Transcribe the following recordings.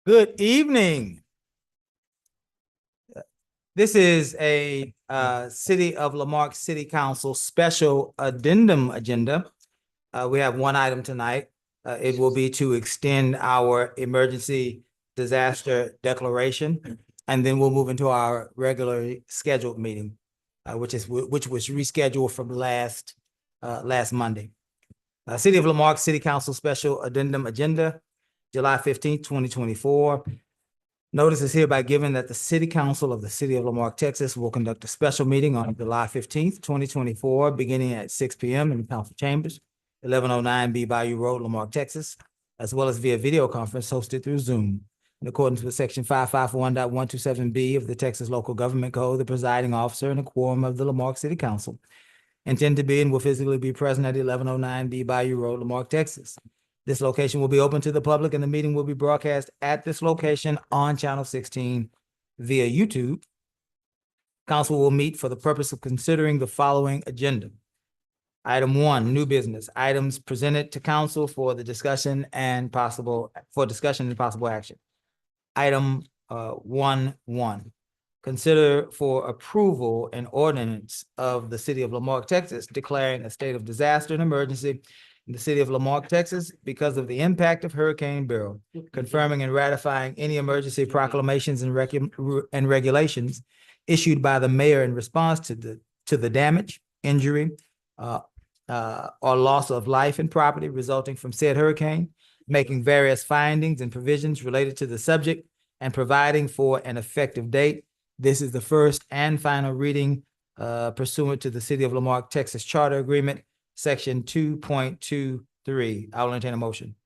Good evening. This is a City of Lamarque City Council special addendum agenda. We have one item tonight. It will be to extend our emergency disaster declaration, and then we'll move into our regularly scheduled meeting, which was rescheduled from last Monday. City of Lamarque City Council special addendum agenda, July 15th, 2024. Notice is hereby given that the City Council of the City of Lamarque, Texas will conduct a special meeting on July 15th, 2024, beginning at 6 p.m. in the council chambers, 1109 B Bayou Road, Lamarque, Texas, as well as via video conference hosted through Zoom. In accordance with section 551.127B of the Texas Local Government Code, the presiding officer and a quorum of the Lamarque City Council intend to be and will physically be present at 1109 B Bayou Road, Lamarque, Texas. This location will be open to the public and the meeting will be broadcast at this location on Channel 16 via YouTube. Council will meet for the purpose of considering the following agenda. Item 1, new business. Items presented to council for the discussion and possible action. Item 1.1. Consider for approval an ordinance of the City of Lamarque, Texas, declaring a state of disaster and emergency in the City of Lamarque, Texas, because of the impact of Hurricane Beryl, confirming and ratifying any emergency proclamations and regulations issued by the mayor in response to the damage, injury, or loss of life and property resulting from said hurricane, making various findings and provisions related to the subject, and providing for an effective date. This is the first and final reading pursuant to the City of Lamarque, Texas Charter Agreement, Section 2.23. I will entertain a motion.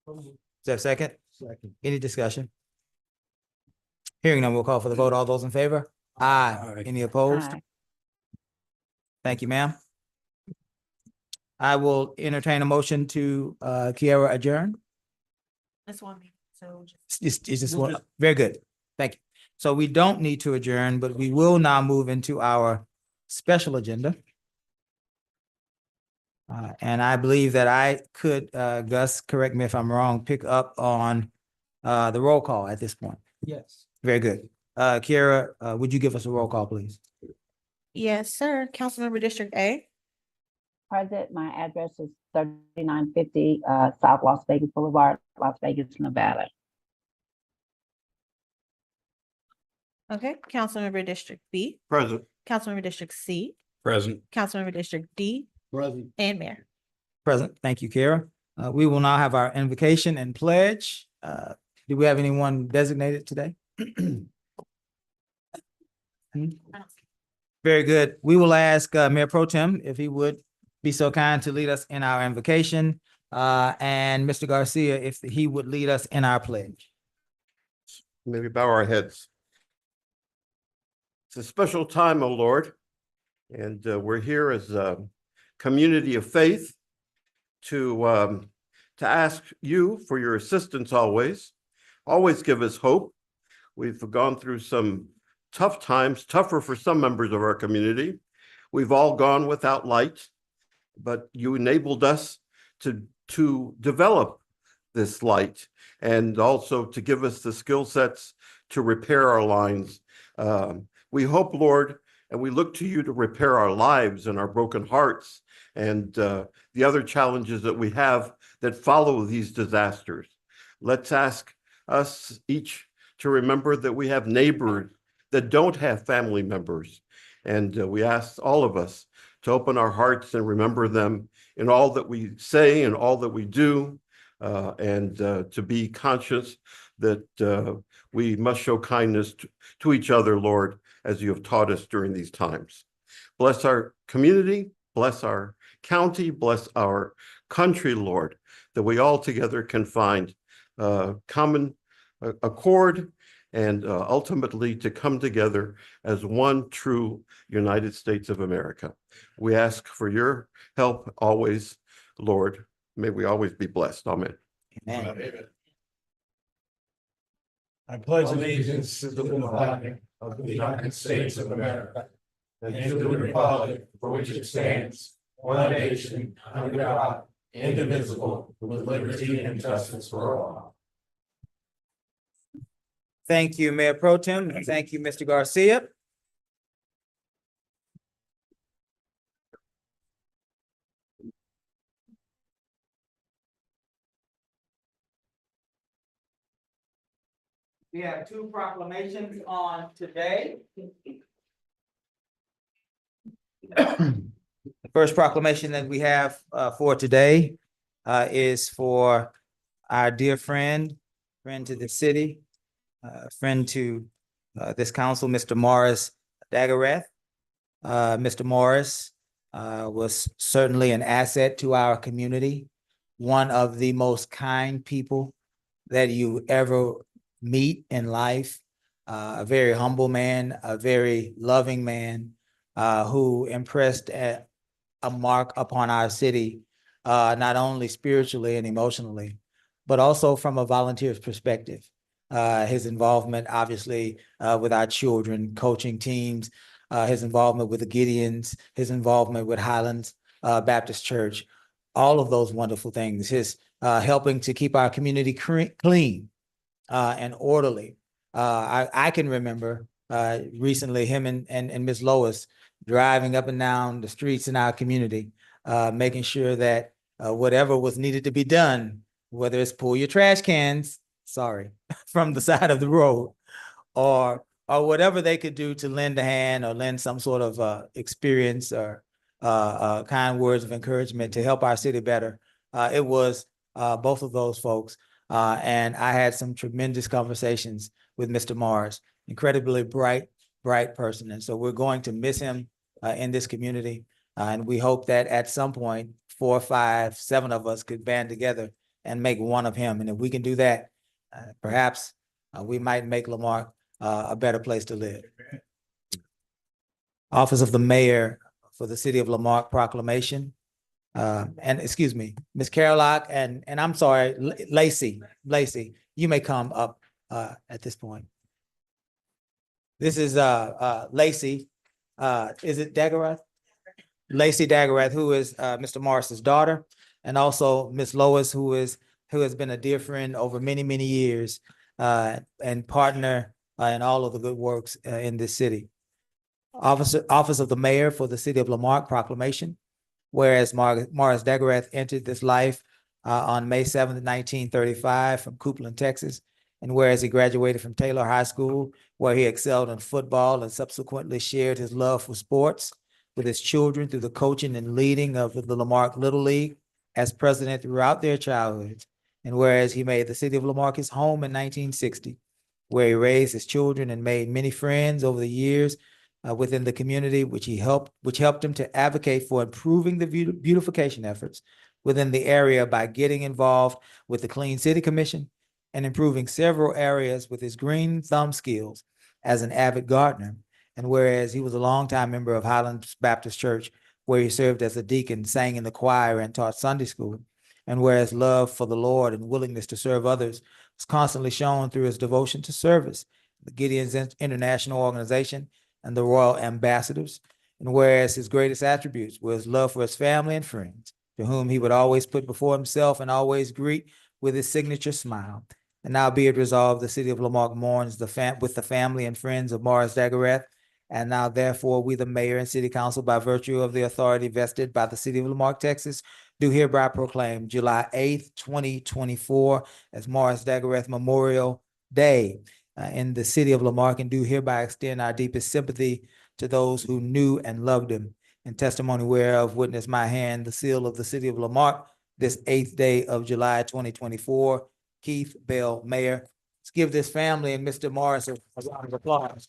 Is there a second? Second. Any discussion? Hearing none, we'll call for the vote. All those in favor? Aye. Any opposed? Aye. Thank you, ma'am. I will entertain a motion to Kiara adjourn. This one, so Is this one? Very good. Thank you. So we don't need to adjourn, but we will now move into our special agenda. And I believe that I could, Gus, correct me if I'm wrong, pick up on the roll call at this point. Yes. Very good. Kiara, would you give us a roll call, please? yes, sir. Councilmember District A. Present, my address is 3950 South Las Vegas Boulevard, Las Vegas, Nevada. Okay, Councilmember District B. Present. Councilmember District C. Present. Councilmember District D. Present. And Mayor. Present. Thank you, Kiara. We will now have our invocation and pledge. Do we have anyone designated today? Very good. We will ask Mayor Pro Tem if he would be so kind to lead us in our invocation, and Mr. Garcia, if he would lead us in our pledge. Maybe bow our heads. It's a special time, O Lord, and we're here as a community of faith to ask you for your assistance always. Always give us hope. We've gone through some tough times, tougher for some members of our community. We've all gone without light, but you enabled us to develop this light and also to give us the skill sets to repair our lines. We hope, Lord, and we look to you to repair our lives and our broken hearts and the other challenges that we have that follow these disasters. Let's ask us each to remember that we have neighbors that don't have family members. And we ask all of us to open our hearts and remember them in all that we say and all that we do, and to be conscious that we must show kindness to each other, Lord, as you have taught us during these times. Bless our community, bless our county, bless our country, Lord, that we all together can find common accord and ultimately to come together as one true United States of America. We ask for your help always, Lord. May we always be blessed. Amen. Amen. I pledge allegiance to the flag of the United States of America and to the republic for which it stands, one nation, under God, indivisible, with liberty and justice for all. Thank you, Mayor Pro Tem. and Thank you, Mr. Garcia. We have two proclamations on today. The first proclamation that we have for today is for our dear friend to the city, friend to this council, Mr. Morris Daggerath. Mr. Morris was certainly an asset to our community, one of the most kind people that you ever meet in life, a very humble man, a very loving man, who impressed a mark upon our city, not only spiritually and emotionally, but also from a volunteer's perspective. His involvement, obviously, with our children, coaching teams, his involvement with the Gideons, his involvement with Highlands Baptist Church, all of those wonderful things, his helping to keep our community clean and orderly. I can remember recently him and Ms. Lois driving up and down the streets in our community, making sure that whatever was needed to be done, whether it's pull your trash cans, sorry, from the side of the road, or whatever they could do to lend a hand or lend some sort of experience or kind words of encouragement to help our city better. It was both of those folks. And I had some tremendous conversations with Mr. Mars, incredibly bright person. And so we're going to miss him in this community. And we hope that at some point, 4, 5, 7 of us could band together and make one of him. And if we can do that, perhaps we might make Lamarque a better place to live. Office of the Mayor for the City of Lamarque proclamation. And excuse me, Ms. Carolock and I'm sorry, Lacey, you may come up at this point. This is Lacey, is it Daggerath? Lacey Daggerath, who is Mr. Morris's daughter, and also Miss Lois, who has been a dear friend over many years, and partner in all of the good works in this city. Office of the Mayor for the City of Lamarque proclamation. Whereas Morris Daggerath entered this life on May 7th, 1935 from Coupland, Texas. And whereas he graduated from Taylor High School, where he excelled in football and subsequently shared his love for sports with his children through the coaching and leading of the Lamarque Little League as president throughout their childhoods. And whereas he made the city of Lamarque his home in 1960, where he raised his children and made many friends over the years within the community, which helped him to advocate for improving the beautification efforts within the area by getting involved with the Clean City Commission and improving several areas with his green thumb skills as an avid gardener. And whereas he was a longtime member of Highlands Baptist Church, where he served as a deacon, sang in the choir, and taught Sunday school. And whereas love for the Lord and willingness to serve others was constantly shown through his devotion to service, the Gideons International Organization, and the Royal Ambassadors. And whereas his greatest attributes were his love for his family and friends, to whom he would always put before himself and always greet with his signature smile. And now be it resolved, the city of Lamarque mourns with the family and friends of Morris Daggerath. And now therefore we, the mayor and city council, by virtue of the authority vested by the city of Lamarque, Texas, do hereby proclaim July 8th, 2024 as Morris Daggerath Memorial Day in the city of Lamarque, and do hereby extend our deepest sympathy to those who knew and loved him. In testimony whereof, witness my hand, the seal of the city of Lamarque, this 8th day of July, 2024. Keith Bell, Mayor. Let's give this family and Mr. Morris a round of applause.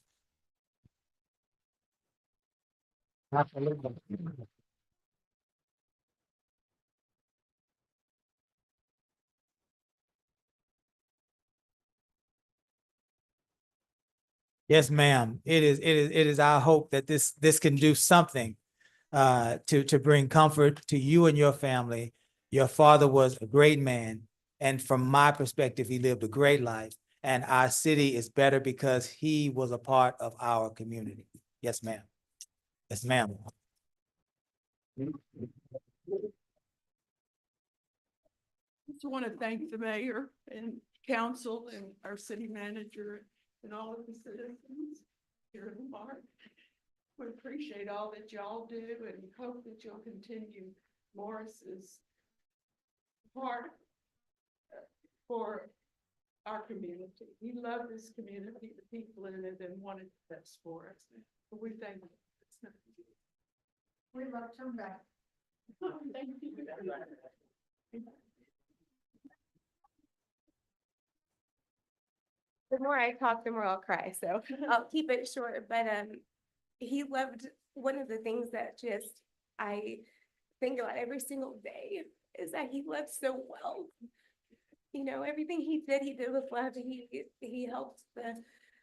Yes, ma'am. It is our hope that this can do something to bring comfort to you and your family. Your father was a great man, and from my perspective, he lived a great life. And our city is better because he was a part of our community. Yes, ma'am. Yes, ma'am. Just want to thank the mayor and council and our city manager and all of the citizens here in Marque. We appreciate all that y'all do and hope that you'll continue Morris's part for our community. We love this community, the people in it, and wanted the best for us. But we thank you. We love to come back. Thank you. The more I talk, the more I'll cry, so I'll keep it short, but he loved, one of the things that just I think about every single day is that he loved so well. You know, everything he did with love. He helped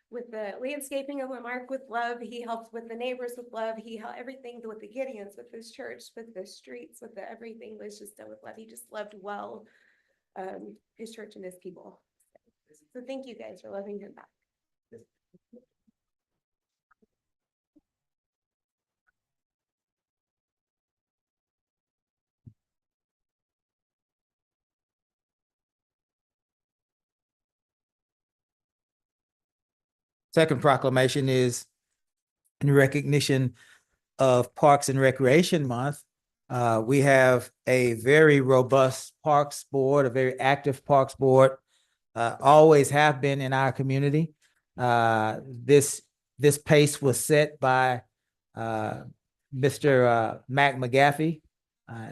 with the landscaping of Lamarck with love. He helped with the neighbors with love. He helped everything with the Gideons, with his church, with the streets, with the everything was just done with love. He just loved well his church and his people. So thank you guys for loving him back. Second proclamation is in recognition of Parks and Recreation Month. We have a very robust Parks Board, a very active Parks Board, always have been in our community. This pace was set by Mr. Mac McGaffey.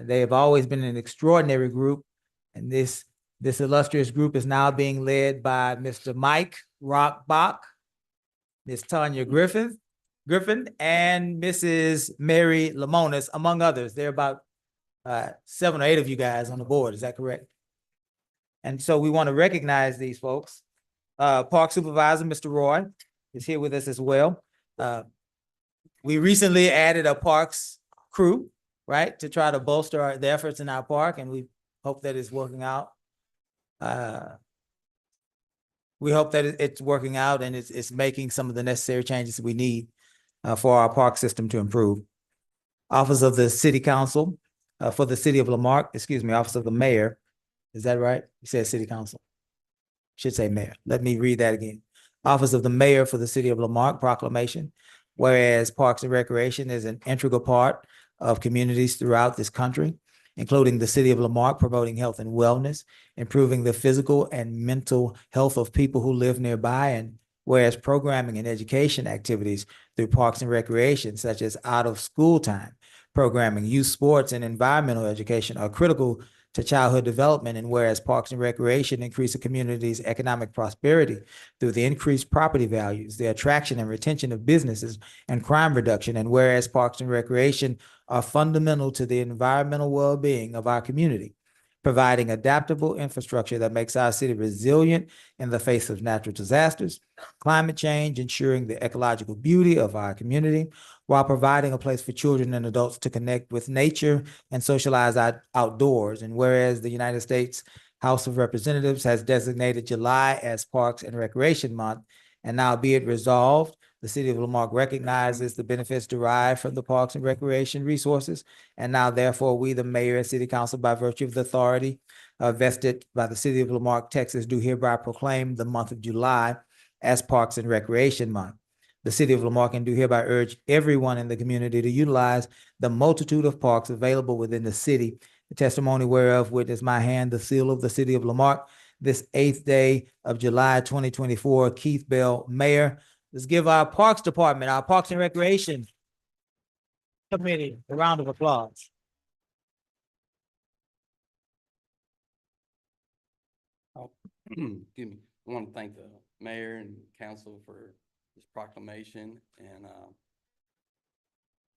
They have always been an extraordinary group, and this illustrious group is now being led by Mr. Mike Rockbach, Ms. Tanya Griffin, and Mrs. Mary Lamonis, among others. There are about 7 or 8 of you guys on the board. Is that correct? And so we want to recognize these folks. Park Supervisor, Mr. Roy, is here with us as well. We recently added a parks crew, right, to try to bolster the efforts in our park, and we hope that it's working out. We hope that it's working out and it's making some of the necessary changes we need for our park system to improve. Office of the City Council for the City of Lamarck, Office of the Mayor. Is that right? You said City Council. Should say Mayor. Let me read that again. Office of the Mayor for the City of Lamarck proclamation. Whereas Parks and Recreation is an integral part of communities throughout this country, including the City of Lamarck, promoting health and wellness, improving the physical and mental health of people who live nearby, and whereas programming and education activities through Parks and Recreation, such as out of school time programming, youth sports, and environmental education are critical to childhood development, and whereas Parks and Recreation increase a community's economic prosperity through the increased property values, the attraction and retention of businesses, and crime reduction, and whereas Parks and Recreation are fundamental to the environmental well-being of our community, providing adaptable infrastructure that makes our city resilient in the face of natural disasters, climate change, ensuring the ecological beauty of our community, while providing a place for children and adults to connect with nature and socialize outdoors. And whereas the United States House of Representatives has designated July as Parks and Recreation Month, and now be it resolved, the City of Lamarck recognizes the benefits derived from the Parks and Recreation resources. And now therefore we, the Mayor and City Council, by virtue of the authority vested by the City of Lamarck, Texas, do hereby proclaim the month of July as Parks and Recreation Month. The City of Lamarck and do hereby urge everyone in the community to utilize the multitude of parks available within the city, the testimony whereof witness my hand, the seal of the City of Lamarck, this 8th day of July 2024. Keith Bell, Mayor. Let's give our Parks Department, our Parks and Recreation Committee, a round of applause. Excuse me. I want to thank the mayor and council for this proclamation, and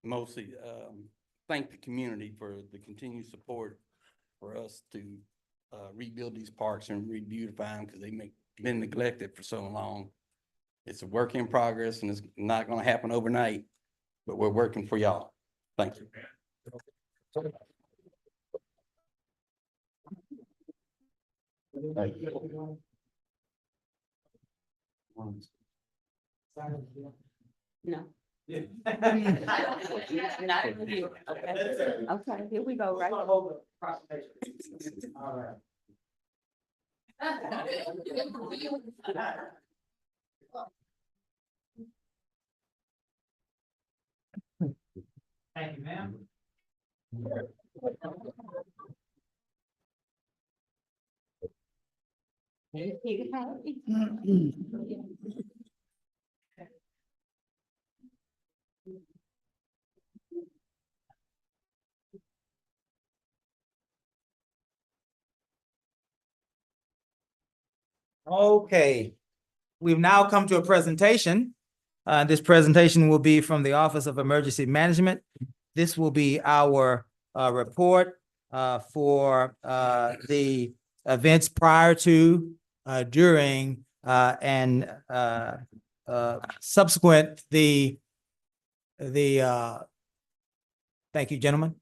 mostly thank the community for the continued support for us to rebuild these parks and re-beautify them, because they've been neglected for so long. It's a work in progress, and it's not going to happen overnight, but we're working for y'all. Thank you. No. Not review. Okay, here we go, right? Thank you, ma'am. Okay, we've now come to a presentation. This presentation will be from the Office of Emergency Management. This will be our report for the events prior to, during, and subsequent thank you, gentlemen.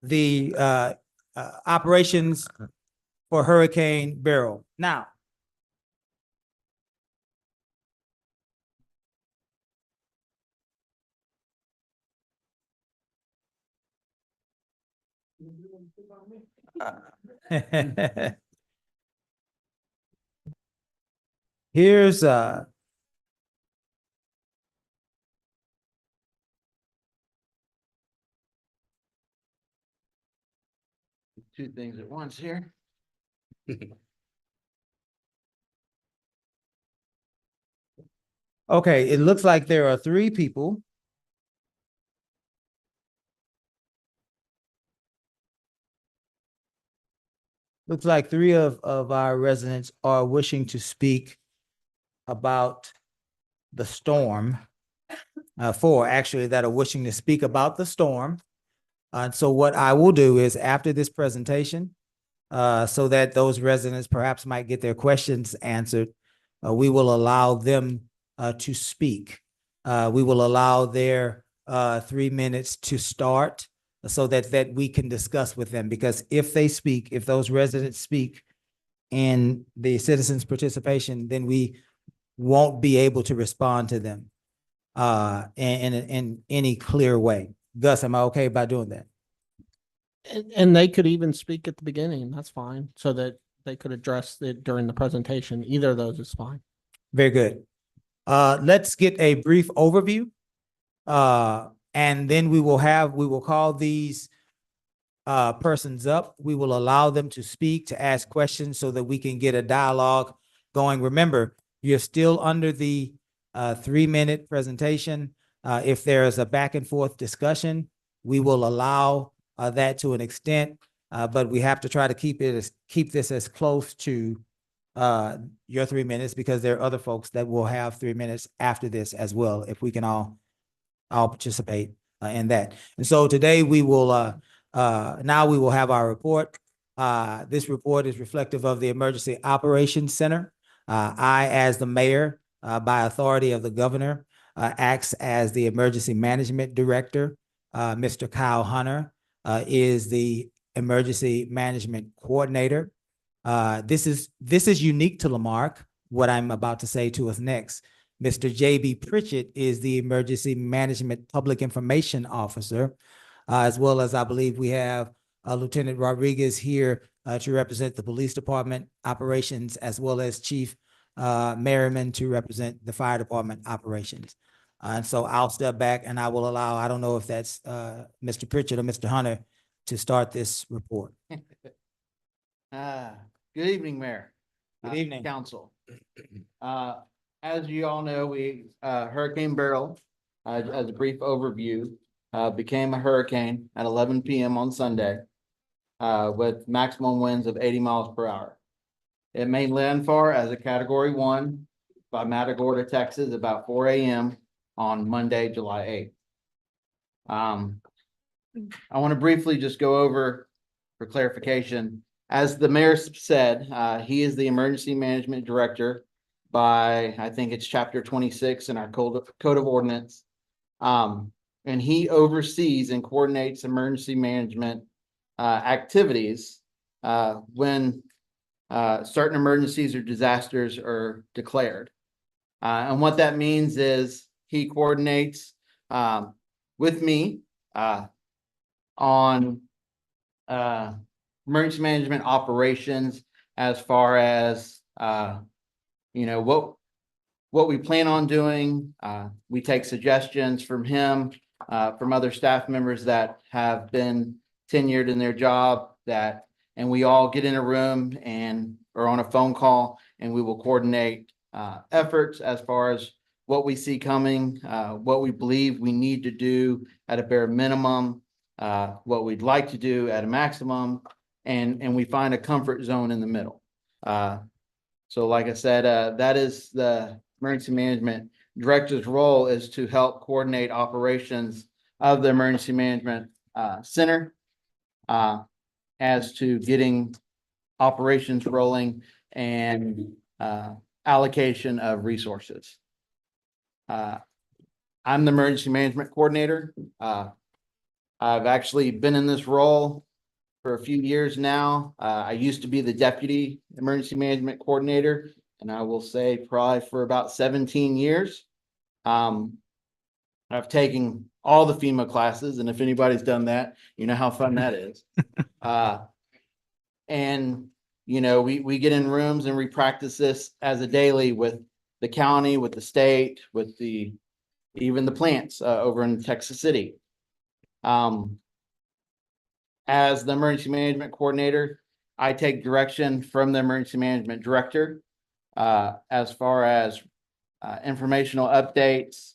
The operations for Hurricane Beryl. Now, here's Two things at once here. okay, it looks like there are 3 people. Looks like 3 of our residents are wishing to speak about the storm. 4 actually that are wishing to speak about the storm. And so what I will do is after this presentation, so that those residents perhaps might get their questions answered, we will allow them to speak. We will allow their 3 minutes to start so that we can discuss with them, because if they speak, if those residents speak in the citizens' participation, then we won't be able to respond to them in any clear way. Gus, am I okay by doing that? And they could even speak at the beginning, that's fine, so that they could address it during the presentation. Either of those is fine. Very good. Let's get a brief overview. And then we will call these persons up. We will allow them to speak, to ask questions so that we can get a dialogue going. Remember, you're still under the 3-minute presentation. If there is a back and forth discussion, we will allow that to an extent, but we have to try to keep this as close to your 3 minutes, because there are other folks that will have 3 minutes after this as well, if we can all participate in that. And so today we will now we will have our report. This report is reflective of the Emergency Operations Center. I, as the mayor, by authority of the governor, acts as the Emergency Management Director. Mr. Kyle Hunter is the Emergency Management Coordinator. This is unique to Lamarque, what I'm about to say to us next. Mr. J.B. Pritchett is the Emergency Management Public Information Officer, as well as I believe we have Lieutenant Rodriguez here to represent the Police Department operations, as well as Chief Merriman to represent the Fire Department operations. And so I'll step back and I will allow, I don't know if that's Mr. Pritchett or Mr. Hunter, to start this report. Good evening, Mayor. Good evening. Council. As you all know, Hurricane Beryl, as a brief overview, became a hurricane at 11 p.m. on Sunday, with maximum winds of 80 miles per hour. It made landfall as a Category 1 by Matagorda, Texas, about 4 a.m. on Monday, July 8th. I want to briefly just go over, for clarification, as the mayor said, he is the Emergency Management Director by, I think it's Chapter 26 in our Code of Ordinance. And he oversees and coordinates emergency management activities when certain emergencies or disasters are declared. And what that means is he coordinates with me on emergency management operations, as far as what we plan on doing. We take suggestions from him from other staff members that have been tenured in their job and we all get in a room or on a phone call and we will coordinate efforts as far as what we see coming, what we believe we need to do at a bare minimum, what we'd like to do at a maximum, and we find a comfort zone in the middle. So like I said, that is the emergency management director's role, is to help coordinate operations of the emergency management center as to getting operations rolling and allocation of resources. I'm the emergency management coordinator. I've actually been in this role for a few years now. I used to be the deputy emergency management coordinator, and I will say probably for about 17 years. I've taken all the FEMA classes, and if anybody's done that, you know how fun that is. And you know, we get in rooms and we practice this as a daily with the county, with the state, with even the plants over in Texas City. As the emergency management coordinator, I take direction from the emergency management director as far as informational updates,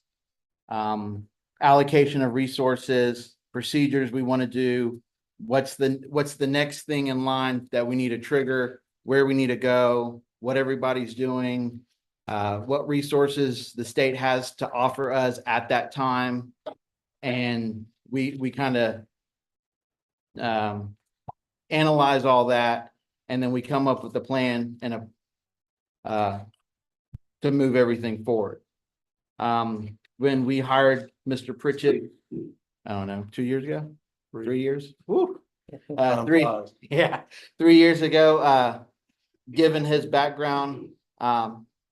allocation of resources, procedures we want to do, what's the next thing in line that we need to trigger, where we need to go, what everybody's doing, what resources the state has to offer us at that time. And we kind of analyze all that, and then we come up with a plan and to move everything forward. When we hired Mr. Pritchett, I don't know, 2 years ago, 3 years. Woo. 3 years ago, given his background,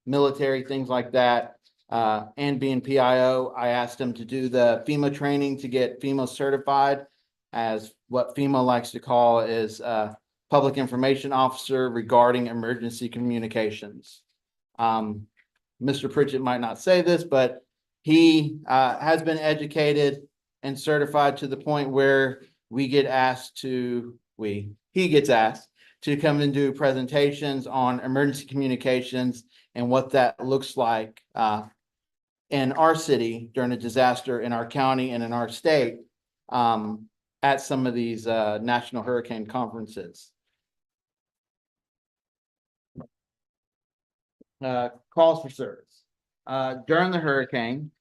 military, things like that, and being PIO, I asked him to do the FEMA training to get FEMA certified as what FEMA likes to call is public information officer regarding emergency communications. Mr. Pritchett might not say this, but he has been educated and certified to the point where he gets asked to come and do presentations on emergency communications and what that looks like in our city during a disaster, in our county and in our state, at some of these national hurricane conferences. Calls for service during the hurricane.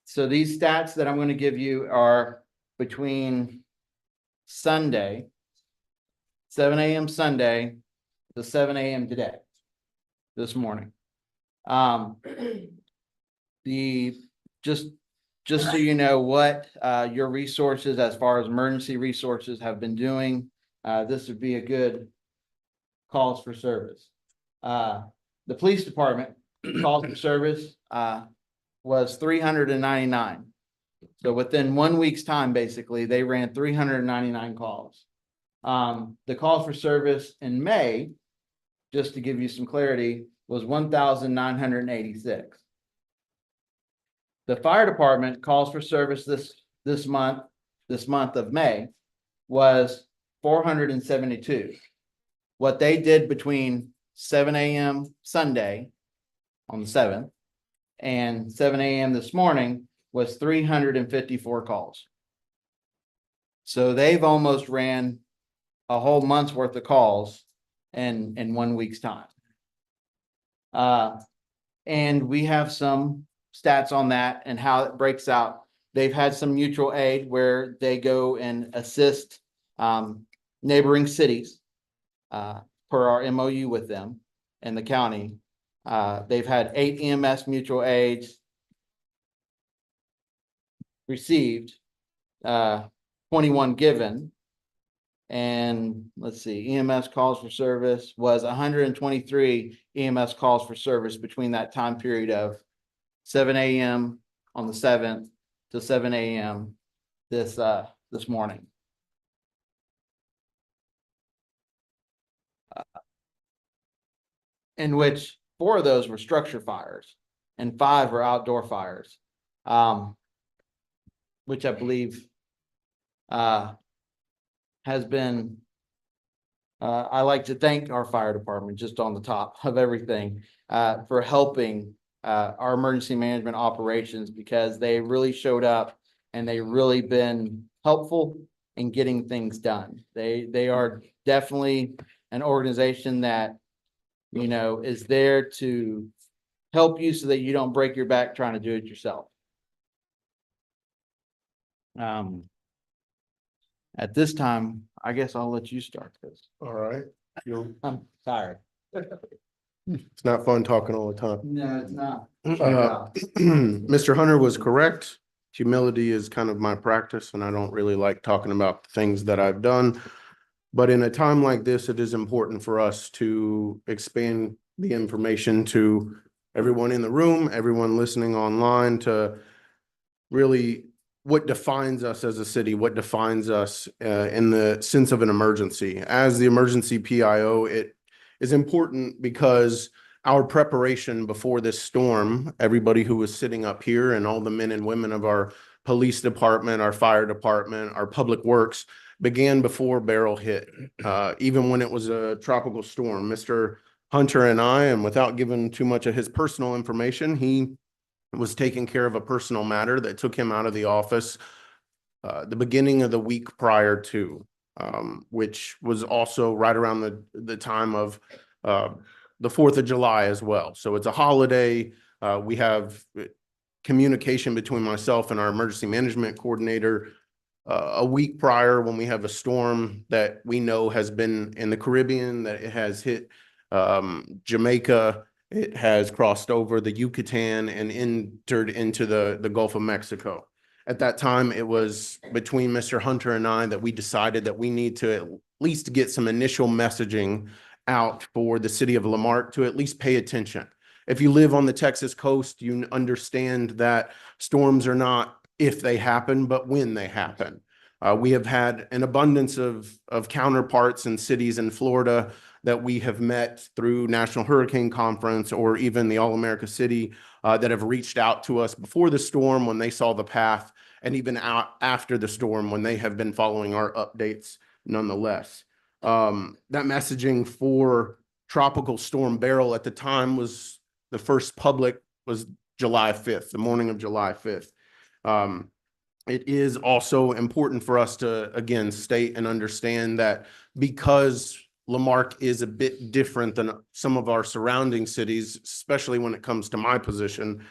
So these stats that I'm going to give you are between Sunday, 7 a.m. Sunday to 7 a.m. today, this morning. Just so you know what your resources as far as emergency resources have been doing, this would be a good calls for service. The police department calls for service was 399. So within 1 week's time, basically, they ran 399 calls. The calls for service in May, just to give you some clarity, was 1,986. The fire department calls for service this month of May, was 472. What they did between 7 a.m. Sunday on the 7th and 7 a.m. this morning was 354 calls. So they've almost ran a whole month's worth of calls in 1 week's time. And we have some stats on that and how it breaks out. They've had some mutual aid where they go and assist neighboring cities per our MOU with them in the county. They've had 8 EMS mutual aids received, 21 given. And let's see, EMS calls for service was 123 EMS calls for service between that time period of 7 a.m. on the 7th to 7 a.m. this morning. In which 4 of those were structure fires and 5 were outdoor fires. which I believe has been, I like to thank our fire department, just on the top of everything, for helping our emergency management operations, because they really showed up and they really been helpful in getting things done. They are definitely an organization that, you know, is there to help you so that you don't break your back trying to do it yourself. At this time, I guess I'll let you start this. All right. I'm tired. It's not fun talking all the time. No, it's not. Mr. Hunter was correct. Humility is kind of my practice, and I don't really like talking about the things that I've done. But in a time like this, it is important for us to expand the information to everyone in the room, everyone listening online, to really what defines us as a city, what defines us in the sense of an emergency. As the emergency PIO, it is important because our preparation before this storm, everybody who was sitting up here and all the men and women of our police department, our fire department, our public works began before Beryl hit. Even when it was a tropical storm, Mr. Hunter and I, and without giving too much of his personal information, he was taking care of a personal matter that took him out of the office the beginning of the week prior to, which was also right around the time of the 4th of July as well. So it's a holiday. We have communication between myself and our emergency management coordinator a week prior, when we have a storm that we know has been in the Caribbean, that it has hit Jamaica. It has crossed over the Yucatan and entered into the Gulf of Mexico. At that time, it was between Mr. Hunter and I that we decided that we need to at least get some initial messaging out for the city of Lamarque to at least pay attention. If you live on the Texas coast, you understand that storms are not if they happen, but when they happen. We have had an abundance of counterparts in cities in Florida that we have met through National Hurricane Conference, or even the All-America City, that have reached out to us before the storm when they saw the path, and even out after the storm when they have been following our updates nonetheless. That messaging for Tropical Storm Beryl at the time was the first public was July 5th, the morning of July 5th. It is also important for us to, again, state and understand that because Lamarque is a bit different than some of our surrounding cities, especially when it comes to my position,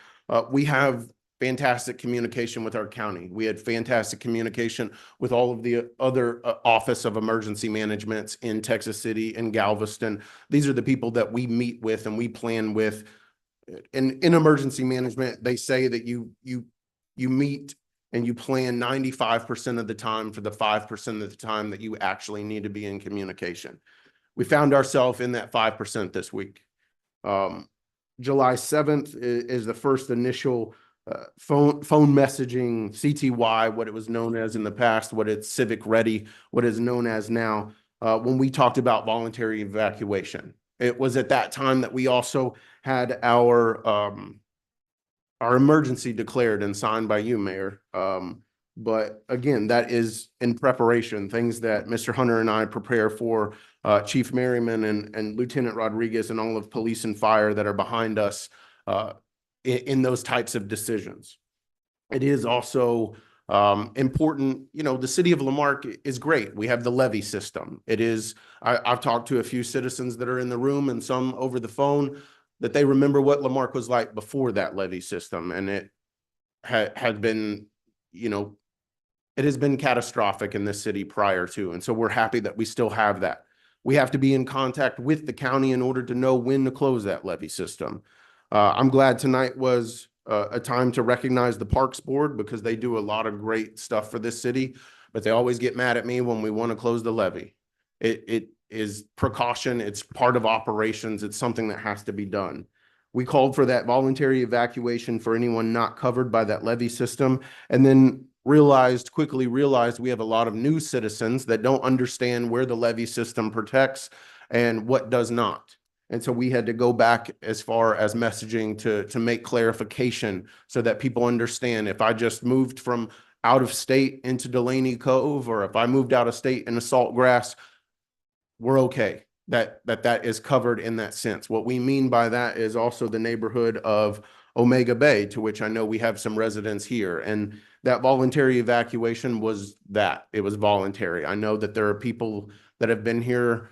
we have fantastic communication with our county. We had fantastic communication with all of the other Office of Emergency Managements in Texas City and Galveston. These are the people that we meet with and we plan with. In emergency management, they say that you meet and you plan 95% of the time for the 5% of the time that you actually need to be in communication. We found ourselves in that 5% this week. July 7th is the first initial phone messaging, CTY, what it was known as in the past, what it's Civic Ready, what is known as now, when we talked about voluntary evacuation. It was at that time that we also had our emergency declared and signed by you, Mayor. But again, that is in preparation, things that Mr. Hunter and I prepare for, Chief Merriman and Lieutenant Rodriguez and all of police and fire that are behind us in those types of decisions. It is also important, you know, the city of Lamarque is great. We have the levy system. It is, I've talked to a few citizens that are in the room and some over the phone that they remember what Lamarque was like before that levy system. And it had been, you know, it has been catastrophic in this city prior to. And so we're happy that we still have that. We have to be in contact with the county in order to know when to close that levy system. I'm glad tonight was a time to recognize the Parks Board, because they do a lot of great stuff for this city, but they always get mad at me when we want to close the levy. It is precaution. It's part of operations. It's something that has to be done. We called for that voluntary evacuation for anyone not covered by that levy system, and then quickly realized we have a lot of new citizens that don't understand where the levy system protects and what does not. And so we had to go back as far as messaging to make clarification so that people understand. If I just moved from out of state into Delaney Cove, or if I moved out of state into Saltgrass, we're okay. That is covered in that sense. What we mean by that is also the neighborhood of Omega Bay, to which I know we have some residents here. And that voluntary evacuation was that. It was voluntary. I know that there are people that have been here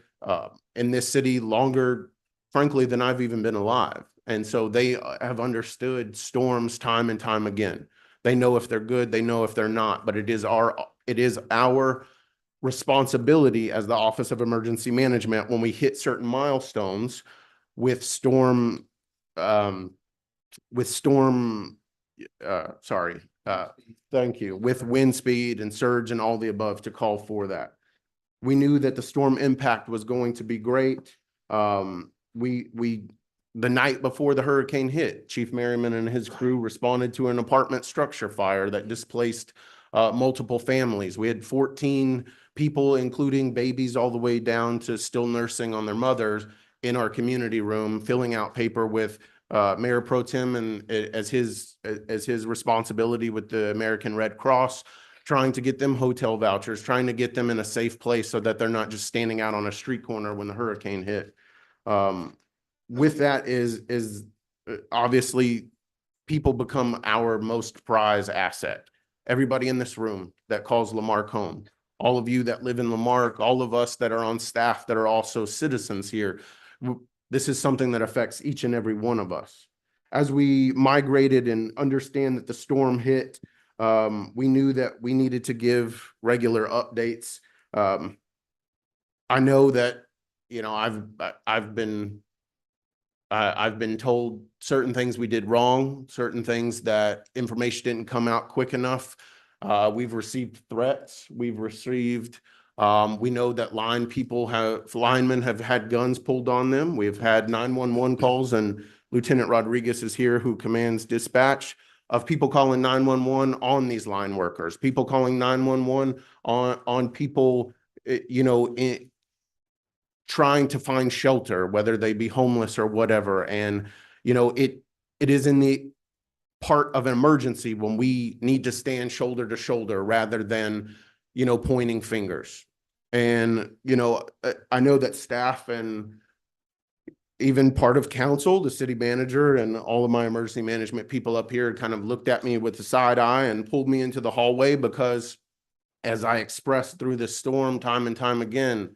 in this city longer, frankly, than I've even been alive. And so they have understood storms time and time again. They know if they're good, they know if they're not, but it is our responsibility as the Office of Emergency Management when we hit certain milestones with storm, thank you, with wind speed and surge and all the above to call for that. We knew that the storm impact was going to be great. The night before the hurricane hit, Chief Merriman and his crew responded to an apartment structure fire that displaced multiple families. We had 14 people, including babies all the way down to still nursing on their mothers, in our community room, filling out paper with Mayor Pro Tem and as his responsibility with the American Red Cross, trying to get them hotel vouchers, trying to get them in a safe place so that they're not just standing out on a street corner when the hurricane hit. With that is obviously people become our most prized asset. Everybody in this room that calls Lamarque home, all of you that live in Lamarque, all of us that are on staff that are also citizens here, this is something that affects each and every one of us. As we migrated and understand that the storm hit, we knew that we needed to give regular updates. I know that, you know, I've been told certain things we did wrong, certain things that information didn't come out quick enough. We've received threats. We've received, we know that linemen have had guns pulled on them. We've had 911 calls, and Lieutenant Rodriguez is here, who commands dispatch, of people calling 911 on these line workers, people calling 911 on people, you know, trying to find shelter, whether they be homeless or whatever. And, you know, it is in the part of an emergency when we need to stand shoulder to shoulder rather than, you know, pointing fingers. And, you know, I know that staff and even part of council, the city manager and all of my emergency management people up here kind of looked at me with a side eye and pulled me into the hallway because, as I expressed through this storm time and time again,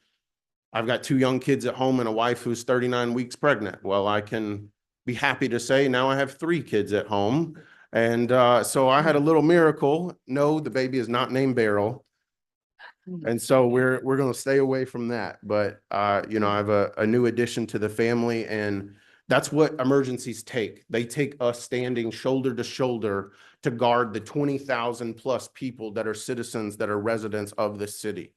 I've got 2 young kids at home and a wife who's 39 weeks pregnant. Well, I can be happy to say now I have 3 kids at home. And so I had a little miracle. No, the baby is not named Beryl. And so we're going to stay away from that. But, you know, I have a new addition to the family, and that's what emergencies take. They take us standing shoulder to shoulder to guard the 20,000 plus people that are citizens, that are residents of this city.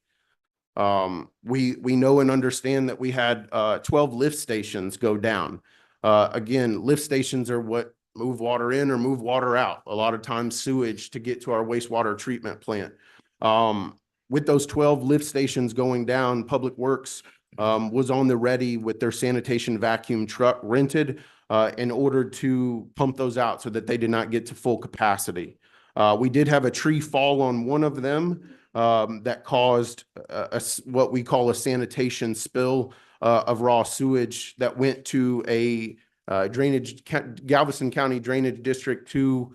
We know and understand that we had 12 lift stations go down. Again, lift stations are what move water in or move water out. A lot of times sewage to get to our wastewater treatment plant. With those 12 lift stations going down, Public Works was on the ready with their sanitation vacuum truck rented in order to pump those out so that they did not get to full capacity. We did have a tree fall on one of them that caused what we call a sanitation spill of raw sewage that went to a Galveston County Drainage District 2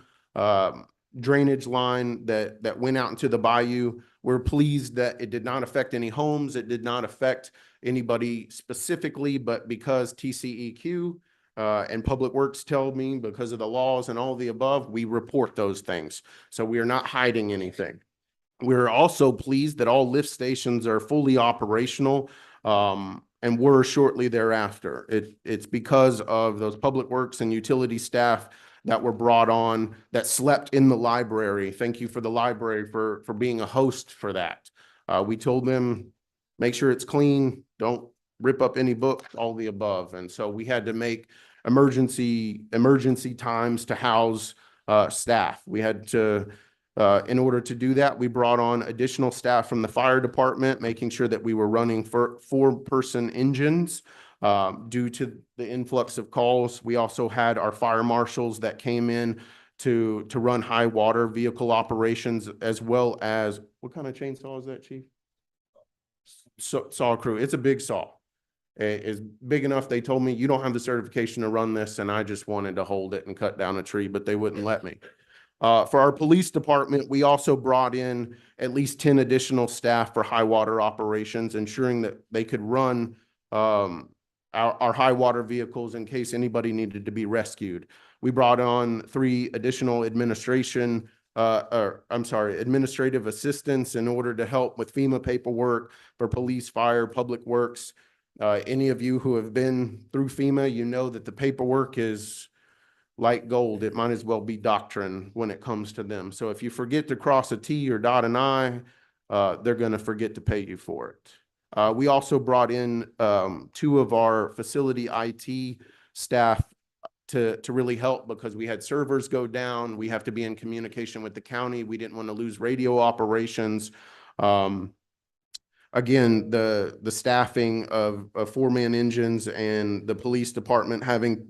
drainage line that went out into the bayou. We're pleased that it did not affect any homes. It did not affect anybody specifically, but because TCEQ and Public Works tell me, because of the laws and all the above, we report those things. So we are not hiding anything. We're also pleased that all lift stations are fully operational and were shortly thereafter. It's because of those Public Works and utility staff that were brought on that slept in the library. Thank you for the library for being a host for that. We told them, make sure it's clean, don't rip up any books, all the above. And so we had to make emergency times to house staff. We had to, in order to do that, we brought on additional staff from the fire department, making sure that we were running 4-person engines due to the influx of calls. We also had our fire marshals that came in to run high water vehicle operations, as well as, what kind of chainsaw is that, Chief? Saw crew. It's a big saw. It's big enough. They told me, you don't have the certification to run this, and I just wanted to hold it and cut down a tree, but they wouldn't let me. For our police department, we also brought in at least 10 additional staff for high water operations, ensuring that they could run our high water vehicles in case anybody needed to be rescued. We brought on 3 additional administrative assistants in order to help with FEMA paperwork for police, fire, public works. Any of you who have been through FEMA, you know that the paperwork is like gold. It might as well be doctrine when it comes to them. So if you forget to cross a T or dot an I, they're going to forget to pay you for it. We also brought in 2 of our facility IT staff to really help, because we had servers go down. We have to be in communication with the county. We didn't want to lose radio operations. Again, the staffing of 4-man engines and the police department having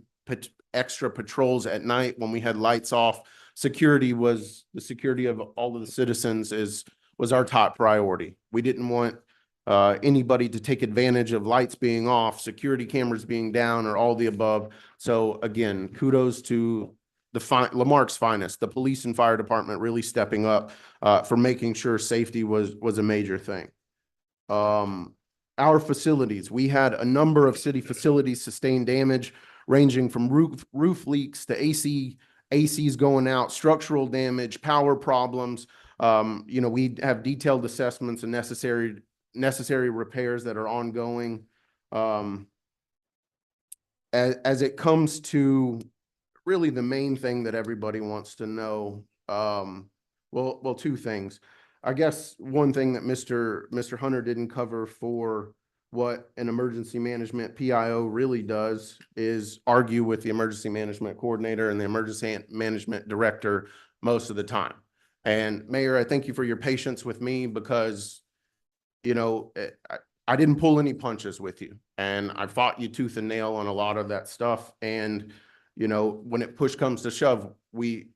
extra patrols at night when we had lights off. The security of all of the citizens was our top priority. We didn't want anybody to take advantage of lights being off, security cameras being down, or all the above. So again, kudos to Lamarque's finest, the police and fire department really stepping up for making sure safety was a major thing. Our facilities, we had a number of city facilities sustain damage, ranging from roof leaks to ACs going out, structural damage, power problems. We have detailed assessments and necessary repairs that are ongoing. As it comes to really the main thing that everybody wants to know, well, 2 things. I guess one thing that Mr. Hunter didn't cover for what an emergency management PIO really does is argue with the emergency management coordinator and the emergency management director most of the time. And Mayor, I thank you for your patience with me, because, I didn't pull any punches with you, and I fought you tooth and nail on a lot of that stuff. And, when it push comes to shove, we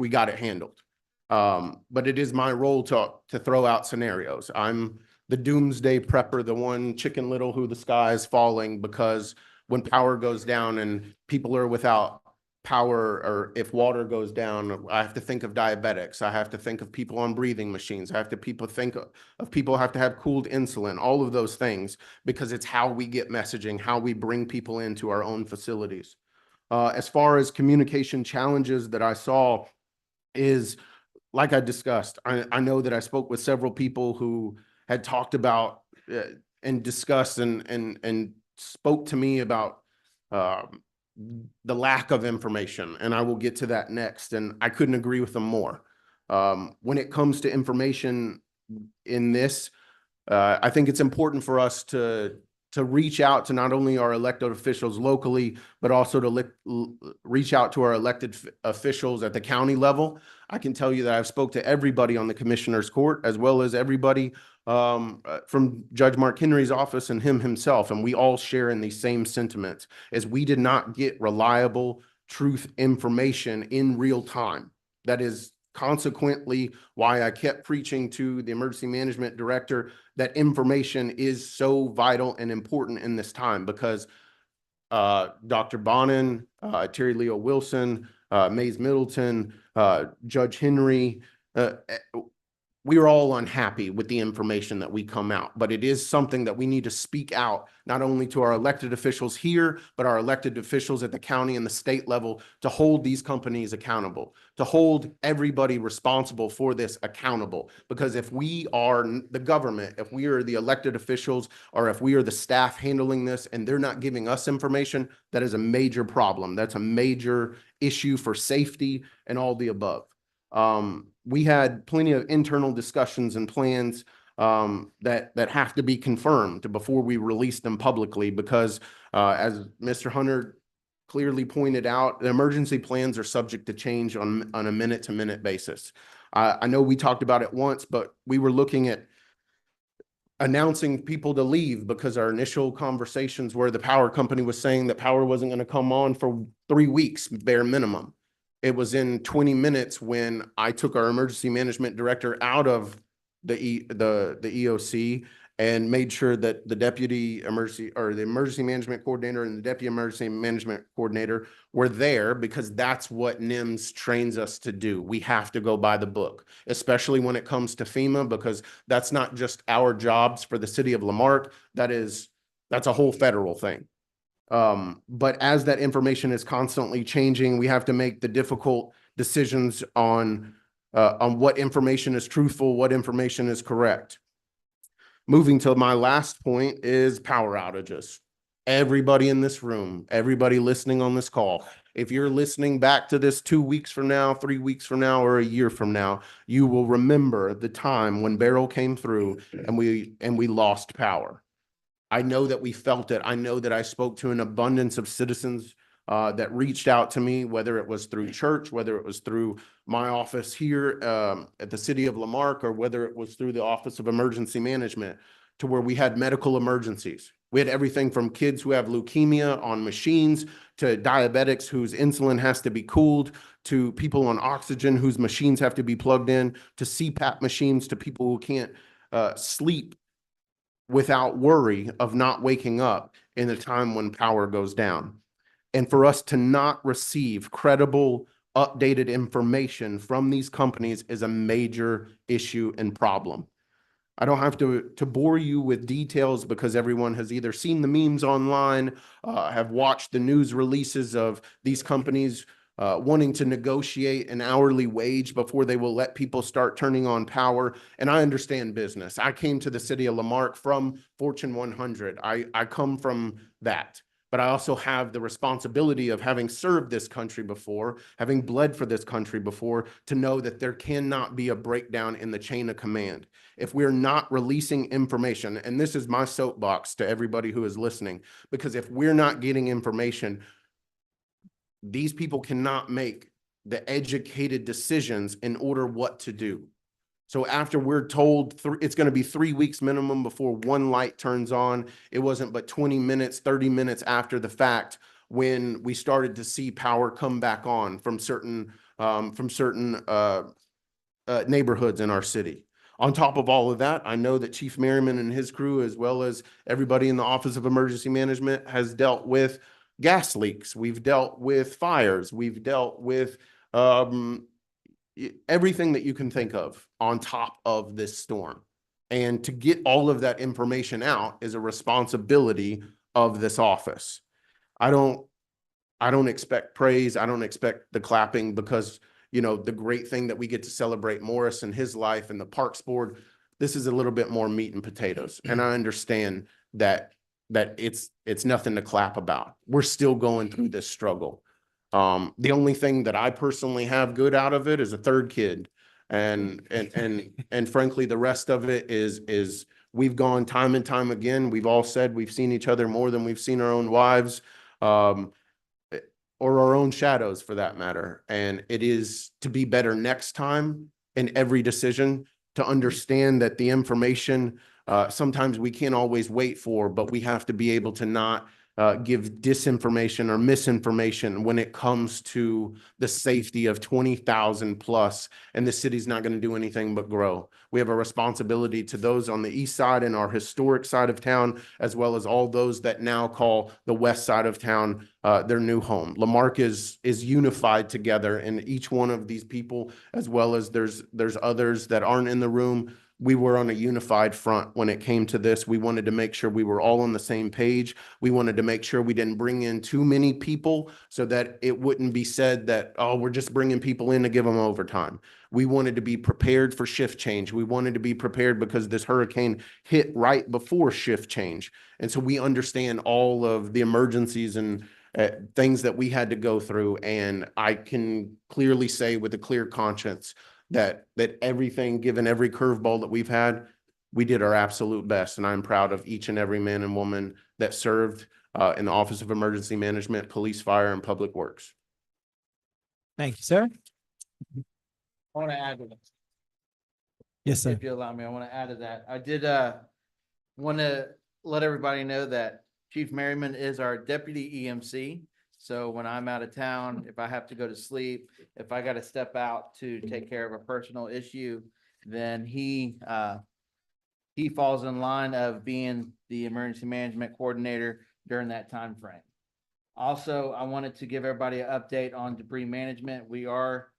got it handled. But it is my role to throw out scenarios. I'm the doomsday prepper, the one Chicken Little who the sky is falling, because when power goes down and people are without power, or if water goes down, I have to think of diabetics. I have to think of people on breathing machines. I have to think of people have to have cooled insulin, all of those things, because it's how we get messaging, how we bring people into our own facilities. As far as communication challenges that I saw is, like I discussed, I know that I spoke with several people who had talked about and discussed and spoke to me about the lack of information, and I will get to that next. And I couldn't agree with them more. When it comes to information in this, I think it's important for us to reach out to not only our elected officials locally, but also to reach out to our elected officials at the county level. I can tell you that I've spoke to everybody on the commissioner's court, as well as everybody from Judge Mark Henry's office and him himself. And we all share in these same sentiments, as we did not get reliable truth information in real time. That is consequently why I kept preaching to the emergency management director that information is so vital and important in this time, because Dr. Bonin, Terry Leo Wilson, Mays Middleton, Judge Henry, we are all unhappy with the information that we come out, but it is something that we need to speak out, not only to our elected officials here, but our elected officials at the county and the state level, to hold these companies accountable, to hold everybody responsible for this accountable. Because if we are the government, if we are the elected officials, or if we are the staff handling this and they're not giving us information, that is a major problem. That's a major issue for safety and all the above. We had plenty of internal discussions and plans that have to be confirmed before we release them publicly, because as Mr. Hunter clearly pointed out, the emergency plans are subject to change on a minute-to-minute basis. I know we talked about it once, but we were looking at announcing people to leave, because our initial conversations where the power company was saying that power wasn't going to come on for 3 weeks, bare minimum. It was in 20 minutes when I took our emergency management director out of the EOC and made sure that the deputy emergency or the emergency management coordinator and the deputy emergency management coordinator were there, because that's what NIMS trains us to do. We have to go by the book, especially when it comes to FEMA, because that's not just our jobs for the city of Lamarque. That's a whole federal thing. But as that information is constantly changing, we have to make the difficult decisions on what information is truthful, what information is correct. Moving to my last point is power outages. Everybody in this room, everybody listening on this call, if you're listening back to this 2 weeks from now, 3 weeks from now, or a year from now, you will remember the time when Beryl came through and we lost power. I know that we felt it. I know that I spoke to an abundance of citizens that reached out to me, whether it was through church, whether it was through my office here at the city of Lamarque, or whether it was through the Office of Emergency Management, to where we had medical emergencies. We had everything from kids who have leukemia on machines, to diabetics whose insulin has to be cooled, to people on oxygen whose machines have to be plugged in, to CPAP machines, to people who can't sleep without worry of not waking up in the time when power goes down. And for us to not receive credible, updated information from these companies is a major issue and problem. I don't have to bore you with details, because everyone has either seen the memes online, have watched the news releases of these companies wanting to negotiate an hourly wage before they will let people start turning on power. And I understand business. I came to the city of Lamarque from Fortune 100. I come from that. But I also have the responsibility of having served this country before, having bled for this country before, to know that there cannot be a breakdown in the chain of command. If we're not releasing information, and this is my soapbox to everybody who is listening, because if we're not getting information, these people cannot make the educated decisions in order what to do. So after we're told it's going to be 3 weeks minimum before one light turns on, it wasn't but 20 minutes, 30 minutes after the fact when we started to see power come back on from certain neighborhoods in our city. On top of all of that, I know that Chief Merriman and his crew, as well as everybody in the Office of Emergency Management, has dealt with gas leaks. We've dealt with fires. We've dealt with everything that you can think of on top of this storm. And to get all of that information out is a responsibility of this office. I don't expect praise. I don't expect the clapping, because, you know, the great thing that we get to celebrate Morris and his life and the Parks Board, this is a little bit more meat and potatoes. And I understand that it's nothing to clap about. We're still going through this struggle. The only thing that I personally have good out of it is a third kid. And frankly, the rest of it is we've gone time and time again. We've all said we've seen each other more than we've seen our own wives, or our own shadows for that matter. And it is to be better next time in every decision, to understand that the information, sometimes we can't always wait for, but we have to be able to not give disinformation or misinformation when it comes to the safety of 20,000 plus, and the city's not going to do anything but grow. We have a responsibility to those on the east side and our historic side of town, as well as all those that now call the west side of town their new home. Lamarque is unified together, and each one of these people, as well as there's others that aren't in the room, we were on a unified front when it came to this. We wanted to make sure we were all on the same page. We wanted to make sure we didn't bring in too many people so that it wouldn't be said that, oh, we're just bringing people in to give them overtime. We wanted to be prepared for shift change. We wanted to be prepared because this hurricane hit right before shift change. And so we understand all of the emergencies and things that we had to go through. And I can clearly say with a clear conscience that everything, given every curveball that we've had, we did our absolute best. And I'm proud of each and every man and woman that served in the Office of Emergency Management, Police, Fire, and Public Works. Thank you, sir. I want to add to that. Yes, sir. If you allow me, I want to add to that. I did want to let everybody know that Chief Merriman is our deputy EMC. So when I'm out of town, if I have to go to sleep, if I got to step out to take care of a personal issue, then he falls in line of being the emergency management coordinator during that time frame. Also, I wanted to give everybody an update on debris management. We are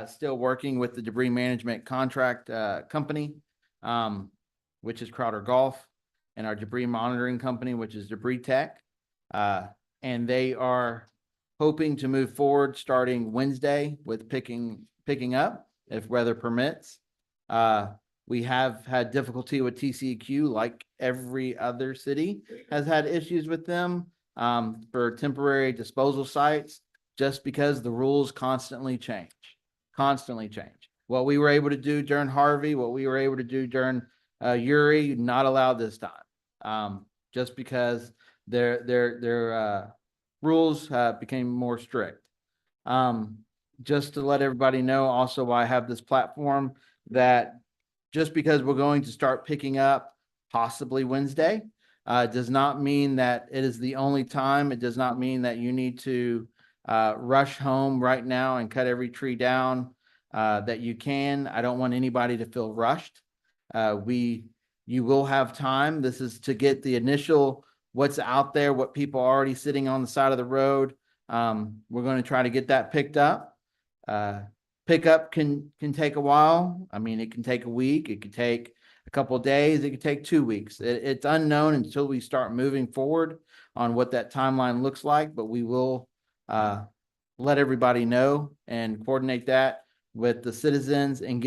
still working with the debris management contract company, which is Crowder Golf, and our debris monitoring company, which is Debris Tech. And they are hoping to move forward starting Wednesday with picking up if weather permits. We have had difficulty with TCEQ, like every other city has had issues with them for temporary disposal sites, just because the rules constantly change. What we were able to do during Harvey, what we were able to do during Uri, not allowed this time, just because their rules became more strict. Just to let everybody know, also, I have this platform that just because we're going to start picking up possibly Wednesday, does not mean that it is the only time. It does not mean that you need to rush home right now and cut every tree down that you can. I don't want anybody to feel rushed. You will have time. This is to get the initial what's out there, what people are already sitting on the side of the road. We're going to try to get that picked up. Pickup can take a while. I mean, it can take a week. It could take a couple of days. It could take 2 weeks. It's unknown until we start moving forward on what that timeline looks like, but we will let everybody know and coordinate that with the citizens and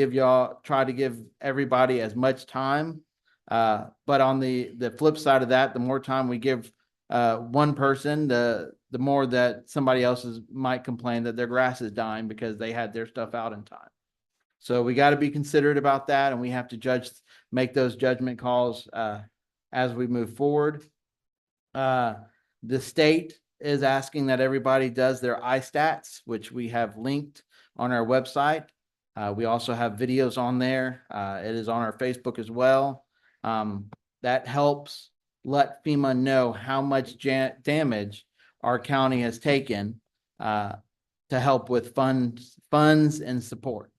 try to give everybody as much time. But on the flip side of that, the more time we give one person, the more that somebody else might complain that their grass is dying because they had their stuff out in time. So we got to be considerate about that, and we have to make those judgment calls as we move forward. The state is asking that everybody does their iStats, which we have linked on our website. We also have videos on there. It is on our Facebook as well. That helps let FEMA know how much damage our county has taken to help with funds and support.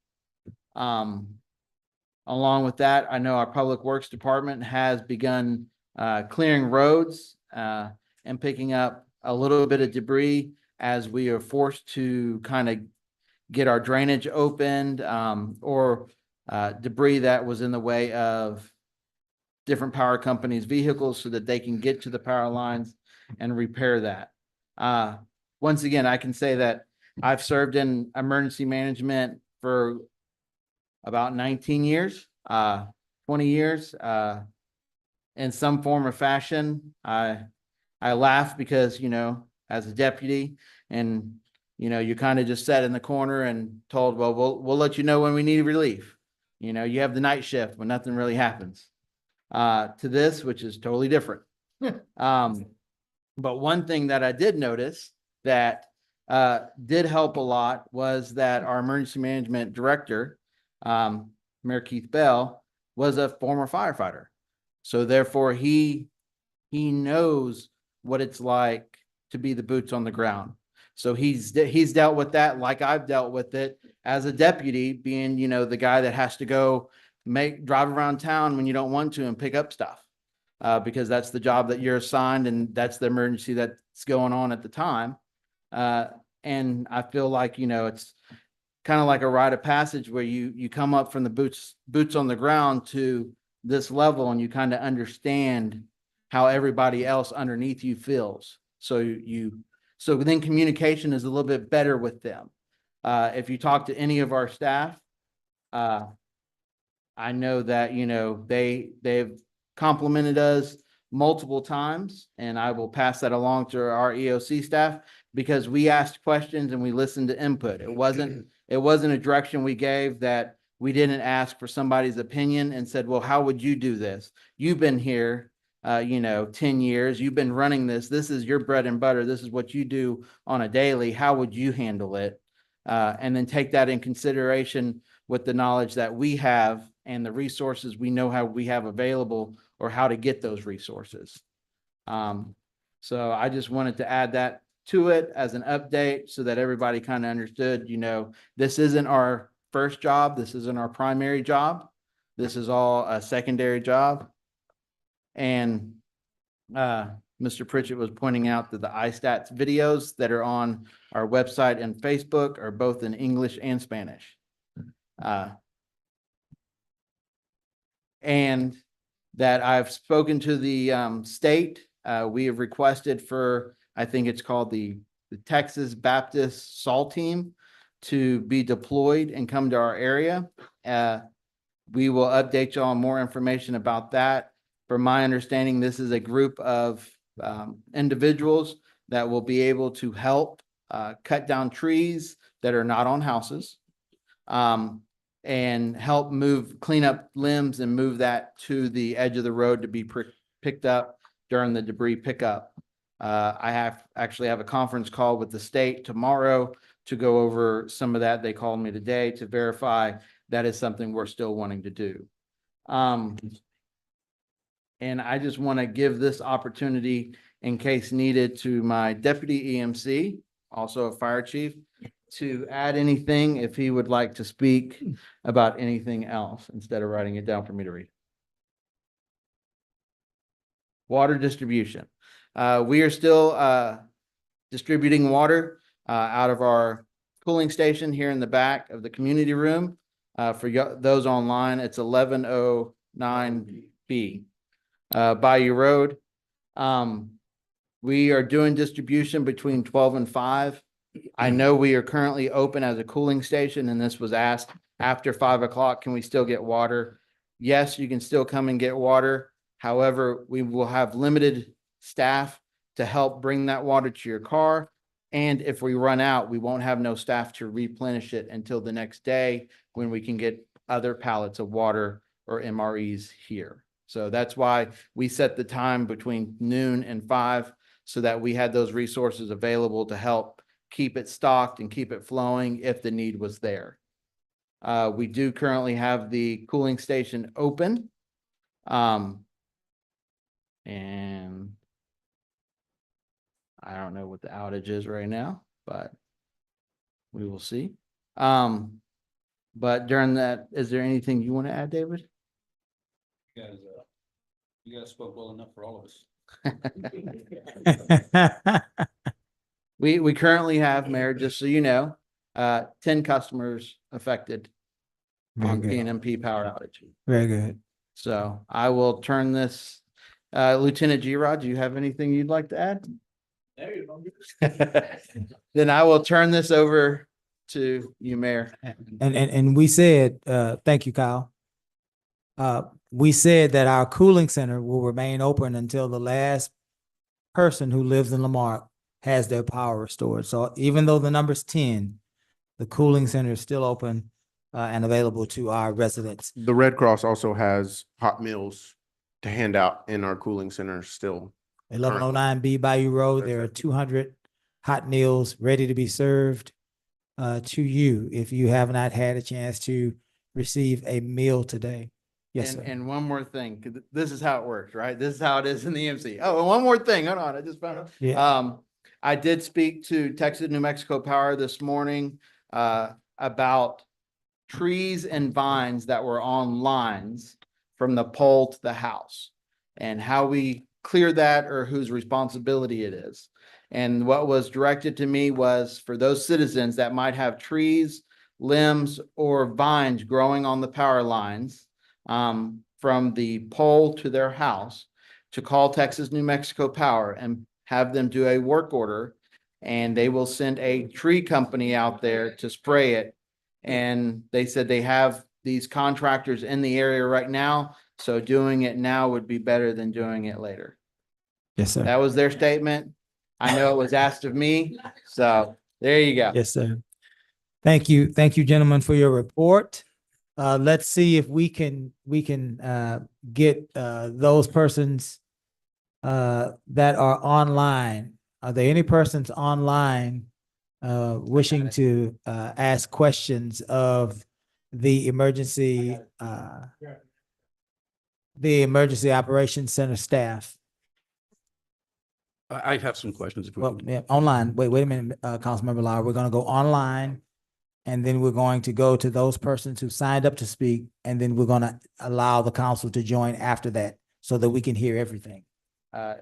Along with that, I know our Public Works Department has begun clearing roads and picking up a little bit of debris as we are forced to kind of get our drainage opened or debris that was in the way of different power companies' vehicles so that they can get to the power lines and repair that. Once again, I can say that I've served in emergency management for about 19 years, 20 years, in some form or fashion. I laugh because, as a deputy and, you kind of just sat in the corner and told, well, we'll let you know when we need relief. You have the night shift when nothing really happens. To this, which is totally different. But one thing that I did notice that did help a lot was that our emergency management director, Mayor Keith Bell, was a former firefighter. So therefore he knows what it's like to be the boots on the ground. So he's dealt with that like I've dealt with it as a deputy, being, the guy that has to go drive around town when you don't want to and pick up stuff because that's the job that you're assigned and that's the emergency that's going on at the time. And I feel like, it's kind of like a rite of passage where you come up from the boots on the ground to this level and you kind of understand how everybody else underneath you feels. So then communication is a little bit better with them. If you talk to any of our staff, I know that, they've complimented us multiple times, and I will pass that along to our EOC staff because we asked questions and we listened to input. It wasn't a direction we gave that we didn't ask for somebody's opinion and said, well, how would you do this? You've been here, 10 years, you've been running this. This is your bread and butter. This is what you do on a daily. How would you handle it? And then take that in consideration with the knowledge that we have and the resources we know how we have available or how to get those resources. So I just wanted to add that to it as an update so that everybody kind of understood, this isn't our first job. This isn't our primary job. This is all a secondary job. And Mr. Pritchett was pointing out that the iStats videos that are on our website and Facebook are both in English and Spanish. And that I've spoken to the state. We have requested for, I think it's called the Texas Baptist SAL team to be deployed and come to our area. We will update you on more information about that. From my understanding, this is a group of individuals that will be able to help cut down trees that are not on houses, and help clean up limbs and move that to the edge of the road to be picked up during the debris pickup. I actually have a conference call with the state tomorrow to go over some of that. They called me today to verify that is something we're still wanting to do. And I just want to give this opportunity in case needed to my deputy EMC, also a fire chief, to add anything if he would like to speak about anything else instead of writing it down for me to read. Water distribution. We are still distributing water out of our cooling station here in the back of the community room. For those online, it's 1109B Bayou Road. We are doing distribution between 12 and 5. I know we are currently open as a cooling station, and this was asked after 5 o'clock, can we still get water? Yes, you can still come and get water. However, we will have limited staff to help bring that water to your car. And if we run out, we won't have no staff to replenish it until the next day when we can get other pallets of water or MREs here. So that's why we set the time between noon and 5 so that we had those resources available to help keep it stocked and keep it flowing if the need was there. We do currently have the cooling station open. And I don't know what the outage is right now, but we will see. But during that, is there anything you want to add, David? You guys spoke well enough for all of us. We currently have, Mayor, just so you know, 10 customers affected on PNMP power outage. Very good. So I will turn this, Lieutenant G-Rod, do you have anything you'd like to add? Then I will turn this over to you, Mayor. And we said, thank you, Kyle. We said that our cooling center will remain open until the last person who lives in Lamarck has their power restored. So even though the number's 10, the cooling center is still open and available to our residents. The Red Cross also has hot meals to hand out in our cooling center still. 1109B Bayou Road, there are 200 hot meals ready to be served to you if you have not had a chance to receive a meal today. Yes, sir. And one more thing, 'cause this is how it works, right? This is how it is in the EMC. Oh, and one more thing. Hold on, I just found out. Yeah. I did speak to Texas New Mexico Power this morning about trees and vines that were on lines from the pole to the house and how we clear that or whose responsibility it is. And what was directed to me was for those citizens that might have trees, limbs, or vines growing on the power lines from the pole to their house to call Texas New Mexico Power and have them do a work order, and they will send a tree company out there to spray it. And they said they have these contractors in the area right now, so doing it now would be better than doing it later. Yes, sir. That was their statement. I know it was asked of me, so there you go. Yes, sir. Thank you. Thank you, gentlemen, for your report. Let's see if we can get those persons that are online. Are there any persons online wishing to ask questions of the emergency operations center staff? I have some questions if we Well, can. yeah, online. Wait a minute, Councilmember Lau. We're gonna go online. And then we're going to go to those persons who signed up to speak, and then we're gonna allow the council to join after that so that we can hear everything.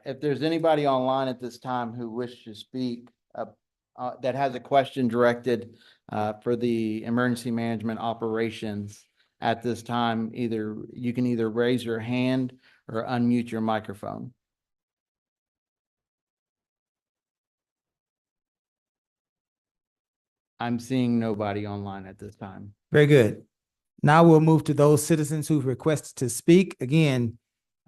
If there's anybody online at this time who wishes to speak, that has a question directed, for the emergency management operations at this time, you can either raise your hand or unmute your microphone. I'm seeing nobody online at this time. Very good. Now we'll move to those citizens who've requested to speak. Again,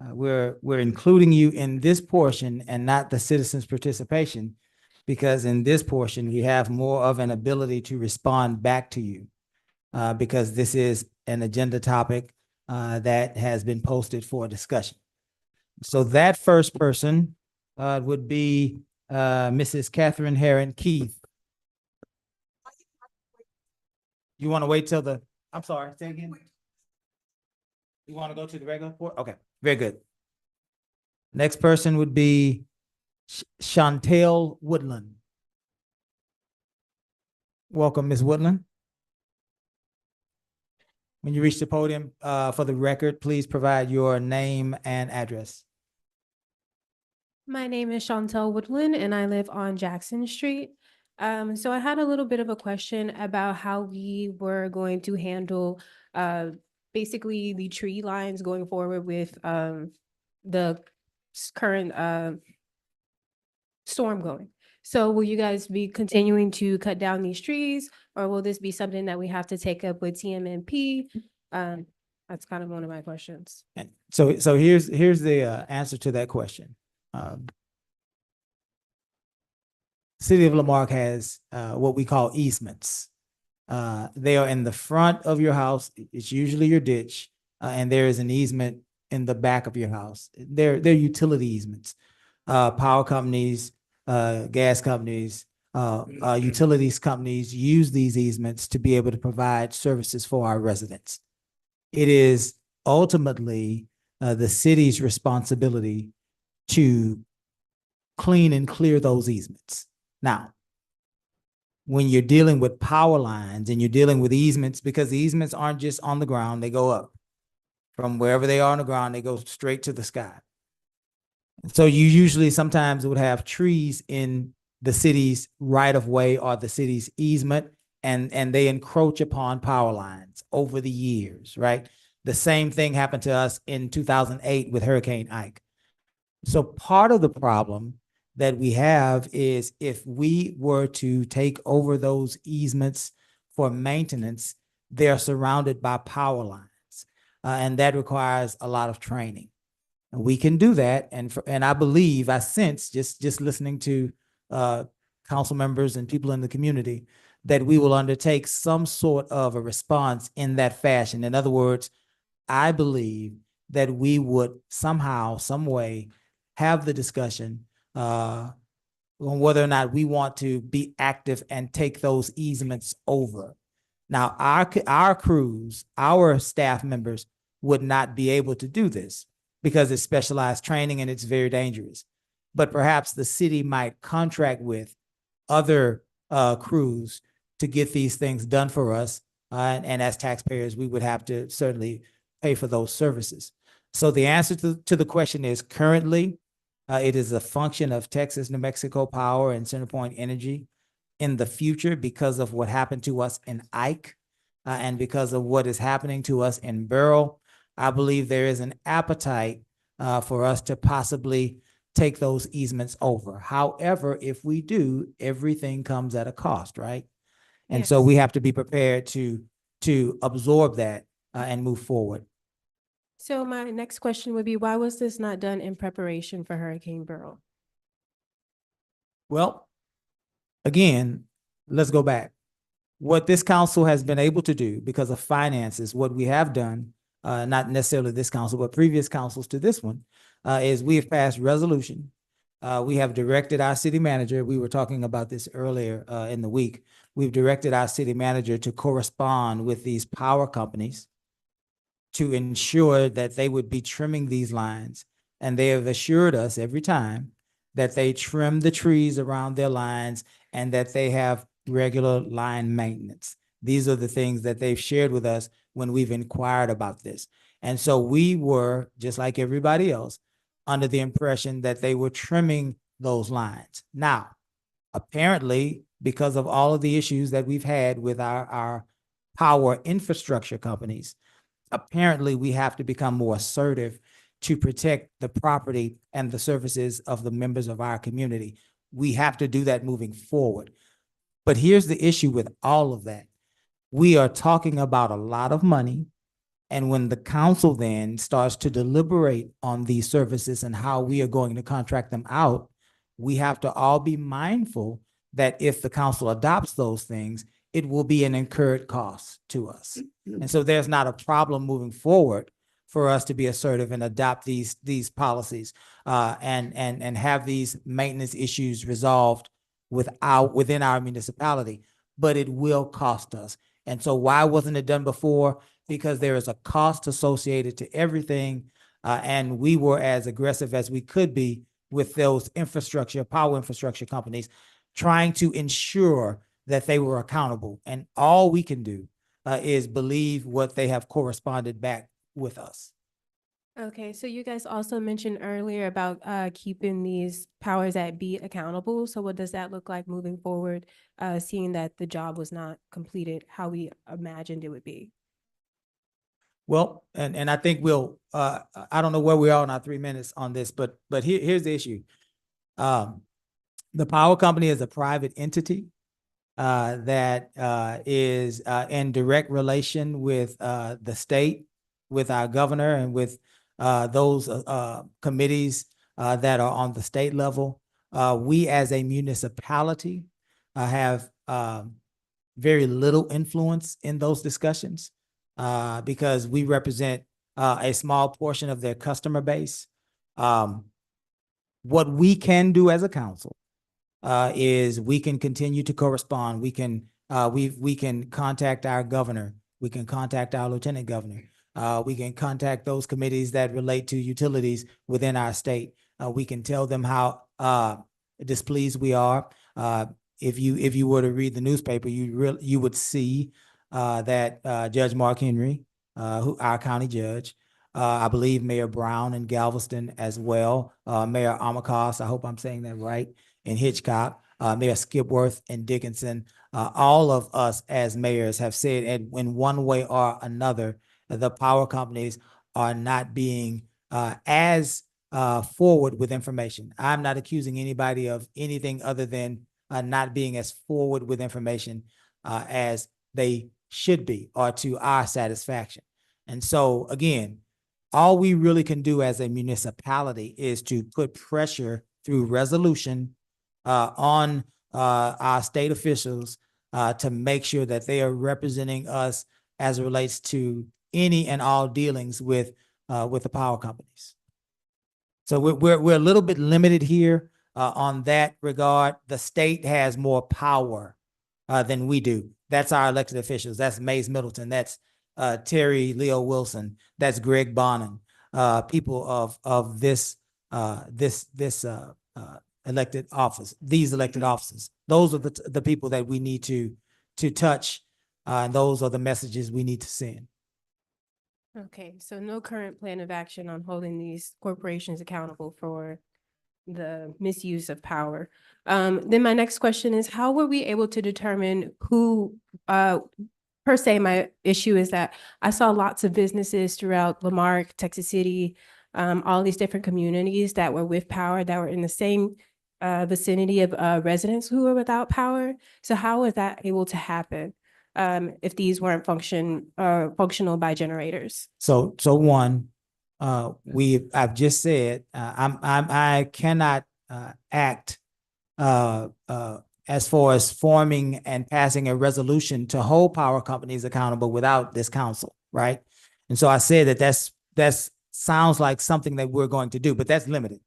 we're including you in this portion and not the citizens' participation, because in this portion, we have more of an ability to respond back to you. Because this is an agenda topic that has been posted for discussion. So that first person would be Mrs. Catherine Heron Keith. You want to wait till I'm sorry, say again? You want to go to the regular report? Okay, very good. Next person would be Chantel Woodland. Welcome, Ms. Woodland. When you reach the podium, for the record, please provide your name and address. My name is Chantel Woodland and I live on Jackson Street. So I had a little bit of a question about how we were going to handle basically the tree lines going forward with the current storm going. So will you guys be continuing to cut down these trees, or will this be something that we have to take up with TMNP? That's kind of one of my questions. And so here's the answer to that question. City of Lamarque has what we call easements. They are in the front of your house. It's usually your ditch, and there is an easement in the back of your house. They're utility easements. Power companies, gas companies, utilities companies use these easements to be able to provide services for our residents. It is ultimately the city's responsibility to clean and clear those easements. Now, when you're dealing with power lines and you're dealing with easements, because the easements aren't just on the ground, they go up. From wherever they are on the ground, they go straight to the sky. So you usually sometimes would have trees in the city's right of way or the city's easement, and they encroach upon power lines over the years, right? The same thing happened to us in 2008 with Hurricane Ike. So part of the problem that we have is if we were to take over those easements for maintenance, they're surrounded by power lines, and that requires a lot of training. And we can do that, and I believe, I sense, just listening to council members and people in the community, that we will undertake some sort of a response in that fashion. In other words, I believe that we would somehow, some way, have the discussion on whether or not we want to be active and take those easements over. Now, our crews, our staff members would not be able to do this because it's specialized training and it's very dangerous. But perhaps the city might contract with other crews to get these things done for us. And as taxpayers, we would have to certainly pay for those services. So the answer to the question is currently, it is a function of Texas, New Mexico Power and CenterPoint Energy. In the future, because of what happened to us in Ike and because of what is happening to us in Beryl, I believe there is an appetite for us to possibly take those easements over. However, if we do, everything comes at a cost, right? And so Yes. we have to be prepared to absorb that and move forward. So my next question would be, why was this not done in preparation for Hurricane Beryl? Well, again, let's go back. What this council has been able to do because of finances, what we have done, not necessarily this council, but previous councils to this one, is we have passed resolution. We have directed our city manager, we were talking about this earlier in the week, we've directed our city manager to correspond with these power companies to ensure that they would be trimming these lines. And they have assured us every time that they trim the trees around their lines, and that they have regular line maintenance. These are the things that they've shared with us when we've inquired about this. And so we were, just like everybody else, under the impression that they were trimming those lines. Now, apparently, because of all of the issues that we've had with our power infrastructure companies, apparently we have to become more assertive to protect the property and the services of the members of our community. We have to do that moving forward. But here's the issue with all of that. We are talking about a lot of money. And when the council then starts to deliberate on these services and how we are going to contract them out, we have to all be mindful that if the council adopts those things, it will be an incurred cost to us. And so there's not a problem moving forward for us to be assertive and adopt these policies and have these maintenance issues resolved within our municipality, but it will cost us. And so why wasn't it done before? Because there is a cost associated to everything. And we were as aggressive as we could be with those power infrastructure companies, trying to ensure that they were accountable. And all we can do is believe what they have corresponded back with us. Okay, so you guys also mentioned earlier about keeping these powers that be accountable. So what does that look like moving forward, seeing that the job was not completed how we imagined it would be? Well, and I think I don't know where we are in our 3 minutes on this, but here's the issue. The power company is a private entity that is in direct relation with the state, with our governor, and with those committees that are on the state level. We as a municipality have very little influence in those discussions because we represent a small portion of their customer base. What we can do as a council is we can continue to correspond. We can contact our governor. We can contact our lieutenant governor. We can contact those committees that relate to utilities within our state. We can tell them how displeased we are. If you were to read the newspaper, you would see that Judge Mark Henry, our county judge, I believe Mayor Brown in Galveston as well, Mayor Amakos, I hope I'm saying that right, in Hitchcock, Mayor Skipworth and Dickinson, all of us as mayors have said, and in one way or another, the power companies are not being as forward with information. I'm not accusing anybody of anything other than not being as forward with information as they should be, or to our satisfaction. And so again, all we really can do as a municipality is to put pressure through resolution on our state officials to make sure that they are representing us as it relates to any and all dealings with the power companies. So we're a little bit limited here on that regard. The state has more power than we do. That's our elected officials. That's Mays Middleton. That's Terry Leo Wilson. That's Greg Bonham. People of this elected office. These elected offices. Those are the people that we need to touch, and those are the messages we need to send. Okay, so no current plan of action on holding these corporations accountable for the misuse of power. Then my next question is, how were we able to determine who, per se, my issue is that I saw lots of businesses throughout Lamarck, Texas City, all these different communities that were with power, that were in the same vicinity of residents who were without power. So how was that able to happen if these weren't functional by generators? So one, I've just said, I cannot act as far as forming and passing a resolution to hold power companies accountable without this council, right? And so I said that sounds like something that we're going to do, but that's limited.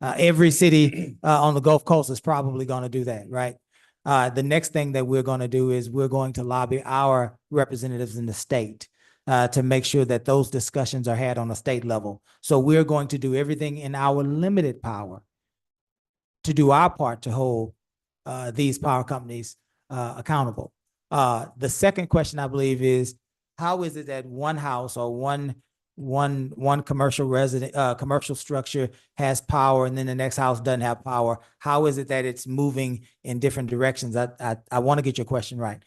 Every city on the Gulf Coast is probably going to do that, right? The next thing that we're going to do is we're going to lobby our representatives in the state to make sure that those discussions are had on a state level. So we're going to do everything in our limited power to do our part to hold these power companies accountable. The second question, I believe, is how is it that one house or one commercial commercial structure has power and then the next house doesn't have power? How is it that it's moving in different directions? I want to get your question right.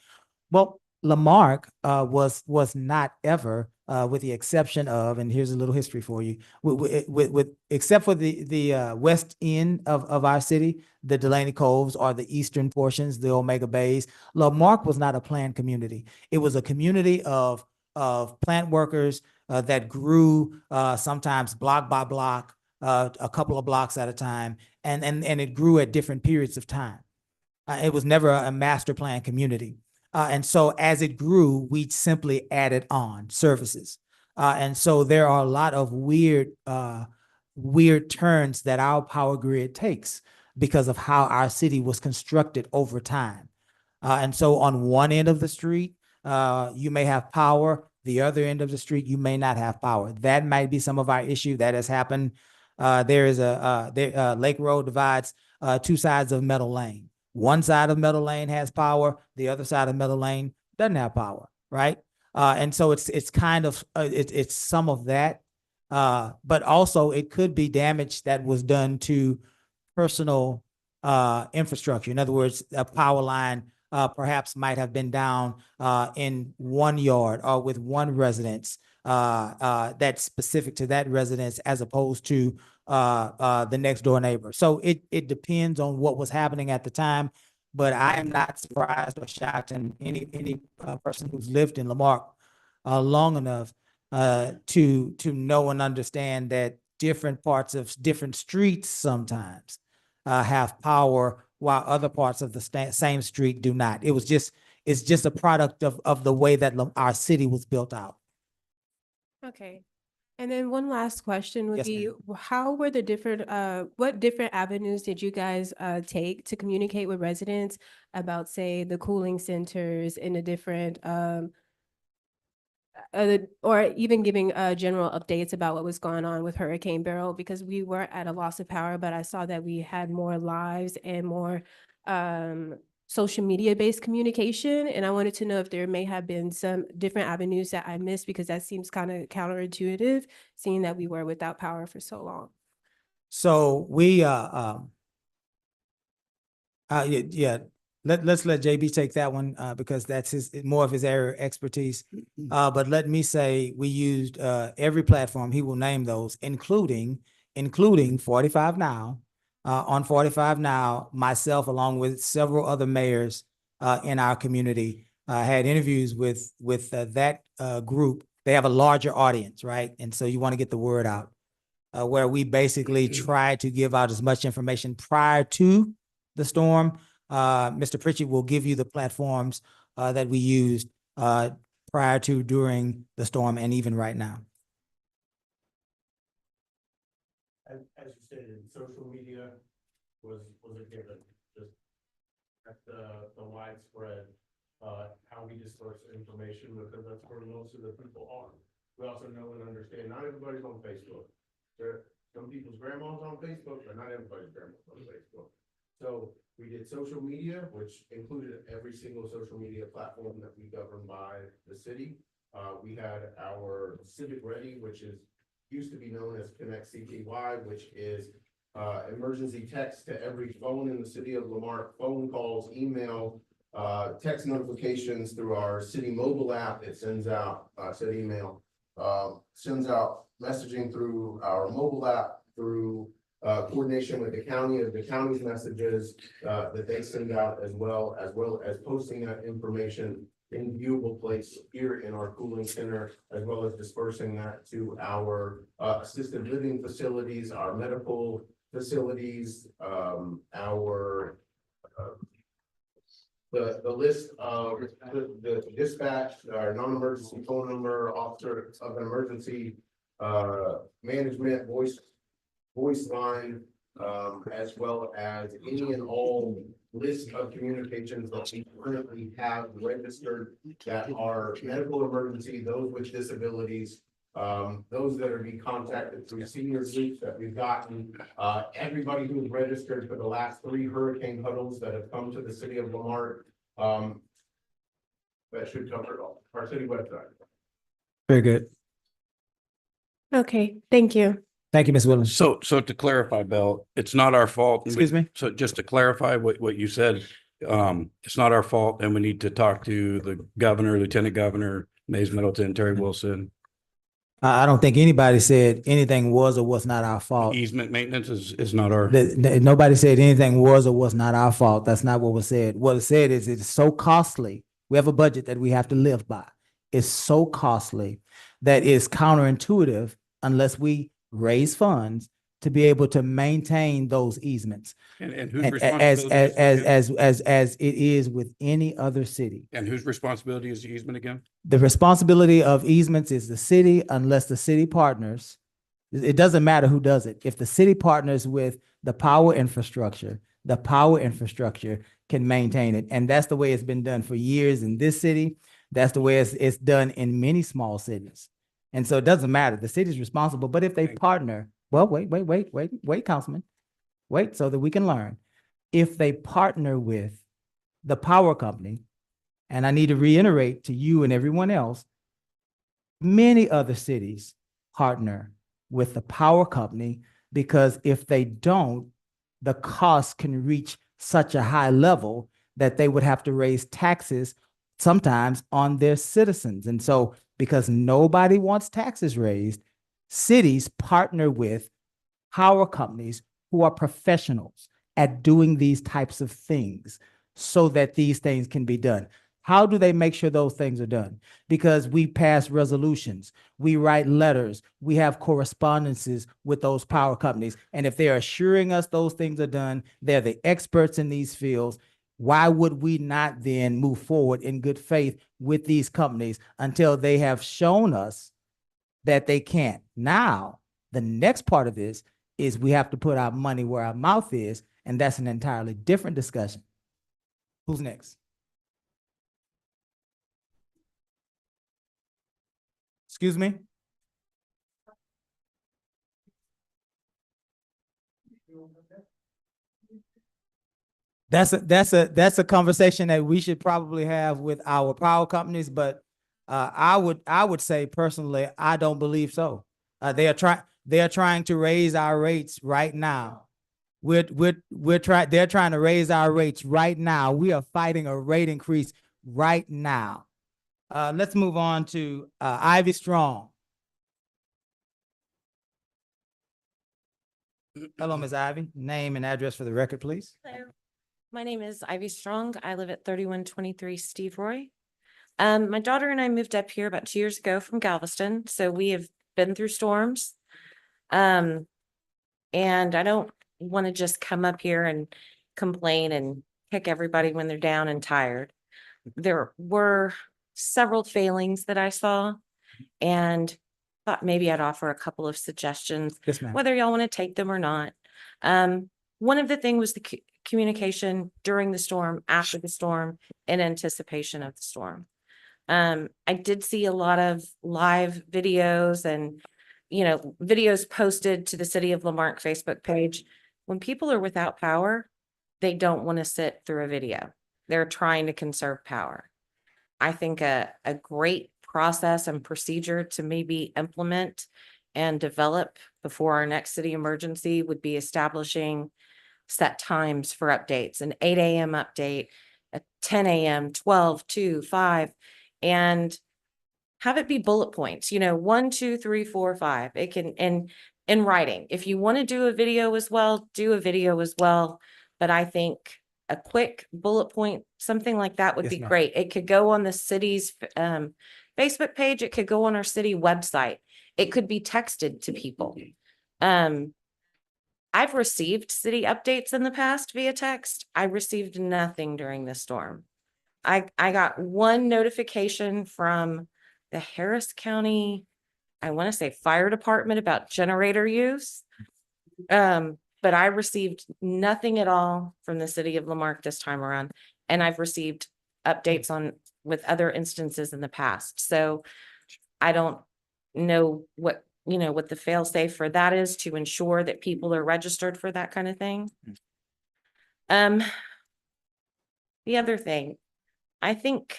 Well, Lamarck was not ever, with the exception of, and here's a little history for you, with except for the west end of our city, the Delaney Coves, or the eastern portions, the Omega Bays. Lamarck was not a planned community. It was a community of plant workers that grew sometimes block by block, a couple of blocks at a time, and it grew at different periods of time. It was never a master plan community. And so as it grew, we simply added on services. And so there are a lot of weird turns that our power grid takes because of how our city was constructed over time. And so on one end of the street, you may have power. The other end of the street, you may not have power. That might be some of our issue that has happened. There is Lake Road divides two sides of Meadow Lane. One side of Meadow Lane has power. The other side of Meadow Lane doesn't have power, right? And so it's kind of it's some of that, but also it could be damage that was done to personal infrastructure. In other words, a power line perhaps might have been down in one yard or with one residence that's specific to that residence as opposed to the next door neighbor. So it depends on what was happening at the time, but I am not surprised or shocked, and any person who's lived in Lamarck long enough to know and understand that different parts of different streets sometimes have power while other parts of the same street do not. It's just a product of the way that our city was built out. Okay. And then one last question would Yes, be, ma'am. how were the different, what different avenues did you guys take to communicate with residents about, say, the cooling centers and the different, or even giving general updates about what was going on with Hurricane Beryl? Because we were at a loss of power, but I saw that we had more lives and more social media based communication. And I wanted to know if there may have been some different avenues that I missed, because that seems kind of counterintuitive, seeing that we were without power for so long. So we yeah, let's let JB take that one because that's more of his area of expertise. But let me say we used every platform. He will name those, including 45 Now. On 45 Now, myself along with several other mayors in our community had interviews with that group. They have a larger audience, right? And so you want to get the word out, where we basically try to give out as much information prior to the storm. Mr. Pritchett will give you the platforms that we used prior to, during the storm, and even right now. As you stated, social media was a given, just at the widespread, how we disperse information, because that's where most of the people are. We also know and understand not everybody's on Facebook. Some people's grandma's on Facebook, but not everybody's grandma's on Facebook. So we did social media, which included every single social media platform that we govern by the city. We had our Civic Ready, which used to be known as Connect CTY, which is emergency text to every phone in the city of Lamarck, phone calls, email, text notifications through our city mobile app. It sends out, said email, sends out messaging through our mobile app, through coordination with the county of the county's messages that they send out, as well as posting that information in viewable place here in our cooling center, as well as dispersing that to our assisted living facilities, our medical facilities, our the list of the dispatch, our non-emergency phone number, officer of emergency management, voice line, as well as any and all list of communications that we currently have registered that are medical emergency, those with disabilities, Those that are being contacted through senior groups that we've gotten, everybody who's registered for the last 3 hurricane huddles that have come to the city of Lamar. That should cover it all, our city website. Very good. Okay, thank you. Thank you, Ms. Williams. So to clarify, Bill, it's not our fault. Excuse me? So just to clarify what you said, it's not our fault and we need to talk to the governor, lieutenant governor, Mays Middleton, Terry Wilson. I don't think anybody said anything was or was not our fault. Easement maintenance is not our. Nobody said anything was or was not our fault. That's not what was said. What was said is it's so costly. We have a budget that we have to live by. It's so costly that it's counterintuitive unless we raise funds to be able to maintain those easements. And whose And responsibility is it again? as it is with any other city. And whose responsibility is the easement again? The responsibility of easements is the city unless the city partners. It doesn't matter who does it. If the city partners with the power infrastructure can maintain it. And that's the way it's been done for years in this city. That's the way it's done in many small cities. And so it doesn't matter. The city's responsible, but if they partner, well, wait, Councilman. Wait, so that we can learn. If they partner with the power company, and I need to reiterate to you and everyone else, many other cities partner with the power company because if they don't, the cost can reach such a high level that they would have to raise taxes sometimes on their citizens. And so because nobody wants taxes raised, cities partner with power companies who are professionals at doing these types of things so that these things can be done. How do they make sure those things are done? Because we pass resolutions, we write letters, we have correspondences with those power companies. And if they're assuring us those things are done, they're the experts in these fields. Why would we not then move forward in good faith with these companies until they have shown us that they can't? Now, the next part of this is we have to put our money where our mouth is, and that's an entirely different discussion. Who's next? Excuse me? That's a conversation that we should probably have with our power companies, but I would say personally, I don't believe so. They are trying to raise our rates right now. They're trying to raise our rates right now. We are fighting a rate increase right now. Let's move on to Ivy Strong. Hello, Ms. Ivy. Name and address for the record, please. Hello, my name is Ivy Strong. I live at 3123 Steve Roy. My daughter and I moved up here about 2 years ago from Galveston, so we have been through storms. And I don't want to just come up here and complain and kick everybody when they're down and tired. There were several failings that I saw and thought maybe I'd offer a couple of suggestions, Yes, ma'am. whether y'all want to take them or not. One of the things was the communication during the storm, after the storm, in anticipation of the storm. I did see a lot of live videos and, videos posted to the City of Lamarque Facebook page. When people are without power, they don't want to sit through a video. They're trying to conserve power. I think a great process and procedure to maybe implement and develop before our next city emergency would be establishing set times for updates, an 8 a.m. update, a 10 a.m., 12, 2, 5, and have it be bullet points, 1, 2, 3, 4, 5. It can, and in writing. If you want to do a video as well, do a video as well. But I think a quick bullet point, something like that would Yes, be ma'am. great. It could go on the city's Facebook page. It could go on our city website. It could be texted to people. I've received city updates in the past via text. I received nothing during this storm. I got one notification from the Harris County, I want to say fire department about generator use. But I received nothing at all from the City of Lamarque this time around. And I've received updates with other instances in the past. So I don't know what, what the fail safe for that is to ensure that people are registered for that kind of thing. The other thing, I think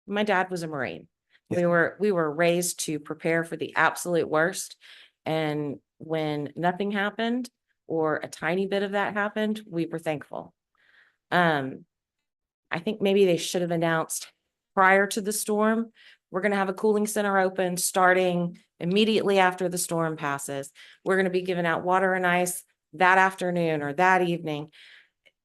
my dad was a Marine. We were raised to prepare for the absolute worst. And when nothing happened or a tiny bit of that happened, we were thankful. I think maybe they should have announced prior to the storm, we're going to have a cooling center open starting immediately after the storm passes. We're going to be giving out water and ice that afternoon or that evening.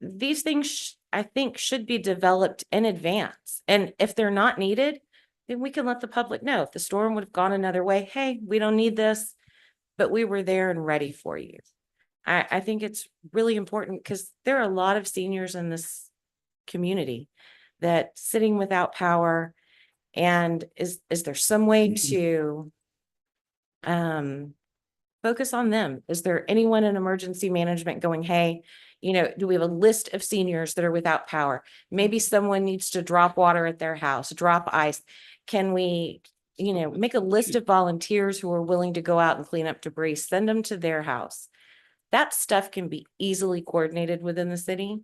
These things I think should be developed in advance. And if they're not needed, then we can let the public know. If the storm would have gone another way, hey, we don't need this, but we were there and ready for you. I think it's really important because there are a lot of seniors in this community that sitting without power. And is there some way to focus on them? Is there anyone in emergency management going, hey, do we have a list of seniors that are without power? Maybe someone needs to drop water at their house, drop ice. Can we, make a list of volunteers who are willing to go out and clean up debris, send them to their house? That stuff can be easily coordinated within the city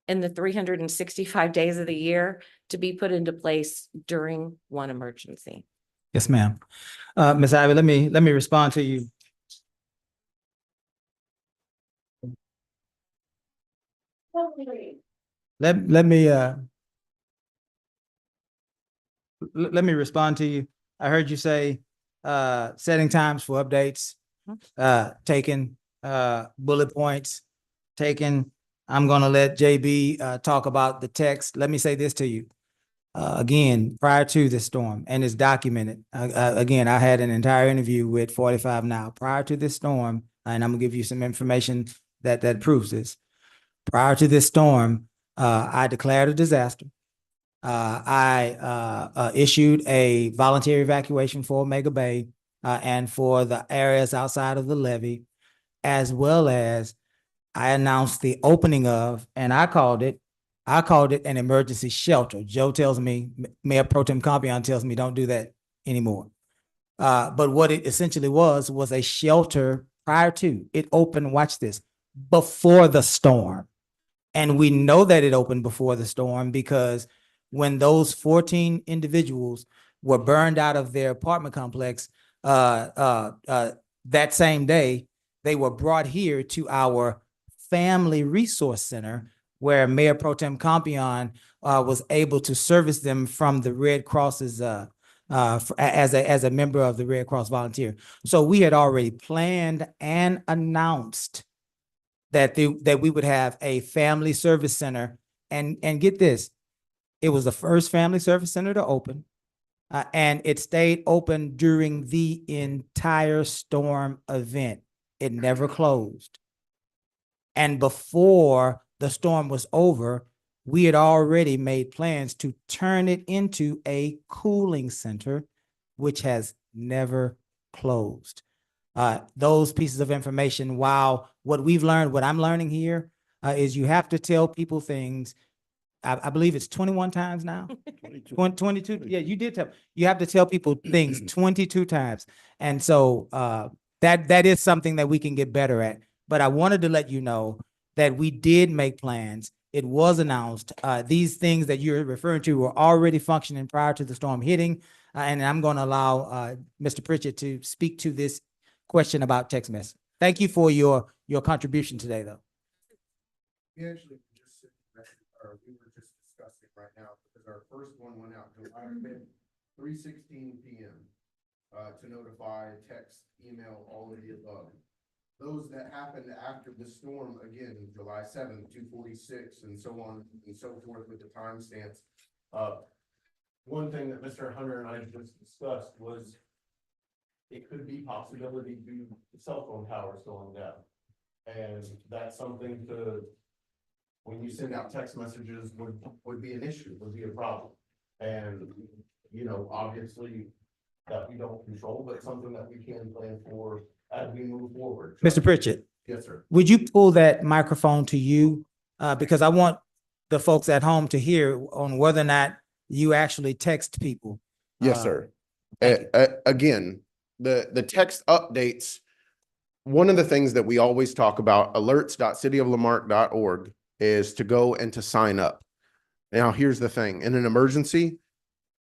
in the 365 days of the year to be put into place during one emergency. Yes, ma'am. Ms. Ivy, let me respond to you. Let me respond to you. I heard you say setting times for updates, taken, bullet points, taken. I'm gonna let JB talk about the text. Let me say this to you. Again, prior to this storm, and it's documented. Again, I had an entire interview with 45 Now. Prior to this storm, and I'm gonna give you some information that proves this. Prior to this storm, I declared a disaster. I issued a voluntary evacuation for Omega Bay and for the areas outside of the levee, as well as I announced the opening of, and I called it an emergency shelter. Joe tells me, Mayor Pro Tem Compion tells me, don't do that anymore. But what it essentially was a shelter prior to. It opened, watch this, before the storm. And we know that it opened before the storm because when those 14 individuals were burned out of their apartment complex that same day, they were brought here to our Family Resource Center, where Mayor Pro Tem Compion was able to service them from the Red Cross's as a member of the Red Cross volunteer. So we had already planned and announced that we would have a family service center, and get this, it was the first family service center to open, and it stayed open during the entire storm event. It never closed. And before the storm was over, we had already made plans to turn it into a cooling center, which has never closed. Those pieces of information, while what I'm learning here is you have to tell people things. I believe it's 21 times now. 22. Yeah, you did tell. You have to tell people things 22 times. And so that is something that we can get better at. But I wanted to let you know that we did make plans. It was announced. These things that you're referring to were already functioning prior to the storm hitting. And I'm going to allow Mr. Pritchett to speak to this question about text message. Thank you for your contribution today, though. We actually just, we were just discussing right now because our first one went out July 5th, 3:16 p.m. To notify, text, email, all of the above. Those that happened after the storm, again, July 7th, 2:46, and so on and so forth with the timestamps. One thing that Mr. Hunter and I just discussed was it could be possibility due to cell phone towers going down. And that's something to, when you send out text messages would be an issue, would be a problem. And, obviously that we don't control, but something that we can plan for as we move forward. Mr. Pritchett. Yes, sir. Would you pull that microphone to you? Because I want the folks at home to hear on whether or not you actually text people. Yes, sir. Thank Again, the text updates, one of the things that we always talk about, alerts.cityoflamarck.org, is to go and to sign up. Now, here's the thing. In an emergency,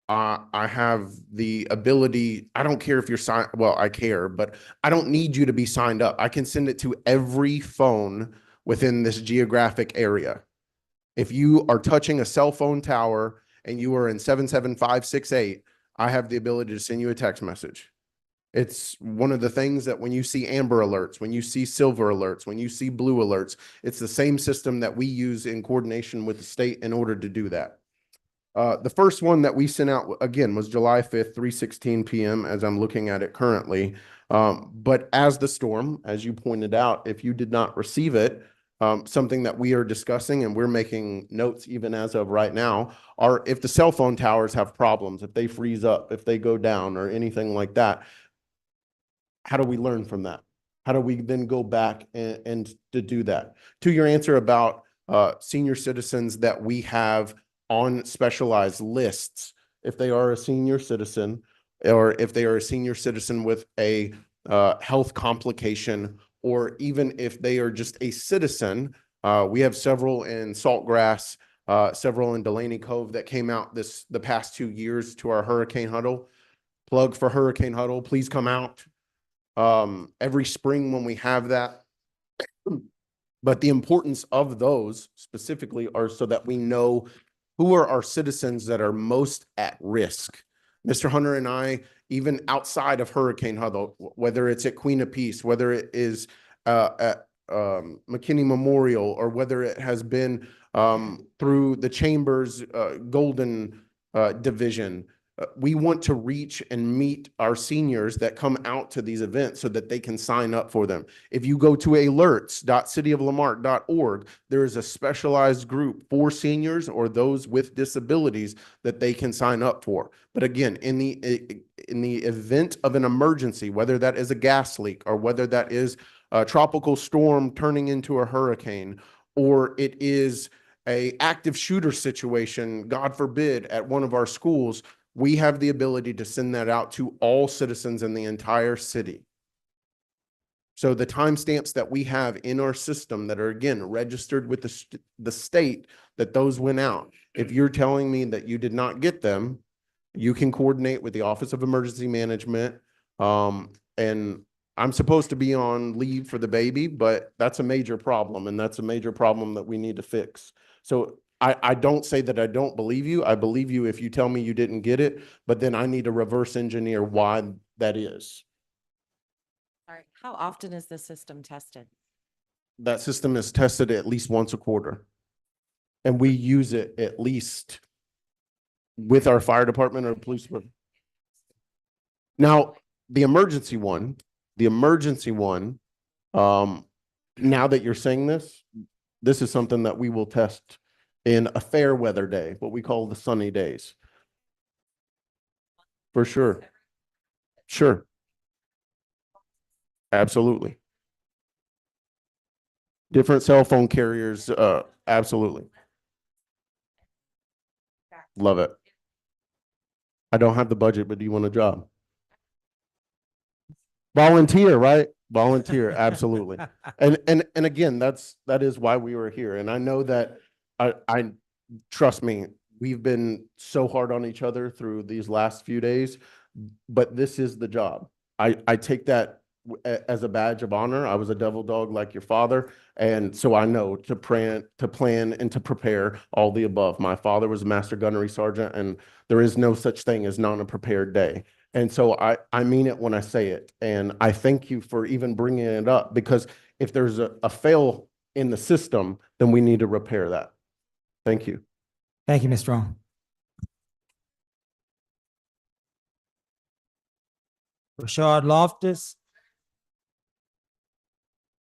I have the ability, I don't care if you're signed, well, I care, but I don't need you to be signed up. I can send it to every phone within this geographic area. If you are touching a cell phone tower and you are in 77568, I have the ability to send you a text message. It's one of the things that when you see amber alerts, when you see silver alerts, when you see blue alerts, it's the same system that we use in coordination with the state in order to do that. The first one that we sent out, again, was July 5th, 3:16 p.m. as I'm looking at it currently. But as the storm, as you pointed out, if you did not receive it, something that we are discussing and we're making notes even as of right now are if the cell phone towers have problems, if they freeze up, if they go down or anything like that, how do we learn from that? How do we then go back and to do that? To your answer about senior citizens that we have on specialized lists, if they are a senior citizen or if they are a senior citizen with a health complication, or even if they are just a citizen, we have several in Saltgrass, several in Delaney Cove that came out the past 2 years to our hurricane huddle. Plug for hurricane huddle, please come out every spring when we have that. But the importance of those specifically are so that we know who are our citizens that are most at risk. Mr. Hunter and I, even outside of Hurricane Huddle, whether it's at Queen of Peace, whether it is at McKinney Memorial, or whether it has been through the Chambers Golden Division, we want to reach and meet our seniors that come out to these events so that they can sign up for them. If you go to alerts.cityoflamarck.org, there is a specialized group for seniors or those with disabilities that they can sign up for. But again, in the event of an emergency, whether that is a gas leak or whether that is a tropical storm turning into a hurricane, or it is a active shooter situation, God forbid, at one of our schools, we have the ability to send that out to all citizens in the entire city. So the timestamps that we have in our system that are, again, registered with the state, that those went out. If you're telling me that you did not get them, you can coordinate with the Office of Emergency Management. And I'm supposed to be on leave for the baby, but that's a major problem, and that's a major problem that we need to fix. So I don't say that I don't believe you. I believe you if you tell me you didn't get it, but then I need to reverse engineer why that is. All right. How often is the system tested? That system is tested at least once a quarter. And we use it at least with our fire department or police department. Now, the emergency one, now that you're saying this is something that we will test in a fair weather day, what we call the sunny days. For sure. Sure. Absolutely. Different cell phone carriers, absolutely. Love it. I don't have the budget, but do you want a job? Volunteer, right? Volunteer, absolutely. And again, that is why we were here. And I know that I trust me, we've been so hard on each other through these last few days, but this is the job. I take that as a badge of honor. I was a devil dog like your father. And so I know to plan and to prepare all the above. My father was a master gunnery sergeant, and there is no such thing as not a prepared day. And so I mean it when I say it. And I thank you for even bringing it up, because if there's a fail in the system, then we need to repair that. Thank you. Thank you, Ms. Strong. Rashard Loftus.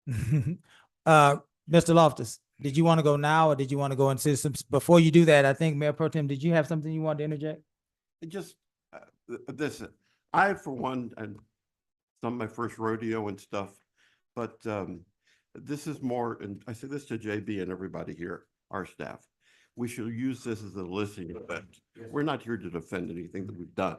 Mr. Loftus, did you want to go now, or did you want to go into systems? Before you do that, I think Mayor Pro Tem, did you have something you wanted to interject? Just this, I, for one, and it's not my first rodeo and stuff, but this is more, and I say this to JB and everybody here, our staff. We should use this as a listening event. We're not here to defend anything that we've done.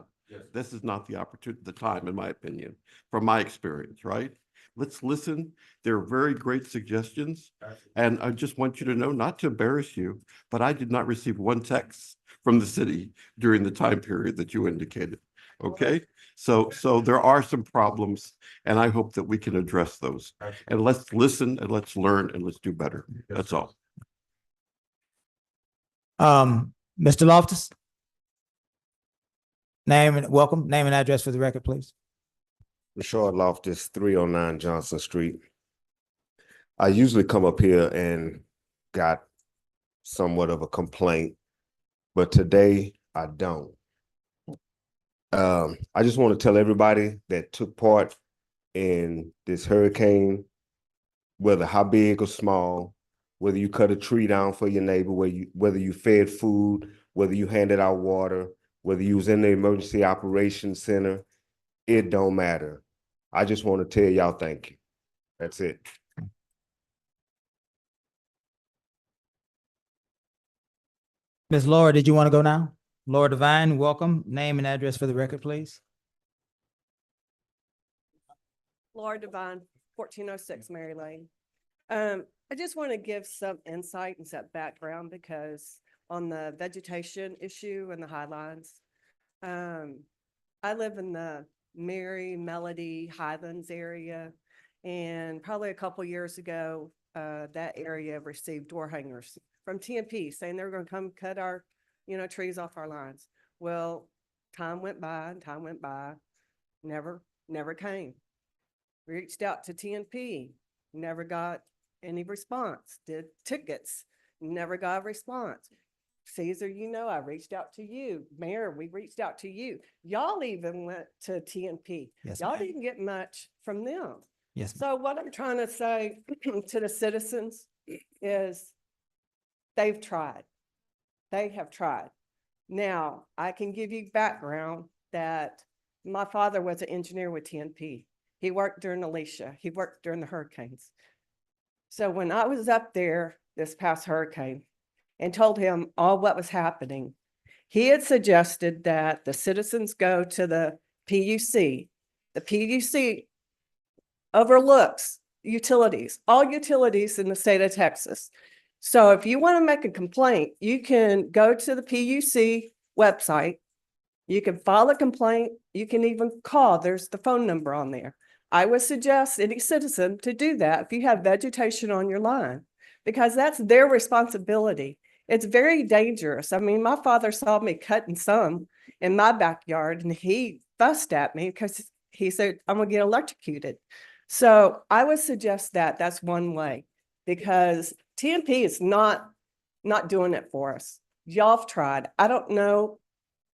This is not the opportunity, the time, in my opinion, from my experience, right? Let's listen. They're very great suggestions. And I just want you to know, not to embarrass you, but I did not receive one text from the city during the time period that you indicated. Okay? So there are some problems, and I hope that we can address those. And let's listen and let's learn and let's do better. That's all. Mr. Loftus? Name and welcome, name and address for the record, please. Rashard Loftus, 309 Johnson Street. I usually come up here and got somewhat of a complaint, but today I don't. I just want to tell everybody that took part in this hurricane, whether how big or small, whether you cut a tree down for your neighbor, whether you fed food, whether you handed out water, whether you was in the emergency operations center, it don't matter. I just want to tell y'all thank you. That's it. Ms. Laura, did you want to go now? Laura Devine, welcome. Name and address for the record, please. Laura Devine, 1406 Mary Lane. I just want to give some insight and some background because on the vegetation issue and the Highlands, I live in the Mary Melody Highlands area, and probably a couple years ago, that area received door hangers from TNP saying they were going to come cut our, trees off our lines. Well, time went by, never came. Reached out to TNP, never got any response. Did tickets, never got a response. Caesar, I reached out to you. Mayor, we reached out to you. Y'all even went to TNP. Yes, Y'all ma'am. didn't get much from them. Yes, ma'am. So what I'm trying to say to the citizens is they've tried. They have tried. Now, I can give you background that my father was an engineer with TNP. He worked during Alicia. He worked during the hurricanes. So when I was up there this past hurricane and told him all what was happening, he had suggested that the citizens go to the PUC. The PUC overlooks utilities, all utilities in the state of Texas. So if you want to make a complaint, you can go to the PUC website. You can file a complaint. You can even call. There's the phone number on there. I would suggest any citizen to do that if you have vegetation on your line, because that's their responsibility. It's very dangerous. I mean, my father saw me cutting some in my backyard and he fussed at me because he said, I'm gonna get electrocuted. So I would suggest that that's one way, because TNP is not doing it for us. Y'all have tried. I don't know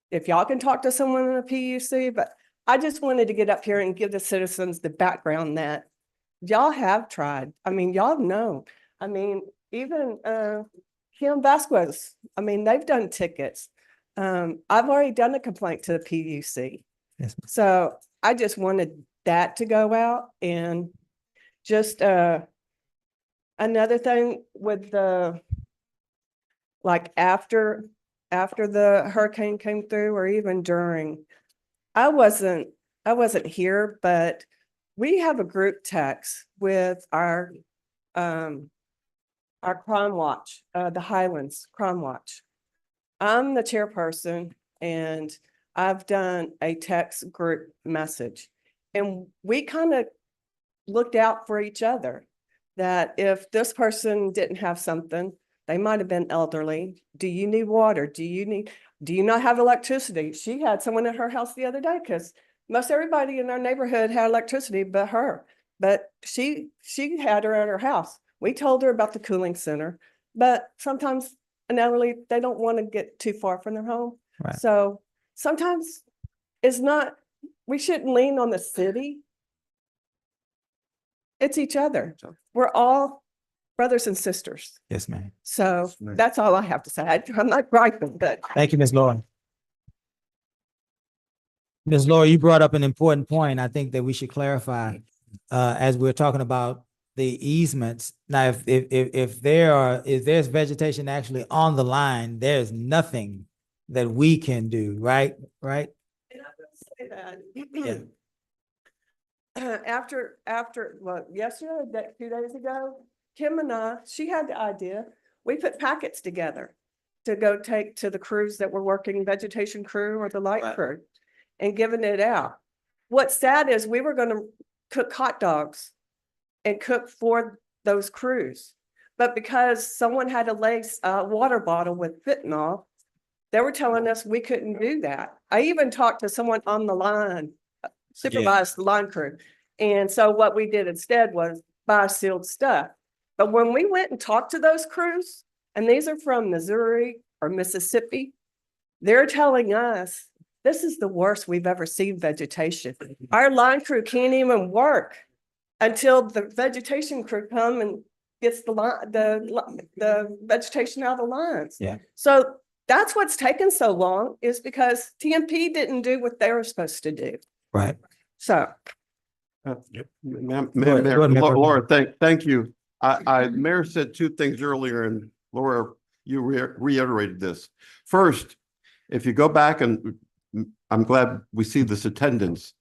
if y'all can talk to someone in the PUC, but I just wanted to get up here and give the citizens the background that y'all have tried. I mean, y'all know. I mean, even Kim Vasquez, I mean, they've done tickets. I've already done a complaint to the PUC. Yes, ma'am. So I just wanted that to go out. And just another thing with the, like after the hurricane came through, or even during, I wasn't here, but we have a group text with our Crime Watch, the Highlands Crime Watch. I'm the chairperson and I've done a text group message, and we kind of looked out for each other, that if this person didn't have something, they might have been elderly. Do you need water? Do you not have electricity? She had someone at her house the other day, because most everybody in our neighborhood had electricity but her. But she had her at her house. We told her about the cooling center, but sometimes an elderly, they don't want to get too far from their home. Right. So sometimes we shouldn't lean on the city. It's each other. We're all brothers and sisters. Yes, ma'am. So that's all I have to say. I'm not griping, but Thank you, Ms. Laura. Ms. Laura, you brought up an important point. I think that we should clarify, as we're talking about the easements. Now, if there's vegetation actually on the line, there's nothing that we can do, right? Right? that. Yeah. Yesterday, 2 days ago, Kim and she had the idea, we put packets together to go take to the crews that were working, vegetation crew or the light Right. crew, and giving it out. What's sad is we were gonna cook hot dogs and cook for those crews. But because someone had to lace a water bottle with fentanyl, they were telling us we couldn't do that. I even talked to someone on the line, supervised the line crew. And so what we did instead was buy sealed stuff. But when we went and talked to those crews, and these are from Missouri or Mississippi, they're telling us this is the worst we've ever seen vegetation. Our line crew can't even work until the vegetation crew come and gets the vegetation out of the lines. Yeah. So that's what's taken so long, is because TMP didn't do what they were supposed to do. Right. So. Ma'am, Go ahead, Mayor, Mayor. Laura, thank you. Mayor said two things earlier, and Laura, you reiterated this. First, if you go back, and I'm glad we see this attendance,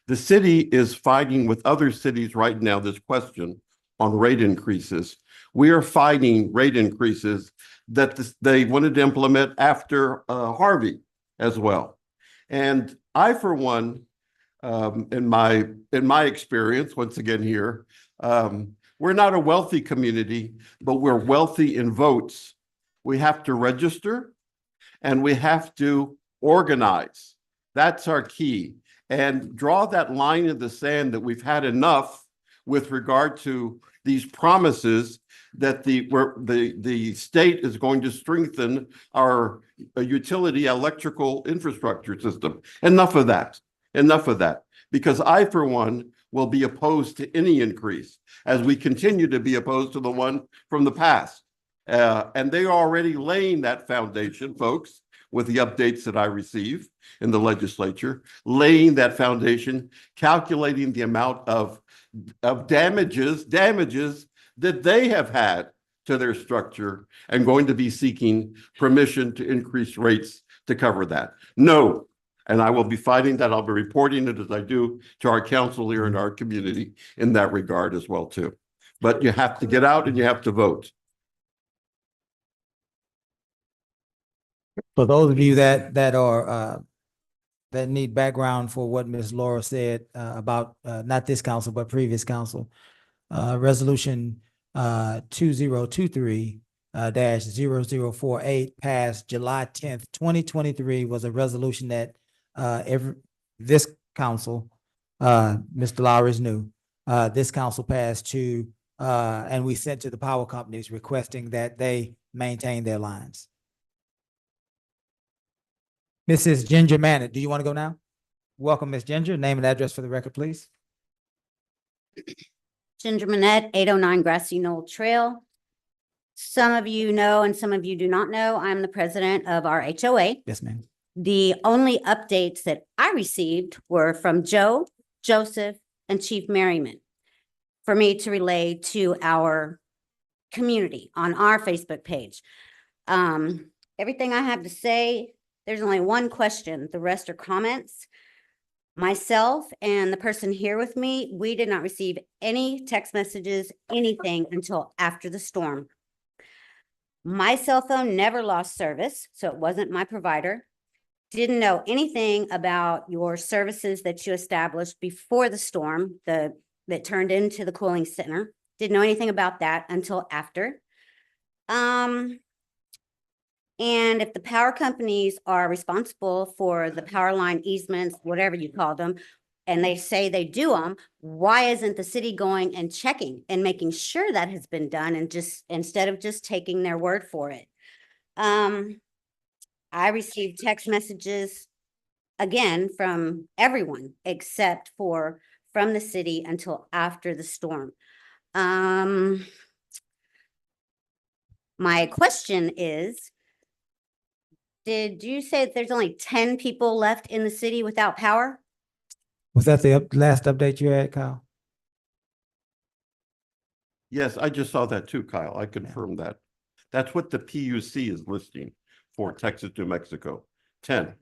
the city is fighting with other cities right now this question on rate increases. We are fighting rate increases that they wanted to implement after Harvey as well. And I, for one, in my experience, once again here, we're not a wealthy community, but we're wealthy in votes. We have to register and we have to organize. That's our key. And draw that line in the sand that we've had enough with regard to these promises that the state is going to strengthen our utility electrical infrastructure system. Enough of that. Enough of that. Because I, for one, will be opposed to any increase, as we continue to be opposed to the one from the past. And they are already laying that foundation, folks, with the updates that I receive in the legislature, laying that foundation, calculating the amount of damages that they have had to their structure, and going to be seeking permission to increase rates to cover that. No. And I will be fighting that. I'll be reporting it as I do to our council here in our community in that regard as well, too. But you have to get out and you have to vote. For those of you that are that need background for what Ms. Laura said about not this council but previous council, resolution 2023 -0048 passed July 10th, 2023, was a resolution that this council, Mr. Lowry is new, this council passed to and we sent to the power companies requesting that they maintain their lines. Mrs. Ginger Mannett, do you want to go now? Welcome, Ms. Ginger. Name and address for the record, please. Ginger Manette, 809 Grassy Knoll Trail. Some of you know and some of you do not know, I'm the president of our HOA. Yes, ma'am. The only updates that I received were from Joe, Joseph, and Chief Merriman for me to relay to our community on our Facebook page. Everything I have to say, there's only one question. The rest are comments. Myself and the person here with me, we did not receive any text messages, anything until after the storm. My cell phone never lost service, so it wasn't my provider. Didn't know anything about your services that you established before the storm, that turned into the cooling center. Didn't know anything about that until after. And if the power companies are responsible for the power line easements, whatever you call them, and they say they do them, why isn't the city going and checking and making sure that has been done, and just instead of just taking their word for it? I received text messages again from everyone except for from the city until after the storm. My question is, did you say that there's only 10 people left in the city without power? Was that the last update you had, Kyle? Yes, I just saw that too, Kyle. I confirmed that. That's what the PUC is listing for Texas, New Mexico. 10.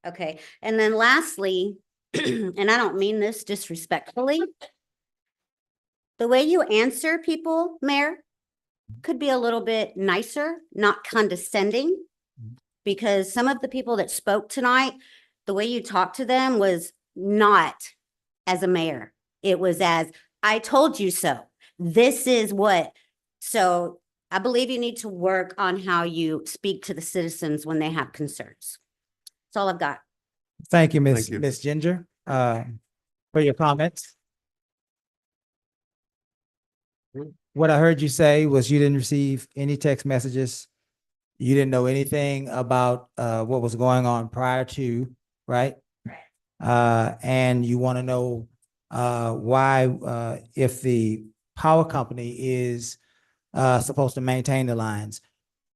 Okay, and then lastly, and I don't mean this disrespectfully. The way you answer people, Mayor, could be a little bit nicer, not condescending. Because some of the people that spoke tonight, the way you talked to them was not as a mayor. It was as, I told you so. This is what. So I believe you need to work on how you speak to the citizens when they have concerns. That's all I've got. Thank you, Miss Thank you. Miss Ginger, for your comments. What I heard you say was you didn't receive any text messages. You didn't know anything about what was going on prior to, right? And you want to know why, if the power company is supposed to maintain the lines,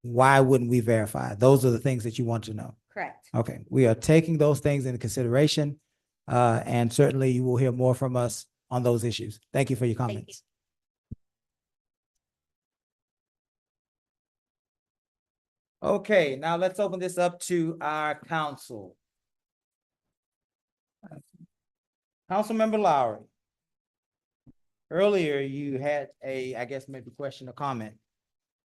why wouldn't we verify? Those are the things that you want to know. Correct. Okay, we are taking those things into consideration, and certainly you will hear more from us on those issues. Thank you for your Thank you. comments. Okay, now let's open this up to our council. Councilmember Lowry. Earlier, you had a, I guess, maybe question or comment.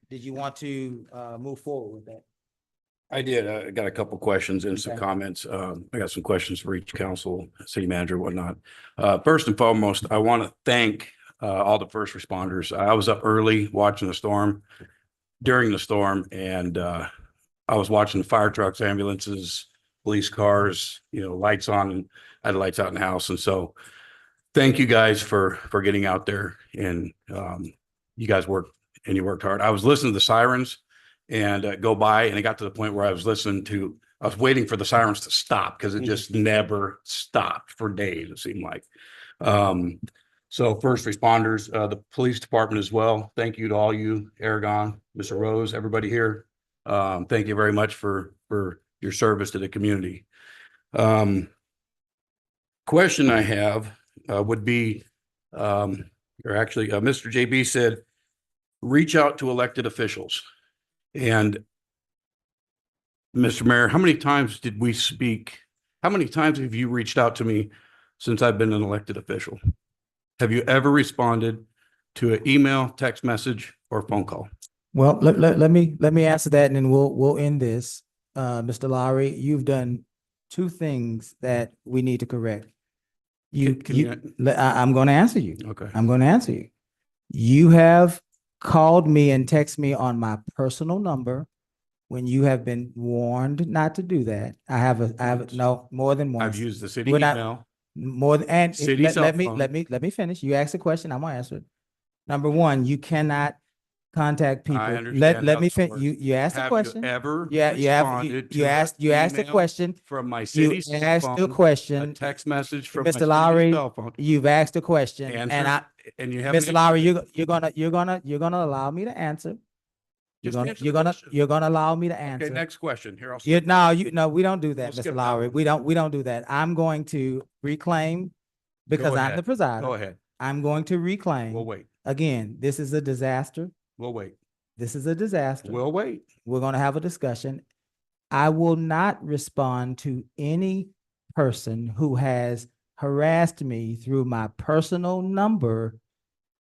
Did you want to move forward with that? I did. I got a couple questions and some Okay. comments. I got some questions for each council, city manager, whatnot. First and foremost, I want to thank all the first responders. I was up early watching the storm, during the storm, and I was watching the fire trucks, ambulances, police cars, lights on, and I had lights out in the house. And so thank you guys for getting out there, and you guys worked and you worked hard. I was listening to the sirens and go by, and it got to the point where I was waiting for the sirens to stop because it just never stopped for days, it seemed like. So first responders, the police department as well. Thank you to all you, Aragon, Mr. Rose, everybody here. Thank you very much for your service to the community. Question I have would be, Mr. JB said, reach out to elected officials. And Mr. Mayor, how many times did we speak? How many times have you reached out to me since I've been an elected official? Have you ever responded to an email, text message, or phone call? Well, let me answer that, and then we'll end this. Mr. Lowry, you've done two things that we need to correct. I'm going to answer you. Okay. I'm going to answer you. You have called me and texted me on my personal number when you have been warned not to do that. I have no more than once. I've used the city We're not- email. More than, and City cell let phone. me finish. You asked a question, I'm gonna answer it. Number one, you cannot contact people. I understand Let how me this finish. works. You asked a Have question. you ever Yeah, responded to you asked a email question. from my You city asked phone, a question. a text message from my Mr. city Lowry, cell phone? you've asked a question, and Answer, and you haven't. Mr. Lowry, you're gonna allow me to answer. Just answer the question. You're gonna allow me to answer. Okay, next question. Here, I'll. No, we don't do that, We'll Mr. skip that Lowry. one. We don't do that. I'm going to reclaim, because I'm the Go presider. ahead. I'm going to reclaim. We'll wait. Again, this is a disaster. We'll wait. This is a disaster. We'll wait. We're gonna have a discussion. I will not respond to any person who has harassed me through my personal number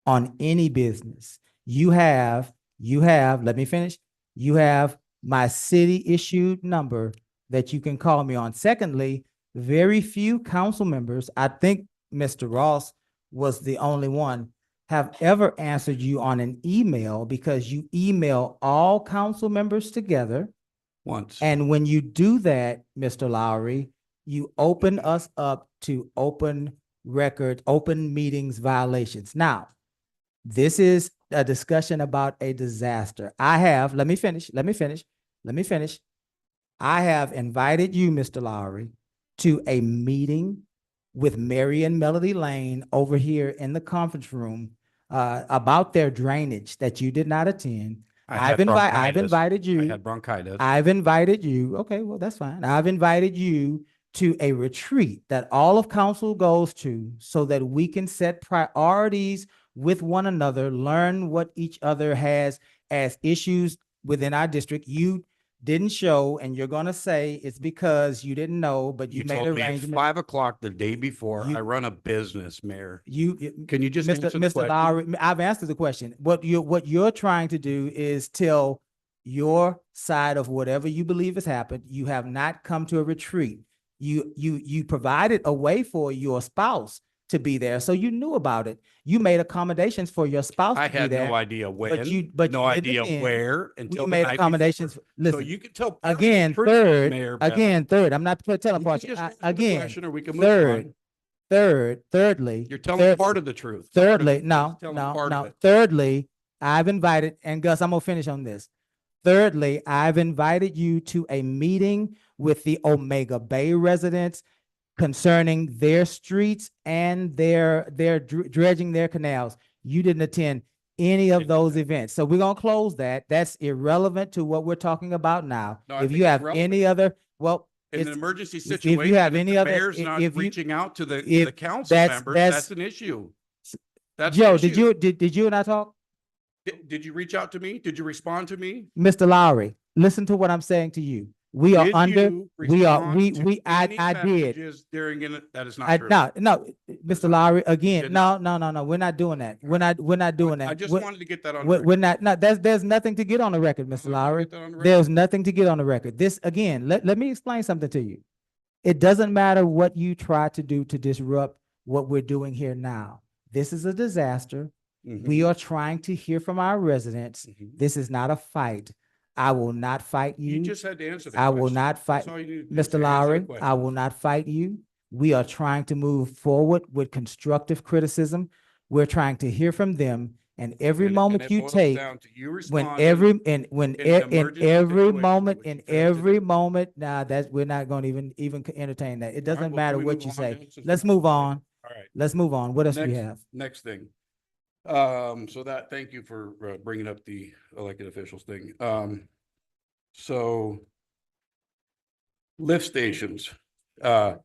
on any business. You have, let me finish. You have my city issued number that you can call me on. Secondly, very few council members, I think Mr. Ross was the only one, have ever answered you on an email, because you email all council members together. Once. And when you do that, Mr. Lowry, you open us up to open record, open meetings violations. Now, this is a discussion about a disaster. Let me finish. I have invited you, Mr. Lowry, to a meeting with Mary and Melody Lane over here in the conference room about their drainage that you did not attend. I've invited you. I had bronchitis. I've invited you. Okay, well, that's fine. I've invited you to a retreat that all of council goes to so that we can set priorities with one another, learn what each other has as issues within our district. You didn't show, and you're gonna say it's because you didn't know, but you You made told me at arrangements. 5 o'clock the day before. You- I run a business, Mayor. You, Can you just Mr. answer the Mr. question? Lowry, I've answered the question. What you're trying to do is tell your side of whatever you believe has happened. You have not come to a retreat. You provided a way for your spouse to be there, so you knew about it. You made accommodations for your spouse I to be had there. no idea when, but no you didn't idea attend. where until We the made night accommodations. before. So Listen, you can tell. part of the again, truth, Mayor Bell. third, I'm not telling You part. can just answer the Again, question or we can move on. thirdly. You're telling part of the truth. Thirdly, Part of it. Just tell them no. part of it. Thirdly, I've invited, and Gus, I'm gonna finish on this. Thirdly, I've invited you to a meeting with the Omega Bay residents concerning their streets and their dredging their canals. You didn't attend any of those events. So we're gonna close that. That's irrelevant to what we're talking about now. No, I If think you it's have any other, well, In an it's, emergency if situation. you have if any the other, mayor's not if you, reaching out to the if council members, that's an issue. That's an Joe, issue. did you and I talk? Did you reach out to me? Did you respond to me? Mr. Lowry, listen to what I'm saying to you. We are Did under, you we are, respond to I any did. messages During that is not true. No, Mr. Lowry, again, didn't. no, we're not doing that. We're not doing that. I just We're- wanted to get that on. We're not, no, there's nothing to get on the record, Mr. I'm gonna Lowry. get that on the record. There's nothing to get on the record. This, again, let me explain something to you. It doesn't matter what you try to do to disrupt what we're doing here now. This is a disaster. Mhm. We are trying to hear from our residents. Mhm. This is not a fight. I will not fight You just had to answer the I will question. not fight, That's all you need to do is Mr. answer the Lowry, question. I will not fight you. We are trying to move forward with constructive criticism. We're trying to hear from them, and every And moment it you boils take, down to you when responding every, and when, in an in emergency every situation, moment, which in you failed to every do. moment, nah, that's, we're not gonna even entertain that. It All right, doesn't well, matter can we what move you on say. then, since Let's we're- move on. All right. Let's move on. What else do we have? Next thing. Thank you for bringing up the elected officials thing. So lift stations, the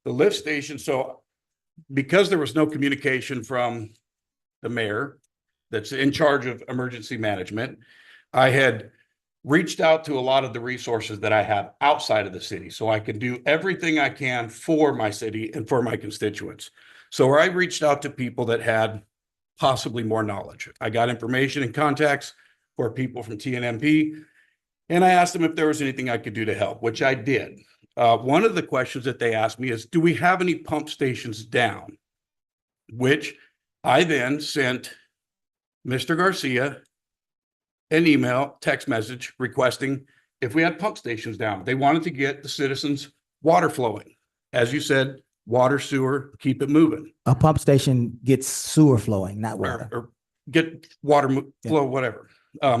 lift station. So because there was no communication from the mayor that's in charge of emergency management, I had reached out to a lot of the resources that I have outside of the city, so I can do everything I can for my city and for my constituents. So I reached out to people that had possibly more knowledge. I got information and contacts for people from TNMP, and I asked them if there was anything I could do to help, which I did. One of the questions that they asked me is, do we have any pump stations down? Which I then sent Mr. Garcia an email, text message requesting if we had pump stations down. They wanted to get the citizens water flowing. As you said, water, sewer, keep it moving. A pump station gets sewer flowing, not water. Or get water Yeah. flow, whatever.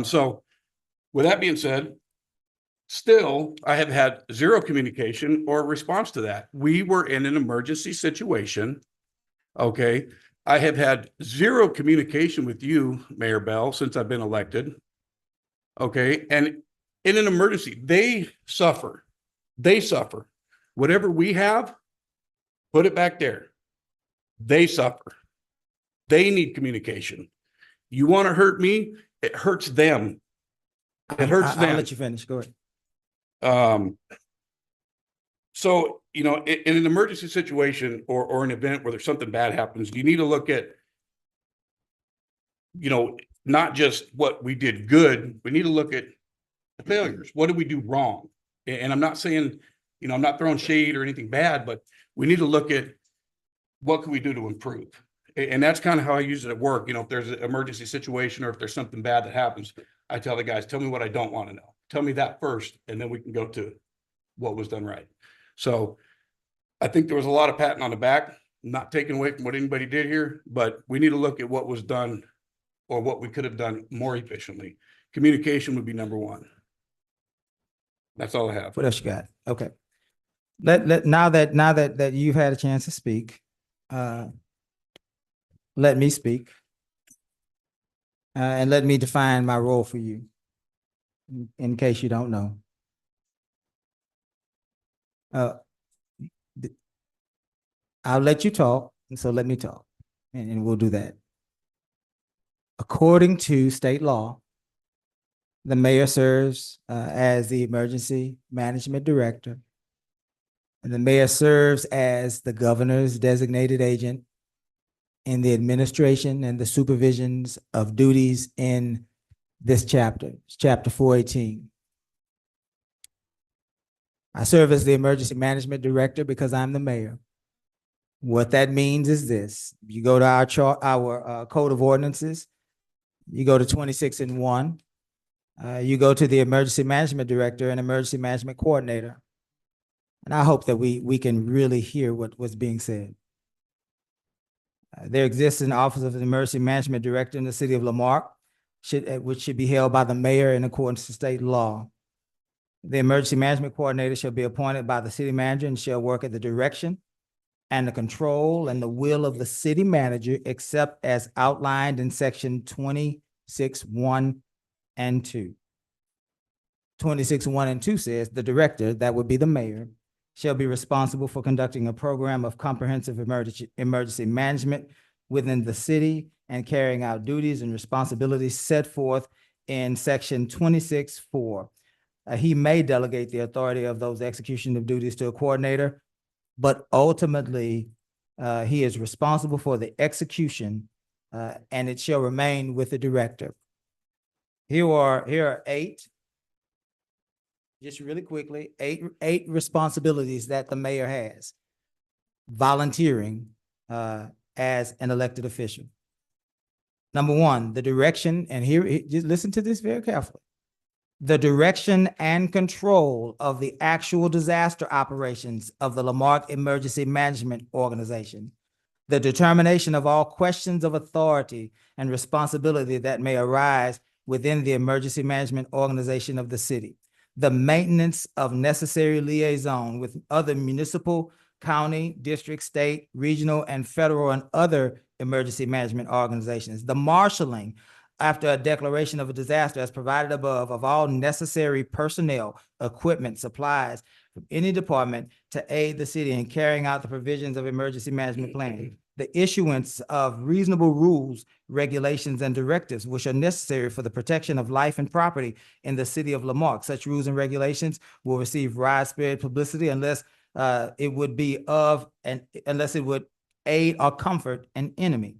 So with that being said, still, I have had zero communication or response to that. We were in an emergency situation. Okay. I have had zero communication with you, Mayor Bell, since I've been elected. Okay. And in an emergency, they suffer. They suffer. Whatever we have, put it back there. They suffer. They need communication. You want to hurt me? It hurts them. It hurts I'll them. let you finish. Go ahead. So, in an emergency situation or an event where there's something bad happens, you need to look at, not just what we did good, we need to look at the failures. What did we do wrong? And I'm not saying, I'm not throwing shade or anything bad, but we need to look at what can we do to improve? And that's kind of how I use it at work. If there's an emergency situation or if there's something bad that happens, I tell the guys, tell me what I don't want to know. Tell me that first, and then we can go to what was done right. So I think there was a lot of patting on the back, not taking away from what anybody did here, but we need to look at what was done or what we could have done more efficiently. Communication would be number one. That's all I have. What else you got? Okay. Now that you've had a chance to speak, let me speak. And let me define my role for you, in case you don't know. I'll let you talk, and so let me talk, and we'll do that. According to state law, The mayor serves as the emergency management director. And the mayor serves as the governor's designated agent in the administration and the supervisions of duties in this chapter, it's chapter 418. I serve as the emergency management director because I'm the mayor. What that means is this: you go to our chart, our code of ordinances, you go to 26-1, you go to the emergency management director and emergency management coordinator. And I hope that we can really hear what was being said. There exists an office of the emergency management director in the city of Lamarque, which should be held by the mayor in accordance to state law. The emergency management coordinator shall be appointed by the city manager and shall work at the direction and the control and the will of the city manager, except as outlined in section 26-1 and 2. 26-1 and 2 says the director, that would be the mayor, shall be responsible for conducting a program of comprehensive emergency management within the city and carrying out duties and responsibilities set forth in section 26-4. He may delegate the authority of those execution of duties to a coordinator, but ultimately, he is responsible for the execution, and it shall remain with the director. Here are 8, just really quickly, eight responsibilities that the mayor has, volunteering as an elected official. Number 1, the direction, and here, just listen to this very carefully. The direction and control of the actual disaster operations of the Lamarque Emergency Management Organization. The determination of all questions of authority and responsibility that may arise within the emergency management organization of the city. The maintenance of necessary liaison with other municipal, county, district, state, regional, and federal and other emergency management organizations. The marshaling after a declaration of a disaster as provided above of all necessary personnel, equipment, supplies from any department to aid the city in carrying out the provisions of emergency management plan. The issuance of reasonable rules, regulations, and directives which are necessary for the protection of life and property in the city of Lamarque. Such rules and regulations will receive widespread publicity unless it would aid or comfort an enemy.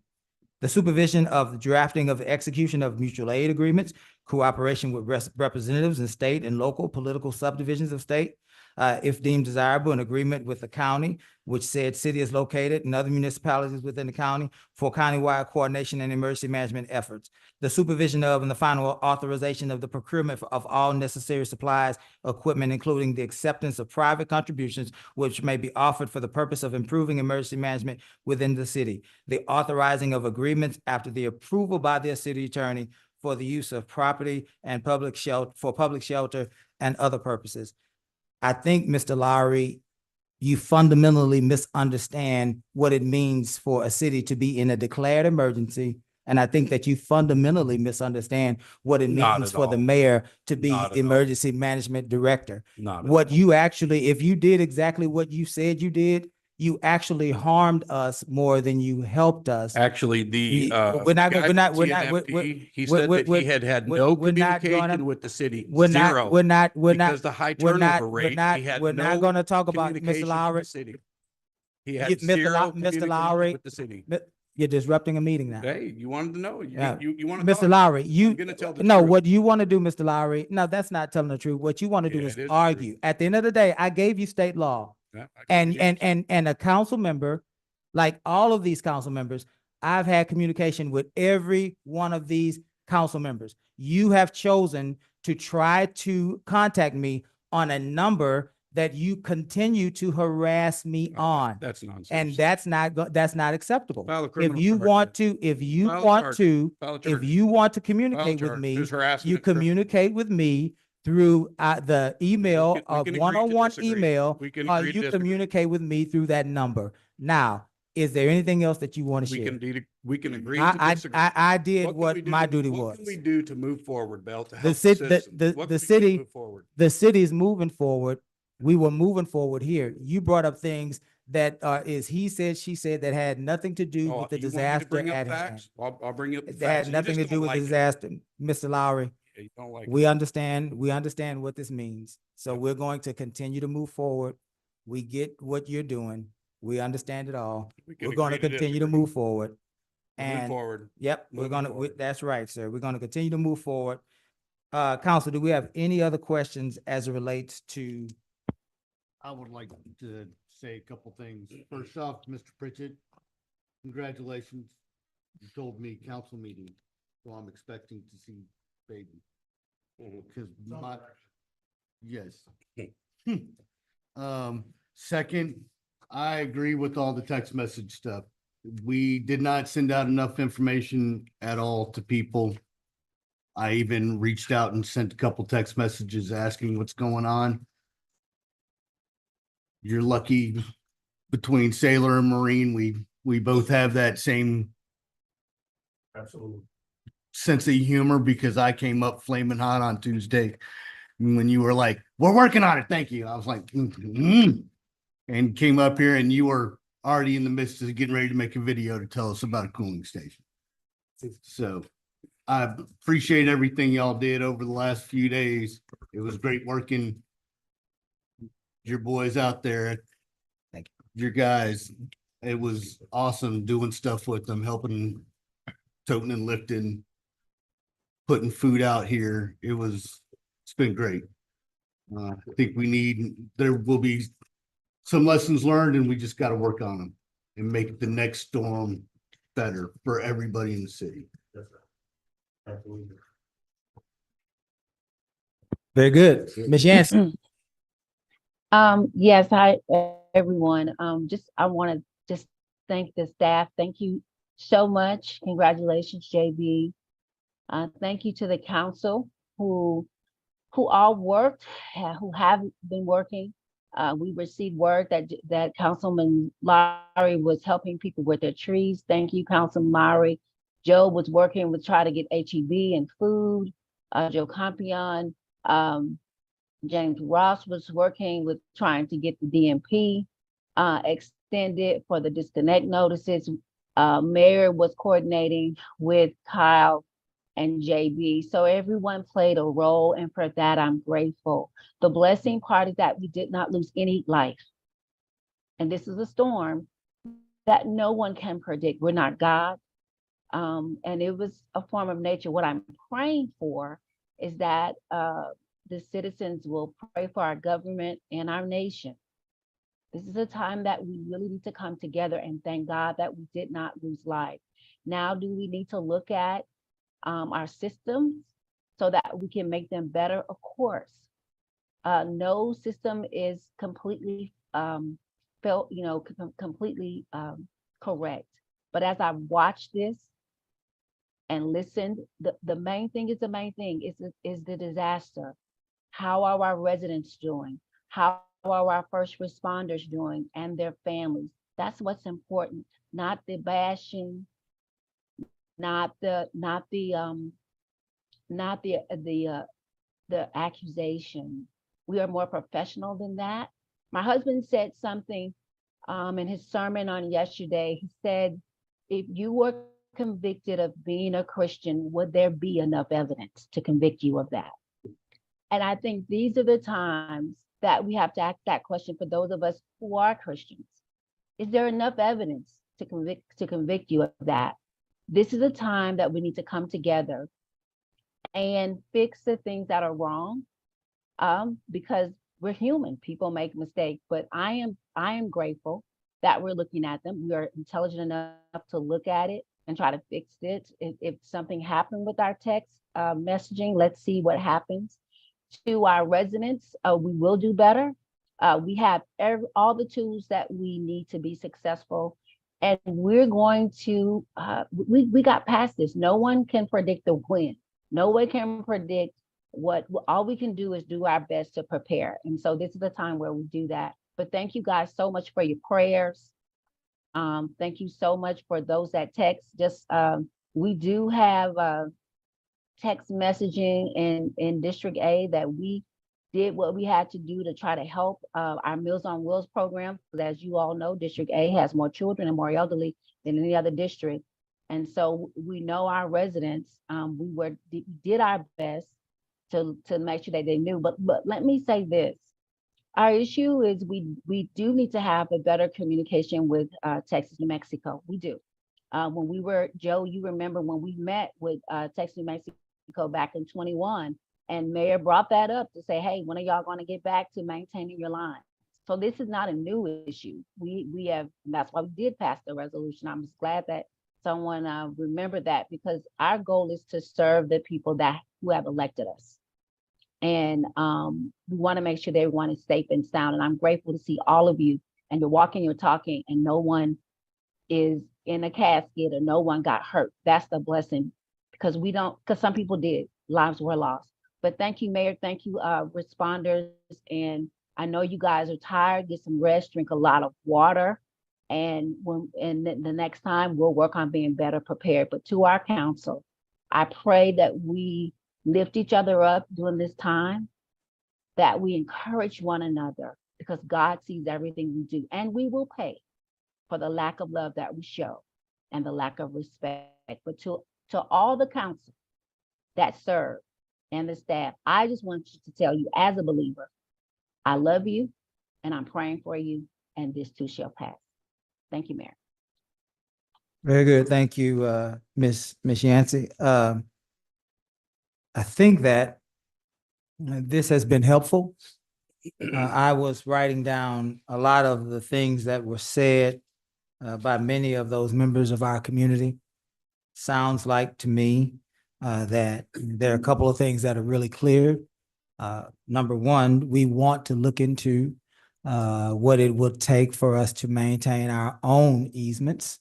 The supervision of the drafting of the execution of mutual aid agreements, cooperation with representatives in state and local political subdivisions of state, if deemed desirable, an agreement with the county, which said city is located, and other municipalities within the county for countywide coordination and emergency management efforts. The supervision of and the final authorization of the procurement of all necessary supplies, equipment, including the acceptance of private contributions, which may be offered for the purpose of improving emergency management within the city. The authorizing of agreements after the approval by their city attorney for the use of property and public shelter and other purposes. I think, Mr. Lowry, you fundamentally misunderstand what it means for a city to be in a declared emergency. And I think that you fundamentally misunderstand what it Not means at for the all. mayor to be Not at all. emergency management director. Not at What all. you actually, if you did exactly what you said you did, you actually harmed us more than you helped us. Actually, the We're not guy we're not from we're not TNFP, he we're- said we're- that he had no we're not gonna- communication with the city. we're not Zero. we're not Because the high we're not turnover we're rate, not he had we're not no going to talk about communication Mr. with Lowry. the city. He You- had Mr. zero Mr. communication Lowry, with the city. You're disrupting a meeting now. Hey, you wanted to know. Yeah. You want to Mr. talk? Lowry, I'm gonna tell the no, truth. what you want to do, Mr. Lowry, no, that's not telling the truth. What you want to do Yeah, is it is the argue. truth. At the end of the day, I gave you state law. Yeah, I can give you- And a council member, like all of these council members, I've had communication with every one of these council members. You have chosen to try to contact me on a number that you continue to harass me on. That's nonsense. And that's not acceptable. File a If criminal you charge want then. to, if you File a want charge. to, File a if charge. you want to File a communicate with charge. me, There's harassment. you communicate with me through the email we of can agree to one-on-one disagree. email, We can or agree to you disagree. communicate with me through that number. Now, is there anything else that you want to We share? can agree to I disagree. I did can we what do my to- duty What can we was. do to move forward, Bell, to The help the city, citizens? What the can we do to city, move forward? the city's moving forward. We were moving forward here. You brought up things that is he said, she said, that had nothing to do Oh, with the you want me to disaster bring up at hand. facts? I'll bring up the That had facts. You nothing just to do don't with the like it. disaster, Mr. Lowry. You don't like. We understand what this means. So we're going to continue to move forward. We get what you're doing. We understand it all. We can We're going to agree to continue to disagree. move forward. Moving And forward. yep, Moving forward. that's right, sir. We're going to continue to move forward. Council, do we have any other questions as it relates to? I would like to say a couple things. First off, Mr. Pritchett, congratulations. You told me council meeting, so I'm expecting to see baby. Because yes. Second, I agree with all the text message stuff. We did not send out enough information at all to people. I even reached out and sent a couple text messages asking what's going on. You're lucky between sailor and Marine, we both have that same Absolutely. sense of humor, because I came up flaming hot on Tuesday when you were like, we're working on it. Thank you. I was like, and came up here and you were already in the midst of getting ready to make a video to tell us about a cooling station. So I appreciate everything y'all did over the last few days. It was great working your boys out there. Thank you. Your guys. It was awesome doing stuff with them, helping, toting and lifting, putting food out here. It's been great. I think there will be some lessons learned, and we just got to work on them and make the next storm better for everybody in the city. Very good. Ms. Yancey. Yes, hi, everyone. I want to just thank the staff. Thank you so much. Congratulations, JB. Thank you to the council who all worked, who have been working. We received word that Councilman Lowry was helping people with their trees. Thank you, Councilman Lowry. Joe was working with trying to get HEB and food. Joe Campion. James Ross was working with trying to get the DMP extended for the disconnect notices. Mayor was coordinating with Kyle and JB. So everyone played a role, and for that, I'm grateful. The blessing part is that we did not lose any life. And this is a storm that no one can predict. We're not God. And it was a form of nature. What I'm praying for is that the citizens will pray for our government and our nation. This is a time that we really need to come together and thank God that we did not lose life. Now, do we need to look at our systems so that we can make them better? Of course. No system is completely completely correct. But as I watched this and listened, the main thing is the disaster. How are our residents doing? How are our first responders doing and their families? That's what's important, not the bashing, not the accusation. We are more professional than that. My husband said something in his sermon on yesterday. He said, if you were convicted of being a Christian, would there be enough evidence to convict you of that? And I think these are the times that we have to ask that question for those of us who are Christians. Is there enough evidence to convict you of that? This is a time that we need to come together and fix the things that are wrong, because we're human. People make mistakes, but I am grateful that we're looking at them. We are intelligent enough to look at it and try to fix it. If something happened with our text messaging, let's see what happens. To our residents, we will do better. We have all the tools that we need to be successful, and we're going to, we got past this. No one can predict the when. No one can predict all we can do is do our best to prepare. And so this is the time where we do that. But thank you guys so much for your prayers. Thank you so much for those that text. We do have text messaging in District A that we did what we had to do to try to help our Meals on Wheels program. Because as you all know, District A has more children and more elderly than any other district. And so we know our residents, we did our best. to make sure that they knew. But let me say this. Our issue is we do need to have a better communication with Texas, New Mexico. We do. When we were, Joe, you remember when we met with Texas, New Mexico back in 21, and Mayor brought that up to say, hey, when are y'all going to get back to maintaining your line? So this is not a new issue. We have, that's why we did pass the resolution. I'm just glad that someone remembered that, because our goal is to serve the people who have elected us. And we want to make sure that everyone is safe and sound. And I'm grateful to see all of you, and you're walking, you're talking, and no one is in a casket or no one got hurt. That's the blessing, because some people did, lives were lost. But thank you, Mayor. Thank you, responders. And I know you guys are tired. Get some rest, drink a lot of water. And the next time we'll work on being better prepared. But to our council, I pray that we lift each other up during this time, that we encourage one another, because God sees everything we do, and we will pay for the lack of love that we show and the lack of respect. But to all the council that serve and the staff, I just want to tell you, as a believer, I love you and I'm praying for you, and this too shall pass. Thank you, Mayor. Very good. Thank you, Miss Yancey. I think that this has been helpful. I was writing down a lot of the things that were said by many of those members of our community. Sounds like to me that there are a couple of things that are really clear. Number one, we want to look into what it would take for us to maintain our own easements.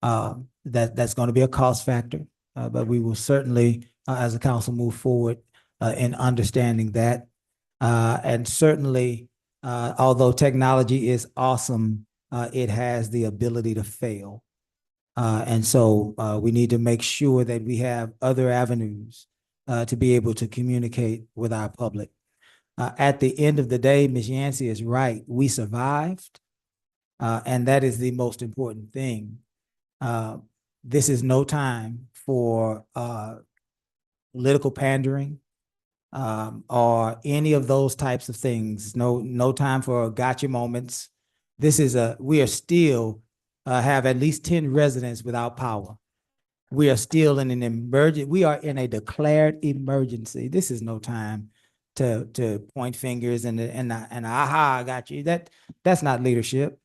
That's going to be a cost factor, but we will certainly, as a council, move forward in understanding that. And certainly, although technology is awesome, it has the ability to fail. And so we need to make sure that we have other avenues to be able to communicate with our public. At the end of the day, Ms. Yancey is right. We survived, and that is the most important thing. This is no time for political pandering or any of those types of things. No time for gotcha moments. We are still have at least 10 residents without power. We are still in an emergent. We are in a declared emergency. This is no time to point fingers and aha, I got you. That's not leadership.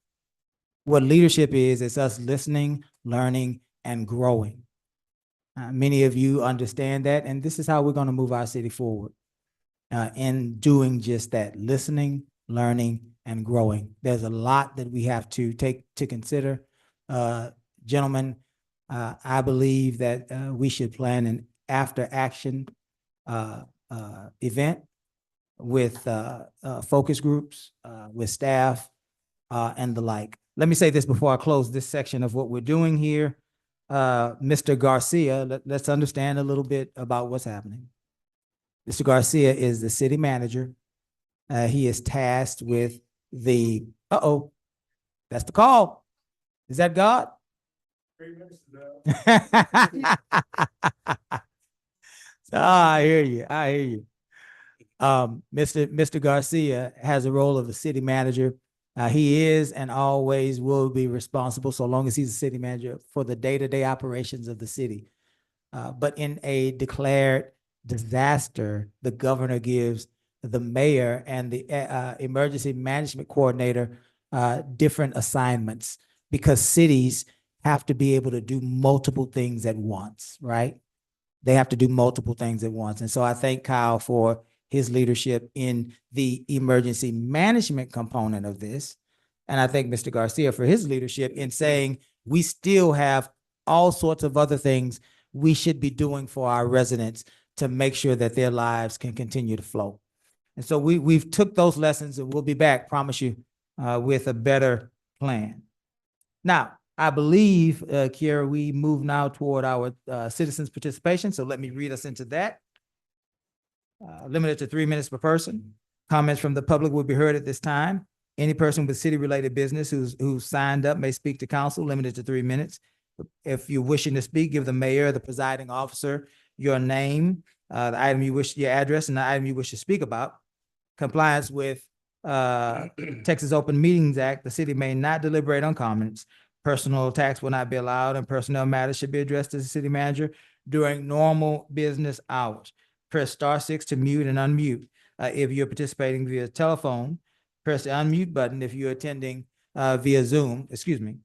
What leadership is us listening, learning, and growing. Many of you understand that, and this is how we're going to move our city forward in doing just that: listening, learning, and growing. There's a lot that we have to take to consider. Gentlemen, I believe that we should plan an after-action event with focus groups, with staff, and the like. Let me say this before I close this section of what we're doing here. Mr. Garcia, let's understand a little bit about what's happening. Mr. Garcia is the city manager. He is tasked with the, that's the call. Is that God? I hear you. I hear you. Mr. Garcia has a role of the city manager. He is and always will be responsible, so long as he's a city manager, for the day-to-day operations of the city. But in a declared disaster, the governor gives the mayor and the emergency management coordinator different assignments, because cities have to be able to do multiple things at once, right? They have to do multiple things at once. And so I thank Kyle for his leadership in the emergency management component of this. And I thank Mr. Garcia for his leadership in saying we still have all sorts of other things we should be doing for our residents to make sure that their lives can continue to flow. And so we've took those lessons, and we'll be back, promise you, with a better plan. Now, I believe, Kiara, we move now toward our citizens' participation. So let me read us into that. Limited to 3 minutes per person. Comments from the public will be heard at this time. Any person with city-related business who's signed up may speak to council, limited to 3 minutes. If you're wishing to speak, give the mayor, the presiding officer, your name, the item you wish, your address, and the item you wish to speak about. Compliance with Texas Open Meetings Act, the city may not deliberate on comments. Personal attacks will not be allowed, and personnel matters should be addressed to the city manager during normal business hours. Press *6 to mute and unmute. If you're participating via telephone, press the unmute button. If you're attending via Zoom, excuse me,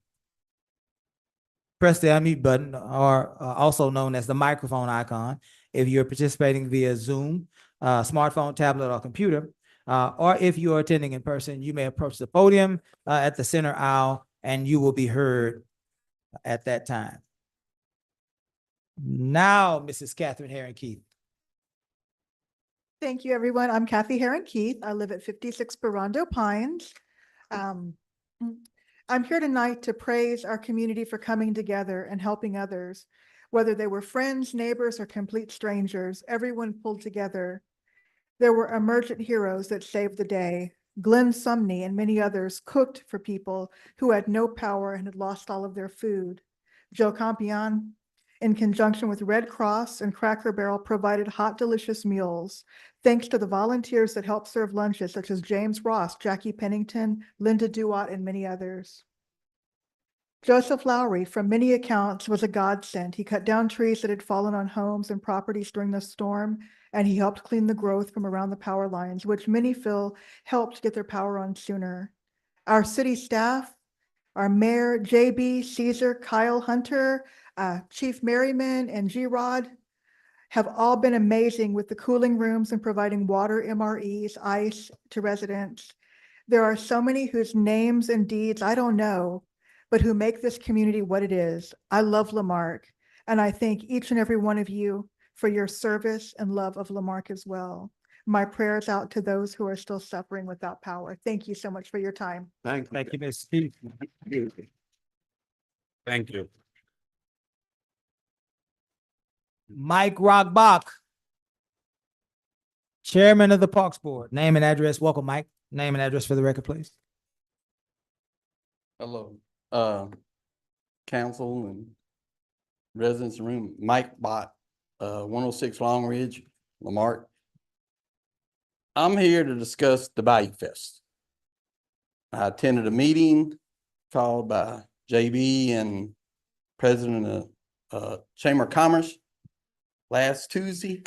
press the unmute button, or also known as the microphone icon. If you're participating via Zoom, smartphone, tablet, or computer, or if you are attending in person, you may approach the podium at the center aisle and you will be heard at that time. Now, Mrs. Catherine Herron Keith. Thank you, everyone. I'm Kathy Herron Keith. I live at 56 Barondo Pines. I'm here tonight to praise our community for coming together and helping others. Whether they were friends, neighbors, or complete strangers, everyone pulled together. There were emergent heroes that saved the day. Glenn Sumney and many others cooked for people who had no power and had lost all of their food. Joe Campion, in conjunction with Red Cross and Cracker Barrel, provided hot, delicious meals. Thanks to the volunteers that helped serve lunches, such as James Ross, Jackie Pennington, Linda Duat, and many others. Joseph Lowry, from many accounts, was a godsend. He cut down trees that had fallen on homes and properties during the storm, and he helped clean the growth from around the power lines, which many feel helped get their power on sooner. Our city staff, our mayor, JB, Caesar, Kyle Hunter, Chief Merriman, and G-Rod have all been amazing with the cooling rooms and providing water, MREs, ice to residents. There are so many whose names and deeds I don't know, but who make this community what it is. I love Lamarque, and I thank each and every one of you for your service and love of Lamarque as well. My prayers out to those who are still suffering without power. Thank you so much for your time. Thank you, Ms. Keith. Thank you. Mike Rockbach, Chairman of the Parks Board. Name and address. Welcome, Mike. Name and address for the record, please. Hello, council and residents in the room. Mike Bott, 106 Long Ridge, Lamarque. I'm here to discuss the Bayou Fest. I attended a meeting called by JB and President of Chamber of Commerce last Tuesday.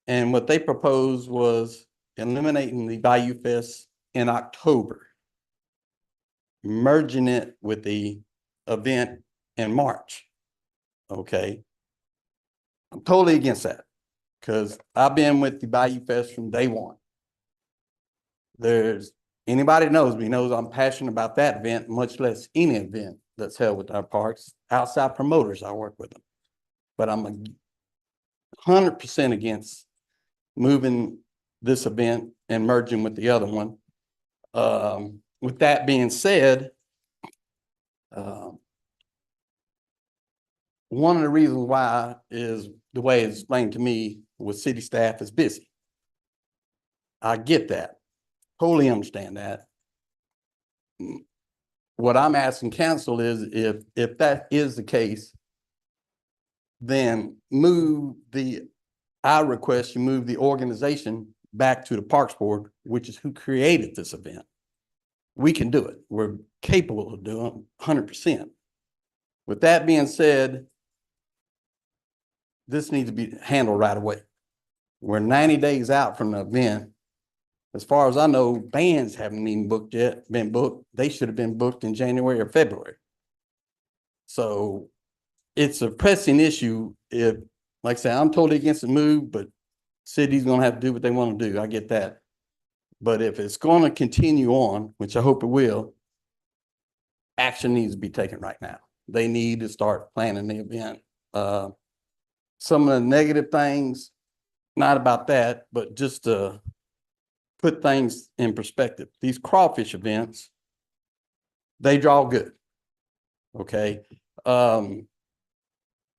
And what they proposed was eliminating the Bayou Fest in October, merging it with the event in March. Okay. I'm totally against that because I've been with the Bayou Fest from day one. Anybody knows me knows I'm passionate about that event, much less any event that's held with our parks. Outside promoters, I work with them. But I'm 100% against moving this event and merging with the other one. With that being said, one of the reasons why is the way it's explained to me with city staff is busy. I get that. Totally understand that. What I'm asking council is if that is the case, then I request you move the organization back to the Parks Board, which is who created this event. We can do it. We're capable of doing it 100%. With that being said, this needs to be handled right away. We're 90 days out from the event. As far as I know, bands haven't even been booked. They should have been booked in January or February. So it's a pressing issue. If, like I said, I'm totally against the move, but city's gonna have to do what they want to do. I get that. But if it's going to continue on, which I hope it will, action needs to be taken right now. They need to start planning the event. Some of the negative things, not about that, but just to put things in perspective. These crawfish events, they draw good. Okay.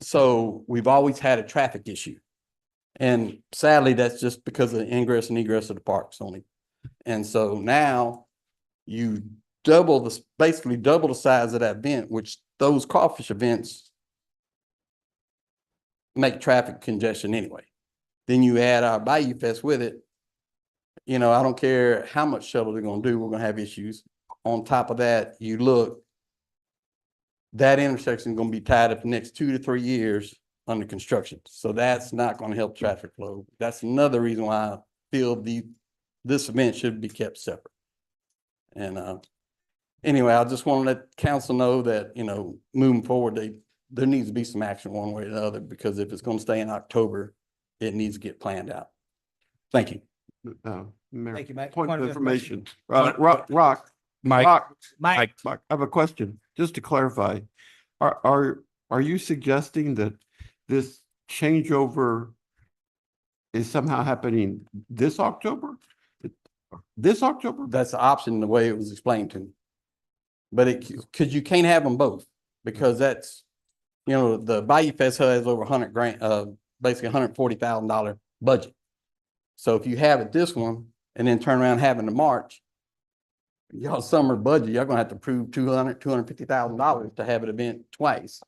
So we've always had a traffic issue. And sadly, that's just because of the ingress and egress of the parks only. And so now you basically double the size of that event, which those crawfish events make traffic congestion anyway. Then you add our Bayou Fest with it. You know, I don't care how much shuttle they're gonna do, we're gonna have issues. On top of that, you look, that intersection is gonna be tied up the next 2 to 3 years under construction. So that's not gonna help traffic flow. That's another reason why I feel this event should be kept separate. And anyway, I just want to let council know that, you know, moving forward, there needs to be some action one way or the other, because if it's gonna stay in October, it needs to get planned out. Thank you. Mayor, Thank you, Mike. point of information. Point- Rock, Mike, Mike, I have a question, just to clarify. Are you suggesting that this changeover is somehow happening this October? This October? That's the option, the way it was explained to me. But cause you can't have them both, because that's, you know, the Bayou Fest has over 100 grand, basically $140,000 budget. So if you have it this one and then turn around having the March, y'all summer budget, you're gonna have to prove $250,000 to have an event twice.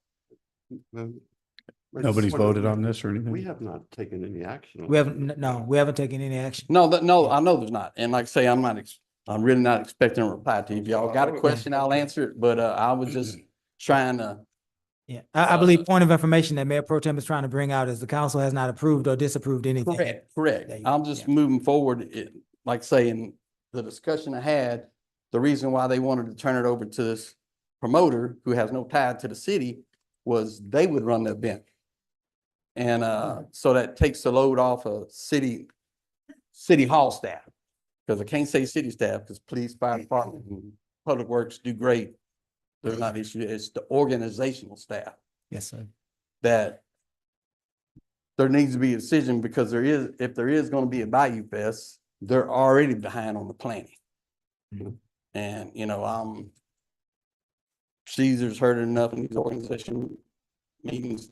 Nobody's voted on this or anything? We have not taken any action. on we it. haven't, no, we haven't taken any action. No, no, I know there's not. And like I say, I'm really not expecting a reply to you. If y'all got a question, I'll answer it, but I was just trying to. Yeah, I believe point of information that Mayor Pro Tem is trying to bring out is the council has not approved or disapproved anything. Correct. There you I'm go. just Yeah. moving forward, like saying, the discussion I had, the reason why they wanted to turn it over to this promoter who has no tie to the city was they would run the event. And so that takes the load off of city hall staff. Because I can't say city staff, because police, fire department, and public works do great. They're not issues. It's the organizational staff Yes, sir. that there needs to be a decision, because if there is going to be a Bayou Fest, they're already behind on the planning. Mhm. And, you know, Caesar's heard enough in these organization meetings.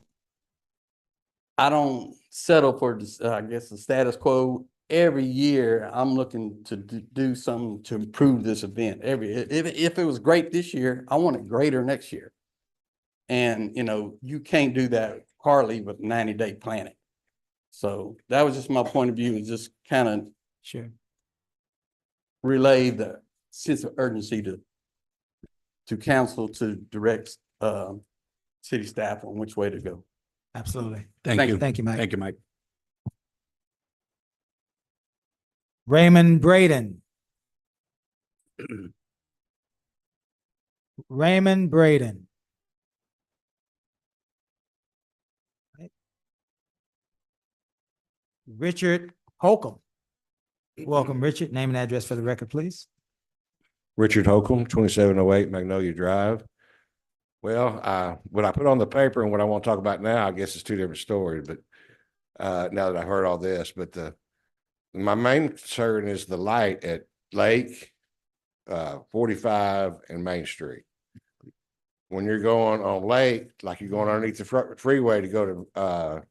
I don't settle for, I guess, the status quo. Every year, I'm looking to do something to improve this event. If it was great this year, I want it greater next year. And, you know, you can't do that hardly with 90-day planning. So that was just my point of view, is just kind of Sure. relay the sense of urgency to council to direct city staff on which way to go. Absolutely. Thank you. Thank you, Mike. Thank you, Mike. Raymond Braden. Raymond Braden. Richard Holcomb. Welcome, Richard. Name and address for the record, please. Richard Holcomb, 2708 Magnolia Drive. Well, what I put on the paper and what I want to talk about now, I guess it's two different stories, but now that I heard all this, but my main concern is the light at Lake, 45 and Main Street. When you're going on Lake, like you're going underneath the freeway to go to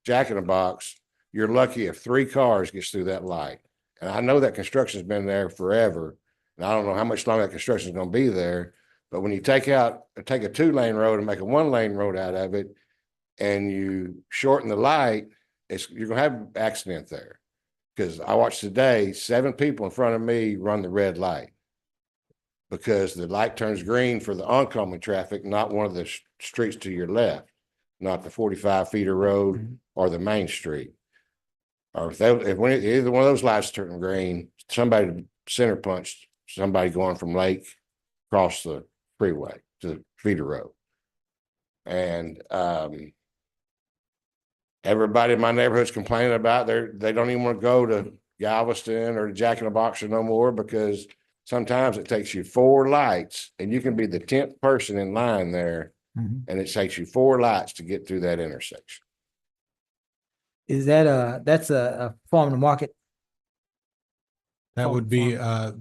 Jack in the Box, you're lucky if 3 cars gets through that light. And I know that construction's been there forever, and I don't know how much longer that construction is going to be there. But when you take a 2-lane road and make a 1-lane road out of it, and you shorten the light, you're going to have an accident there. Because I watched today, 7 people in front of me run the red light because the light turns green for the oncoming traffic, not one of the streets to your left, not the 45 feet of road or the main street. Or if either one of those lights turn green, somebody center punched somebody going from Lake across the freeway to the feeder road. And everybody in my neighborhood's complaining about they don't even want to go to Galveston or Jack in the Box no more, because sometimes it takes you 4 lights and you can be the 10th person in line there. And it takes you 4 lights to get through that intersection. Is that that's a farm to market? That would be,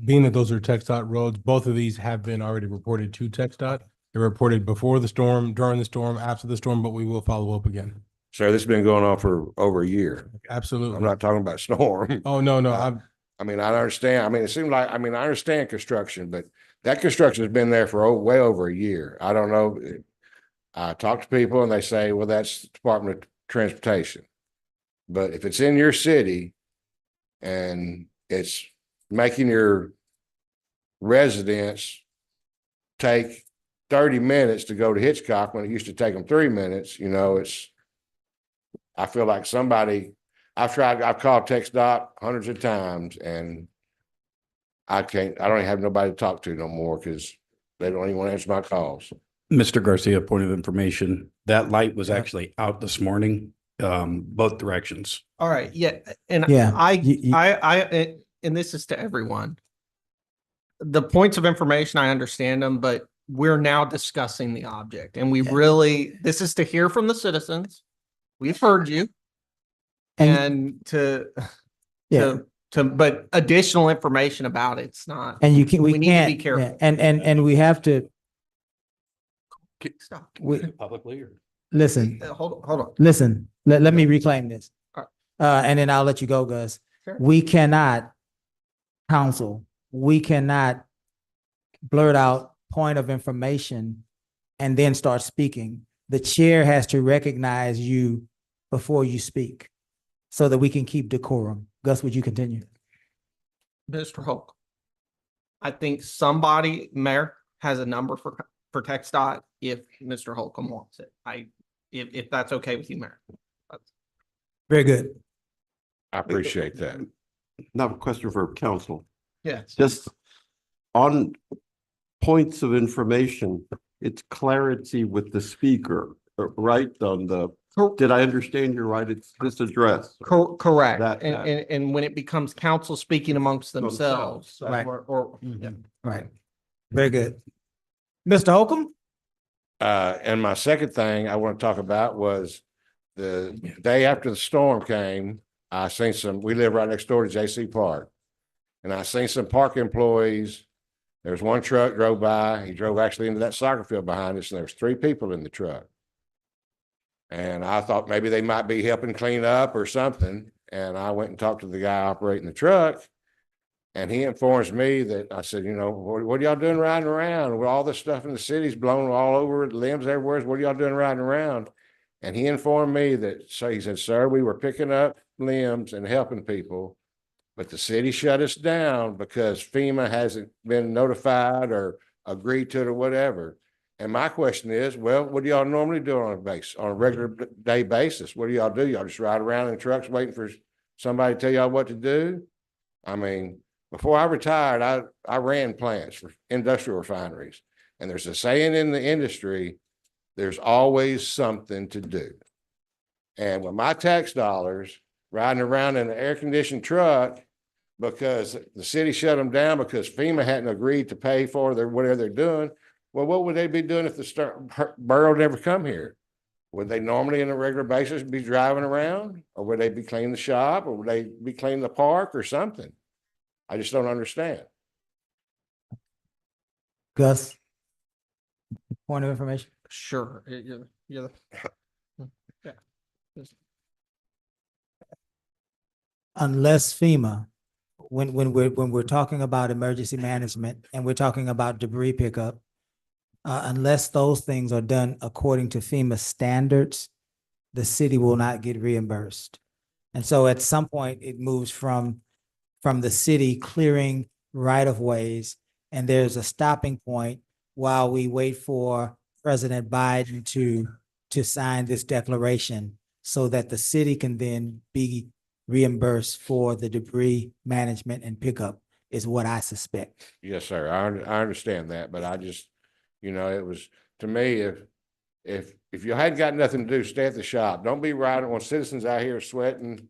being that those are TxDOT roads, both of these have been already reported to TxDOT. They're reported before the storm, during the storm, after the storm, but we will follow up again. So this has been going on for over a year. Absolutely. I'm not talking about storm. Oh, no, no. I mean, I understand. I mean, it seems like, I understand construction, but that construction has been there for way over a year. I don't know. I talk to people and they say, well, that's Department of transportation. But if it's in your city and it's making your residents take 30 minutes to go to Hitchcock when it used to take them 3 minutes, you know, I feel like I've called TxDOT hundreds of times and I don't even have nobody to talk to no more because they don't even want to answer my calls. Mr. Garcia, point of information, that light was Yeah. actually out this morning, both directions. All right, yeah, and Yeah, and this is to everyone. The points of information, I understand them, but we're now discussing the object and this is to hear from the citizens. We've heard you. And Yeah. but additional information about it's not. And you can, we need to can't. be careful. And we have to, Stop. Publicly or? listen, Hold on. listen, let me reclaim this. All And then I'll let you go, Gus. Sure. We cannot, council, we cannot blurt out point of information and then start speaking. The chair has to recognize you before you speak so that we can keep decorum. Gus, would you continue? Mr. Hulk. I think Mayor has a number for TxDOT if Mr. Holcomb wants it. If that's okay with you, Mayor. Very good. I appreciate that. Now, a question for council. Yes. Just on points of information, it's clarity with the speaker, right? Did I understand you right? It's this address. Correct. That- And when it becomes council speaking amongst themselves. Right. Yeah. Right. Very good. Mr. Holcomb? And my second thing I want to talk about was the day after the storm came, I seen we live right next door to JC Park. And I seen some park employees. There was one truck drove by. He drove actually into that soccer field behind us and there was 3 people in the truck. And I thought maybe they might be helping clean up or something. And I went and talked to the guy operating the truck. And he informs me that I said, you know, what are y'all doing riding around with all this stuff in the city's blown all over, limbs everywhere? What are y'all doing riding around? And he informed me that, so he said, sir, we were picking up limbs and helping people, but the city shut us down because FEMA hasn't been notified or agreed to it or whatever. And my question is, well, what do y'all normally do on a regular day basis? What do? Y'all just ride around in trucks waiting for somebody to tell y'all what to do? I mean, before I retired, I ran plants for industrial refineries. And there's a saying in the industry, there's always something to do. And with my tax dollars riding around in an air-conditioned truck because the city shut them down because FEMA hadn't agreed to pay for whatever they're doing, well, what would they be doing if the borough never come here? Would they normally on a regular basis be driving around? Or would they be cleaning the shop? Or would they be cleaning the park or something? I just don't understand. Gus? Point of information? Sure. Yeah. Unless FEMA, when we're talking about emergency management and we're talking about debris pickup, unless those things are done according to FEMA standards, the city will not get reimbursed. And so at some point it moves from the city clearing right of ways, and there's a stopping point while we wait for President Biden to sign this declaration so that the city can then be reimbursed for the debris management and pickup is what I suspect. Yes, sir. I understand that, but I just, you know, it was, to me, if you hadn't got nothing to do, stay at the shop. Don't be riding when citizens out here sweating,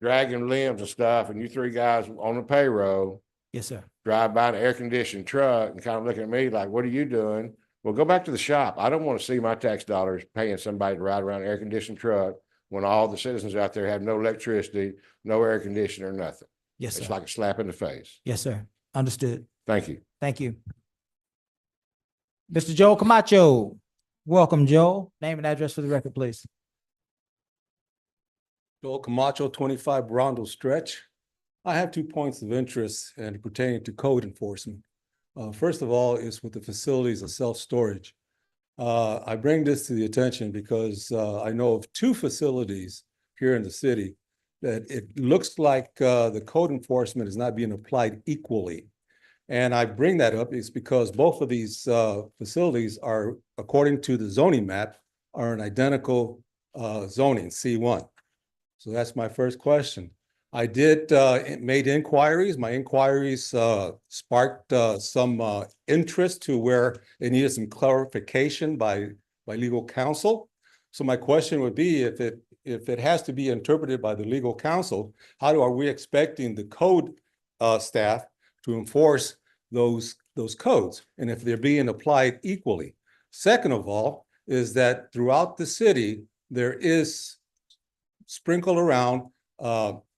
dragging limbs and stuff, and you 3 guys on the payroll. Yes, sir. Drive by an air-conditioned truck and kind of look at me like, what are you doing? Well, go back to the shop. I don't want to see my tax dollars paying somebody to ride around an air-conditioned truck when all the citizens out there have no electricity, no air conditioner, nothing. Yes, sir. It's like a slap in the face. Yes, sir. Understood. Thank you. Thank you. Mr. Joel Camacho. Welcome, Joel. Name and address for the record, please. Joel Camacho, 25 Rondo Stretch. I have 2 points of interest and pertaining to code enforcement. First of all, is with the facilities of self-storage. I bring this to the attention because I know of two facilities here in the city that it looks like the code enforcement is not being applied equally. And I bring that up is because both of these facilities are, according to the zoning map, are an identical zoning, C1. So that's my first question. I did made inquiries. My inquiries sparked some interest to where it needed some clarification by legal counsel. So my question would be, if it has to be interpreted by the legal counsel, are we expecting the code staff to enforce those codes, and if they're being applied equally? Second of all, is that throughout the city there is sprinkled around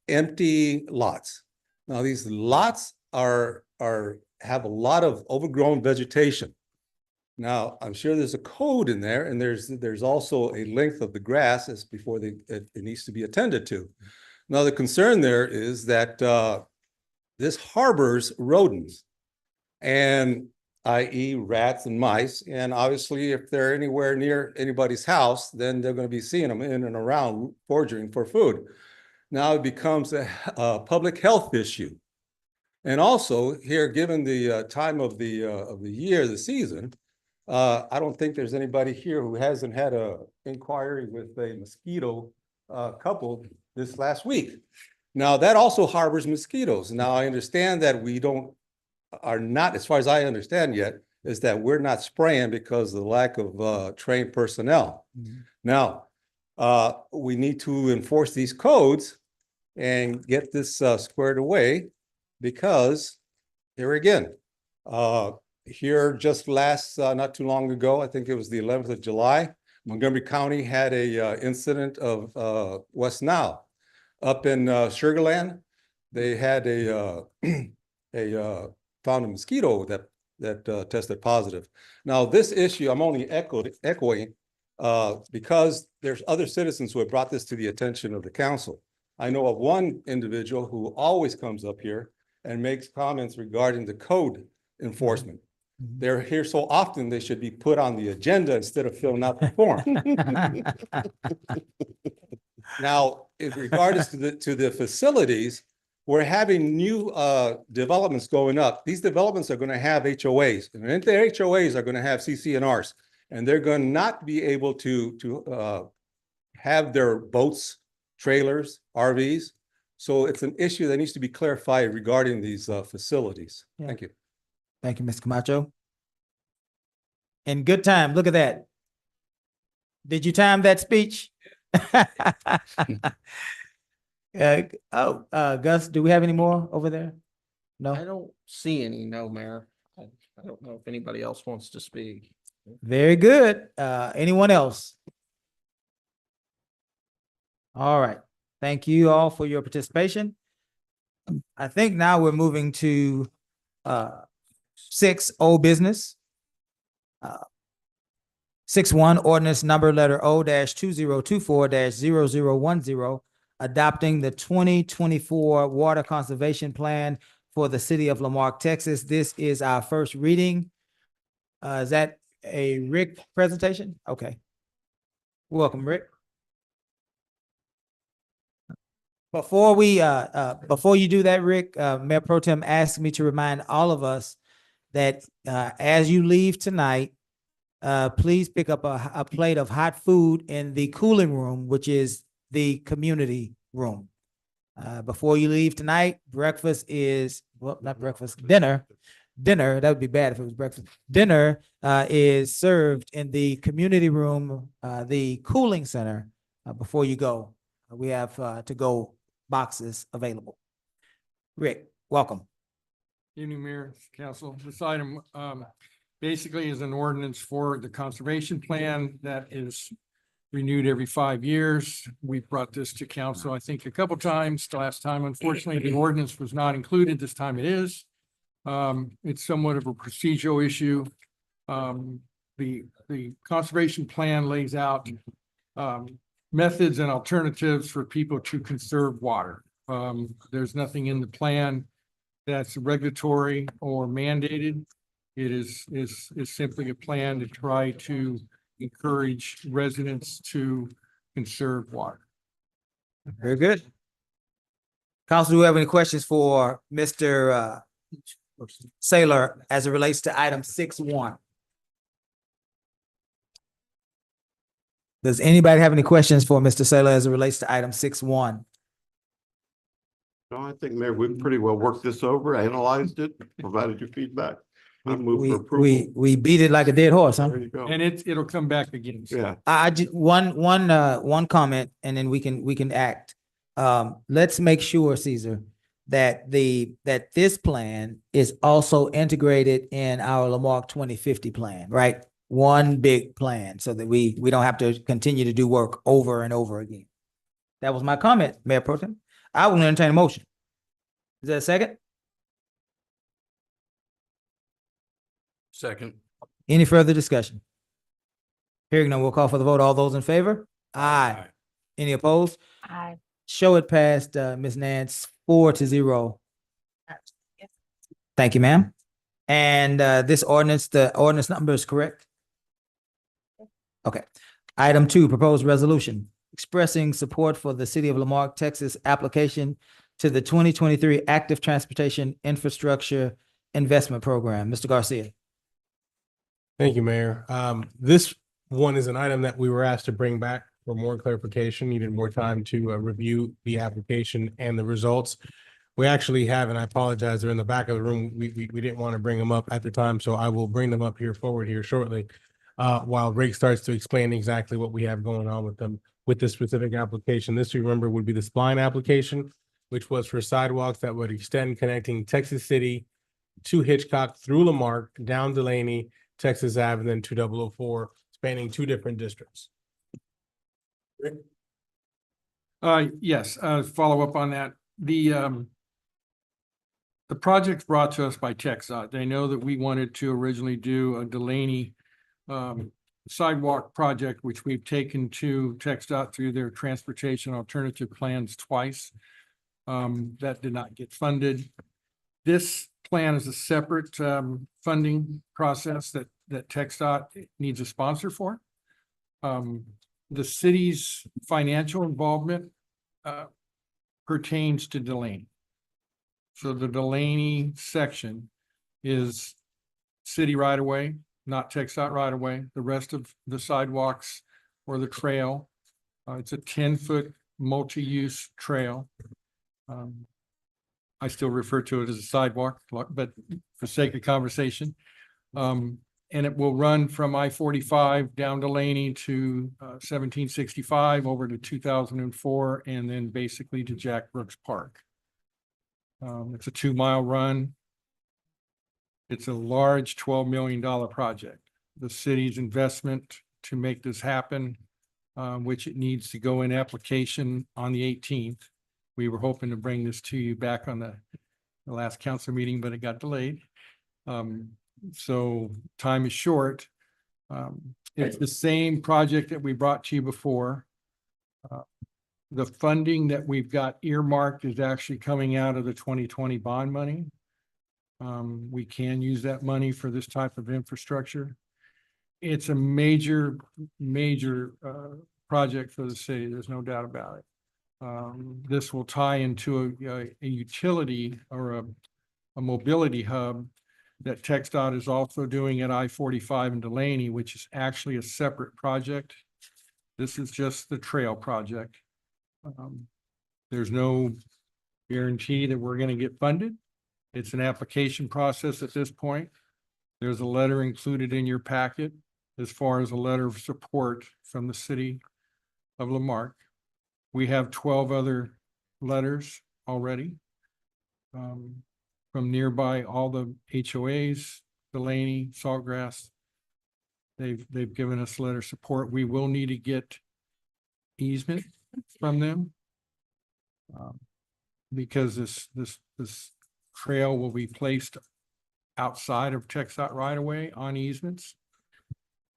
empty lots. Now these lots have a lot of overgrown vegetation. Now I'm sure there's a code in there, and there's also a length of the grass as before it needs to be attended to. Now the concern there is that this harbors rodents, and i.e. rats and mice. And obviously, if they're anywhere near anybody's house, then they're going to be seeing them in and around foraging for food. Now it becomes a public health issue. And also here, given the time of the year, the season, I don't think there's anybody here who hasn't had a inquiry with a mosquito couple this last week. Now that also harbors mosquitoes. Now I understand that are not, as far as I understand yet, is that we're not spraying because of the lack of trained personnel. Mm-hmm. Now, we need to enforce these codes and get this squared away, because here again, here just not too long ago, I think it was the 11th of July, Montgomery County had a incident of West Nile. Up in Sugarland, they had found a mosquito that tested positive. Now this issue, I'm only echoing because there's other citizens who have brought this to the attention of the council. I know of one individual who always comes up here and makes comments regarding the code enforcement. They're here so often, they should be put on the agenda instead of filling out the form. Now, in regards to the facilities, we're having new developments going up. These developments are going to have HOAs, and their HOAs are going to have CCNRs, and they're going to not be able to have their boats, trailers, RVs. So it's an issue that needs to be clarified regarding these facilities. Yeah. Thank you. Thank you, Mr. Camacho. In good time, look at that. Did you time that speech? Gus, do we have any more over there? No? I don't see any, no, Mayor. I don't know if anybody else wants to speak. Very good. Anyone else? All right. Thank you all for your participation. I think now we're moving to 6 old business. 6.1 ordinance number letter O-2024-0010, adopting the 2024 Water Conservation Plan for the city of Lamarque, Texas. This is our first reading. Is that a Rick presentation? Okay. Welcome, Rick. Before you do that, Rick, Mayor Pro Tem asked me to remind all of us that as you leave tonight, please pick up a plate of hot food in the cooling room, which is the community room. Before you leave tonight, breakfast is, well, not breakfast, dinner, that would be bad if it was breakfast. Dinner is served in the community room, the cooling center, before you go. We have to-go boxes available. Rick, welcome. Evening, Mayor, Council. This item basically is an ordinance for the conservation plan that is renewed every 5 years. We brought this to council, I think, a couple times. The last time, unfortunately, the ordinance was not included. This time it is. It's somewhat of a procedural issue. The conservation plan lays out methods and alternatives for people to conserve water. There's nothing in the plan that's regulatory or mandated. It is simply a plan to try to encourage residents to conserve water. Very good. Council, do we have any questions for Mr. Saylor as it relates to item 6.1? Does anybody have any questions for Mr. Saylor as it relates to item 6.1? No, I think, Mayor, we've pretty well worked this over, analyzed it, provided your feedback. I move for approval. We beat it like a dead horse, huh? There you go. And it'll come back again. Yeah. I just, one comment and then we can act. Let's make sure, Caesar, that this plan is also integrated in our Lamarque 2050 plan, right? One big plan so that we don't have to continue to do work over and over again. That was my comment, Mayor Pro Tem. I will entertain a motion. Is there a second? Second. Any further discussion? Hearing none, we'll call for the vote. All those in favor? Aye. Any opposed? Aye. Show it passed, Ms. Nance, 4-0. Thank you, ma'am. And this ordinance, the ordinance number is correct? Okay. Item 2, proposed resolution expressing support for the City of Lamarque, Texas application to the 2023 Active Transportation Infrastructure Investment Program. Mr. Garcia. Thank you, Mayor. This one is an item that we were asked to bring back for more clarification, needed more time to review the application and the results. We actually have, and I apologize, they're in the back of the room. We didn't want to bring them up at the time, so I will bring them up forward here shortly. While Rick starts to explain exactly what we have going on with them with this specific application. This, remember, would be the spline application, which was for sidewalks that would extend connecting Texas City to Hitchcock through Lamarque, down Delaney, Texas Ave, and then 2004, spanning 2 different districts. Yes, follow up on that. The project's brought to us by TxDOT. They know that we wanted to originally do a Delaney sidewalk project, which we've taken to TxDOT through their transportation alternative plans twice. That did not get funded. This plan is a separate funding process that TxDOT needs a sponsor for. The city's financial involvement pertains to Delaney. So the Delaney section is city right of way, not TxDOT right of way. The rest of the sidewalks or the trail, it's a 10-foot multi-use trail. I still refer to it as a sidewalk, but for sake of conversation. And it will run from I-45 down Delaney to 1765 over to 2004 and then basically to Jack Brooks Park. It's a 2-mile run. It's a large $12 million project. The city's investment to make this happen, which it needs to go in application on the 18th. We were hoping to bring this to you back on the last council meeting, but it got delayed. So time is short. It's the same project that we brought to you before. The funding that we've got earmarked is actually coming out of the 2020 bond money. We can use that money for this type of infrastructure. It's a major project for the city. There's no doubt about it. This will tie into a utility or a mobility hub that TxDOT is also doing at I-45 in Delaney, which is actually a separate project. This is just the trail project. There's no guarantee that we're going to get funded. It's an application process at this point. There's a letter included in your packet as far as a letter of support from the city of Lamarque. We have 12 other letters already from nearby, all the HOAs, Delaney, Saltgrass. They've given us letter support. We will need to get easement from them because this trail will be placed outside of TxDOT right away on easements.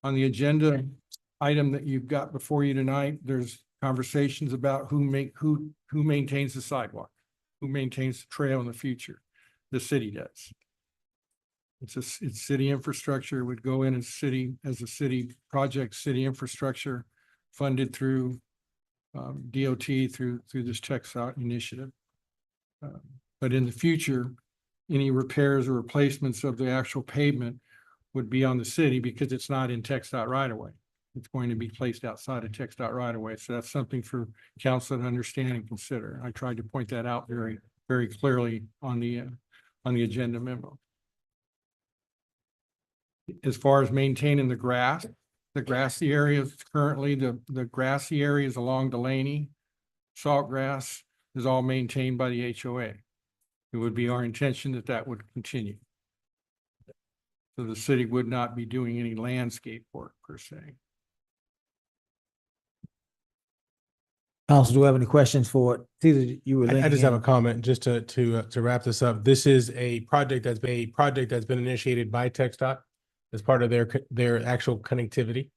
On the agenda item that you've got before you tonight, there's conversations about who maintains the sidewalk, who maintains the trail in the future. The city does. It's city infrastructure, would go in as a city project, city infrastructure funded through DOT through this TxDOT initiative. But in the future, any repairs or replacements of the actual pavement would be on the city because it's not in TxDOT right away. It's going to be placed outside of TxDOT right away. So that's something for council to understand and consider. I tried to point that out very, very clearly on the agenda memo. As far as maintaining the grassy areas, currently the grassy areas along Delaney, Saltgrass is all maintained by the HOA. It would be our intention that that would continue. So the city would not be doing any landscape work per se. Council, do we have any questions for it? Caesar, you were I linking just have a in. comment just to wrap this up. This is a project that's been initiated by TxDOT as part of their actual connectivity.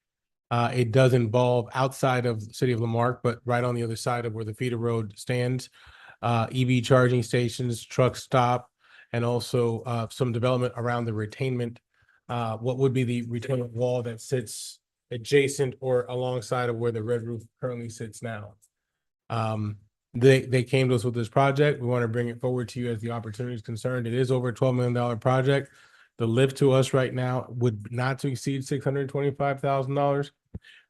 It does involve outside of the city of Lamarck, but right on the other side of where the feeder road stands, EV charging stations, truck stop, and also some development around the retainment, what would be the retainment wall that sits adjacent or alongside of where the red roof currently sits now. They came to us with this project. We want to bring it forward to you as the opportunity is concerned. It is over a $12 million project. The lift to us right now would not to exceed $625,000.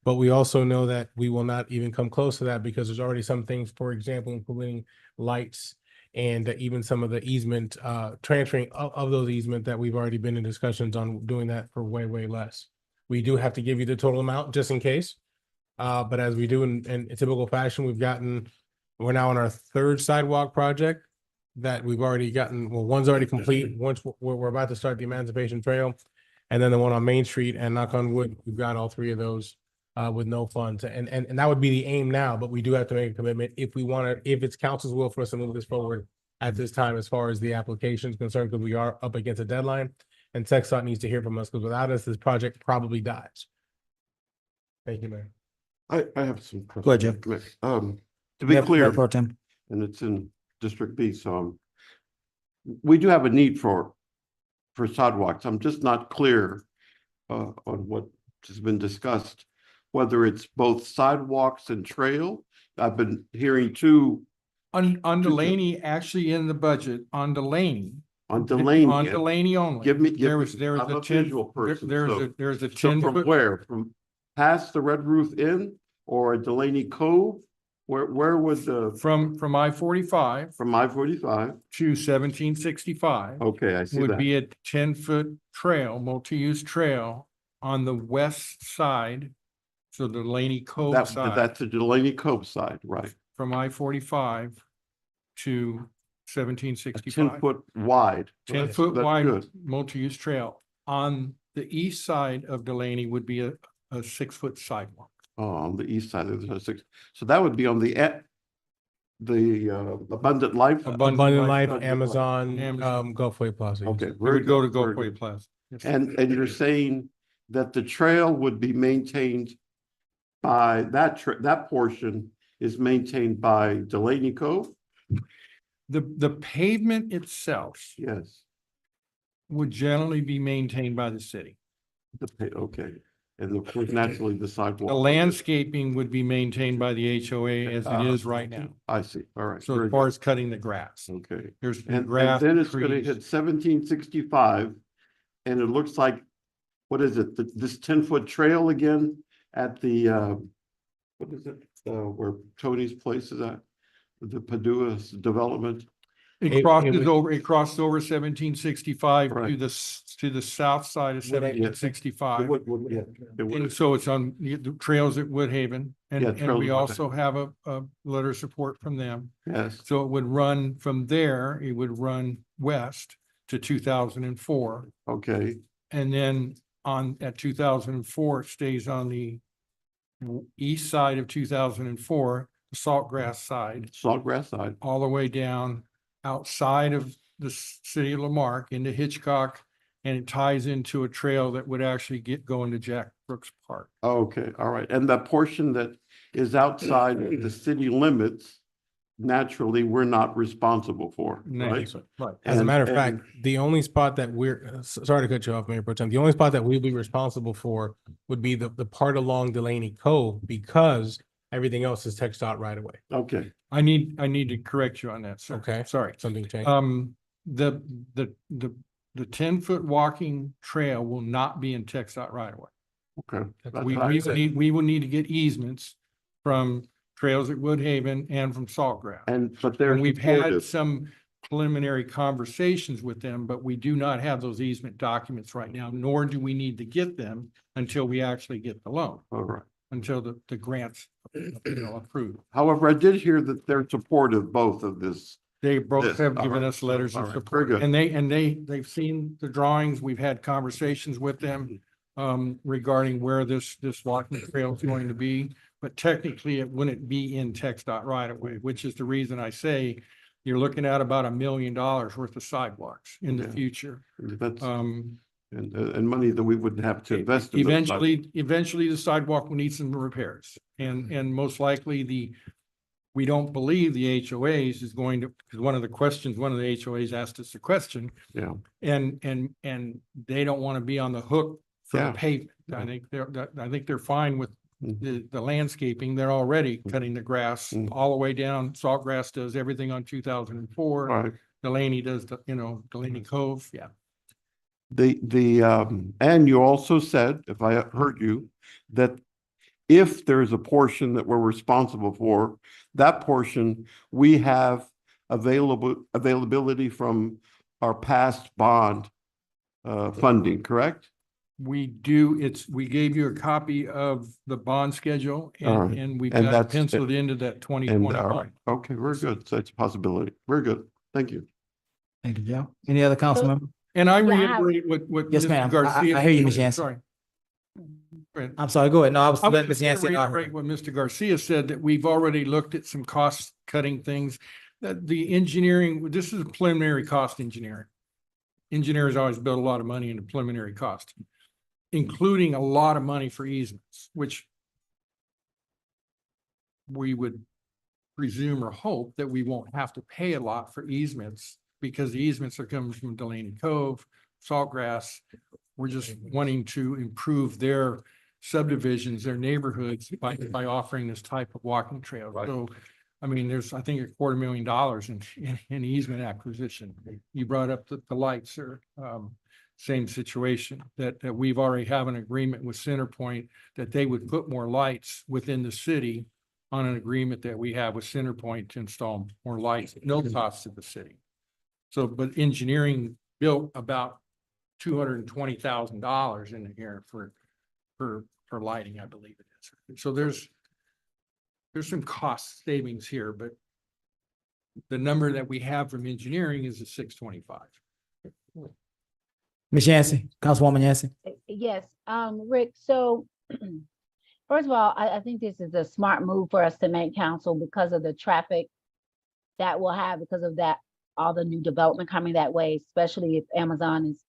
But we also know that we will not even come close to that because there's already some things, for example, including lights and even some of the easement, transferring of those easement that we've already been in discussions on doing that for way, way less. We do have to give you the total amount just in case. But as we do in typical fashion, we're now on our third sidewalk project that we've already gotten. Well, one's already complete. Once we're about to start the Emancipation Trail, and then the one on Main Street, and knock on wood, we've got all three of those with no funds. And that would be the aim now, but we do have to make a commitment if we want to, if it's council's will for us to move this forward at this time, as far as the application is concerned, because we are up against a deadline and TxDOT needs to hear from us, because without us, this project probably dies. Thank you, Mayor. I have some questions. Go ahead, Jim. To be clear, Mayor Pro Tem. and it's in District B, so we do have a need for sidewalks. I'm just not clear on what has been discussed, whether it's both sidewalks and trail. I've been hearing two. On Delaney, actually in the budget, on Delaney. On Delaney. On Delaney only. There was I'm a visual person. There's a So 10 from foot. where? From past the Red Roof Inn or Delaney Cove? Where was the? From I-45 From I-45? to 1765. Okay, I see Would that. be a 10-foot trail, multi-use trail on the west side. So the Delaney Cove side, That's the Delaney Cove side, right? from I-45 to A 1765. 10-foot wide. 10-foot That's wide good. multi-use trail. On the east side of Delaney would be a 6-foot sidewalk. Oh, on the east side of the six. So that would be on the Abundant Life. Abundant Life, Abundant Amazon, Amazon. Gulfway Plaza. Okay. It very would go to good, very Gulfway good. Plaza. Yes. And you're saying that the trail would be maintained by that portion is maintained by Delaney Cove? The pavement itself Yes. would generally be maintained by the city. Okay. And of course, naturally the sidewalk. The landscaping would be maintained by the HOA as it is right now. I see. All right. So very as far good. as cutting the grass, Okay. there's And grass, then it's gonna trees. hit 1765. And it looks like, what is it? This 10-foot trail again at the, what is it? Where Tony's place is at? The Padua development. It crosses over 1765 Right. to the south side of Would I- 1765. It would- And so it's on the trails at Woodhaven, and Yeah, trails we at Woodhaven. also have a letter of support from them. Yes. So it would run from there, it would run west to 2004. Okay. And then at 2004, it stays on the east side of 2004, the Saltgrass side, Saltgrass side. all the way down outside of the city of Lamarck into Hitchcock. And it ties into a trail that would actually go into Jack Brooks Park. Okay, all right. And that portion that is outside the city limits, naturally we're not responsible for, No, right? right. As a And- matter of and- fact, the only spot that sorry to cut you off, Mayor Pro Tem, the only spot that we'll be responsible for would be the part along Delaney Cove because everything else is text dot right away. Okay, I need to correct you on that, sir. Okay. Sorry. Something changed. The 10-foot walking trail will not be in TxDOT right away. okay. That's We what I said. will need to get easements from Trails at Woodhaven and from Saltgrass. But they're And we've had supportive. some preliminary conversations with them, but we do not have those easement documents right now, nor do we need to get them until we actually get the loan, All right. until the grants, approved. However, I did hear that they're supportive both of this. They both This, have all given right, us letters all of right, support. very good. And they've seen the drawings. We've had conversations with them regarding where this walking trail is going to be. But technically, it wouldn't be in TxDOT right away, which is the reason I say you're looking at about $1 million worth of sidewalks in the Yeah. future. That's, and money that we wouldn't have to invest in. those Eventually the sidewalk will need some repairs and most likely we don't believe the HOAs is going to, because one of the HOAs asked us a question. Yeah. And they don't want to be on the hook for the Yeah. pavement. I think they're fine with the landscaping. They're already cutting the grass all the way down. Saltgrass does everything on 2004. Right. Delaney does Delaney Cove. Yeah. And you also said, if I heard you, that if there's a portion that we're responsible for, that portion, we have availability from our past bond funding, correct? We do, we gave you a copy of the bond schedule All right. and we've And got that's- penciled into that twenty And, all twenty-one. right, okay, very good. So it's a possibility. Very good. Thank you. Thank you, Joe. Any other council member? And I Yeah, I have- reiterate what Yes, Mr. ma'am. Garcia. I hear you, Ms. Yancey. Sorry. Go ahead. I'm sorry, go ahead. No, I was I was letting Ms. just Yancey. gonna reiterate what Mr. Garcia said, that we've already looked at some cost cutting things. That the engineering, this is preliminary cost engineering. Engineers always build a lot of money into preliminary cost, including a lot of money for easements, which we would presume or hope that we won't have to pay a lot for easements because the easements are coming from Delaney Cove, Saltgrass. We're just wanting to improve their subdivisions, their neighborhoods by offering this type of walking trail. So, I mean, there's, I think, $250,000 in easement acquisition. You brought up the lights or, same situation that we've already have an agreement with CenterPoint that they would put more lights within the city on an agreement that we have with CenterPoint to install more lights, at no cost to the city. So, but engineering built about $220,000 in here for lighting, I believe it is. So there's some cost savings here, but the number that we have from engineering is a 625. Ms. Yancey, Councilwoman Yancey. Yes, Rick, so first of all, I think this is a smart move for us to make, council, because of the traffic that we'll have because of that, all the new development coming that way, especially if Amazon is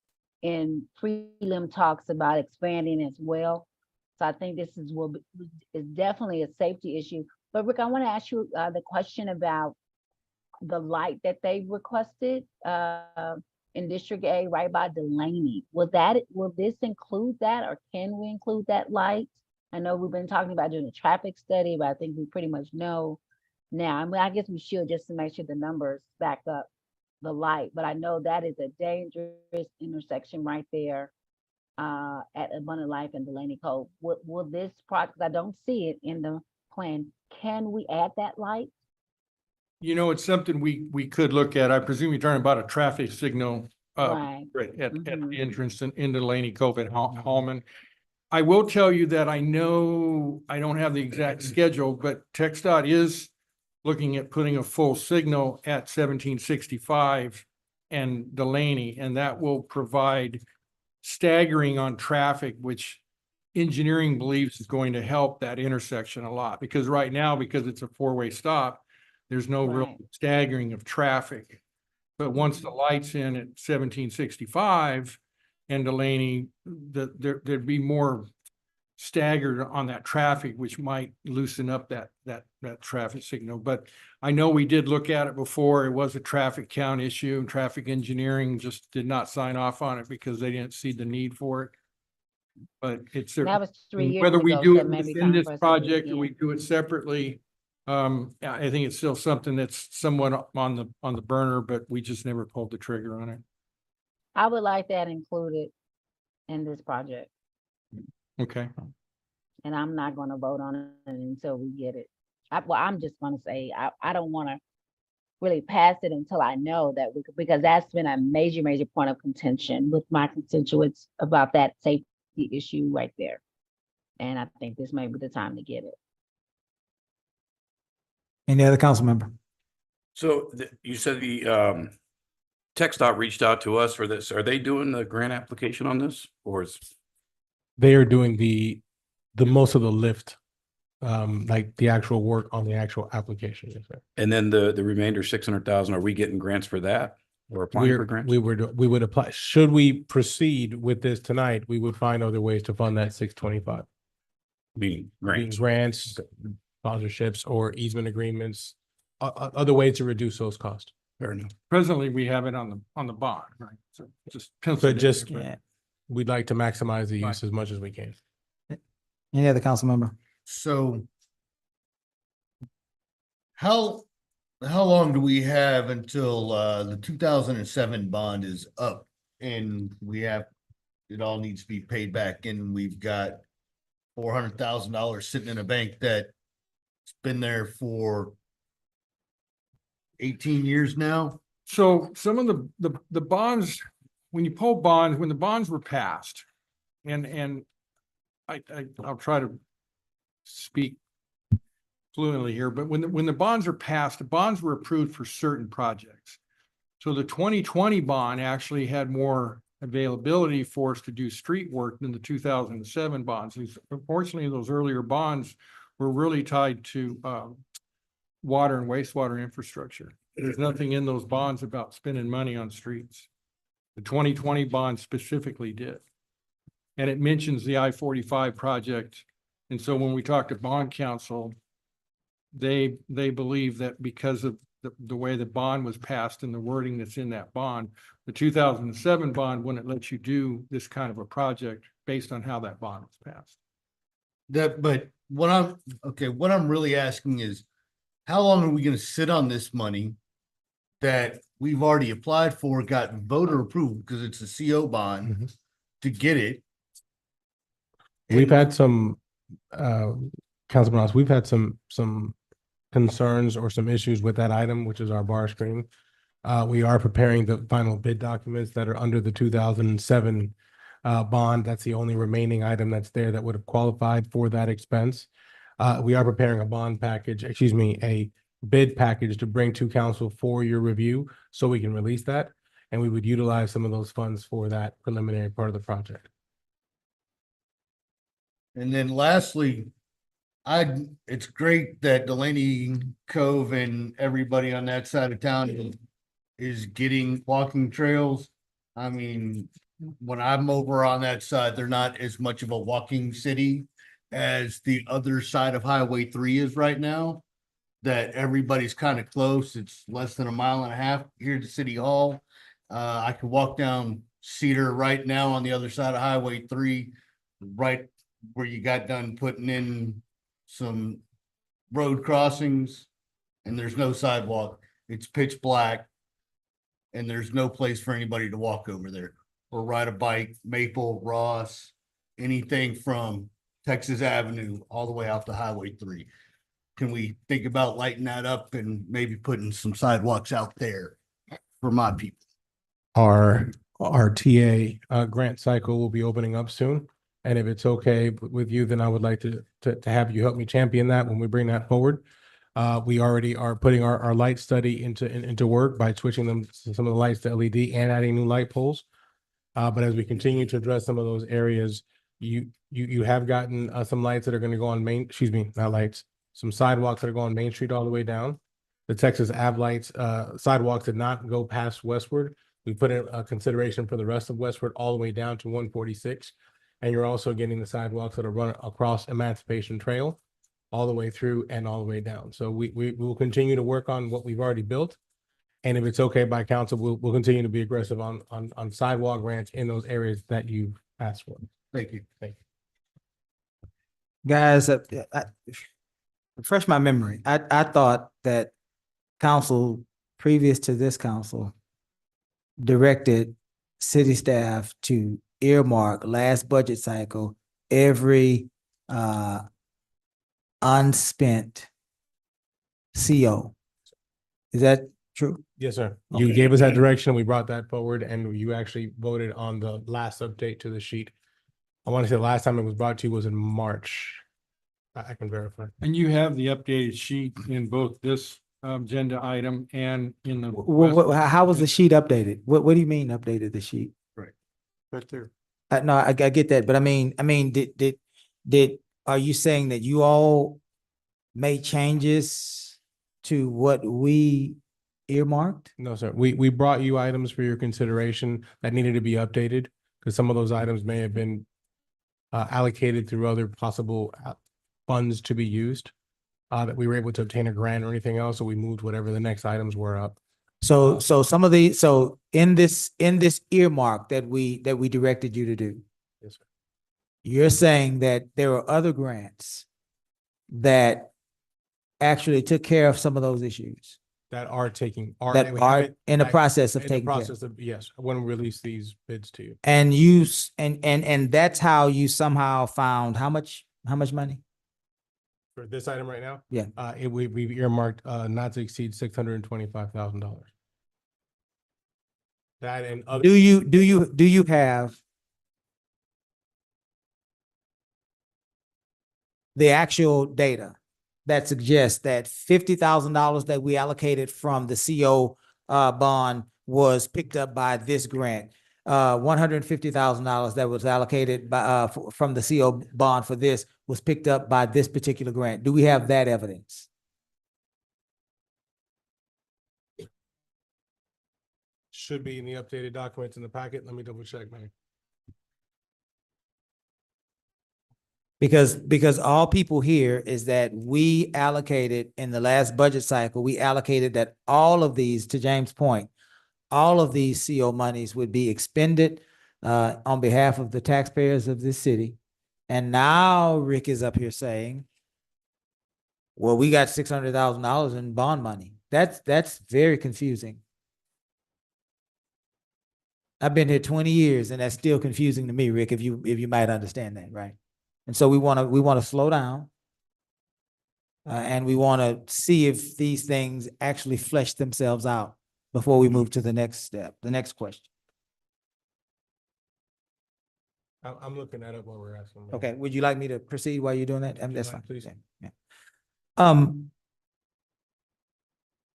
in prelim talks about expanding as well. So I think this is definitely a safety issue. But Rick, I want to ask you the question about the light that they requested in District A right by Delaney. Will this include that, or can we include that light? I know we've been talking about doing a traffic study, but I think we pretty much know now. I mean, I guess we should, just to make sure the numbers back up the light, but I know that is a dangerous intersection right there at Abundant Life and Delaney Cove. Will this project, I don't see it in the plan, can we add that light? You know, it's something we could look at. I presume you're talking about a traffic signal Right. at the entrance in Delaney Cove at Hallman. I will tell you that I know, I don't have the exact schedule, but TxDOT is looking at putting a full signal at 1765 and Delaney, and that will provide staggering on traffic, which engineering believes is going to help that intersection a lot. Because right now, because it's a four-way stop, there's no real staggering of traffic. But once the light's in at 1765 and Delaney, there'd be more staggered on that traffic, which might loosen up that traffic signal. But I know we did look at it before. It was a traffic count issue, and traffic engineering just did not sign off on it because they didn't see the need for it. But it's That was 3 years whether we ago, do so it it may be within time this for us to do it project or we again. do it separately. I think it's still something that's somewhat on the burner, but we just never pulled the trigger on it. I would like that included in this project, Okay. and I'm not gonna vote on it until we get it. I'm just gonna say, I don't wanna really pass it until I know that because that's been a major point of contention with my constituents about that safety issue right there. And I think this may be the time to get it. Any other council member? So you said the TxDOT reached out to us for this. Are they doing the grant application on this, or is? They are doing the most of the lift, like the actual work on the actual application. Yes, sir. And then the remainder 600,000, are we getting grants for that or applying for grants? We would apply. Should we proceed with this tonight, we would find other ways to fund that 625. Being Being grants. grants, sponsorships, or easement agreements, other ways to reduce those costs. Fair enough. Presently, we have it on the bond, right? So just pencil But it just, in there, we'd like to maximize the Right. use as much as we can. Any other council member? So how long do we have until the 2007 bond is up and it all needs to be paid back, and we've got $400,000 sitting in a bank that's been there for 18 years now? So some of the bonds, when you pull bonds, when the bonds were passed, and I'll try to speak fluently here, but when the bonds are passed, the bonds were approved for certain projects. So the 2020 bond actually had more availability for us to do street work than the 2007 bonds. Unfortunately, those earlier bonds were really tied to water and wastewater infrastructure. There's nothing in those bonds about spending money on streets. The 2020 bond specifically did. And it mentions the I-45 project. And so when we talk to bond counsel, they believe that because of the way the bond was passed and the wording that's in that bond, the 2007 bond wouldn't let you do this kind of a project based on how that bond was passed. But what I'm really asking is, how long are we gonna sit on this money that we've already applied for, got voter approval, because it's a CO bond to get it? We've had some, Councilman Ross, we've had some concerns or some issues with that item, which is our bar screen. We are preparing the final bid documents that are under the 2007 bond. That's the only remaining item that's there that would have qualified for that expense. We are preparing a bid package to bring to council for your review so we can release that. And we would utilize some of those funds for that preliminary part of the project. And then lastly, it's great that Delaney Cove and everybody on that side of town is getting walking trails. I mean, when I'm over on that side, they're not as much of a walking city as the other side of Highway 3 is right now. That everybody's kind of close. It's less than a mile and a half here to City Hall. I could walk down Cedar right now on the other side of Highway 3, right where you got done putting in some road crossings, and there's no sidewalk. It's pitch black, and there's no place for anybody to walk over there or ride a bike. Maple, Ross, anything from Texas Avenue all the way out to Highway 3. Can we think about lighting that up and maybe putting some sidewalks out there for my people? Our TA grant cycle will be opening up soon. And if it's okay with you, then I would like to have you help me champion that when we bring that forward. We already are putting our light study into work by switching some of the lights to LED and adding new light poles. But as we continue to address some of those areas, you have gotten some lights that are going to go on some sidewalks that are going Main Street all the way down. The Texas Ave lights, sidewalks did not go past Westward. We put in a consideration for the rest of Westward all the way down to 146. And you're also getting the sidewalks that are run across Emancipation Trail all the way through and all the way down. So we will continue to work on what we've already built. And if it's okay by council, we'll continue to be aggressive on sidewalk grants in those areas that you've asked for. Thank you. Thank you. Guys, refresh my memory. I thought that council, previous to this council, directed city staff to earmark last budget cycle every unspent CO. Is that true? Yes, sir. You gave us that direction. We brought that forward and you actually voted on the last update to the sheet. I want to say the last time it was brought to you was in March. I can verify. And you have the updated sheet in both this agenda item and in the. How was the sheet updated? What do you mean updated the sheet? Right there. No, I get that, but I mean, are you saying that you all made changes to what we earmarked? No, sir. We brought you items for your consideration that needed to be updated because some of those items may have been allocated through other possible funds to be used. That we were able to obtain a grant or anything else, so we moved whatever the next items were up. So some of the, so in this earmark that we directed you to do, Yes, sir. you're saying that there are other grants that actually took care of some of those issues That are taking, that are in the process of in the taking care. process of, yes, when we release these bids to you. And and that's how you somehow found how much money? For this item right now? Yeah. We've earmarked, not to exceed $625,000. That and other. Do you have the actual data that suggests that $50,000 that we allocated from the CO bond was picked up by this grant? $150,000 that was allocated by from the CO bond for this was picked up by this particular grant. Do we have that evidence? Should be in the updated documents in the packet. Let me double check, man. Because all people hear is that we allocated in the last budget cycle, we allocated that all of these, to James' point, all of these CO monies would be expended on behalf of the taxpayers of this city. And now Rick is up here saying, well, we got $600,000 in bond money. That's very confusing. I've been here 20 years and that's still confusing to me, Rick, if you might understand that, right? And so we want to slow down. And we want to see if these things actually flesh themselves out before we move to the next step, the next question. I'm looking that up while we're asking. Okay, would you like me to proceed while you're doing that? If you That's like, fine. please. Yeah.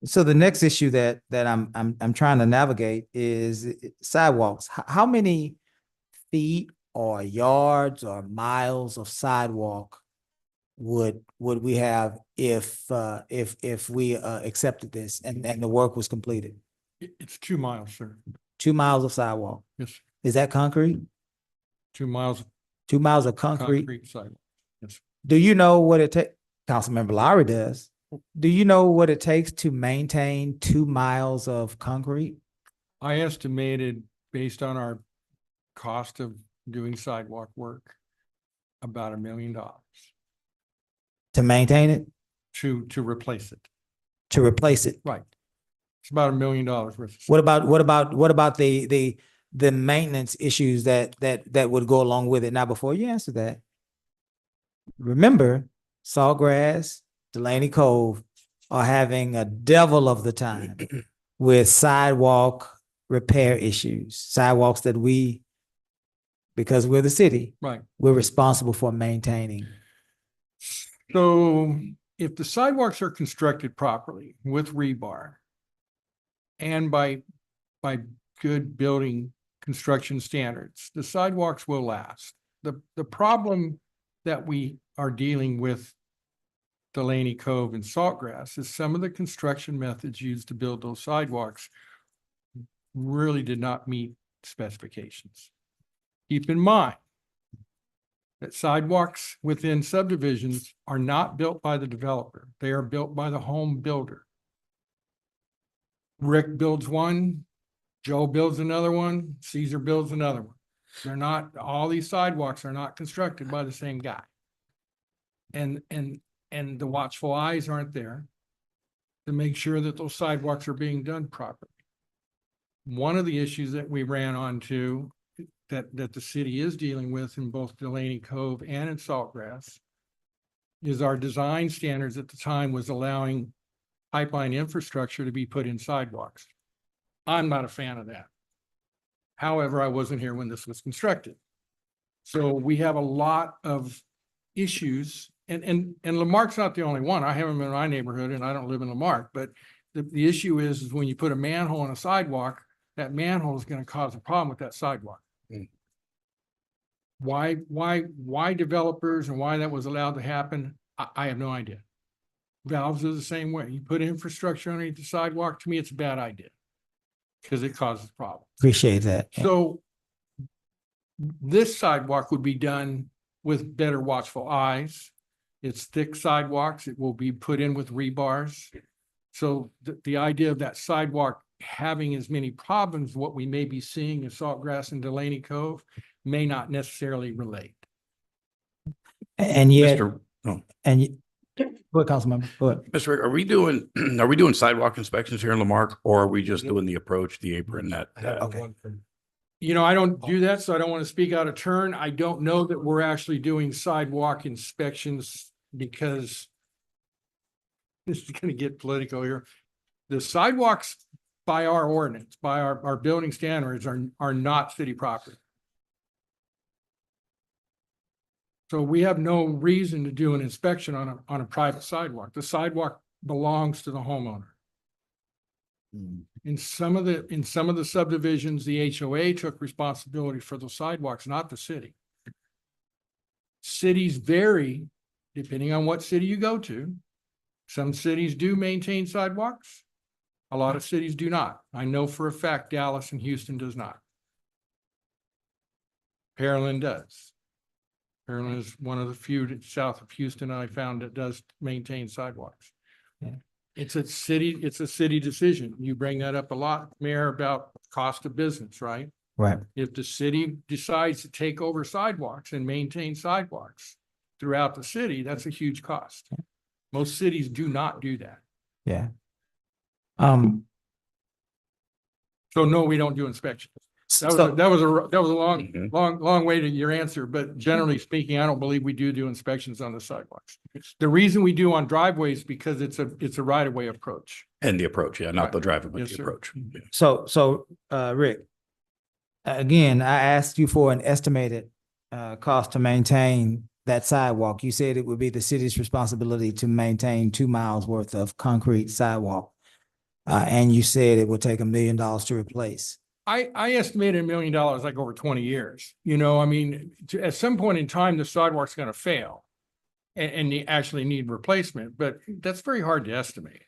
So the next issue that I'm trying to navigate is sidewalks. How many feet or yards or miles of sidewalk would we have if we accepted this and the work was completed? It's 2 miles, sir. 2 miles of sidewalk. Yes, Is that concrete? 2 miles. 2 miles of concrete? Concrete sidewalk. Yes. Do you know what it takes? Councilmember Lowry does. Do you know what it takes to maintain 2 miles of concrete? I estimated based on our cost of doing sidewalk work, about $1 million To maintain it? to replace it. To replace it? Right. It's about $1 million worth. What about the maintenance issues that would go along with it? Now, before you answer that, remember, Sawgrass, Delaney Cove are having a devil of the time with sidewalk repair issues, sidewalks that we, because we're the city, Right. we're responsible for maintaining. So if the sidewalks are constructed properly with rebar and by good building construction standards, the sidewalks will last. The problem that we are dealing with Delaney Cove and Saltgrass is some of the construction methods used to build those sidewalks really did not meet specifications. Keep in mind, that sidewalks within subdivisions are not built by the developer. They are built by the home builder. Rick builds one, Joe builds another one, Caesar builds another one. They're not, all these sidewalks are not constructed by the same guy. And the watchful eyes aren't there to make sure that those sidewalks are being done properly. One of the issues that we ran onto that the city is dealing with in both Delaney Cove and in Saltgrass is our design standards at the time was allowing pipeline infrastructure to be put in sidewalks. I'm not a fan of that. However, I wasn't here when this was constructed. So we have a lot of issues and Lamarck's not the only one. I haven't been in my neighborhood and I don't live in Lamarck, but the issue is when you put a manhole on a sidewalk, that manhole is going to cause a problem with that sidewalk. Why developers and why that was allowed to happen? I have no idea. Valves are the same way. You put infrastructure underneath the sidewalk, to me, it's a bad idea because it causes problems. Appreciate that. So this sidewalk would be done with better watchful eyes. It's thick sidewalks. It will be put in with rebars. So the idea of that sidewalk having as many problems, what we may be seeing in Saltgrass and Delaney Cove may not necessarily relate. And yet, Mr. Oh. and go ahead, Councilmember, go ahead. Mr. Rick, are we doing sidewalk inspections here in Lamarck, or are we just doing the approach, the apron, that? Okay. You know, I don't do that, so I don't want to speak out of turn. I don't know that we're actually doing sidewalk inspections because this is going to get political here. The sidewalks by our ordinance, by our building standards are not city property. So we have no reason to do an inspection on a private sidewalk. The sidewalk belongs to the homeowner. In some of the subdivisions, the HOA took responsibility for the sidewalks, not the city. Cities vary depending on what city you go to. Some cities do maintain sidewalks. A lot of cities do not. I know for a fact Dallas and Houston does not. Pearland does. Pearland is one of the few south of Houston I found that does maintain sidewalks. Yeah. It's a city decision. You bring that up a lot, Mayor, about cost of business, right? Right. If the city decides to take over sidewalks and maintain sidewalks throughout the city, that's a huge cost. Most cities do not do that. Yeah. So no, we don't do inspections. That was a long way to your answer, but generally speaking, I don't believe we do inspections on the sidewalks. The reason we do on driveways because it's a right-of-way approach. And the approach, yeah, not the driveway, but Yes, the sir. approach. So, Rick, again, I asked you for an estimated cost to maintain that sidewalk. You said it would be the city's responsibility to maintain 2 miles worth of concrete sidewalk. And you said it would take $1 million to replace. I estimated $1 million like over 20 years. You know, I mean, at some point in time, the sidewalk's going to fail and they actually need replacement, but that's very hard to estimate.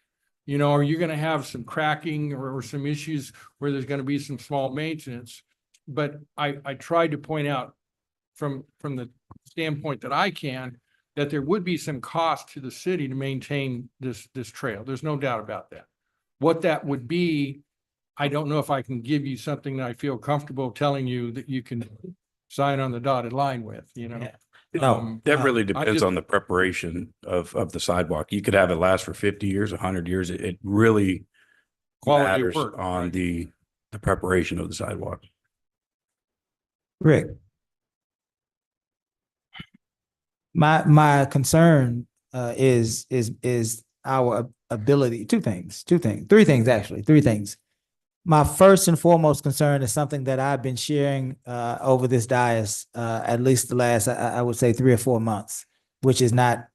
You know, are you going to have some cracking or some issues where there's going to be some small maintenance? But I tried to point out from the standpoint that I can, that there would be some cost to the city to maintain this trail. There's no doubt about that. What that would be, I don't know if I can give you something that I feel comfortable telling you that you can sign on the dotted line with, you know? No, That really depends on the preparation of the sidewalk. You could have it last for 50 years, 100 years. It really Quality of matters work, on right. the preparation of the sidewalk. Rick. My concern is our ability, three things. My first and foremost concern is something that I've been sharing over this dais at least the last, I would say 3 or 4 months, which is not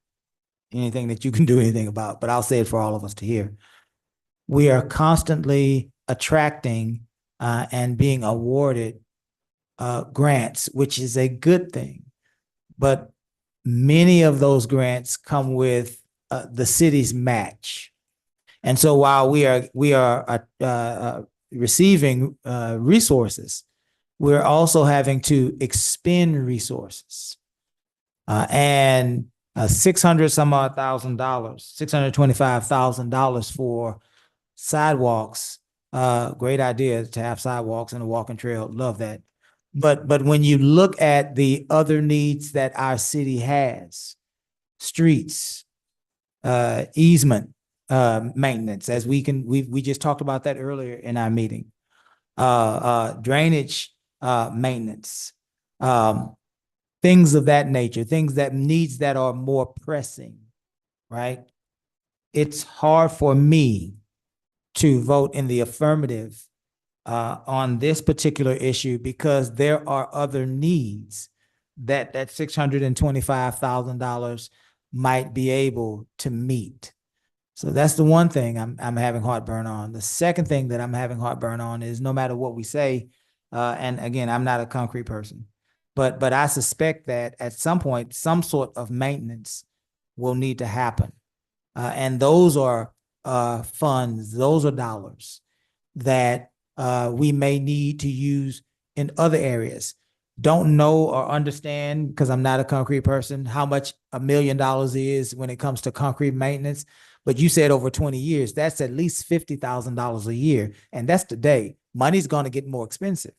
anything that you can do anything about, but I'll say it for all of us to hear. We are constantly attracting and being awarded grants, which is a good thing. But many of those grants come with the city's match. And so while we are receiving resources, we're also having to expend resources. and 600 some odd $1,000, $625,000 for sidewalks. Great idea to have sidewalks and a walking trail. Love that. But when you look at the other needs that our city has, streets, easement, maintenance, as we just talked about that earlier in our meeting, drainage, maintenance, things of that nature, things that needs that are more pressing, right? It's hard for me to vote in the affirmative on this particular issue because there are other needs that $625,000 might be able to meet. So that's the one thing I'm having heartburn on. The second thing that I'm having heartburn on is no matter what we say, and again, I'm not a concrete person, but I suspect that at some point, some sort of maintenance will need to happen. And those are funds, those are dollars that we may need to use in other areas. Don't know or understand, because I'm not a concrete person, how much $1 million is when it comes to concrete maintenance. But you said over 20 years, that's at least $50,000 a year. And that's today. Money's going to get more expensive.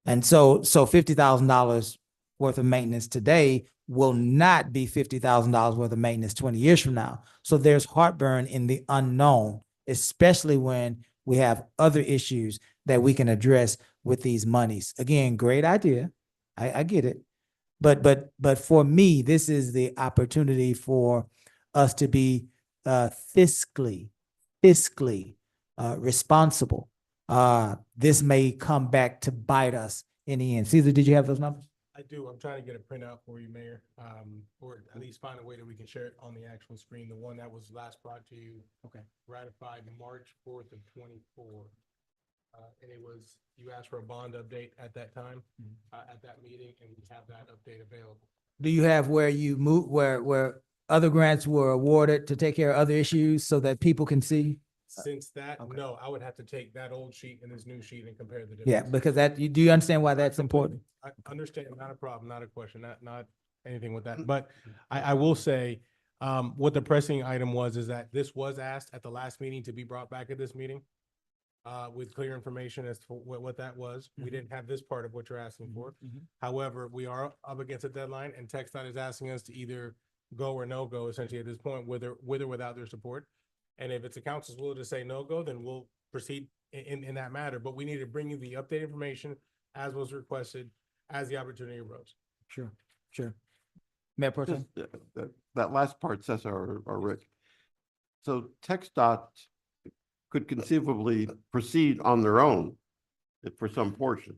And so $50,000 worth of maintenance today will not be $50,000 worth of maintenance 20 years from now. So there's heartburn in the unknown, especially when we have other issues that we can address with these monies. Again, great idea. I get it. But for me, this is the opportunity for us to be fiscally responsible. This may come back to bite us in the end. Caesar, did you have those numbers? I do. I'm trying to get a printout for you, Mayor, or at least find a way that we can share it on the actual screen. The one that was last brought to you. Okay. Ratified March 4th of 24. And it was, you asked for a bond update at that time, at that meeting, and we have that update available. Do you have where you move, where other grants were awarded to take care of other issues so that people can see? Since that, okay. no, I would have to take that old sheet and this new sheet and compare the difference. Yeah, because do you understand why that's important? I understand, not a problem, not a question, not anything with that. But I will say, what the pressing item was is that this was asked at the last meeting to be brought back at this meeting with clear information as to what that was. We didn't have this part of what you're asking for. However, we are up against a deadline, and TxDOT is asking us to either go or no go essentially at this point, with or without their support. And if it's the council's will to say no go, then we'll proceed in that matter. But we need to bring you the updated information as was requested as the opportunity arose. Sure. Mayor Pro Tem? That last part, Cesar or Rick. So TxDOT could conceivably proceed on their own for some portion.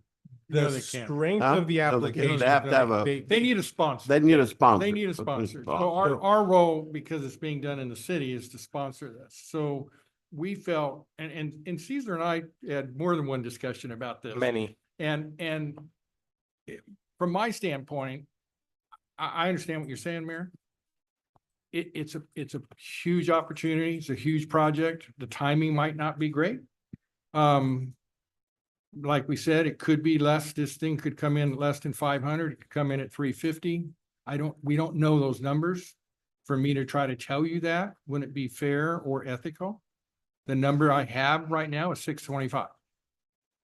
The No, they can't. strength Huh? of the No, they can't. application. They have to have a- They need a sponsor. They need a sponsor. They need a sponsor. So our role, because it's being done in the city, is to sponsor this. So we felt, and Caesar and I had more than one discussion about this. Many. And from my standpoint, I understand what you're saying, Mayor. It's a huge opportunity. It's a huge project. The timing might not be great. Like we said, it could be less. This thing could come in less than 500. It could come in at 350. We don't know those numbers. For me to try to tell you that wouldn't be fair or ethical. The number I have right now is 625.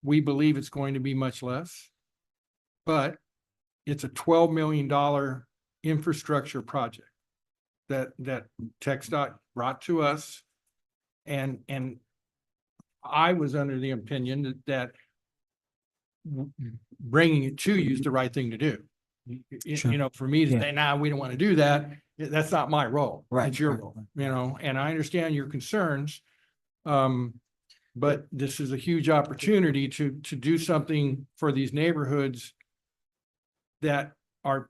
We believe it's going to be much less, but it's a $12 million infrastructure project that TxDOT brought to us. And I was under the opinion that bringing it to you is the right thing to do. Sure. You know, for me to Yeah. say, nah, we don't want to do that. That's not my role. Right, It's your right, role, you know, and I understand your concerns. But this is a huge opportunity to do something for these neighborhoods that are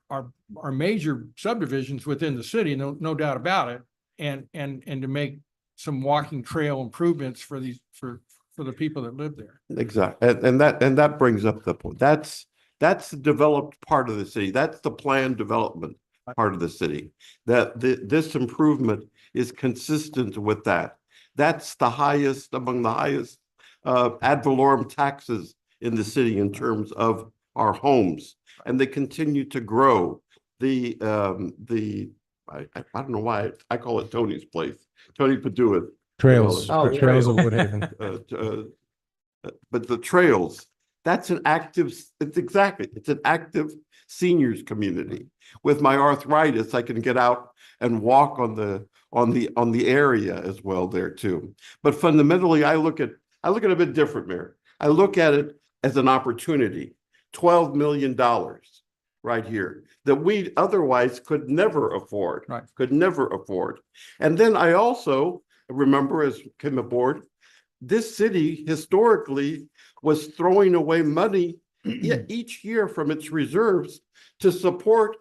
major subdivisions within the city, no doubt about it. And to make some walking trail improvements for the people that live there. Exactly. And that brings up the point. That's the developed part of the city. That's the planned development part of the city. This improvement is consistent with that. That's the highest, among the highest ad valorem taxes in the city in terms of our homes. And they continue to grow. I don't know why I call it Tony's place, Tony Padua's. Trails, Oh, Trails of trail. Woodhaven. But the trails, that's an active, it's an active seniors community. With my arthritis, I can get out and walk on the area as well there too. But fundamentally, I look at it a bit different, Mayor. I look at it as an opportunity, $12 million right here that we otherwise could never afford. Right. Could never afford. And then I also remember, as came aboard, this city historically was throwing away money each year from its reserves to support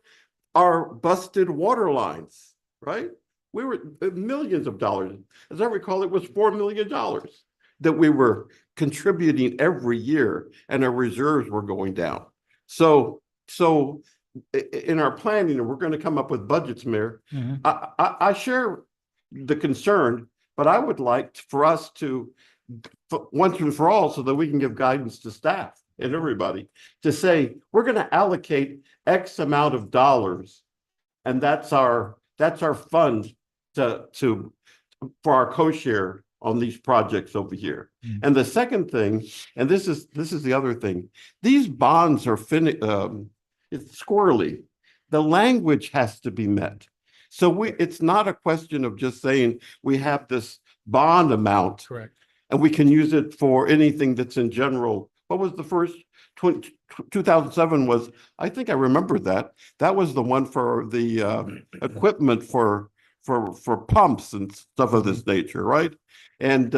our busted water lines, right? We were millions of dollars. As I recall, it was $4 million that we were contributing every year, and our reserves were going down. So in our planning, and we're going to come up with budgets, Mayor, I share the concern, but I would like for us to, once and for all, so that we can give guidance to staff and everybody, to say, we're going to allocate X amount of dollars, and that's our fund for our co-share on these projects over here. And the second thing, and this is the other thing, these bonds are it's squirrely. The language has to be met. So it's not a question of just saying we have this bond amount. Correct. And we can use it for anything that's in general. What was the first 2007 was, I think I remember that. That was the one for the equipment for pumps and stuff of this nature, right? And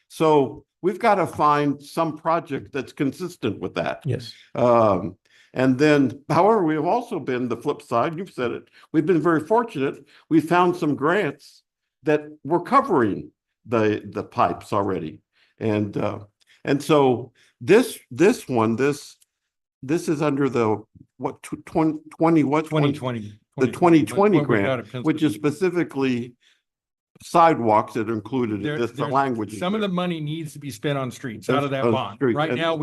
so we've got to find some project that's consistent with that. Yes. And then, however, we have also been the flip side, you've said it, we've been very fortunate. We found some grants that were covering the pipes already. And so this is under the, what, 2020, what? 2020. The 2020 What we got grant, at Pennsylvania. which is specifically sidewalks that are included in this, the There's- language. Some of the money needs to be spent on streets out of that On bond. streets, Right and now,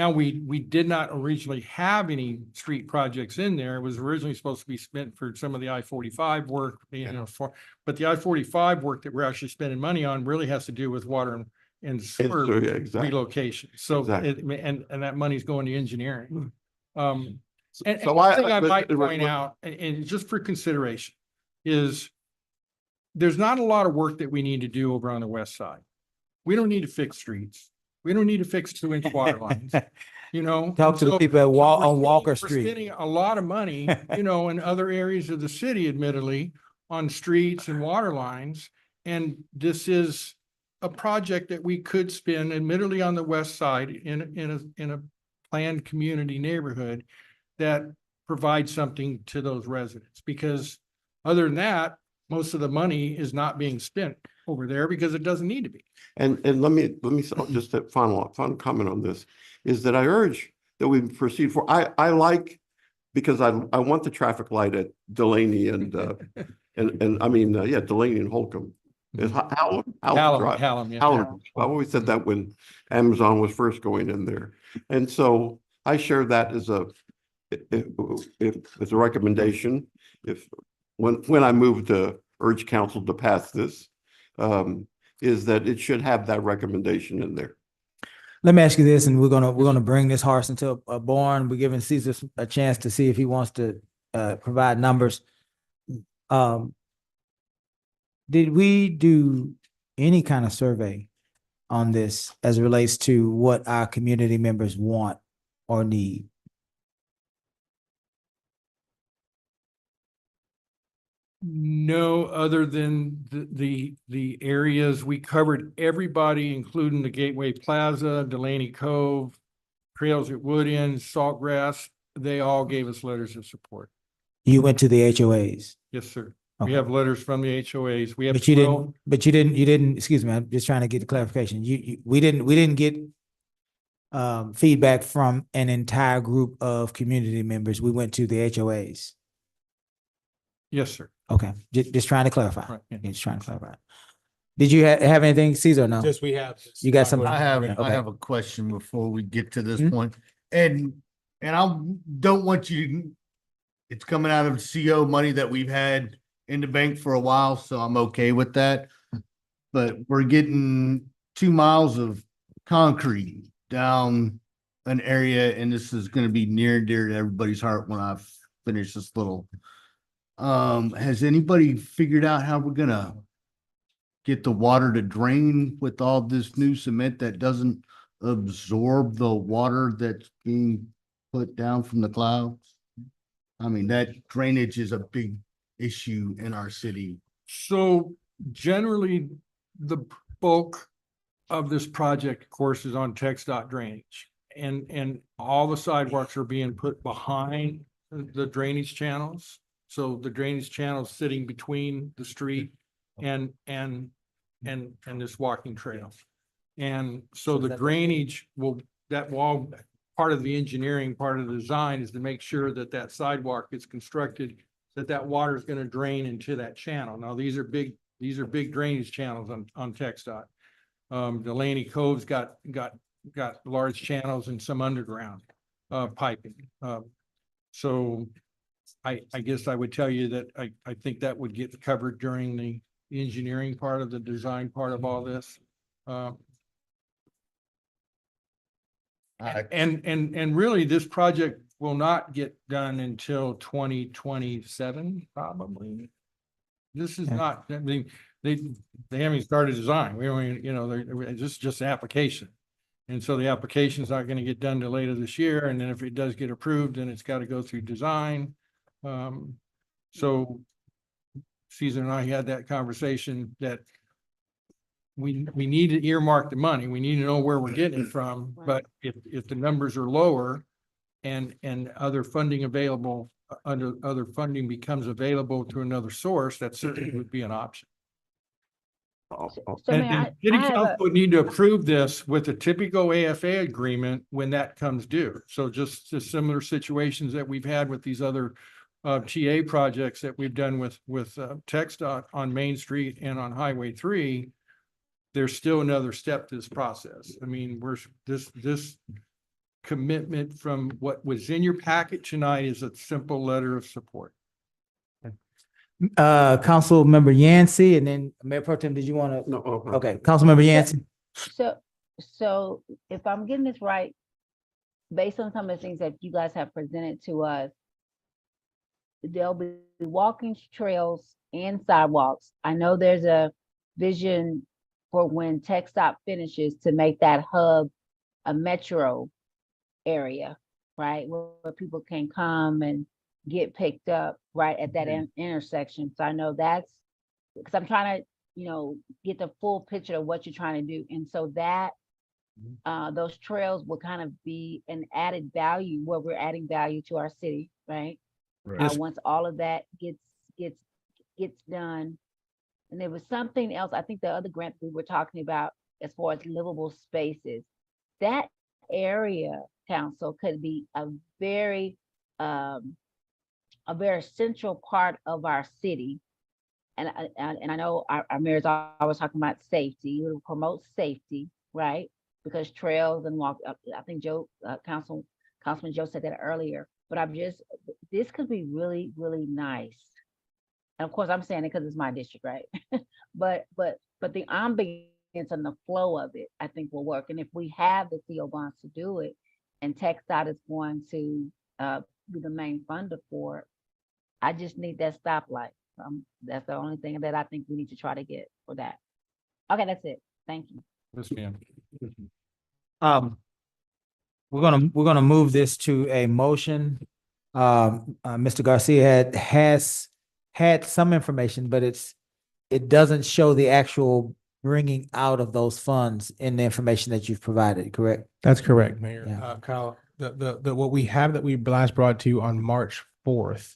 we did not originally have any street projects in there. It was originally supposed to be spent for some of the I-45 work, but the I-45 work that we're actually spending money on really has to do with water and sewer sewer, yeah, exactly. relocation. So, Exactly. and that money's going to engineering. And So one thing I but- might but- point out, and just for consideration, is there's not a lot of work that we need to do over on the west side. We don't need to fix streets. We don't need to fix 2-inch water lines, you know? Talk to the So- people at so we're on spending- Walker we're Street. Spending a lot of money, you know, in other areas of the city, admittedly, on streets and water lines. And this is a project that we could spend admittedly on the west side in a planned community neighborhood that provides something to those residents. Because other than that, most of the money is not being spent over there because it doesn't need to be. And let me just a final comment on this, is that I urge that we proceed I like, because I want the traffic light at Delaney and I mean, Delaney and Holcomb. Is Hallam Drive. Hallam, yeah. Hallam. I always said that when Amazon was first going in there. And so I share that as a recommendation. When I move to urge council to pass this, is that it should have that recommendation in there. Let me ask you this, and we're gonna bring this horse into a barn. We're giving Caesar a chance to see if he wants to provide numbers. Did we do any kind of survey on this as it relates to what our community members want or need? No, other than the areas we covered, everybody, including the Gateway Plaza, Delaney Cove, Trails at Wood End, Saltgrass, they all gave us letters of support. You went to the HOAs. Yes, sir. Okay. We have letters from the HOAs. We have But you 12 didn't, excuse me, I'm just trying to get the clarification. We didn't get feedback from an entire group of community members. We went to the HOAs. Yes, sir. Okay, just trying to clarify. Right, yeah. Just trying to clarify. Did you have anything, Caesar, or no? Just we have. You got something? I have Okay. a question before we get to this Hmm? point. And I don't want you it's coming out of CO money that we've had in the bank for a while, so I'm okay with that. But we're getting 2 miles of concrete down an area, and this is gonna be near and dear to everybody's heart when I finish this little. Has anybody figured out how we're gonna get the water to drain with all this new cement that doesn't absorb the water that's being put down from the clouds? I mean, that drainage is a big issue in our city. So generally, the bulk of this project, of course, is on TxDOT drainage. And all the sidewalks are being put behind the drainage channels. So the drainage channels sitting between the street and this walking trail. And so the drainage that wall, part of the engineering, part of the design is to make sure that that sidewalk is constructed, that water is going to drain into that channel. Now, these are big drainage channels on TxDOT. Delaney Cove's got large channels and some underground piping. So I guess I would tell you that I think that would get covered during the engineering part of the design part of all this. And really, this project will not get done until 2027, probably. This is not, I mean, they haven't started design. We don't, this is just the application. And so the application is not going to get done till later this year. And then if it does get approved, then it's got to go through design. So Caesar and I had that conversation that we need to earmark the money. We need to know where we're getting it from. But if the numbers are lower and other funding available, other funding becomes available through another source, that certainly would be an option. So And city council would need to approve this with a typical AFA agreement when that comes due. So just similar situations that we've had with these other TA projects that we've done with TxDOT on Main Street and on Highway 3. There's still another step to this process. I mean, this commitment from what was in your packet tonight is a simple letter of support. Council Member Yancey, and then Mayor Pro Tem, did you want to? No. Okay, Council Member Yancey. So if I'm getting this right, based on some of the things that you guys have presented to us, there'll be walking trails and sidewalks. I know there's a vision for when TxDOT finishes to make that hub a metro area, right? Where people can come and get picked up right at that intersection. So I know that's because I'm trying to, get the full picture of what you're trying to do. And so that those trails will kind of be an added value where we're adding value to our city, right? Once all of that gets done. And there was something else, I think the other grant we were talking about as far as livable spaces, that area, council, could be a very central part of our city. And I know our mayor's always talking about safety. We will promote safety, right? Because trails and walk, I think Councilman Joe said that earlier, but this could be really, really nice. And of course, I'm saying it because it's my district, right? but the ambience and the flow of it, I think will work. And if we have the CO bonds to do it, and TxDOT is going to be the main funder for it, I just need that stoplight. That's the only thing that I think we need to try to get for that. Okay, that's it. Thank you. Yes, ma'am. We're gonna move this to a motion. Mr. Garcia has had some information, but it doesn't show the actual bringing out of those funds in the information that you've provided, correct? That's correct, Mayor. Yeah. Kyle, the what we have that we last brought to you on March 4th,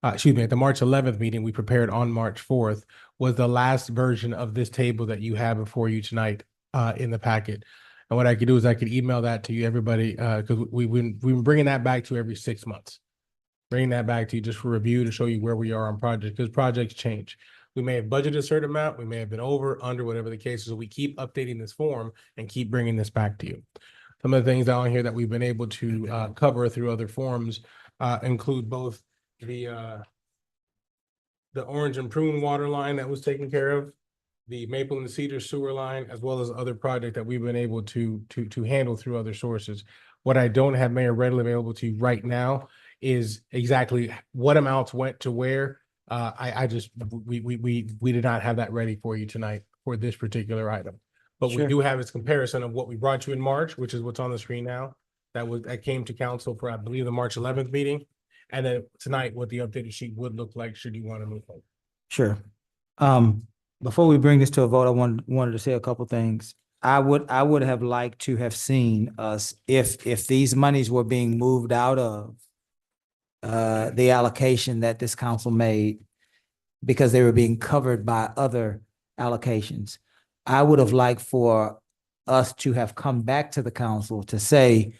at the March 11th meeting we prepared on March 4th was the last version of this table that you have before you tonight in the packet. And what I could do is I could email that to you, everybody, because we've been bringing that back to you every 6 months. Bringing that back to you just for review to show you where we are on projects, because projects change. We may have budgeted a certain amount, we may have been over, under, whatever the case is. We keep updating this form and keep bringing this back to you. Some of the things down here that we've been able to cover through other forms include both the orange and prune water line that was taken care of, the Maple and Cedar sewer line, as well as other project that we've been able to handle through other sources. What I don't have, Mayor, readily available to you right now is exactly what amounts went to where. We did not have that ready for you tonight for this particular item. But we Sure. do have its comparison of what we brought you in March, which is what's on the screen now. That came to council for, I believe, the March 11th meeting. And then tonight, what the updated sheet would look like should you want to move forward. Sure. Before we bring this to a vote, I wanted to say a couple things. I would have liked to have seen us, if these monies were being moved out of the allocation that this council made because they were being covered by other allocations. I would have liked for us to have come back to the council to say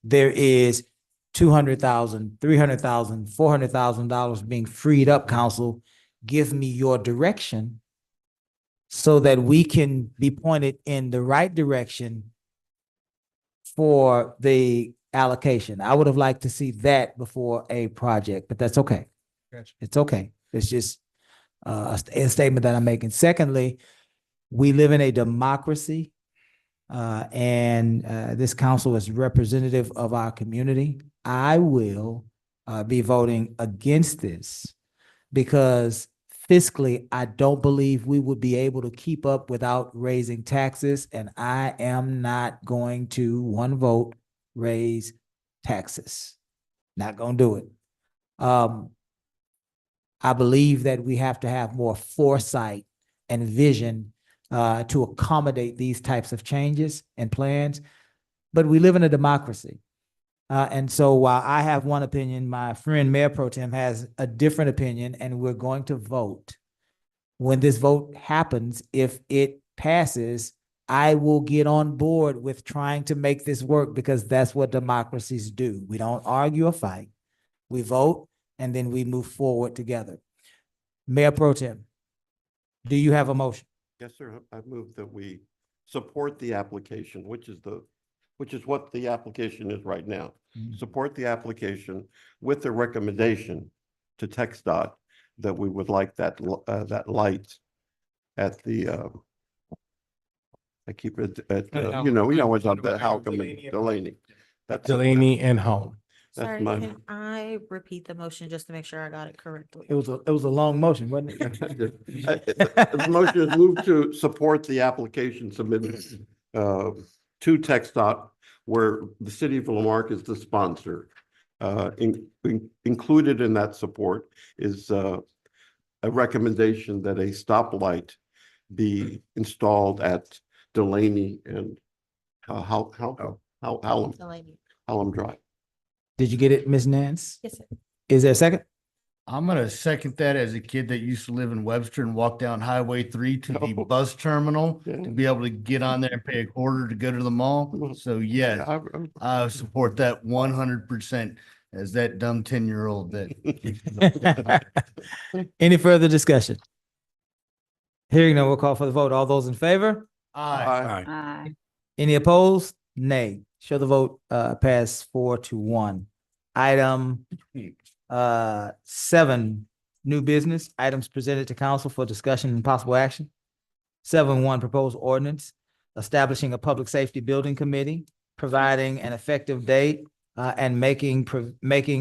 there is $200,000, $300,000, $400,000 being freed up, council. Give me your direction so that we can be pointed in the right direction for the allocation. I would have liked to see that before a project, but that's okay. Gotcha. It's okay. It's just a statement that I'm making. Secondly, we live in a democracy, and this council is representative of our community. I will be voting against this because fiscally, I don't believe we would be able to keep up without raising taxes, and I am not going to, one vote, raise taxes. Not gonna do it. I believe that we have to have more foresight and vision to accommodate these types of changes and plans, but we live in a democracy. And so while I have one opinion, my friend Mayor Pro Tem has a different opinion, and we're going to vote. When this vote happens, if it passes, I will get on board with trying to make this work because that's what democracies do. We don't argue or fight. We vote and then we move forward together. Mayor Pro Tem, do you have a motion? Yes, sir. I move that we support the application, which is what the application is right now. Support the application with the recommendation to TxDOT that we would like that light at the I keep it at what's on the Halcom and Delaney. That's Delaney and Home. That's Sorry, my can I repeat the motion just to make sure I got it correctly? It was a long motion, wasn't it? the motion is moved to support the application submitted to TxDOT, where the city of Lamarque is the sponsor. Included in that support is a recommendation that a stoplight be installed at Delaney and Halcom Drive. Did you get it, Ms. Nance? Yes, sir. Is there a second? I'm gonna second that as a kid that used to live in Webster and walk down Highway 3 to the bus terminal to be able to get on there and pay a quarter to go to the mall. So yes, I support that 100% as that dumb 10-year-old that. Any further discussion? Hearing none, we'll call for the vote. All those in favor? Aye. Aye. Any opposed? Nay. Show the vote pass 4-1. Item 7, new business, items presented to council for discussion and possible action. 7-1, proposed ordinance establishing a public safety building committee, providing an effective date, and making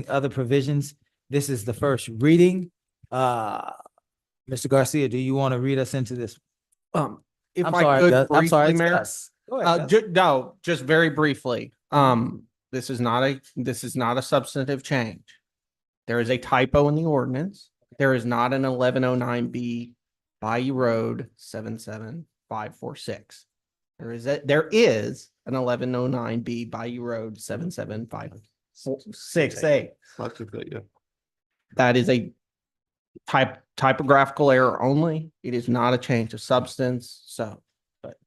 other provisions. This is the first reading. Mr. Garcia, do you want to read us into this? If I'm I sorry, could Gus. I'm sorry, briefly, it's Mayor. Gus. Go ahead, Gus. No, just very briefly. This is not a substantive change. There is a typo in the ordinance. There is not an 1109B Bayou Road 77546. There is an 1109B Bayou Road 77568. That's a good, yeah. That is a typographical error only. It is not a change of substance. So, but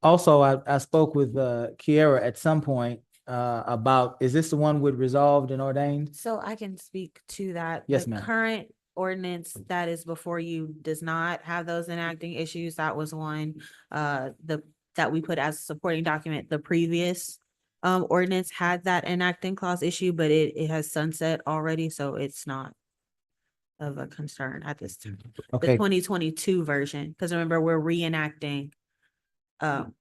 Also, I spoke with Kiera at some point about, is this the one with resolved and ordained? So I can speak to that. Yes, The ma'am. current ordinance that is before you does not have those enacting issues. That was one that we put as a supporting document. The previous ordinance had that enacting clause issue, but it has sunset already, so it's not of a concern at this time. The Okay, 2022 version, because remember, we're reenacting.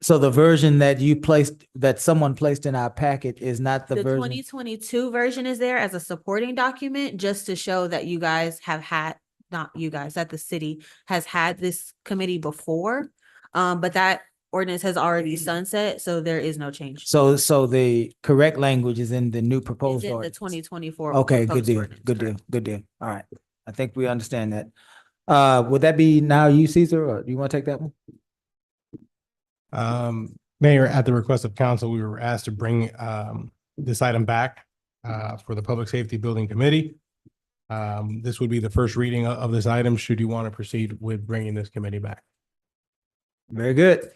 so the version that you placed, that someone placed in our packet is not the The version? 2022 version is there as a supporting document, just to show that you guys have had, not you guys, that the city has had this committee before. But that ordinance has already sunset, so there is no change. So the correct language is in the new It's proposed in the ordinance? 2024. Okay, good proposed deal, ordinance, good correct. deal, good deal. All right. I think we understand that. Would that be now you, Caesar, or do you want to take that one? Mayor, at the request of council, we were asked to bring this item back for the Public Safety Building Committee. This would be the first reading of this item, should you want to proceed with bringing this committee back. Very good.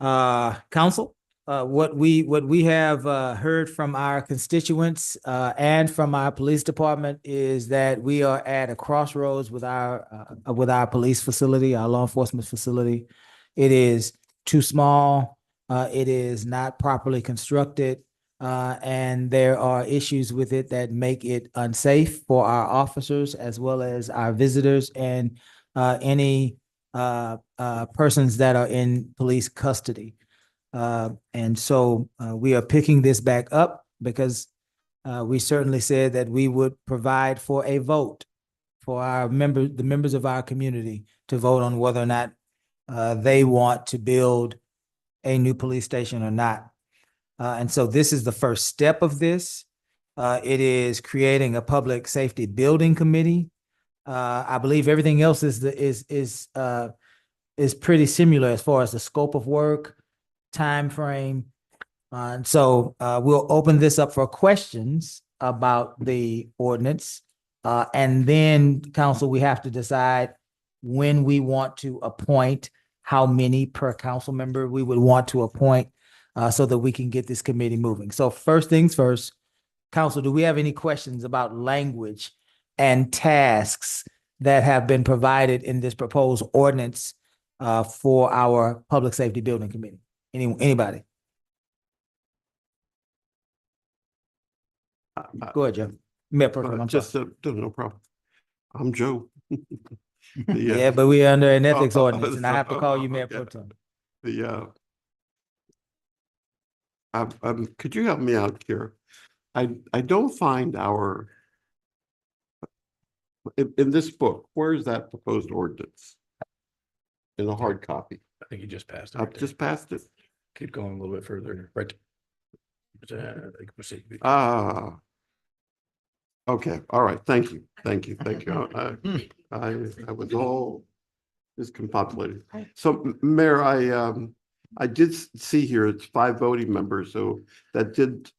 Council, what we have heard from our constituents and from our police department is that we are at a crossroads with our police facility, our law enforcement facility. It is too small. It is not properly constructed. And there are issues with it that make it unsafe for our officers as well as our visitors and any persons that are in police custody. And so we are picking this back up because we certainly said that we would provide for a vote for the members of our community to vote on whether or not they want to build a new police station or not. And so this is the first step of this. It is creating a public safety building committee. I believe everything else is pretty similar as far as the scope of work, time frame. And so we'll open this up for questions about the ordinance. And then, council, we have to decide when we want to appoint, how many per council member we would want to appoint so that we can get this committee moving. So first things first, council, do we have any questions about language and tasks that have been provided in this proposed ordinance for our Public Safety Building Committee? Anybody? Go ahead, Joe. Mayor Pro Tem, I'm sorry. No problem. I'm Joe. Yeah, but we're under an ethics ordinance and I have to call you Mayor Pro Tem. Could you help me out here? I don't find in this book, where is that proposed ordinance? In a hard copy? I think you just passed it. I've just passed it. Keep going a little bit further, right? Proceed. Okay, all right, thank you. I was all discombobulated. So Mayor, I did see here it's 5 voting members, so that did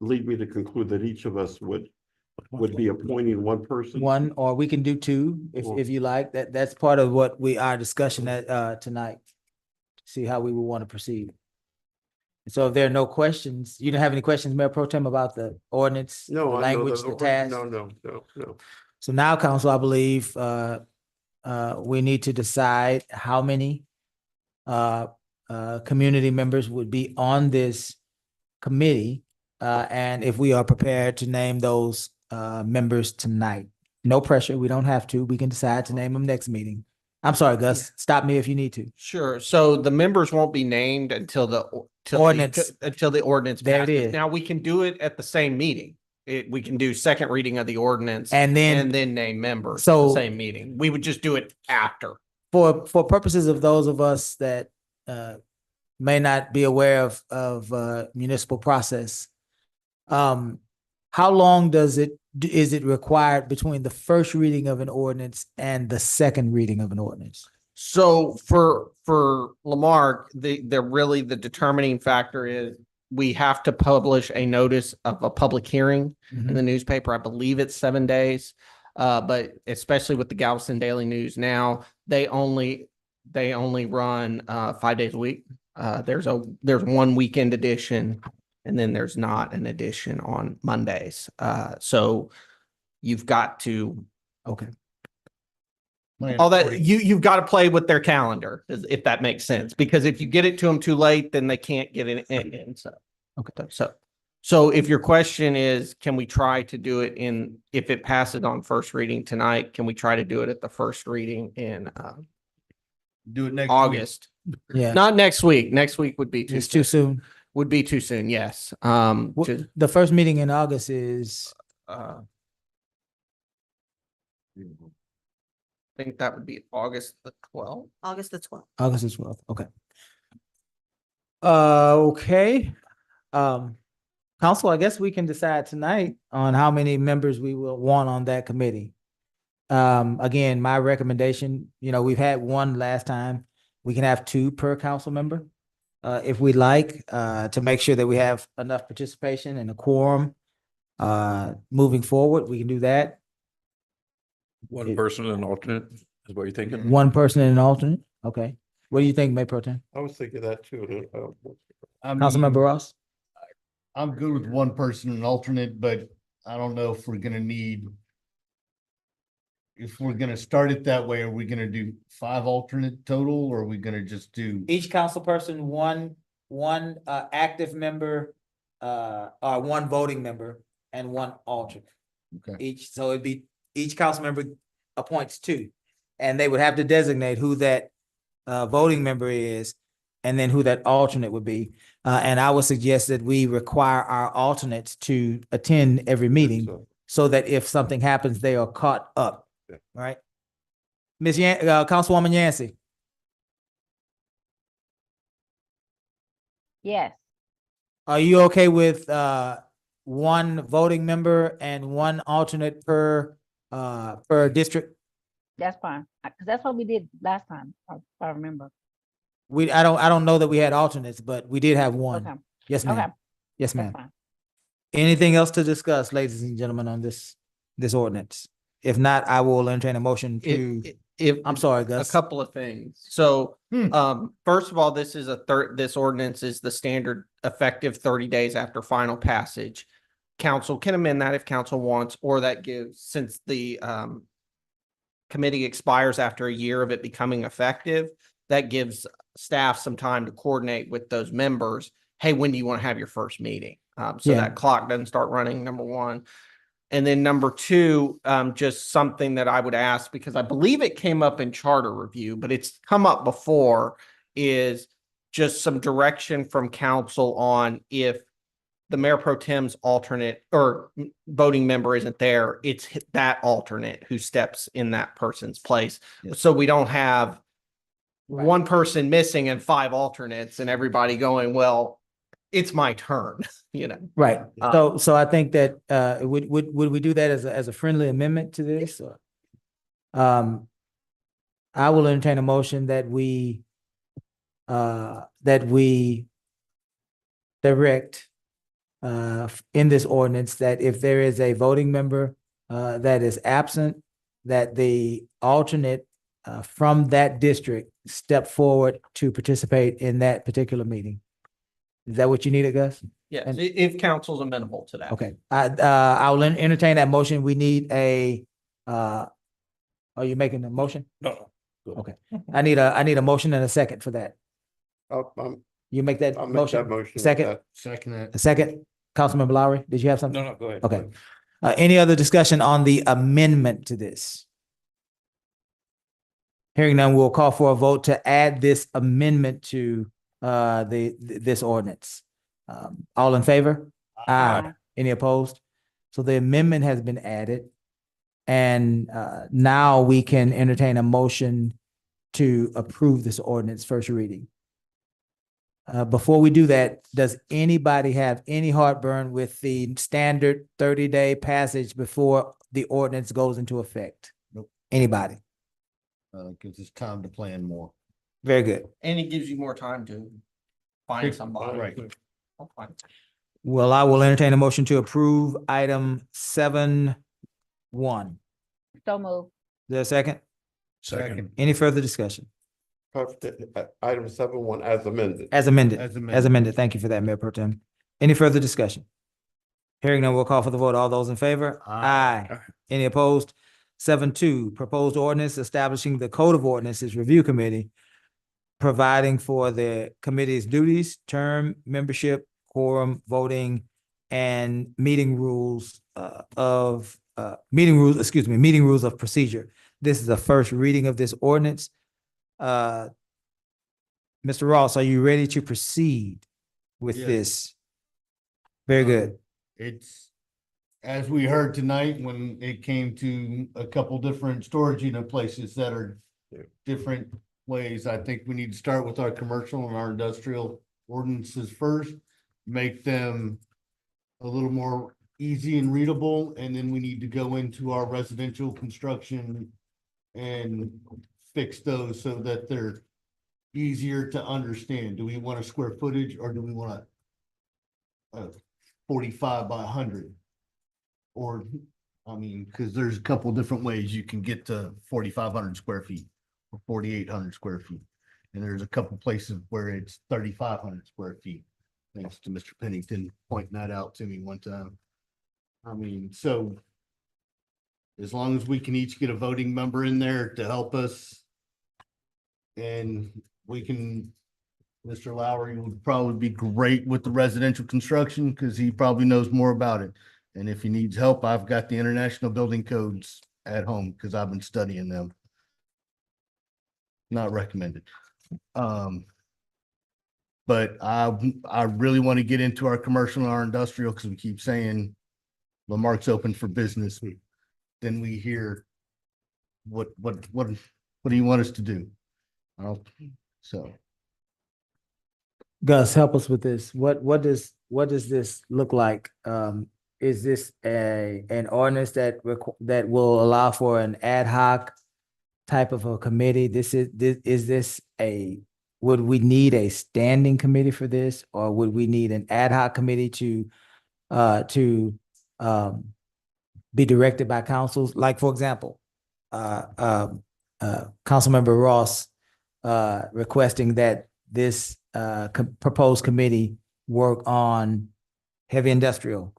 lead me to conclude that each of us would be appointing one person. One, or we can do 2 if you like. That's part of what our discussion at tonight. See how we would want to proceed. So if there are no questions, you don't have any questions, Mayor Pro Tem, about the ordinance? No, the I know language, the task? No. So now, council, I believe we need to decide how many community members would be on this committee, and if we are prepared to name those members tonight. No pressure. We don't have to. We can decide to name them next meeting. I'm sorry, Gus. Stop me if you need to. Sure. So the members won't be named until the Ordinance. until the ordinance There it passes. is. Now, we can do it at the same meeting. We can do second reading of the ordinance And then name members. So- the same meeting. We would just do it after. for purposes of those of us that may not be aware of municipal process, how long is it required between the first reading of an ordinance and the second reading of an ordinance? So for Lamarck, the really the determining factor is we have to publish a notice of a public hearing in the newspaper. I believe it's 7 days. But especially with the Galveston Daily News now, they only run 5 days a week. There's 1 weekend edition, and then there's not an edition on Mondays. So you've got to all that you've got to play with their calendar, if that makes sense. Because if you get it to them too late, then they can't get it in. So So if your question is, can we try to do it if it passes on first reading tonight, can we try to do it at the first reading in Do it next week. August? Yeah. Not next week. Next week would be It's too soon. Would be too soon, yes. The first meeting in August is, I think that would be August the 12th. August the 12th. August the 12th. Okay. Okay. Council, I guess we can decide tonight on how many members we will want on that committee. Again, my recommendation, we've had one last time. We can have two per council member. If we like, to make sure that we have enough participation and a quorum, moving forward, we can do that. One person and an alternate is what you're thinking? One person and an alternate. Okay. What do you think, Mayor Pro Tem? I was thinking that too. Councilmember Ross? I'm good with one person and alternate, but I don't know if we're gonna if we're gonna start it that way, are we gonna do 5 alternate total, or are we gonna just do? Each council person, one active member, or one voting member and one alternate. Okay. So it'd be, each council member appoints 2. And they would have to designate who that voting member is and then who that alternate would be. And I would suggest that we require our alternates to attend every meeting so that if something happens, they are caught up. Yeah. Right? Councilwoman Yancey. Yes, Are you okay with one voting member and one alternate per district? that's fine, because that's what we did last time, if I remember. I don't know that we had alternates, but we did have one. Okay. Yes, Okay, ma'am. Yes, that's ma'am. fine. Anything else to discuss, ladies and gentlemen, on this ordinance? If not, I will entertain a motion to, I'm sorry, A Gus. couple of things. So, first of all, this ordinance is the standard effective 30 days after final passage. Council can amend that if council wants, or that gives, since the committee expires after a year of it becoming effective, that gives staff some time to coordinate with those members. Hey, when do you want to have your first meeting? So Yeah. that clock doesn't start running, number one. And then number two, just something that I would ask, because I believe it came up in charter review, but it's come up before, is just some direction from council on if the mayor pro tem's alternate or voting member isn't there, it's that alternate who steps in that person's place. So we don't have one person missing and 5 alternates and everybody going, well, it's my turn, Right. So I think that would we do that as a friendly amendment to this? Or? I will entertain a motion that we direct in this ordinance that if there is a voting member that is absent, that the alternate from that district step forward to participate in that particular meeting. Is that what you needed, Gus? Yes, if council's amenable to that. Okay, I will entertain that motion. We need are you making the motion? No. Okay, I need a motion and a second for that. You make that I'll make motion? that motion with Second, that. Second it. a second. Councilmember Lowry, did you have something? No, go ahead. Okay. Any other discussion on the amendment to this? Hearing none, we'll call for a vote to add this amendment to this ordinance. All in favor? Aye. Any opposed? So the amendment has been added. And now we can entertain a motion to approve this ordinance first reading. Before we do that, does anybody have any heartburn with the standard 30-day passage before the ordinance goes into effect? Nope. Anybody? Gives us time to plan more. Very good. And it gives you more time to find somebody. Right. Well, I will entertain a motion to approve item 7.1. So move. Is there a second? Second. Any further discussion? Item 7.1 as amended. As amended. As amended. As amended. Thank you for that, Mayor Pro Tem. Any further discussion? Hearing none, we'll call for the vote. All those in favor? Aye. Any opposed? 7.2, proposed ordinance establishing the Code of Ordinances Review Committee, providing for the committee's duties, term, membership, quorum, voting, and meeting rules meeting rules of procedure. This is the first reading of this ordinance. Mr. Ross, are you ready to proceed with Yes. this? Very good. It's, as we heard tonight, when it came to a couple different storage unit places that are different ways, I think we need to start with our commercial and our industrial ordinances first, make them a little more easy and readable, and then we need to go into our residential construction and fix those so that they're easier to understand. Do we want a square footage or do we want a 45 by 100? Or, I mean, because there's a couple different ways you can get to 4,500 square feet or 4,800 square feet. And there's a couple places where it's 3,500 square feet. Thanks to Mr. Pennington pointing that out to me one time. I mean, so as long as we can each get a voting member in there to help us, and we can, Mr. Lowry would probably be great with the residential construction because he probably knows more about it. And if he needs help, I've got the international building codes at home because I've been studying them. Not recommended. But I really want to get into our commercial and our industrial because we keep saying Lamarque's open for business. Then we hear what do you want us to do? So. Gus, help us with this. What does this look like? Is this an ordinance that will allow for an ad hoc type of a committee? Would we need a standing committee for this, or would we need an ad hoc committee to be directed by councils? Like, for example, Councilmember Ross requesting that this proposed committee work on heavy industrial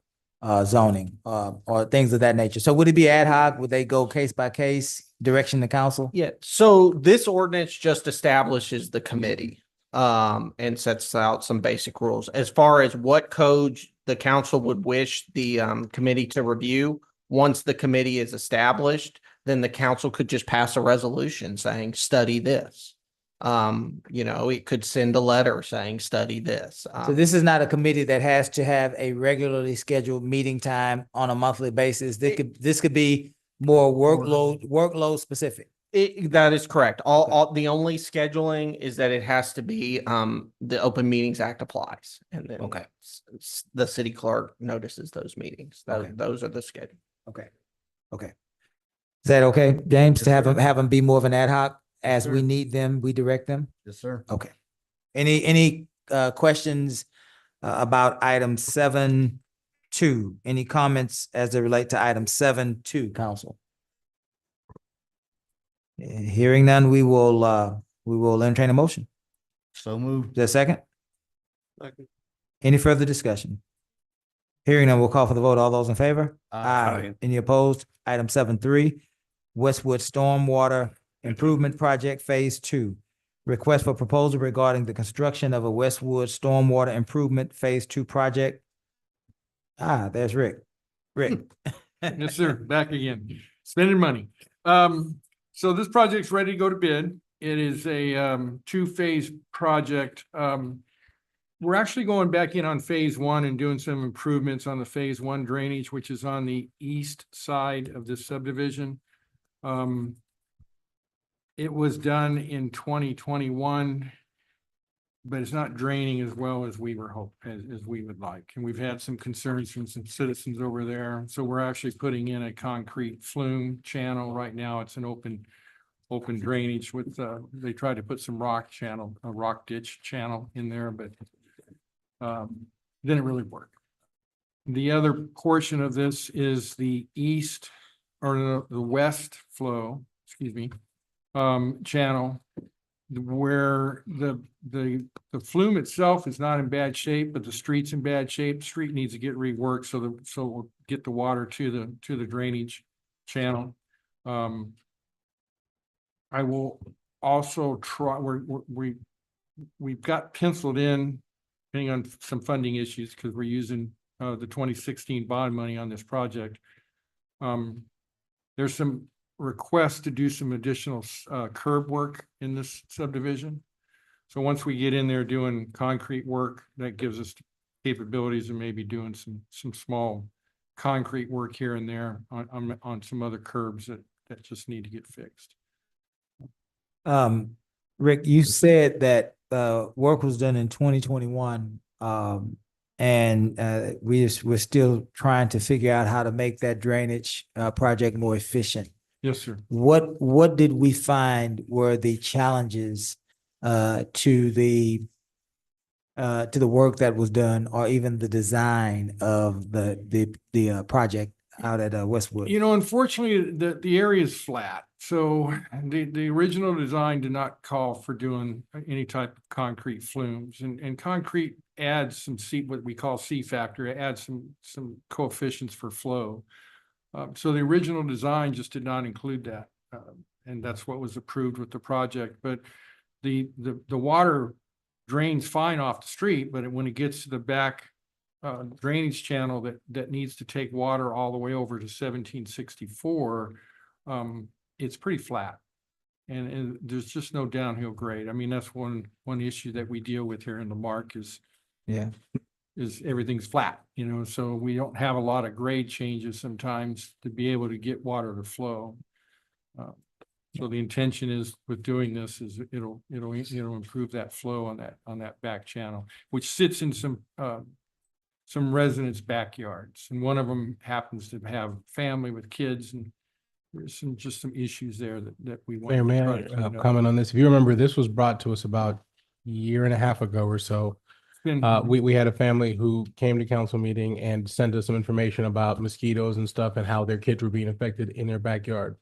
zoning or things of that nature. So would it be ad hoc? Would they go case by case, direction to council? Yeah, so this ordinance just establishes the committee and sets out some basic rules. As far as what codes the council would wish the committee to review, once the committee is established, then the council could just pass a resolution saying, study this. It could send a letter saying, study this. So this is not a committee that has to have a regularly scheduled meeting time on a monthly basis. This could be more workload specific. That is correct. All the only scheduling is that it has to be the Open Meetings Act applies, and then the city clerk notices those meetings. Those are the schedule. Okay. Is that okay, James, to have them be more of an ad hoc as we need them, we direct them? Yes, sir. Okay. Any questions about item 7.2? Any comments as they relate to item 7.2, council? Hearing none, we will entertain a motion. So moved. Is there a second? Any further discussion? Hearing none, we'll call for the vote. All those in favor? Aye. Any opposed? Item 7.3, Westwood Stormwater Improvement Project Phase 2. Request for proposal regarding the construction of a Westwood Stormwater Improvement Phase 2 project. There's Rick. Yes, sir. Back again. Spending money. So this project's ready to go to bid. It is a two-phase project. We're actually going back in on phase 1 and doing some improvements on the phase 1 drainage, which is on the east side of this subdivision. It was done in 2021, but it's not draining as well as we were as we would like. And we've had some concerns from some citizens over there. So we're actually putting in a concrete flume channel. Right now, it's an open drainage with, they tried to put some rock ditch channel in there, but didn't really work. The other portion of this is the east or the west flow, channel, where the flume itself is not in bad shape, but the street's in bad shape. The street needs to get reworked so we'll get the water to the drainage channel. I will also try. We've got penciled in, depending on some funding issues, because we're using the 2016 bond money on this project. There's some requests to do some additional curb work in this subdivision. So once we get in there doing concrete work, that gives us capabilities of maybe doing some small concrete work here and there on some other curbs that just need to get fixed. Rick, you said that work was done in 2021, and we're still trying to figure out how to make that drainage project more efficient. Yes, sir. What did we find were the challenges to the work that was done, or even the design of the project out at Westwood? You know, unfortunately, the area is flat. So the original design did not call for doing any type of concrete flumes, and concrete adds some what we call C factor. It adds some coefficients for flow. So the original design just did not include that. And that's what was approved with the project. But the water drains fine off the street, but when it gets to the back drainage channel that needs to take water all the way over to 1764, it's pretty flat. And there's just no downhill grade. I mean, that's one issue that we deal with here in the Marque is everything's flat, you know, so we don't have a lot of grade changes sometimes to be able to get water to flow. So the intention is with doing this is it'll improve that flow on that back channel, which sits in some residents' backyards. And one of them happens to have family with kids, and there's some issues there that we want Mayor, to may try I to clean up. comment on this? If you remember, this was brought to us about a year and a half ago or so. We had a family who came to council meeting and sent us some information about mosquitoes and stuff and how their kids were being affected in their backyard.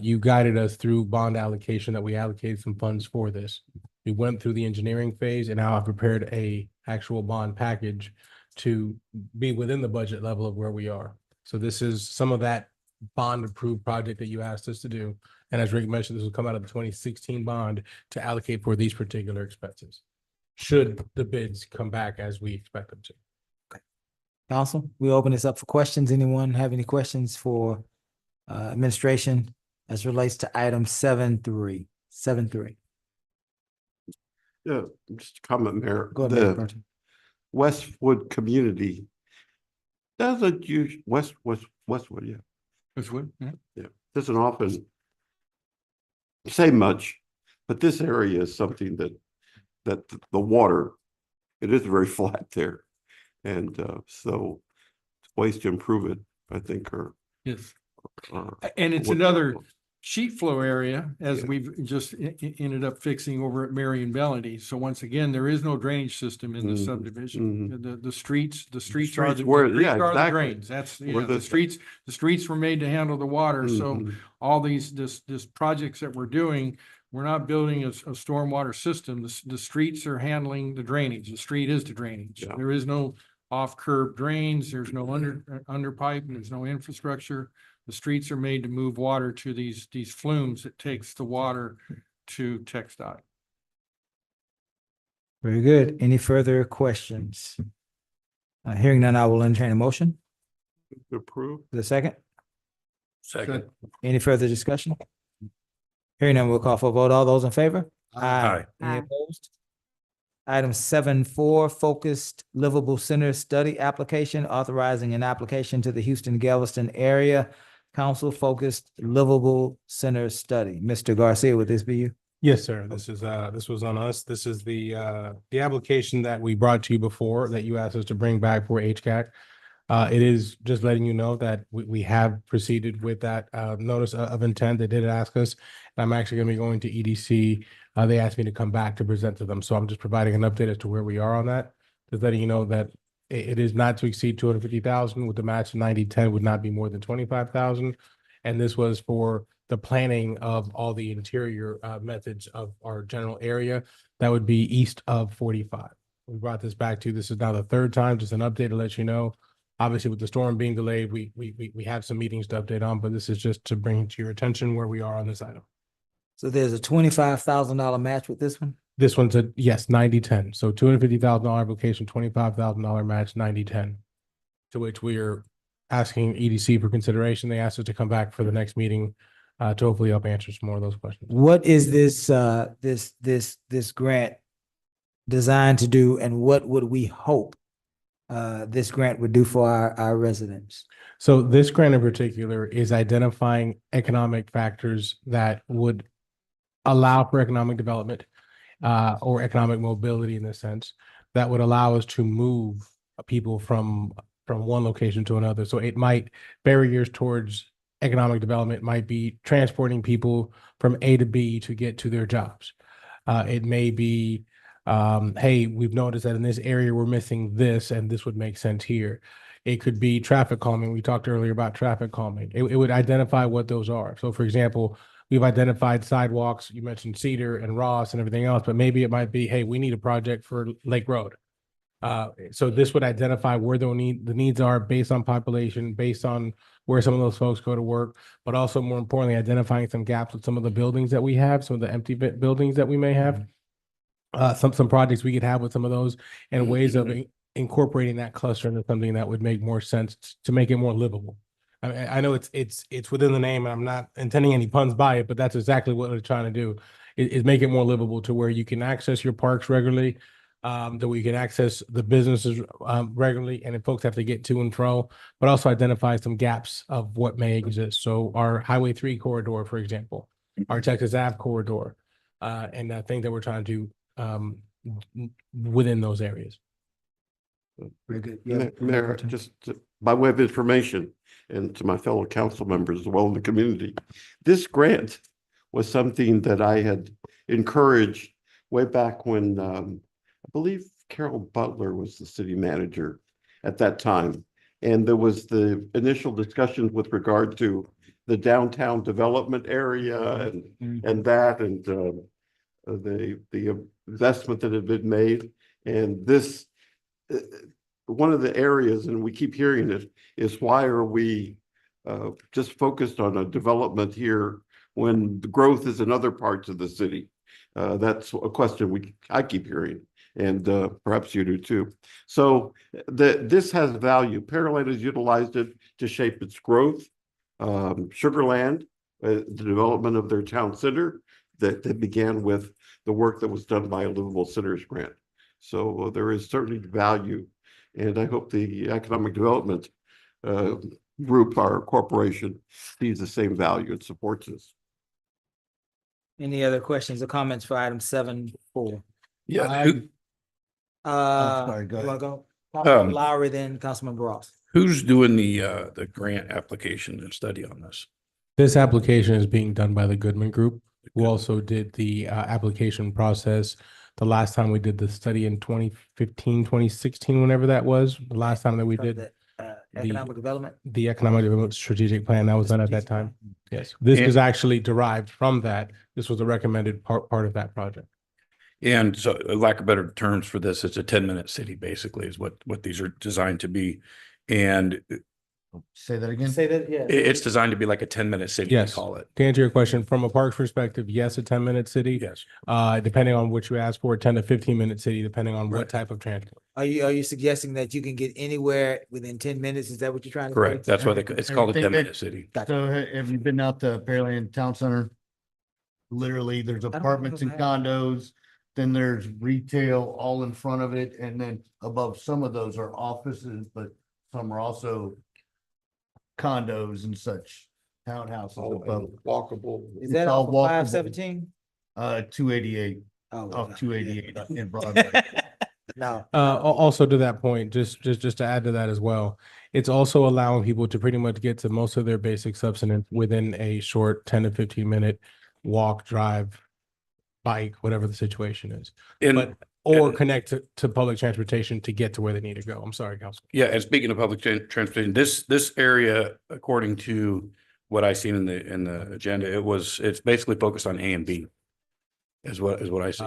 You guided us through bond allocation that we allocated some funds for this. We went through the engineering phase, and now I've prepared a actual bond package to be within the budget level of where we are. So this is some of that bond approved project that you asked us to do. And as Rick mentioned, this will come out of the 2016 bond to allocate for these particular expenses, should the bids come back as we expect them to. Council, we open this up for questions. Anyone have any questions for administration as relates to item 7.3? 7.3. Yeah, just a comment, Mayor. Go ahead, Mayor Pro Tem. Westwood community doesn't use Westwood, yeah. Westwood, yeah. Yeah, doesn't often say much, but this area is something that the water, it is very flat there. And so ways to improve it, I think, are. Yes. And it's another sheet flow area, as we've just ended up fixing over at Marion Melody. So once again, there is no drainage system in the subdivision. The streets are the drains. That's, you know, the streets were made to handle the water. So all this projects that we're doing, we're not building a stormwater system. The streets are handling the drainage. The street is the drainage. Yeah. There is no off curb drains. There's no under pipe. There's no infrastructure. The streets are made to move water to these flumes that takes the water to TxDOT. Very good. Any further questions? Hearing none, I will entertain a motion. Approve. The second. Second. Any further discussion? Hearing none, we'll call for a vote. All those in favor? Aye. Any opposed? Item 7.4, focused livable center study application, authorizing an application to the Houston-Galveston area council focused livable center study. Mr. Garcia, would this be you? Yes, sir. This was on us. This is the application that we brought to you before that you asked us to bring back for HCAC. It is just letting you know that we have proceeded with that notice of intent. They did ask us. I'm actually going to be going to EDC. They asked me to come back to present to them. So I'm just providing an update as to where we are on that. Just letting you know that it is not to exceed 250,000 with the match 90-10 would not be more than 25,000. And this was for the planning of all the interior methods of our general area that would be east of 45. We brought this back to you. This is now the third time, just an update to let you know. Obviously, with the storm being delayed, we have some meetings to update on, but this is just to bring to your attention where we are on this item. So there's a $25,000 match with this one? This one's yes, 90-10. So $250,000 application, $25,000 match, 90-10. to which we are asking EDC for consideration. They asked us to come back for the next meeting to hopefully help answer some more of those questions. What is this this grant designed to do, and what would we hope this grant would do for our residents? So this grant in particular is identifying economic factors that would allow for economic development or economic mobility in this sense, that would allow us to move people from one location to another. So it might, barriers towards economic development might be transporting people from A to B to get to their jobs. It may be, hey, we've noticed that in this area we're missing this, and this would make sense here. It could be traffic calming. We talked earlier about traffic calming. It would identify what those are. So for example, we've identified sidewalks. You mentioned Cedar and Ross and everything else, but maybe it might be, hey, we need a project for Lake Road. So this would identify where the needs are based on population, based on where some of those folks go to work, but also more importantly, identifying some gaps with some of the buildings that we have, some of the empty buildings that we may have. Some projects we could have with some of those, and ways of incorporating that cluster into something that would make more sense to make it more livable. I know it's within the name, and I'm not intending any puns by it, but that's exactly what we're trying to do, is make it more livable to where you can access your parks regularly, that we can access the businesses regularly, and if folks have to get to and fro, but also identify some gaps of what may exist. So our Highway 3 corridor, for example, our Texas Ave corridor, and I think that we're trying to do within those areas. Very good. Mayor, just by way of information, and to my fellow council members as well in the community, this grant was something that I had encouraged way back when I believe Carol Butler was the city manager at that time. And there was the initial discussions with regard to the downtown development area and that, and the investment that had been made. And this, one of the areas, and we keep hearing it, is why are we just focused on a development here when the growth is in other parts of the city? That's a question I keep hearing, and perhaps you do too. So this has value. Pearland has utilized it to shape its growth. Sugarland, the development of their town center, that began with the work that was done by a Livable Centers grant. So there is certainly value, and I hope the economic development group, our corporation, sees the same value and supports this. Any other questions or comments for item 7.4? Yeah. sorry, go You wanna ahead. go? Councilman Lowry, then Councilman Ross. Who's doing the grant application and study on this? This application is being done by the Goodman Group, who also did the application process the last time we did the study in 2015, 2016, whenever that was, the last time that we did Economic development. the economic development strategic plan that was done at that time. Yes, this is actually derived from that. This was a recommended part of that project. And so, lack of better terms for this, it's a 10-minute city, basically, is what these are designed to be. And Say that again. Say that, yeah. it's designed to be like a 10-minute city, we Yes. call it. To answer your question, from a parks perspective, yes, a 10-minute city. Yes. Depending on what you ask for, 10 to 15-minute city, depending on Right. what type of transport. Are you suggesting that you can get anywhere within 10 minutes? Is that what you're trying to say? Correct. That's why it's called a Everything 10-minute city. So have you been out to Pearland Town Center? Literally, there's apartments and condos, then there's retail all in front of it, and then above some of those are offices, but some are also condos and such, townhouses above. Walkable. Is that all off of walkable. 517? 288, Oh, off 288 in Broadway. No. Also to that point, just to add to that as well, it's also allowing people to pretty much get to most of their basic substance within a short 10 to 15-minute walk, drive, bike, whatever the situation is. Or connect to public transportation to get to where they need to go. I'm sorry, Council. Yeah, and speaking of public transportation, this area, according to what I seen in the agenda, it's basically focused on A and B. Is what I see.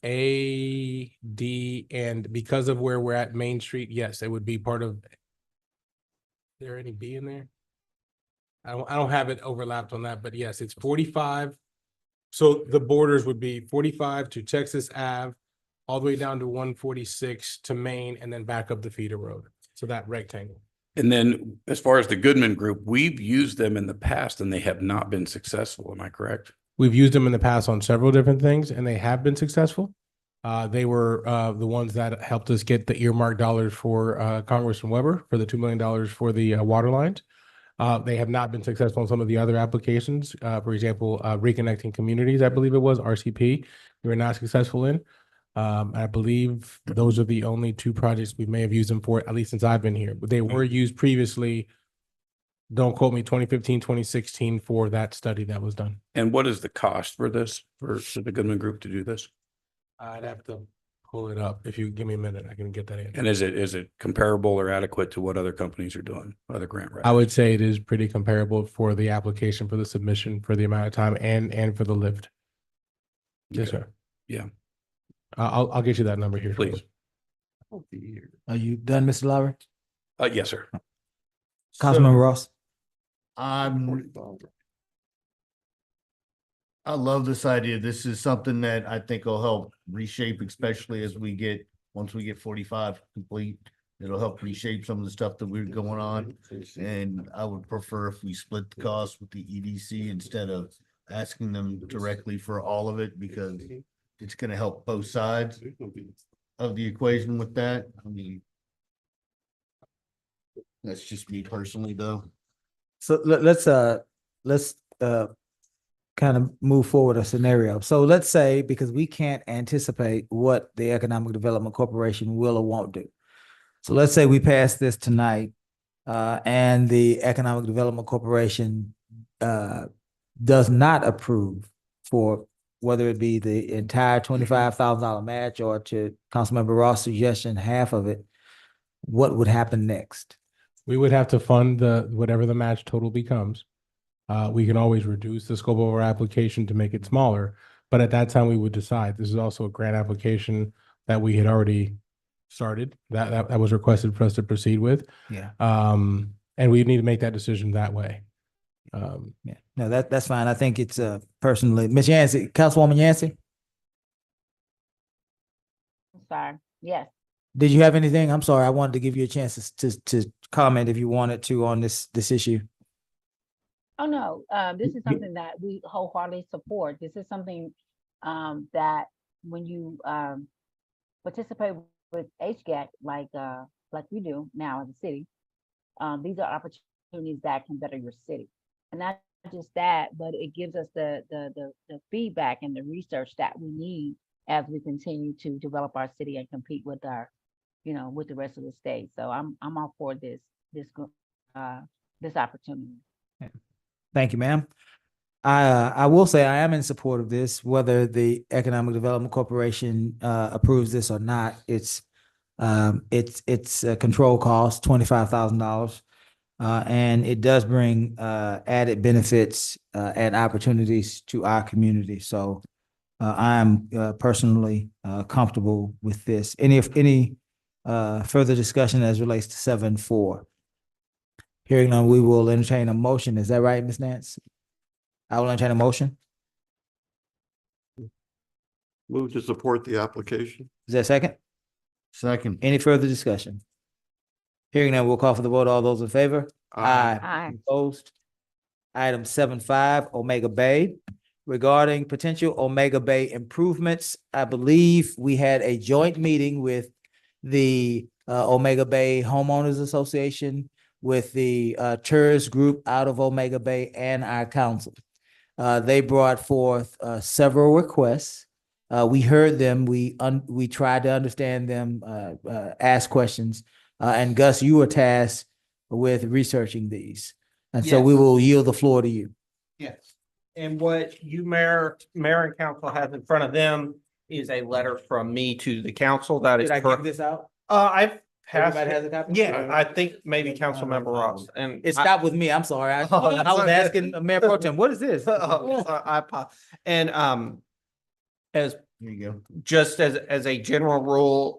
A, D, and because of where we're at Main Street, yes, it would be part of. Is there any B in there? I don't have it overlapped on that, but yes, it's 45. So the borders would be 45 to Texas Ave, all the way down to 146 to Main, and then back up the feeder road. So that rectangle. And then as far as the Goodman Group, we've used them in the past and they have not been successful. Am I correct? We've used them in the past on several different things and they have been successful. They were the ones that helped us get the earmarked dollars for Congressman Weber for the $2 million for the water lines. They have not been successful in some of the other applications. For example, Reconnecting Communities, I believe it was RCP. We were not successful in. I believe those are the only two projects we may have used them for, at least since I've been here. But they were used previously, don't quote me, 2015, 2016 for that study that was done. And what is the cost for this, for the Goodman Group to do this? I'd have to pull it up. If you give me a minute, I can get that answer. And is it comparable or adequate to what other companies are doing, other grant writers? I would say it is pretty comparable for the application, for the submission, for the amount of time and for the lift. Yes, Okay. sir. Yeah. I'll get you that number here. Please. Are you done, Mr. Lowry? Yes, sir. Councilman Ross? I love this idea. This is something that I think will help reshape, especially as once we get 45 complete. It'll help reshape some of the stuff that we're going on. And I would prefer if we split the cost with the EDC instead of asking them directly for all of it, because it's gonna help both sides of the equation with that. I mean, that's just me personally, though. So let's kind of move forward a scenario. So let's say, because we can't anticipate what the Economic Development Corporation will or won't do. So let's say we pass this tonight, and the Economic Development Corporation does not approve for whether it be the entire $25,000 match or, to Councilmember Ross' suggestion, half of it. What would happen next? We would have to fund whatever the match total becomes. We can always reduce the scope of our application to make it smaller, but at that time we would decide. This is also a grant application that we had already started, that was requested for us to proceed with. Yeah. And we need to make that decision that way. Yeah, no, that's fine. I think it's personally, Ms. Yancey, Councilwoman Yancey, Sorry, yes. did you have anything? I'm sorry, I wanted to give you a chance to comment if you wanted to on this issue. Oh, no, this is something that we wholeheartedly support. This is something that when you participate with HGAC, like we do now as a city, these are opportunities that can better your city. And not just that, but it gives us the feedback and the research that we need as we continue to develop our city and compete with our, with the rest of the state. So I'm all for this opportunity. Thank you, ma'am. I will say I am in support of this, whether the Economic Development Corporation approves this or not. It's a control cost, $25,000. And it does bring added benefits and opportunities to our community. So I'm personally comfortable with this. Any further discussion as relates to 7.4? Hearing none, we will entertain a motion. Is that right, Ms. Nance? I will entertain a motion. Move to support the application. Is there a second? Second. Any further discussion? Hearing none, we'll call for the vote. All those in favor? Aye. Opposed? Item 7.5, Omega Bay. Regarding potential Omega Bay improvements, I believe we had a joint meeting with the Omega Bay Homeowners Association, with the tourist group out of Omega Bay, and our council. They brought forth several requests. We heard them. We tried to understand them, ask questions. And Gus, you were tasked with researching these. And so we Yes. will yield the floor to you. Yes. And what you, Mayor and Council has in front of them is a letter from me to the council. That is Did I give correct. this out? I've passed. Everybody has a copy? Yeah, I think maybe Councilmember Ross and It stopped with me. I'm sorry. I Oh, that's was okay. asking Mayor Pro Tem, what is this? I apologize. And as There you go. just as a general rule,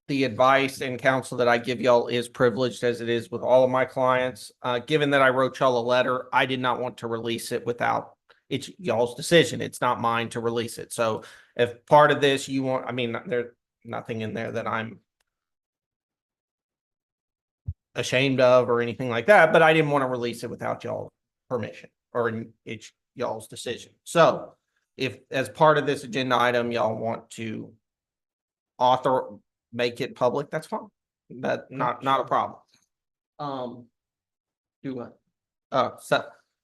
the advice and counsel that I give y'all is privileged, as it is with all of my clients. Given that I wrote y'all a letter, I did not want to release it without, it's y'all's decision. It's not mine to release it. So if part of this you want, I mean, there's nothing in there that I'm ashamed of or anything like that, but I didn't want to release it without y'all permission or it's y'all's decision. So if as part of this agenda item, y'all want to make it public, that's fine. That not a problem. Do what?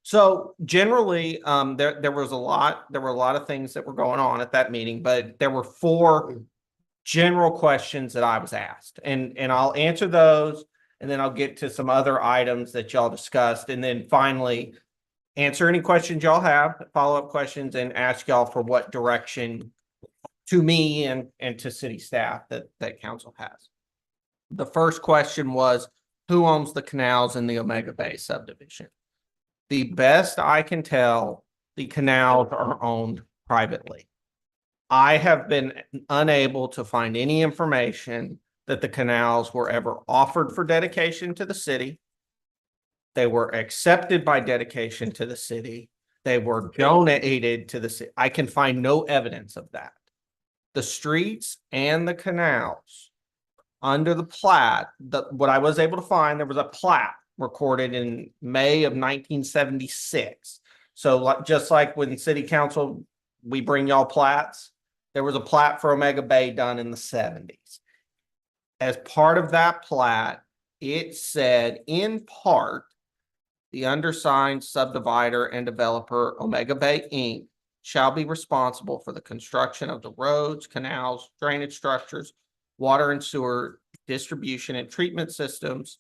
So generally, there were a lot of things that were going on at that meeting, but there were 4 general questions that I was asked, and I'll answer those, and then I'll get to some other items that y'all discussed, and then finally answer any questions y'all have, follow-up questions, and ask y'all for what direction to me and to city staff that council has. The first question was, who owns the canals in the Omega Bay subdivision? The best I can tell, the canals are owned privately. I have been unable to find any information that the canals were ever offered for dedication to the city. They were accepted by dedication to the city. They were donated to the city. I can find no evidence of that. The streets and the canals under the plat, what I was able to find, there was a plat recorded in May of 1976. So just like when city council, we bring y'all plats, there was a plat for Omega Bay done in the 70s. As part of that plat, it said in part, the undersigned subdivider and developer Omega Bay Inc. shall be responsible for the construction of the roads, canals, drainage structures, water and sewer distribution and treatment systems,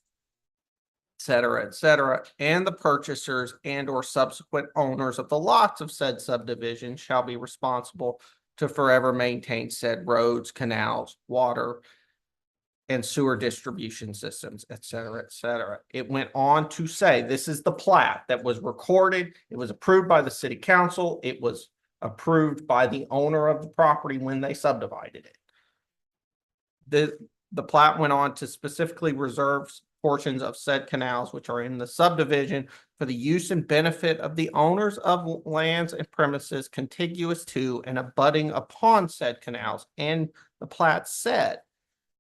et cetera, and the purchasers and or subsequent owners of the lots of said subdivision shall be responsible to forever maintain said roads, canals, water, and sewer distribution systems, et cetera, et cetera. It went on to say, this is the plat that was recorded. It was approved by the city council. It was approved by the owner of the property when they subdivided it. The plat went on to specifically reserve portions of said canals, which are in the subdivision, for the use and benefit of the owners of lands and premises contiguous to and abutting upon said canals. And the plat said,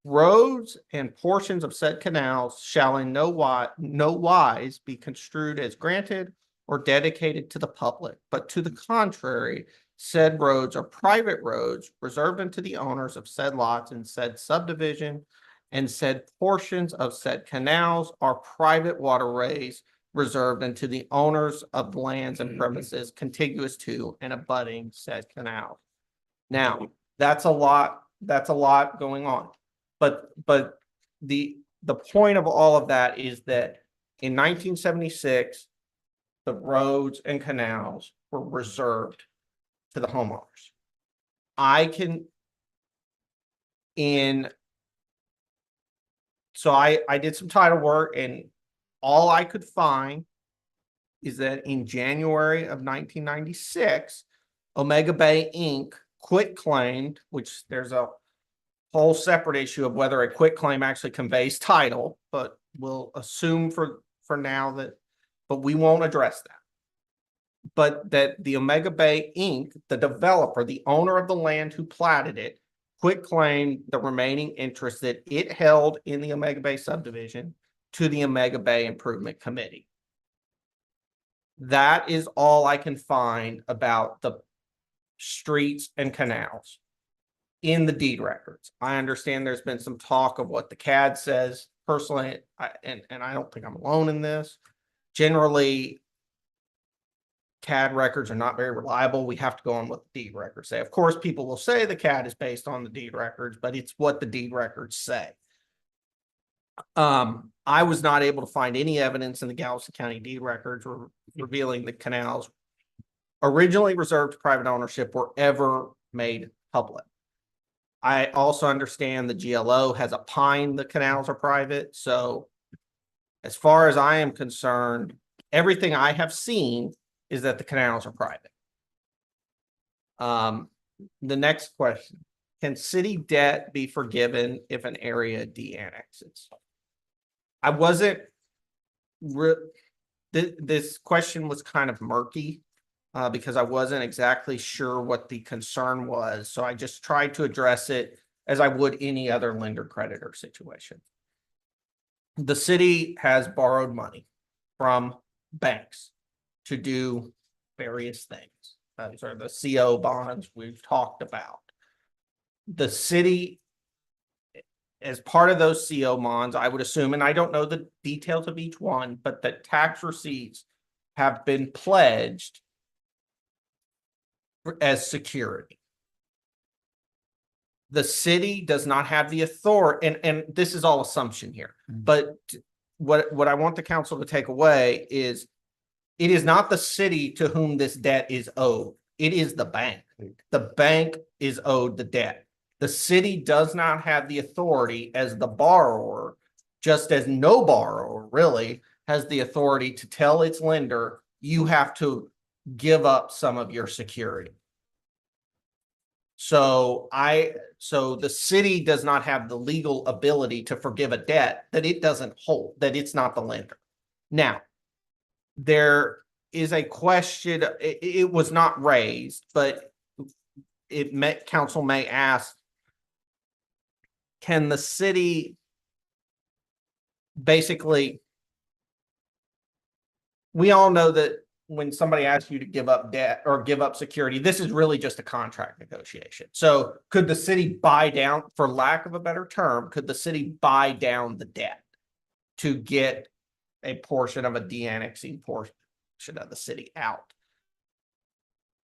roads and portions of said canals shall in no wise be construed as granted or dedicated to the public, but to the contrary, said roads are private roads reserved unto the owners of said lots in said subdivision, and said portions of said canals are private waterways reserved unto the owners of lands and premises contiguous to and abutting said canal. Now, that's a lot going on. But the point of all of that is that in 1976, the roads and canals were reserved to the homeowners. So I did some title work, and all I could find is that in January of 1996, Omega Bay Inc. quitclaimed, which there's a whole separate issue of whether a quitclaim actually conveys title, but we'll assume for now that, but we won't address that. But that the Omega Bay Inc., the developer, the owner of the land who platted it, quitclaimed the remaining interest that it held in the Omega Bay subdivision to the Omega Bay Improvement Committee. That is all I can find about the streets and canals in the deed records. I understand there's been some talk of what the CAD says. Personally, and I don't think I'm alone in this. Generally, CAD records are not very reliable. We have to go on what the deed records say. Of course, people will say the CAD is based on the deed records, but it's what the deed records say. I was not able to find any evidence in the Galveston County deed records revealing the canals originally reserved to private ownership were ever made public. I also understand the GLO has opined the canals are private. So as far as I am concerned, everything I have seen is that the canals are private. The next question, can city debt be forgiven if an area de-annexes? I wasn't, this question was kind of murky because I wasn't exactly sure what the concern was. So I just tried to address it as I would any other lender creditor situation. the city has borrowed money from banks to do various things. Those are the CO bonds we've talked about. The city, as part of those CO bonds, I would assume, and I don't know the details of each one, but that tax receipts have been pledged as security. The city does not have the authority, and this is all assumption here, but what I want the council to take away is it is not the city to whom this debt is owed. It is the bank. The bank is owed the debt. The city does not have the authority as the borrower, just as no borrower really has the authority to tell its lender, you have to give up some of your security. So the city does not have the legal ability to forgive a debt that it doesn't hold, that it's not the lender. Now, there is a question, it was not raised, but council may ask, can the city basically, we all know that when somebody asks you to give up debt or give up security, this is really just a contract negotiation. So could the city buy down, for lack of a better term, could the city buy down the debt to get a portion of a de-annexing portion of the city out?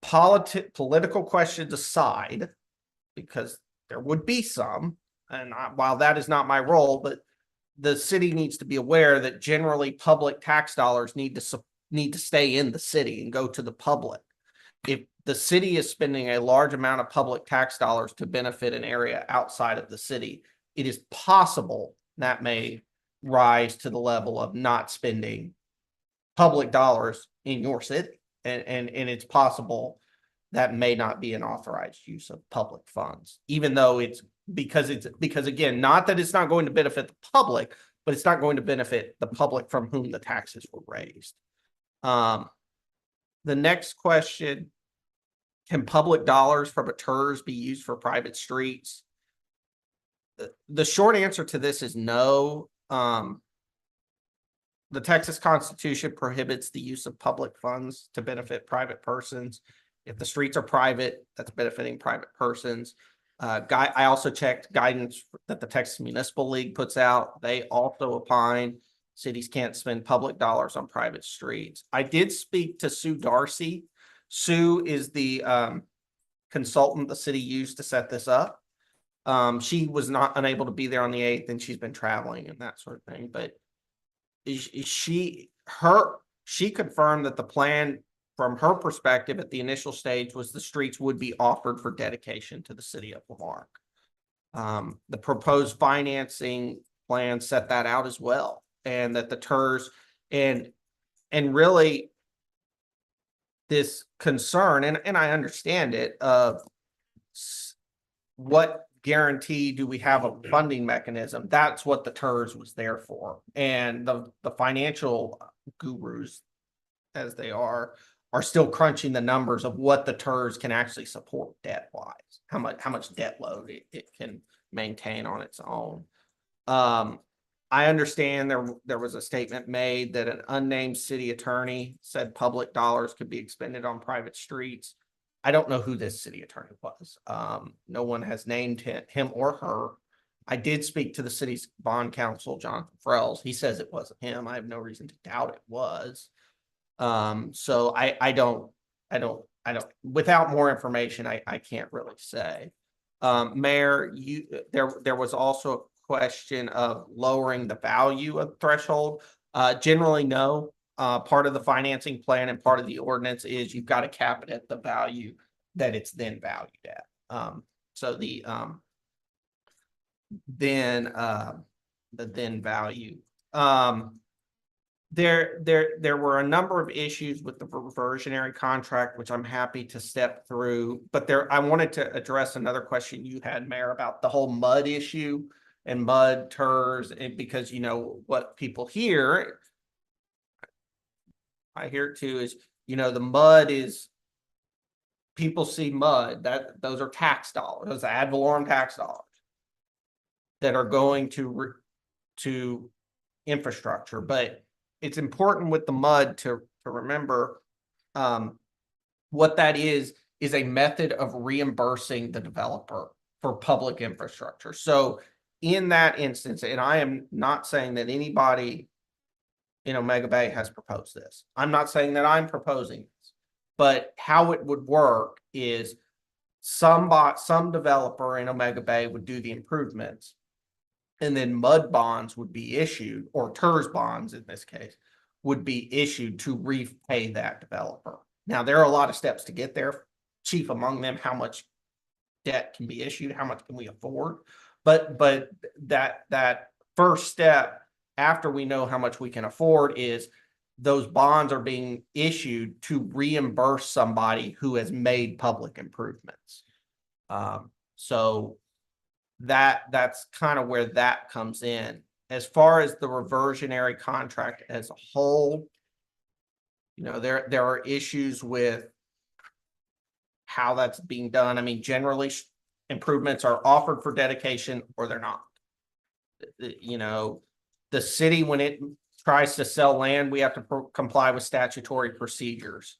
Political questions aside, because there would be some, and while that is not my role, but the city needs to be aware that generally public tax dollars need to stay in the city and go to the public. If the city is spending a large amount of public tax dollars to benefit an area outside of the city, it is possible that may rise to the level of not spending public dollars in your city. And it's possible that may not be an authorized use of public funds, even though because again, not that it's not going to benefit the public, but it's not going to benefit the public from whom the taxes were raised. The next question, can public dollars from a TERS be used for private streets? The short answer to this is no. The Texas Constitution prohibits the use of public funds to benefit private persons. If the streets are private, that's benefiting private persons. I also checked guidance that the Texas Municipal League puts out. They also opine cities can't spend public dollars on private streets. I did speak to Sue Darcy. Sue is the consultant the city used to set this up. She was not unable to be there on the 8th, and she's been traveling and that sort of thing. But she confirmed that the plan from her perspective at the initial stage was the streets would be offered for dedication to the city of Lamarque. The proposed financing plan set that out as well, and that the TERS and really this concern, and I understand it, of what guarantee do we have a funding mechanism? That's what the TERS was there for. And the financial gurus, as they are still crunching the numbers of what the TERS can actually support debt wise, how much debt load it can maintain on its own. I understand there was a statement made that an unnamed city attorney said public dollars could be expended on private streets. I don't know who this city attorney was. No one has named him or her. I did speak to the city's bond counsel, Jonathan Frells. He says it wasn't him. I have no reason to doubt it was. So I don't, without more information, I can't really say. Mayor, there was also a question of lowering the value of threshold. Generally, no. Part of the financing plan and part of the ordinance is you've got to cap it at the value that it's then valued at. So the then value. There were a number of issues with the reversionary contract, which I'm happy to step through. But I wanted to address another question you had, Mayor, about the whole mud issue and mud TERS, and because you know what people hear. I hear it too is, the mud is, people see mud, those are tax dollars, those ad valorem tax dollars that are going to infrastructure, but it's important with the mud to remember what that is a method of reimbursing the developer for public infrastructure. So in that instance, and I am not saying that anybody in Omega Bay has proposed this. I'm not saying that I'm proposing this, but how it would work is some developer in Omega Bay would do the improvements, and then mud bonds would be issued, or TERS bonds in this case, would be issued to repay that developer. Now, there are a lot of steps to get there, chief among them, how much debt can be issued, how much can we afford? But that first step, after we know how much we can afford, is those bonds are being issued to reimburse somebody who has made public improvements. So that's kind of where that comes in. As far as the reversionary contract as a whole, there are issues with how that's being done. I mean, generally improvements are offered for dedication or they're not. The city, when it tries to sell land, we have to comply with statutory procedures.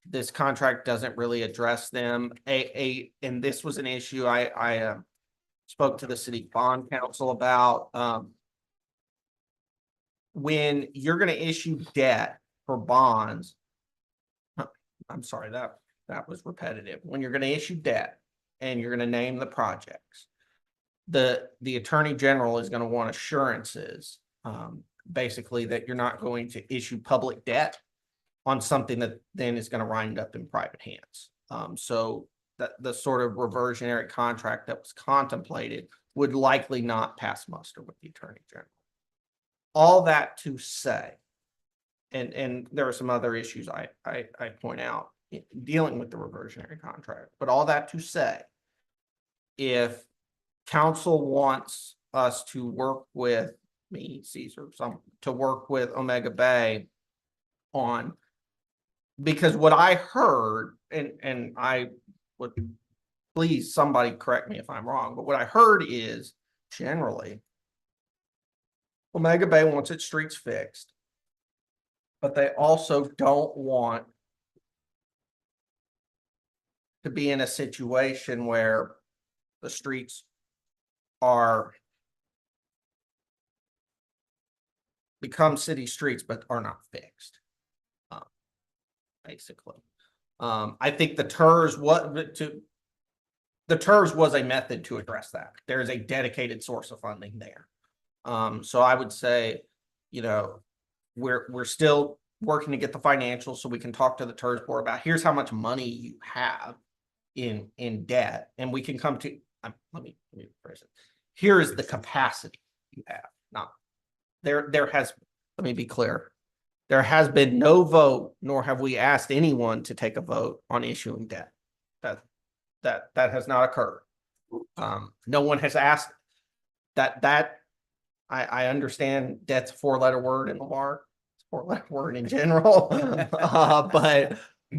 This contract doesn't really address them. And this was an issue I spoke to the city bond council about. When you're going to issue debt for bonds, I'm sorry, that was repetitive. When you're going to issue debt and you're going to name the projects, the attorney general is going to want assurances, basically, that you're not going to issue public debt on something that then is going to wind up in private hands. So that the sort of reversionary contract that was contemplated would likely not pass muster with the attorney general. All that to say, and there are some other issues I point out dealing with the reversionary contract, but all that to say, if council wants us to work with me, Caesar, to work with Omega Bay on, because what I heard, and I would, please somebody correct me if I'm wrong, but what I heard is generally Omega Bay wants its streets fixed, but they also don't want to be in a situation where the streets are become city streets but are not fixed. Basically, I think the TERS was a method to address that. There is a dedicated source of funding there. So I would say, we're still working to get the financials so we can talk to the TERS board about here's how much money you have in debt, and we can come to let me phrase it. Here is the capacity you have. Not there has, let me be clear. There has been no vote, nor have we asked anyone to take a vote on issuing debt. That has not occurred. No one has asked that. I understand debt's a 4-letter word in the Marque. It's a 4-letter word in general,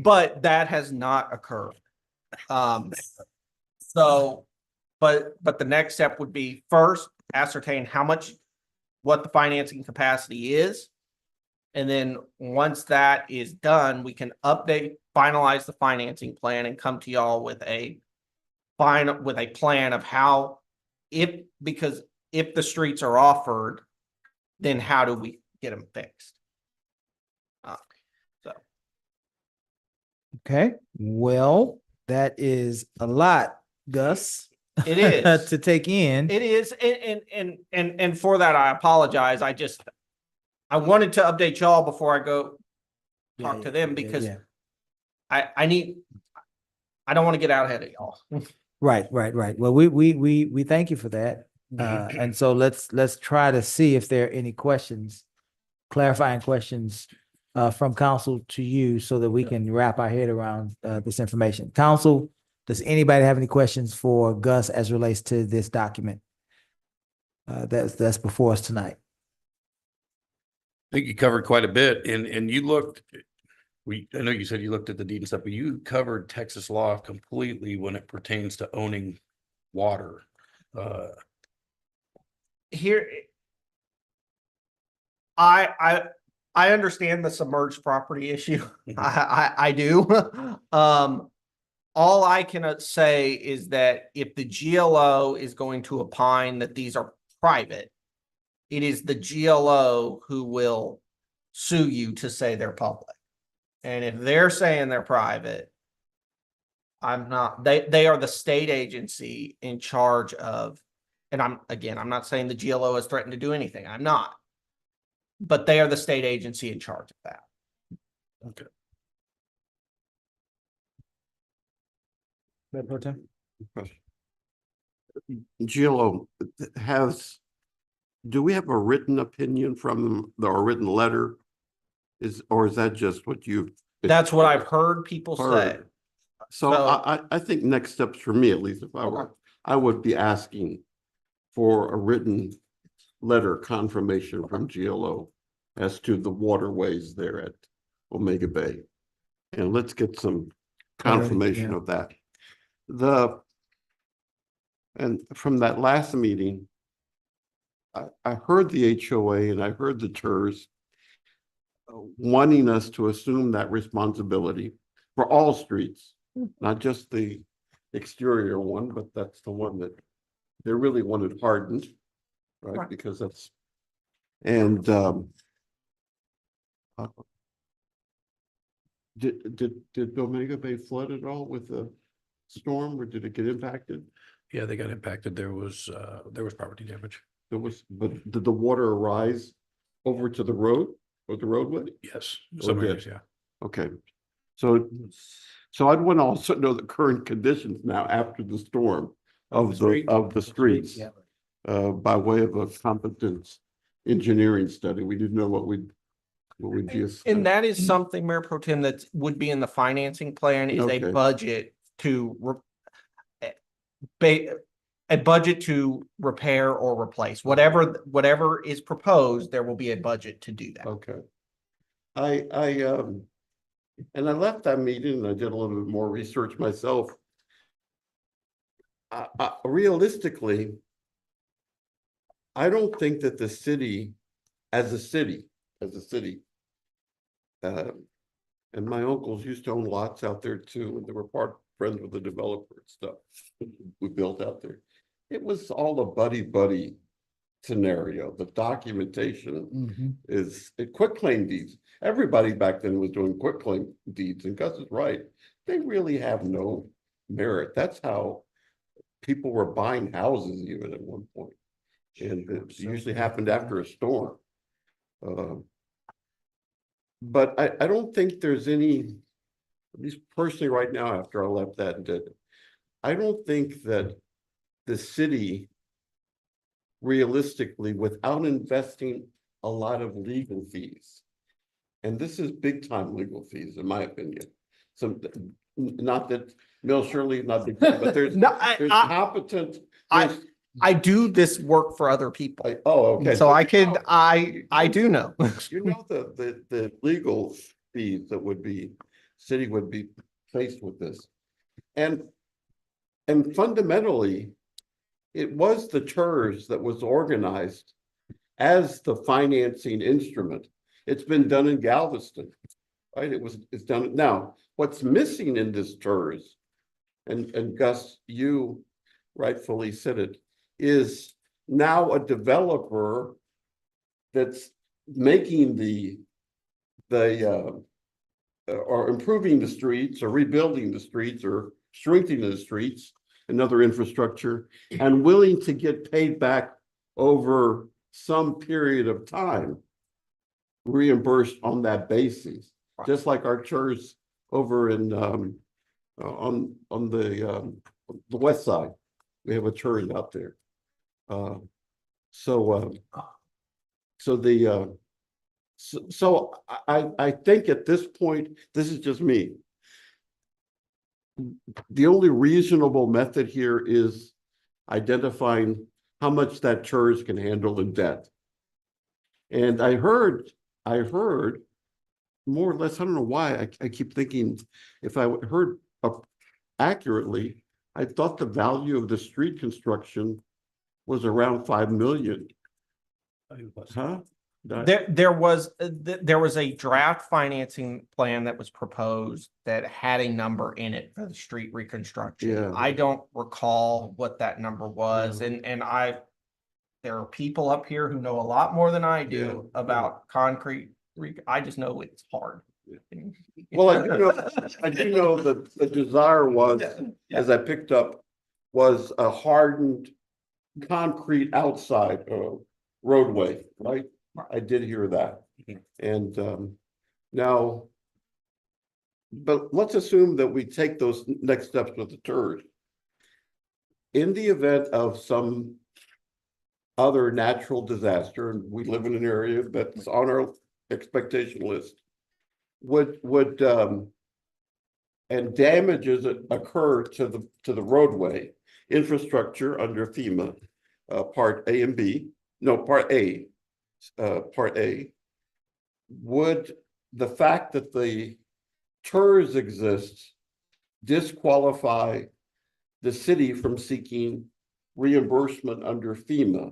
but that has not occurred. So, but the next step would be first ascertain what the financing capacity is. And then once that is done, we can finalize the financing plan and come to y'all with a plan of how, because if the streets are offered, then how do we get them fixed? Okay, well, that is a lot, Gus. It is to take in. It is, and for that I apologize. I wanted to update y'all before I go talk to them because I don't want to get out ahead of y'all. Right. Well, we thank you for that. And so let's try to see if there are any questions, clarifying questions from council to you so that we can wrap our head around this information. Council, does anybody have any questions for Gus as relates to this document that's before us tonight? I think you covered quite a bit, and you looked. I know you said you looked at the deed and stuff, but you covered Texas law completely when it pertains to owning water. Here, I understand the submerged property issue. I do. All I can say is that if the GLO is going to opine that these are private, it is the GLO who will sue you to say they're public. And if they're saying they're private, I'm not, they are the state agency in charge of, and I'm not saying the GLO has threatened to do anything. I'm not. But they are the state agency in charge of that. Okay. Mayor Pro Tem? GLO do we have a written opinion from them, or a written letter? Or is that just what you've? That's what I've heard people say. heard? So I think next steps for me, at least if I were, I would be asking for a written letter confirmation from GLO as to the waterways there at Omega Bay. And let's get some confirmation of that. And from that last meeting, I heard the HOA and I heard the TERS wanting us to assume that responsibility for all streets, not just the exterior one, but that's the one that they really wanted hardened, right? Because that's, and did Omega Bay flood at all with the storm, or did it get impacted? Yeah, they got impacted. There was property damage. There was, but did the water rise over to the road or the roadway? Yes, Or some did- areas, yeah. Okay, so I'd want to also know the current conditions now after the storm of the streets. By way of a competence engineering study. We didn't know what we'd just. And that is something, Mayor Pro Tem, that would be in the financing plan is Okay. a budget to a budget to repair or replace. Whatever is proposed, there will be a budget to do that. Okay. And I left that meeting and I did a little bit more research myself. Realistically, I don't think that the city, as a city, and my uncles used to own lots out there too, and they were friends with the developer and stuff we built out there. It was all a buddy scenario. The documentation is quitclaim deeds. Everybody back then was doing quitclaim deeds, and Gus is right. They really have no merit. That's how people were buying houses even at one point. And it usually happened after a storm. But I don't think there's any, at least personally right now, after I left that and did, I don't think that the city realistically, without investing a lot of legal fees, and this is big time legal fees, in my opinion. So not that Mill Shirley, not big time, but there's competent. I do this work for other people. Okay. So I do know. You know, the legal fees that city would be faced with this. And fundamentally, it was the TERS that was organized as the financing instrument. It's been done in Galveston, right? It's done. Now, what's missing in this TERS, and Gus, you rightfully said it, is now a developer that's making or improving the streets or rebuilding the streets or strengthening the streets and other infrastructure, and willing to get paid back over some period of time, reimbursed on that basis, just like our church over in on the west side. We have a church out there. So I think at this point, this is just me. The only reasonable method here is identifying how much that church can handle in debt. And I heard more or less, I don't know why, I keep thinking, if I heard accurately, I thought the value of the street construction was around 5 million. Huh? There was, there was a draft financing plan that was proposed that had a number in it for the street reconstruction. Yeah. I don't recall what that number was, and there are people up here who know a lot more than I do about concrete. I just know it's hard. Well, I do know that the desire was, as I picked up, was a hardened concrete outside roadway, right? I did hear that. And now, but let's assume that we take those next steps with the turd. In the event of some other natural disaster, and we live in an area that's on our expectation list, would and damages occur to the roadway infrastructure under FEMA, part A and B, no, part A, would the fact that the TERS exists disqualify the city from seeking reimbursement under FEMA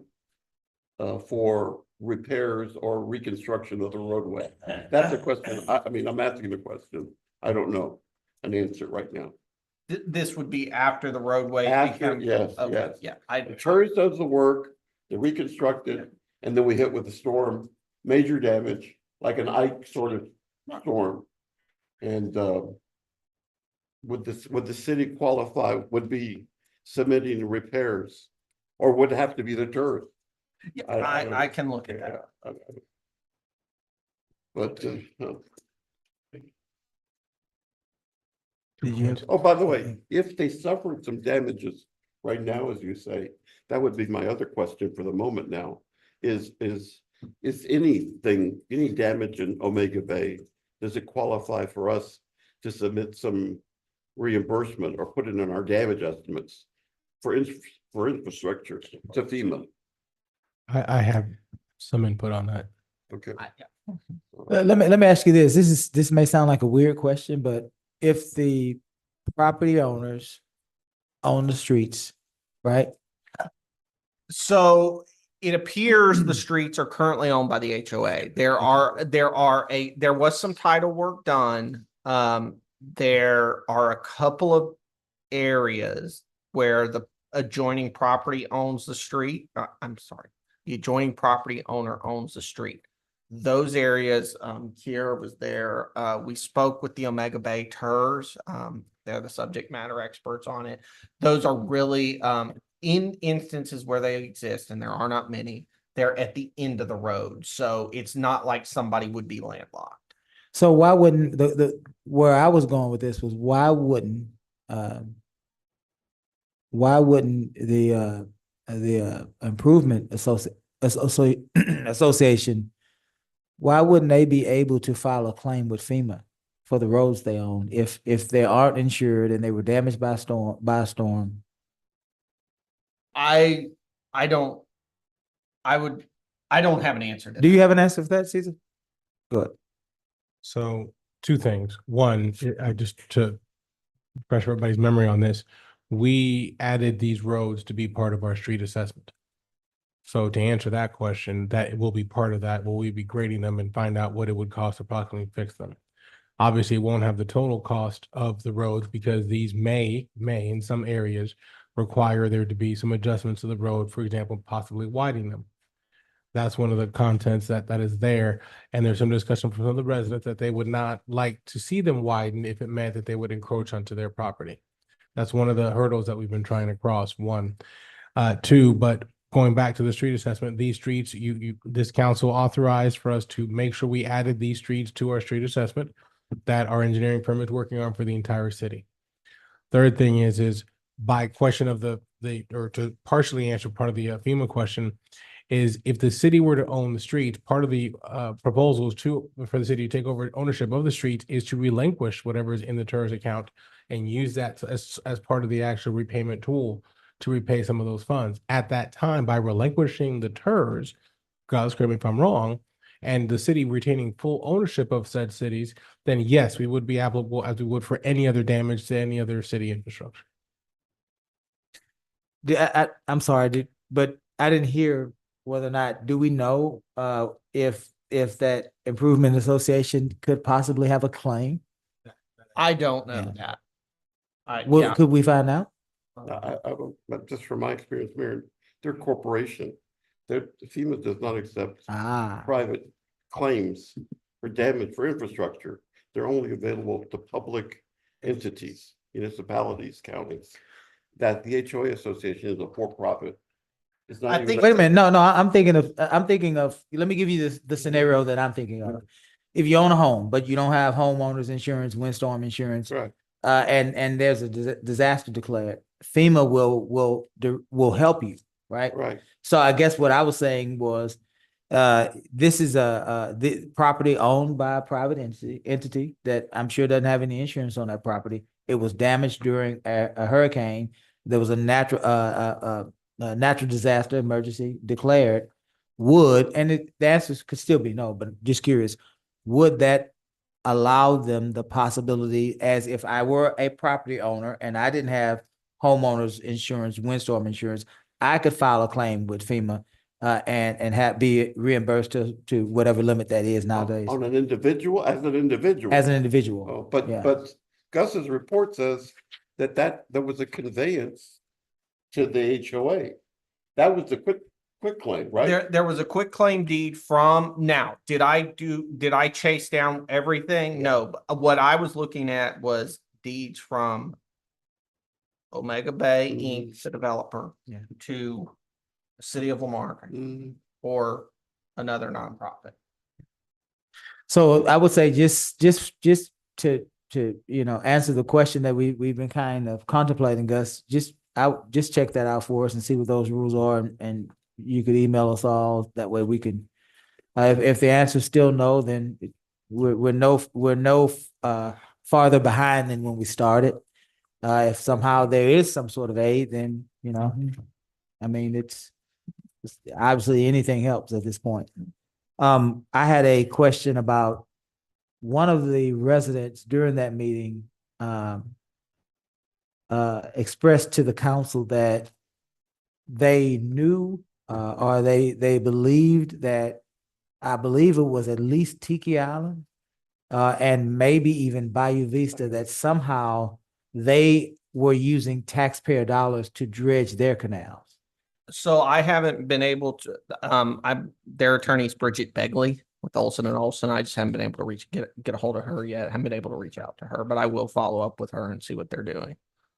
for repairs or reconstruction of the roadway? That's a question. I mean, I'm asking the question. I don't know an answer right now. This would be after the roadway. After, yes, Okay, yes. yeah. The TERS does the work, they reconstruct it, and then we hit with the storm, major damage, like an Ike sort of storm. And would the city qualify, would be submitting repairs, or would it have to be the TERS? I can look at that. But Did you have- oh, by the way, if they suffered some damages right now, as you say, that would be my other question for the moment now, is anything, any damage in Omega Bay, does it qualify for us to submit some reimbursement or put it in our damage estimates for infrastructure to FEMA? I have some input on that. Okay. Let me ask you this. This may sound like a weird question, but if the property owners own the streets, right? So it appears the streets are currently owned by the HOA. There was some title work done. There are a couple of areas where the adjoining property owns the street. I'm sorry, the adjoining property owner owns the street. Those areas, Kiera was there. We spoke with the Omega Bay TERS. They're the subject matter experts on it. Those are really, in instances where they exist, and there are not many, they're at the end of the road. So it's not like somebody would be landlocked. So why wouldn't where I was going with this was why wouldn't the improvement association, why wouldn't they be able to file a claim with FEMA for the roads they own if they aren't insured and they were damaged by a storm? I don't have an answer to Do that. you have an answer for that, Caesar? Good. So two things. One, I just to refresh everybody's memory on this, we added these roads to be part of our street assessment. So to answer that question, that will be part of that. Will we be grading them and find out what it would cost approximately to fix them? Obviously, it won't have the total cost of the roads because these may in some areas require there to be some adjustments to the road, for example, possibly widening them. That's one of the contents that is there. And there's some discussion from some of the residents that they would not like to see them widen if it meant that they would encroach onto their property. That's one of the hurdles that we've been trying to cross, one. Two, but going back to the street assessment, these streets, this council authorized for us to make sure we added these streets to our street assessment that our engineering firm is working on for the entire city. Third thing is by question of or to partially answer part of the FEMA question, is if the city were to own the streets, part of the proposals for the city to take over ownership of the streets is to relinquish whatever is in the TERS account and use that as part of the actual repayment tool to repay some of those funds. At that time, by relinquishing the TERS, God correct me if I'm wrong, and the city retaining full ownership of said cities, then yes, we would be applicable as we would for any other damage to any other city infrastructure. I'm sorry, but I didn't hear whether or not, do we know, if that improvement association could possibly have a claim? I don't know Yeah. that. I, Well, yeah, could we find out? I don't, but just from my experience, Mayor, they're a corporation. FEMA does not accept Ah, private claims for damage for infrastructure. They're only available to public entities, municipalities, counties. That the HOA Association is a for-profit. It's not I even think- wait a minute, no, I'm thinking of, let me give you the scenario that I'm thinking of. If you own a home, but you don't have homeowners insurance, windstorm insurance, Right. and there's a disaster declared, FEMA will help you, right? Right. So I guess what I was saying was, this is the property owned by a private entity that I'm sure doesn't have any insurance on that property. It was damaged during a hurricane. There was a natural disaster emergency declared. The answer could still be no, but just curious, would that allow them the possibility, as if I were a property owner and I didn't have homeowners insurance, windstorm insurance, I could file a claim with FEMA and be reimbursed to whatever limit that is nowadays On an individual, as an individual. as an individual. Oh, but, Yeah. but Gus's report says that there was a conveyance to the HOA. That was the quick claim, right? there was a quick claim deed from, now, did I chase down everything? No, but what I was looking at was deeds from Omega Bay Inc., the developer, Yeah. to the city of Lamarque or another nonprofit. So I would say just to answer the question that we've been kind of contemplating, Gus, just check that out for us and see what those rules are, and you could email us all. That way we can, if the answer is still no, then we're no farther behind than when we started. If somehow there is some sort of aid, then I mean, it's obviously anything helps at this point. I had a question about one of the residents during that meeting expressed to the council that they knew or they believed that, I believe it was at least Tiki Island and maybe even Bayou Vista, that somehow they were using taxpayer dollars to dredge their canals. So I haven't been able to, their attorney's Bridget Begley with Olson and Olson. I just haven't been able to get a hold of her yet. Haven't been able to reach out to her, but I will follow up with her and see what they're doing.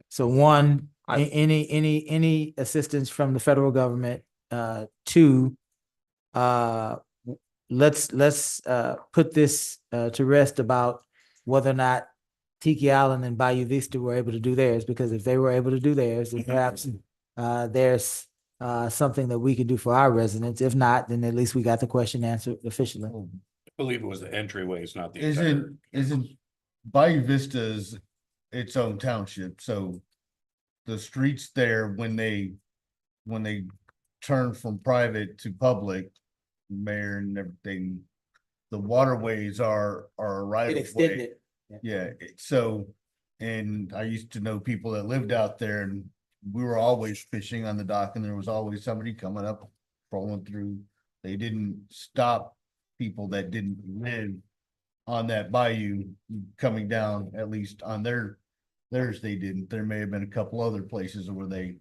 So one, any assistance from the federal government, two, let's put this to rest about whether or not Tiki Island and Bayou Vista were able to do theirs, because if they were able to do theirs, then perhaps there's something that we can do for our residents. If not, then at least we got the question answered officially. I believe it was the entryways, not the. Isn't Bayou Vista's its own township, so the streets there, when they turn from private to public, mayor and everything, the waterways are right of way. Yeah, so, and I used to know people that lived out there, and we were always fishing on the dock, and there was always somebody coming up, crawling through. They didn't stop people that didn't live on that bayou coming down, at least on theirs they didn't. There may have been a couple other places where they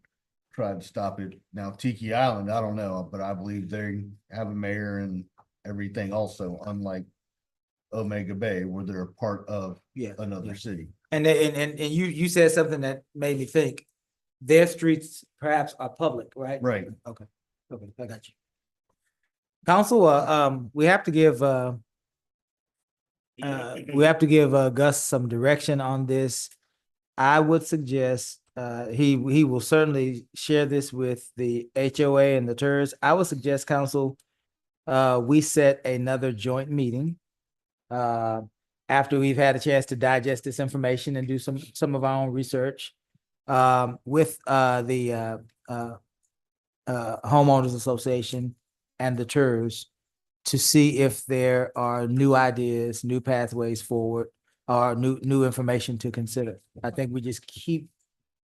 tried to stop it. Now Tiki Island, I don't know, but I believe they have a mayor and everything also, unlike Omega Bay, where they're a part of another city. And you said something that made me think. Their streets perhaps are public, right? Right. Okay, I got you. Council, we have to give Gus some direction on this. I would suggest he will certainly share this with the HOA and the TERS. I would suggest, council, we set another joint meeting after we've had a chance to digest this information and do some of our own research with the homeowners association and the TERS to see if there are new ideas, new pathways forward, or new information to consider. I think we just keep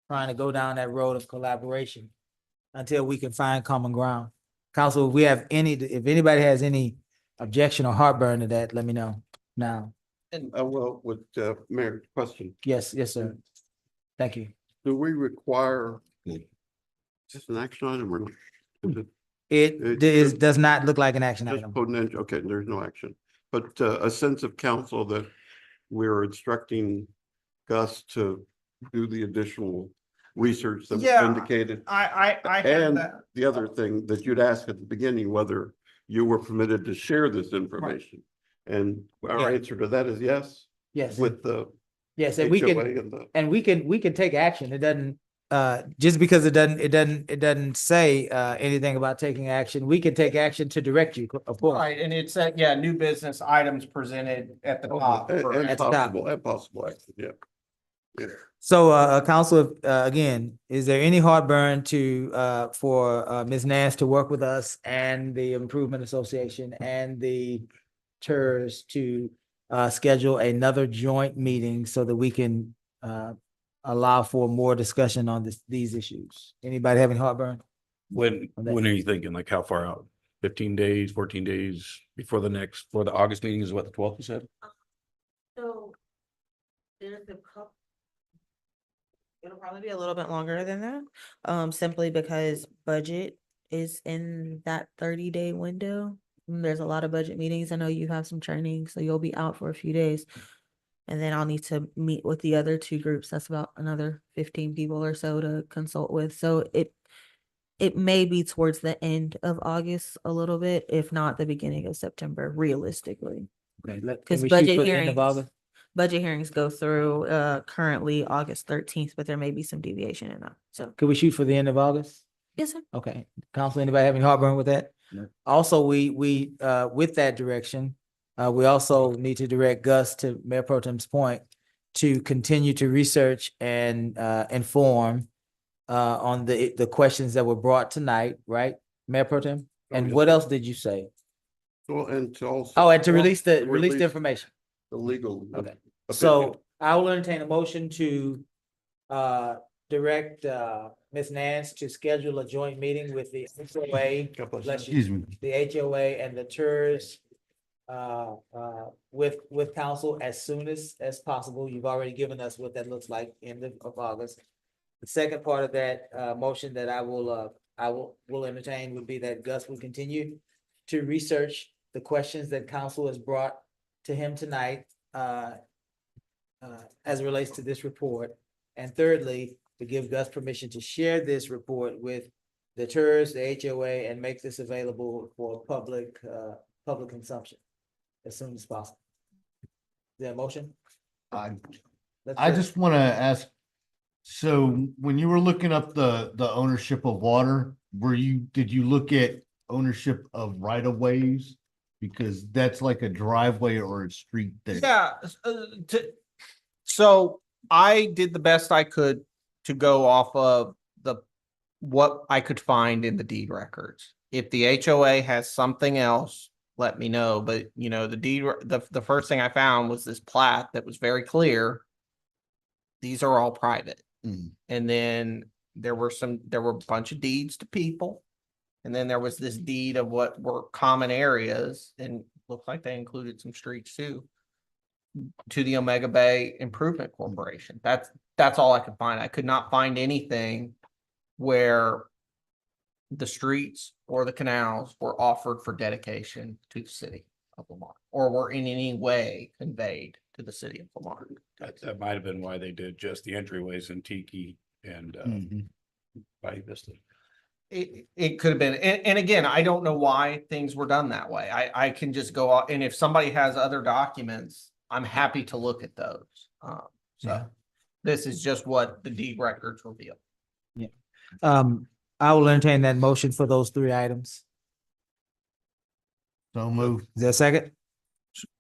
trying to go down that road of collaboration until we can find common ground. Council, if we have any, if anybody has any objection or heartburn to that, let me know now. Well, with, Mayor, question, Yes, yes, sir. Thank you. do we require just an action item or not? Is it It is, does not look like an action just item. potential? Okay, there's no action, but, a sense of council that we're instructing Gus to do the additional research that was Yeah, indicated. I have And that. the other thing that you'd asked at the beginning, whether you were permitted to share this information. And our Yeah. answer to that is yes, Yes. with the Yes, and we HOA can, and the. and we can take action. It doesn't, just because it doesn't say, anything about taking action, we can take action to direct you, of course. Right, and it's, yeah, new business items presented at the top. for- And at the top. possible action, yeah. Yeah. So, council, again, is there any heartburn to, for, Ms. Nance to work with us and the Improvement Association and the TERS to, schedule another joint meeting so that we can, allow for more discussion on these issues? Anybody having heartburn? When, On that. when are you thinking? Like how far out? 15 days, 14 days before for the August meeting is what, the 12th you said? So there's a couple. It'll probably be a little bit longer than that, simply because budget is in that 30-day window. There's a lot of budget meetings. I know you have some training, so you'll be out for a few days. And then I'll need to meet with the other two groups. That's about another 15 people or so to consult with. So it may be towards the end of August a little bit, if not the beginning of September, realistically. Okay, Because budget hearings go through currently August 13th, but there may be some deviation in that. So, Could we shoot for the end of August? yes, sir. Okay, council, anybody having heartburn with that? No. Also, we, with that direction, we also need to direct Gus, to Mayor Pro Tem's point, to continue to research and, inform, on the questions that were brought tonight, right, Mayor Pro Tem? And yes, what sir. else did you say? Well, and to also. Oh, and to release the Release information. The legal. Okay. opinion. So I will entertain a motion to, direct, Ms. Nance to schedule a joint meeting with the HOA, bless you, Excuse me. the HOA and the TERS, with council as soon as possible. You've already given us what that looks like end of August. The second part of that, motion that I will entertain would be that Gus will continue to research the questions that council has brought to him tonight, as it relates to this report. And thirdly, to give Gus permission to share this report with the TERS, the HOA, and make this available for public consumption as soon as possible. Is there a motion? I Let's I do it. just want to ask, so when you were looking up the ownership of water, did you look at ownership of right of ways? Because that's like a driveway or a street there. Yeah, so I did the best I could to go off of what I could find in the deed records. If the HOA has something else, let me know. But the deed, the first thing I found was this plat that was very clear. These are all private. Mm. And then there were a bunch of deeds to people. And then there was this deed of what were common areas, and looked like they included some streets too, to the Omega Bay Improvement Corporation. That's all I could find. I could not find anything where the streets or the canals were offered for dedication to the city of Lamar, or were in any way conveyed to the city of Lamar. That might have been why they did just the entryways in Tiki and Mhm. Bayou Vista. It could have been, and again, I don't know why things were done that way. I can just go out, and if somebody has other documents, I'm happy to look at those. Yeah. So this is just what the deed records reveal. I will entertain that motion for those three items. So moved. Is there a second?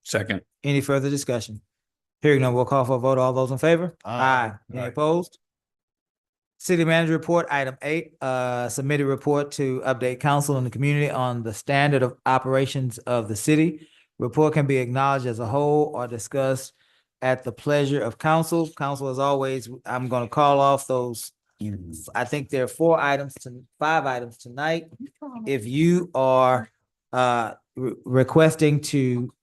Second. Any further discussion? Hearing none, we'll call for a vote. All those in favor? Aye. Any opposed? City manager report, item 8, submitted report to update council and the community on the standard of operations of the city. Report can be acknowledged as a whole or discussed at the pleasure of council. Council, as always, I'm gonna call off those I think there are 5 items tonight. If you are requesting to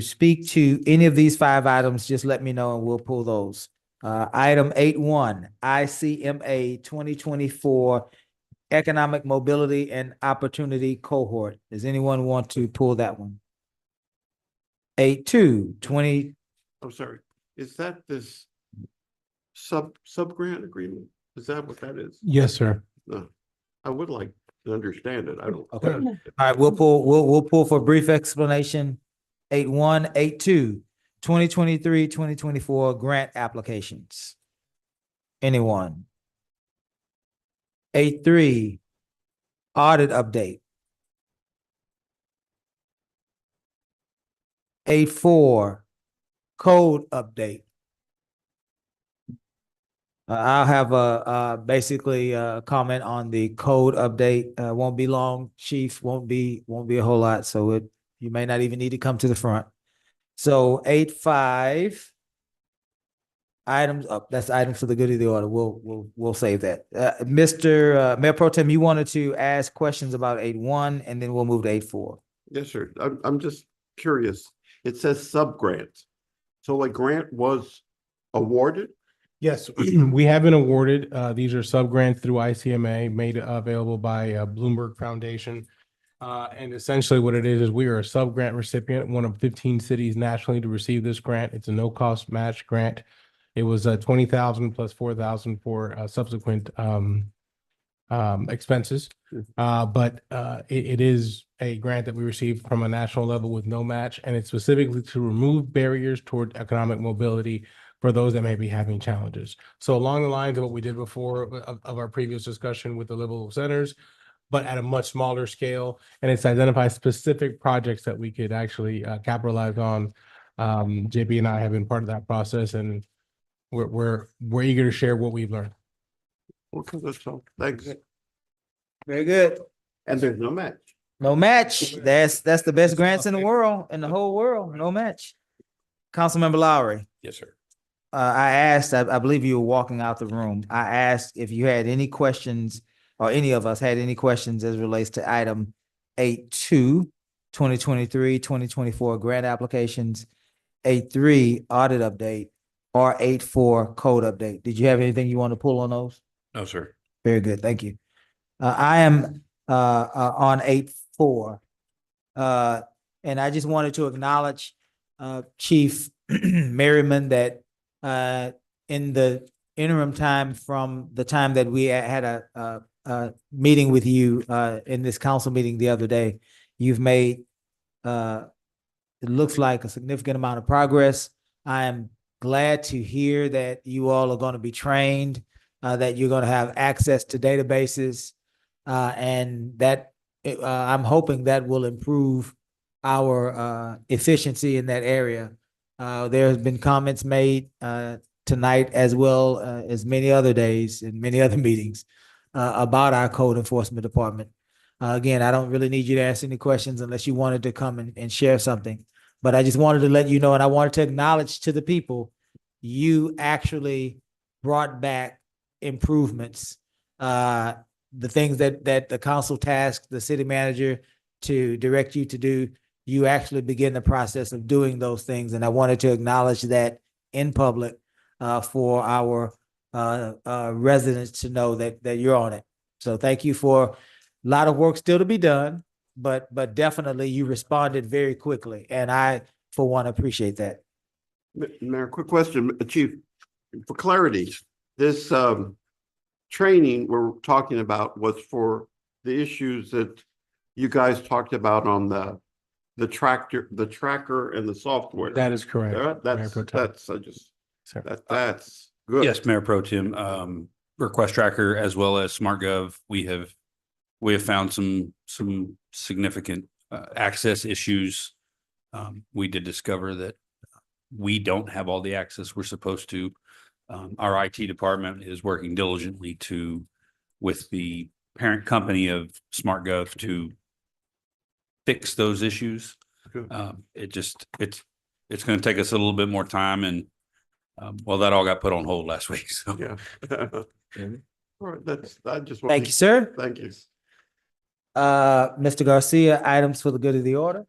speak to any of these 5 items, just let me know and we'll pull those. Item 8.1, ICMA 2024 Economic Mobility and Opportunity Cohort. Does anyone want to pull that one? 8.2, I'm sorry, is that this grant agreement? Is that what that is? Yes, sir. No, I would like to understand it. I don't. Okay. All right, we'll pull for a brief explanation. 8.1, 8.2, 2023-2024 grant applications. Anyone? 8.3, audit update. 8.4, code update. I'll have basically a comment on the code update. Won't be long, chief, won't be a whole lot. So you may not even need to come to the front. So 8.5 items up. That's items for the good of the order. We'll save that. Mr. Mayor Pro Tem, you wanted to ask questions about 8.1 and then we'll move to 8.4. Yes, sir. I'm just curious. It says sub-grant. So a grant was awarded? Yes, we have been awarded. These are sub-grants through ICMA made available by Bloomberg Foundation. And essentially what it is we are a sub-grant recipient, one of 15 cities nationally to receive this grant. It's a no-cost match grant. It was 20,000 plus 4,000 for subsequent expenses. But it is a grant that we received from a national level with no match, and it's specifically to remove barriers toward economic mobility for those that may be having challenges. So along the lines of what we did before of our previous discussion with the livable centers, but at a much smaller scale, and it's identified specific projects that we could actually capitalize on. JB and I have been part of that process, and we're eager to share what we've learned. Okay, that's all. Thanks. Very good. And there's no match. No match. That's the best grants in the world, in the whole world. No match. Councilmember Lowry. Yes, sir. I asked, I believe you were walking out the room. I asked if you had any questions or any of us had any questions as relates to item 8.2, 2023-2024 grant applications, 8.3 audit update, or 8.4 code update. Did you have anything you want to pull on those? No, sir. Very good. Thank you. I am on 8.4. And I just wanted to acknowledge Chief Merriman that in the interim time from the time that we had a meeting with you in this council meeting the other day, you've made it looks like a significant amount of progress. I am glad to hear that you all are going to be trained, that you're going to have access to databases, and that I'm hoping that will improve our efficiency in that area. There has been comments made tonight as well as many other days in many other meetings about our code enforcement department. Again, I don't really need you to ask any questions unless you wanted to come and share something. But I just wanted to let you know, and I wanted to acknowledge to the people, you actually brought back improvements. The things that the council tasked the city manager to direct you to do, you actually begin the process of doing those things. And I wanted to acknowledge that in public for our residents to know that you're on it. So thank you for a lot of work still to be done, but definitely you responded very quickly. And I, for one, appreciate that. Mayor, quick question, Chief, for clarity, this training we're talking about was for the issues that you guys talked about on the tracker and the software. That is correct. That's good. Yes, Mayor Pro Tem, request tracker as well as SmartGov, we have found some significant access issues. We did discover that we don't have all the access we're supposed to. Our IT department is working diligently with the parent company of SmartGov to fix those issues. It's going to take us a little bit more time, and Well, that all got put on hold last week, so. Yeah. All right, I just. Thank you, sir. Thank you. Mr. Garcia, items for the good of the order.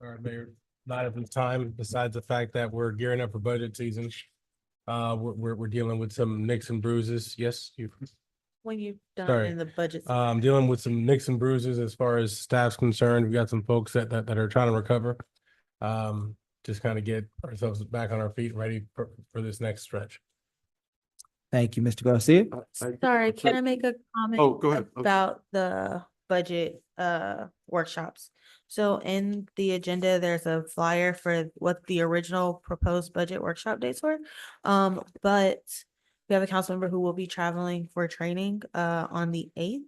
All right, Mayor, not at this time, besides the fact that we're gearing up for budget season. We're dealing with some nicks and bruises. Yes, you. When you've done Sorry. in the budget. Dealing with some nicks and bruises as far as staff's concerned. We got some folks that are trying to recover. Just kind of get ourselves back on our feet, ready for this next stretch. Thank you, Mr. Garcia. Sorry, can I make a comment? Oh, go ahead. Okay. About the budget workshops. So in the agenda, there's a flyer for what the original proposed budget workshop dates were. But we have a council member who will be traveling for training on the 8th.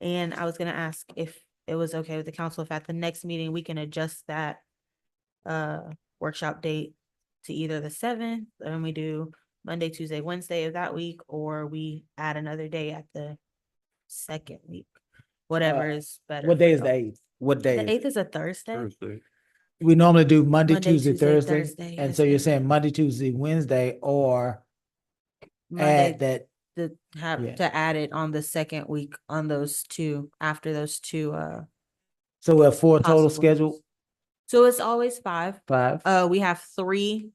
And I was gonna ask if it was okay with the council if at the next meeting we can adjust that workshop date to either the 7th, and we do Monday, Tuesday, Wednesday of that week, or we add another day at the second week, whatever is better. What day for is the y'all. 8th? What day? The 8th is a Thursday. Thursday. We normally do Monday, Monday, Tuesday, Tuesday, Thursday. Thursday, And yes, so you're ma'am. saying Monday, Tuesday, Wednesday, or Monday, add that. to have Yeah. to add it on the second week on those two, after those two, So we have 4 total possible scheduled, dates. So it's always 5. 5. We have 3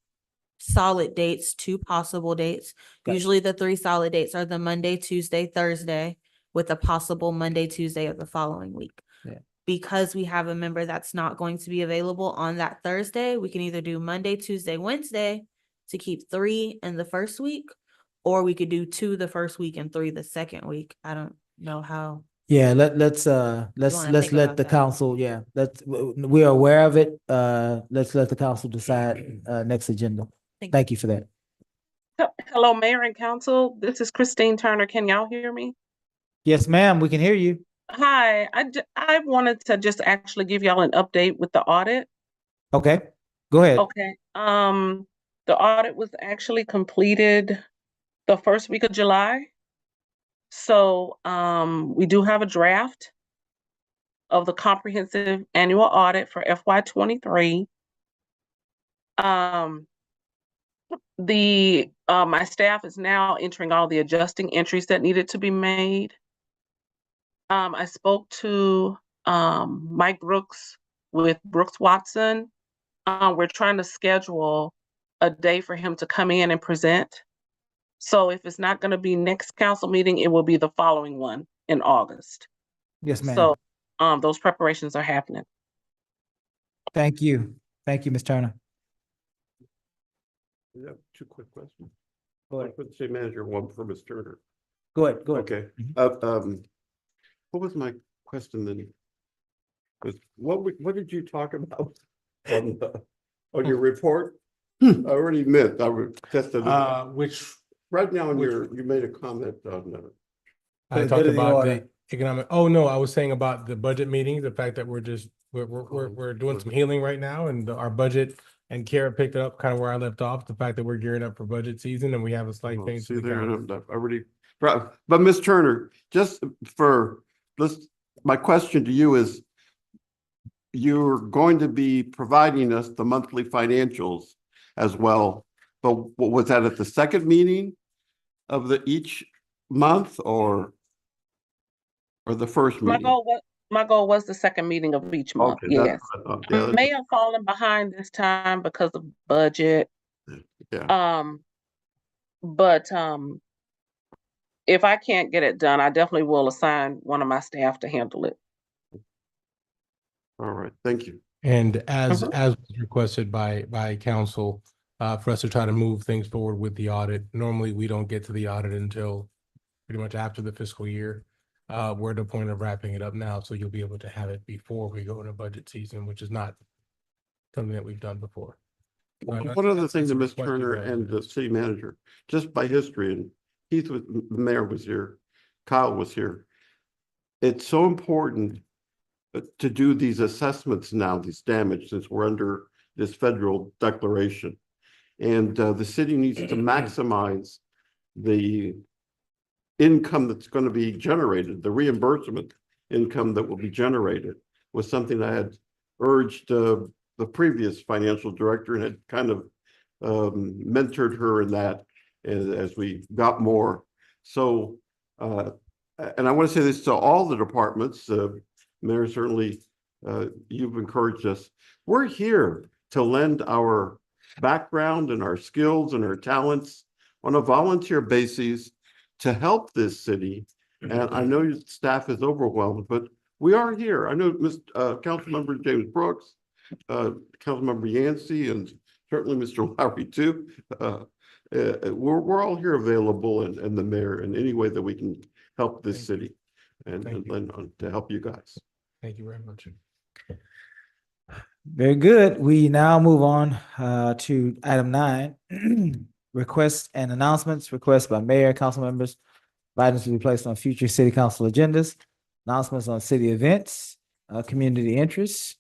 solid dates, 2 possible dates. Gotcha. Usually the 3 solid dates are the Monday, Tuesday, Thursday, with a possible Monday, Tuesday of the following week. Yeah. Because we have a member that's not going to be available on that Thursday, we can either do Monday, Tuesday, Wednesday to keep 3 in the first week, or we could do 2 the first week and 3 the second week. I don't know how. Yeah, let's wanna think let about the that? council, yeah, we are aware of it. Let's let the council decide, next agenda. Thank you for that. Hello, Mayor and Council. This is Christine Turner. Can y'all hear me? Yes, ma'am, we can hear you. Hi, I wanted to just actually give y'all an update with the audit. Okay, go ahead. Okay, the audit was actually completed the first week of July. So, we do have a draft of the comprehensive annual audit for FY 23. My staff is now entering all the adjusting entries that needed to be made. I spoke to Mike Brooks with Brooks Watson. We're trying to schedule a day for him to come in and present. So if it's not going to be next council meeting, it will be the following one in August. Yes, ma'am. So those preparations are happening. Thank you. Thank you, Ms. Turner. I have 2 quick questions. Go One ahead. for the city manager, one for Ms. Turner. Go ahead, go ahead. Okay. Mhm. What was my question then? What did you talk about on your report? I already meant, I would tested it. Which Right now, you made a comment on, I Good talked of the about order. the economic, oh, no, I was saying about the budget meetings, the fact that we're doing some healing right now, and our budget, and Kara picked it up kind of where I left off, the fact that we're gearing up for budget season and we have a slight oh, change see to the there, calendar. I already, but Ms. Turner, just for this, my question to you is, you're going to be providing us the monthly financials as well, but what was that at the second meeting of each month or the first My meeting? goal was the second meeting of each month. Okay, that's Yes. what I thought. I Yeah, may have fallen behind this time because of budget. yeah. But if I can't get it done, I definitely will assign one of my staff to handle it. All right, thank you. And as requested by council, for us to try to move things forward with the audit, normally we don't get to the audit until pretty much after the fiscal year. We're at the point of wrapping it up now, so you'll be able to have it before we go into budget season, which is not something that we've done before. One other thing to Ms. requested Turner by- and the city manager, just by history, and Keith was, the mayor was here, Kyle was here. It's so important to do these assessments now, these damage, since we're under this federal declaration. And the city needs to maximize the income that's going to be generated, the reimbursement income that will be generated was something I had urged the previous financial director and had kind of mentored her in that as we got more. So, and I want to say this to all the departments, Mayor, certainly you've encouraged us. We're here to lend our background and our skills and our talents on a volunteer basis to help this city. And I know your staff is overwhelmed, but we are here. I know Councilmember James Brooks, Councilmember Yancey, and certainly Mr. Lowry too. We're all here available, and the mayor in any way that we can help this city and to help you guys. Thank you very much. Very good. We now move on to item 9. Requests and announcements. Requests by mayor, council members, items to be placed on future city council agendas, announcements on city events, community interests,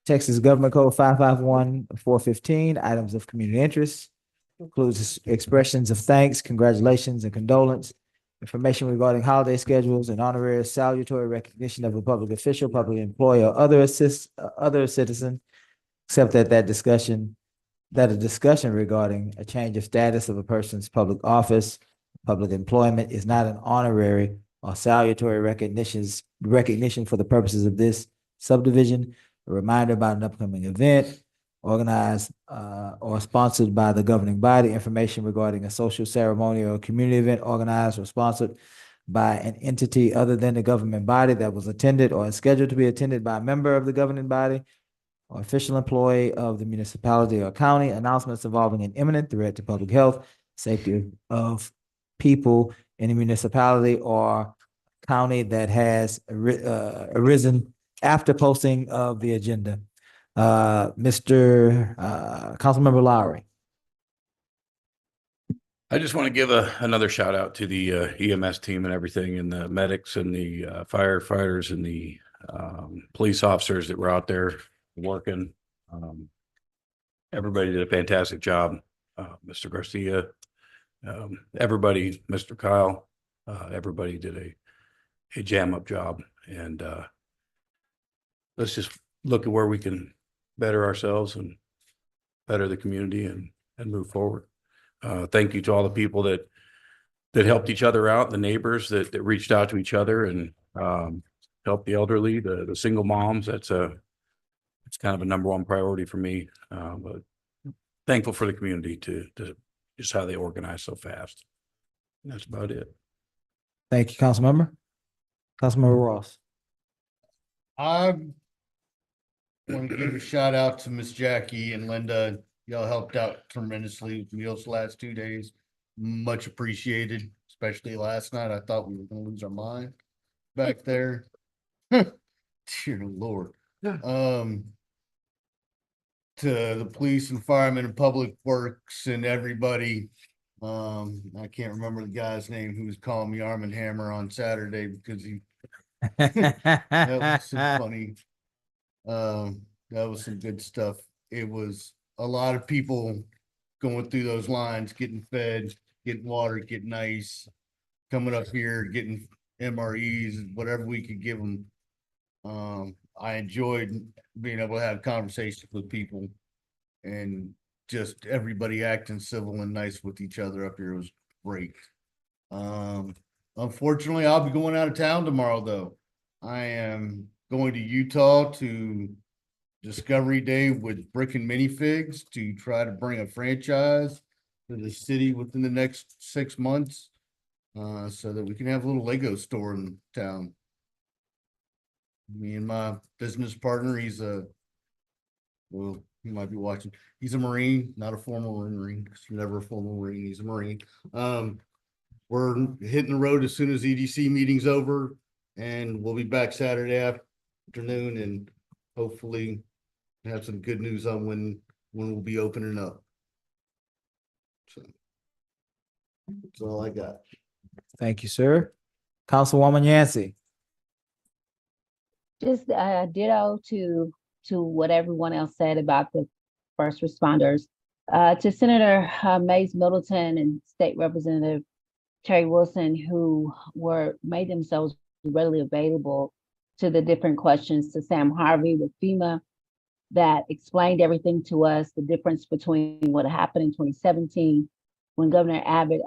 Texas Government Code 551-415, items of community interest, includes expressions of thanks, congratulations, and condolence, information regarding holiday schedules and honorary salutary recognition of a public official, public employee, or other citizen, except that a discussion regarding a change of status of a person's public office, public employment is not an honorary or salutary recognition for the purposes of this subdivision. A reminder about an upcoming event organized or sponsored by the governing body, information regarding a social ceremony or community event organized or sponsored by an entity other than the government body that was attended or is scheduled to be attended by a member of the governing body or official employee of the municipality or county, announcements involving an imminent threat to public health, safety of people in the municipality or county that has arisen after posting of the agenda. Mr. Councilmember Lowry. I just want to give another shout out to the EMS team and everything, and the medics and the firefighters and the police officers that were out there working. Everybody did a fantastic job. Mr. Garcia, everybody, Mr. Kyle, everybody did a jam up job. And let's just look at where we can better ourselves and better the community and move forward. Thank you to all the people that helped each other out, the neighbors that reached out to each other and helped the elderly, the single moms. It's kind of a number one priority for me. But thankful for the community to just how they organize so fast. And that's about it. Thank you, Councilmember. Councilmember Ross. I want to give a shout out to Miss Jackie and Linda. Y'all helped out tremendously with meals the last 2 days. Much appreciated, especially last night. I thought we were gonna lose our mind back there. Dear Lord. To the police and firemen and public works and everybody. I can't remember the guy's name who was calling me Arm and Hammer on Saturday because that was so funny. That was some good stuff. It was a lot of people going through those lines, getting fed, getting water, getting ice, coming up here, getting MREs, whatever we could give them. I enjoyed being able to have conversations with people and just everybody acting civil and nice with each other up here. It was great. Unfortunately, I'll be going out of town tomorrow though. I am going to Utah to Discovery Day with Brick and Minifigs to try to bring a franchise to the city within the next 6 months, so that we can have a little Lego store in town. Me and my business partner, well, he might be watching. He's a Marine, not a former Marine, because you're never a former Marine. He's a Marine. We're hitting the road as soon as EDC meeting's over, and we'll be back Saturday afternoon and hopefully have some good news on when we'll be opening up. So that's all I got. Thank you, sir. Councilwoman Yancey. Just ditto to what everyone else said about the first responders. To Senator Mays Middleton and State Representative Terry Wilson, who made themselves readily available to the different questions to Sam Harvey with FEMA. that explained everything to us, the difference between what happened in 2017 when Governor Abbott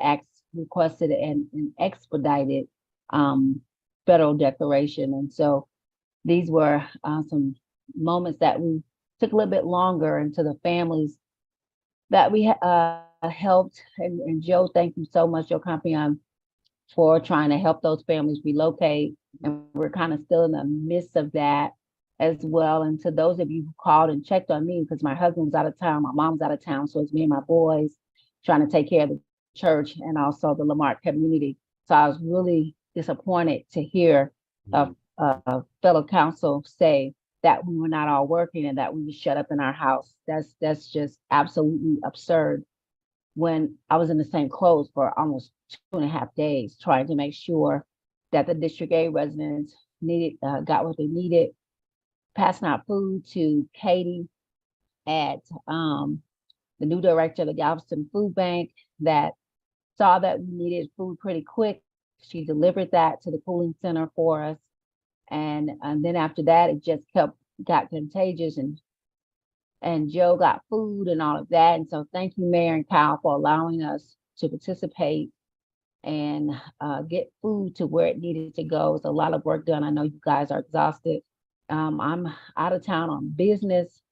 requested an expedited federal declaration. And so these were some moments that we took a little bit longer, and to the families that we helped. And Joe, thank you so much, Joe Campion, for trying to help those families relocate. And we're kind of still in the midst of that as well. And to those of you who called and checked on me, because my husband was out of town, my mom was out of town, so it's me and my boys trying to take care of the church and also the Lamarque community. So I was really disappointed to hear a fellow council say that we were not all working and that we were shut up in our house. That's just absolutely absurd. When I was in the same clothes for almost 2.5 days, trying to make sure that the District 8 residents got what they needed, passing out food to Katie at the new director of the Galveston Food Bank that saw that we needed food pretty quick. She delivered that to the cooling center for us. And then after that, it just got contagious, and Joe got food and all of that. And so thank you, Mayor and Kyle, for allowing us to participate and get food to where it needed to go. It's a lot of work done. I know you guys are exhausted. I'm out of town on business,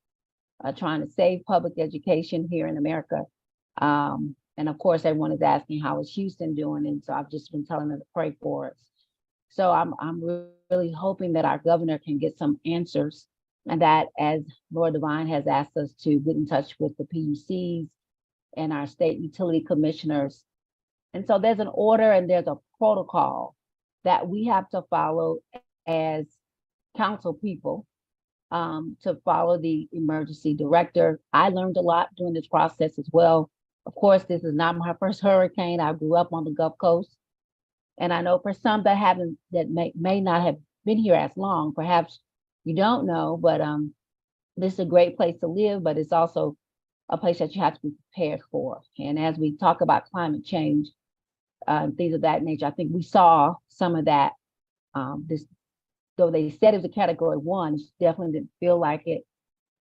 trying to save public education here in America. And of course, everyone is asking how is Houston doing? And so I've just been telling them to pray for us. So I'm really hoping that our governor can get some answers, and that, as Lord Divine has asked us to get in touch with the PUCs and our state utility commissioners. And so there's an order and there's a protocol that we have to follow as council people, to follow the emergency director. I learned a lot during this process as well. Of course, this is not my first hurricane. I grew up on the Gulf Coast. And I know for some that may not have been here as long, perhaps you don't know, but this is a great place to live, but it's also a place that you have to be prepared for. And as we talk about climate change, things of that nature, I think we saw some of that. Though they said it was a category 1, it definitely didn't feel like it.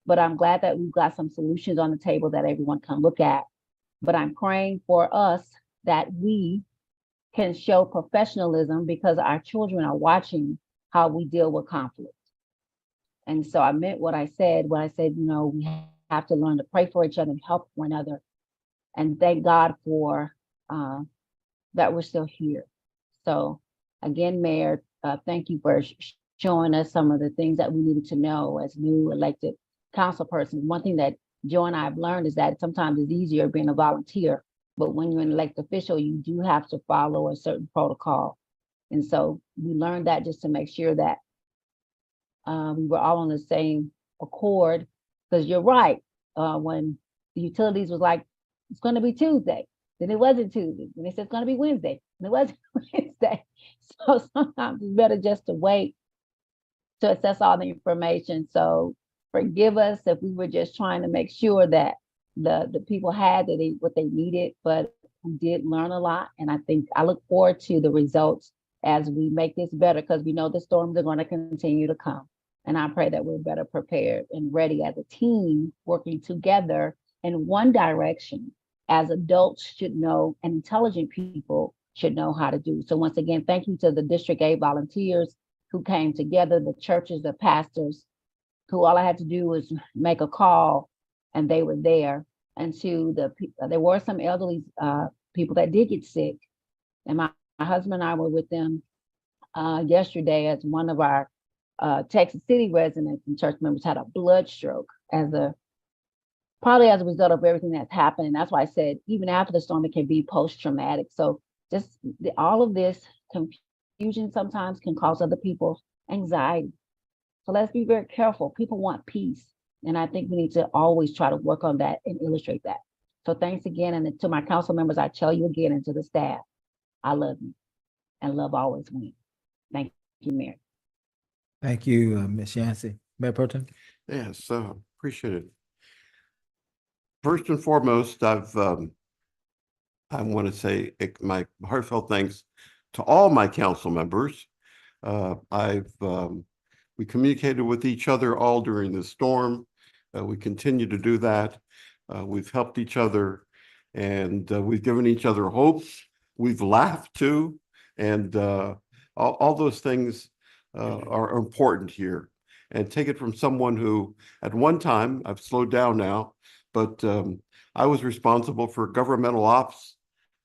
But I'm glad that we've got some solutions on the table that everyone can look at. But I'm praying for us that we can show professionalism, because our children are watching how we deal with conflict. And so I meant what I said when I said, we have to learn to pray for each other and help one another. And thank God for that we're still here. So again, Mayor, thank you for showing us some of the things that we needed to know as new elected council person. One thing that Joe and I have learned is that sometimes it's easier being a volunteer, but when you're an elected official, you do have to follow a certain protocol. And so we learned that just to make sure that we were all on the same accord, because you're right. When the utilities was like, it's going to be Tuesday, then it wasn't Tuesday. And they said it's going to be Wednesday, and it wasn't Wednesday. So sometimes it's better just to wait to assess all the information. So forgive us if we were just trying to make sure that the people had what they needed, but we did learn a lot. And I think I look forward to the results as we make this better, because we know the storms are going to continue to come. And I pray that we're better prepared and ready as a team, working together in one direction, as adults should know and intelligent people should know how to do. So once again, thank you to the District 8 volunteers who came together, the churches, the pastors, who all I had to do was make a call and they were there. And to there were some elderly people that did get sick. And my husband and I were with them yesterday, as one of our Texas City residents and church members had a blood stroke probably as a result of everything that's happened. And that's why I said, even after the storm, it can be post-traumatic. So just all of this confusion sometimes can cause other people anxiety. So let's be very careful. People want peace. And I think we need to always try to work on that and illustrate that. So thanks again. And to my council members, I tell you again, and to the staff, I love you, and love always wins. Thank you, Mayor. Thank you, Ms. Yancey. Mayor Pro Tem? Yes, appreciate it. First and foremost, I want to say my heartfelt thanks to all my council members. We communicated with each other all during the storm. We continue to do that. We've helped each other, and we've given each other hopes. We've laughed too, and all those things are important here. And take it from someone who, at one time, I've slowed down now, but I was responsible for governmental ops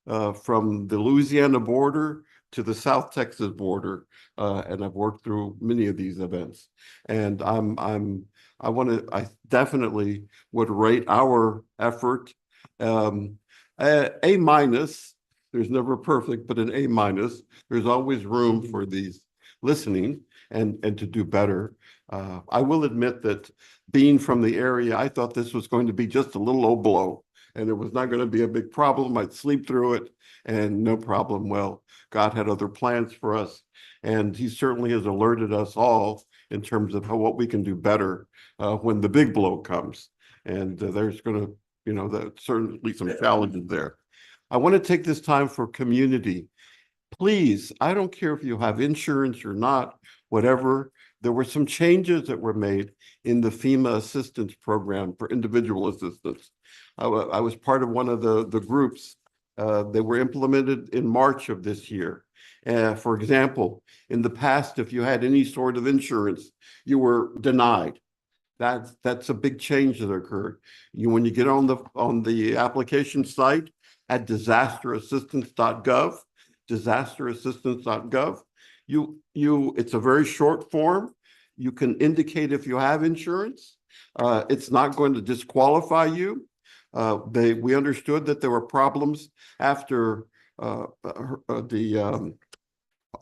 from the Louisiana border to the South Texas border, and I've worked through many of these events. And I definitely would rate our effort A minus. There's never perfect, but an A minus. There's always room for these listening and to do better. I will admit that being from the area, I thought this was going to be just a little old blow, and it was not going to be a big problem. I'd sleep through it and no problem. Well, God had other plans for us, and he certainly has alerted us all in terms of what we can do better when the big blow comes. And there's going to, there's certainly some challenges there. I want to take this time for community. Please, I don't care if you have insurance or not, whatever. There were some changes that were made in the FEMA assistance program for individual assistance. I was part of one of the groups. They were implemented in March of this year. For example, in the past, if you had any sort of insurance, you were denied. That's a big change that occurred. When you get on the application site at disasterassistance.gov, it's a very short form. You can indicate if you have insurance. It's not going to disqualify you. We understood that there were problems after the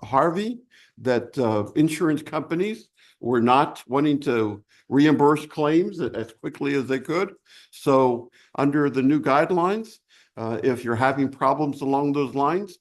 Harvey, that insurance companies were not wanting to reimburse claims as quickly as they could. So under the new guidelines, if you're having problems along those lines,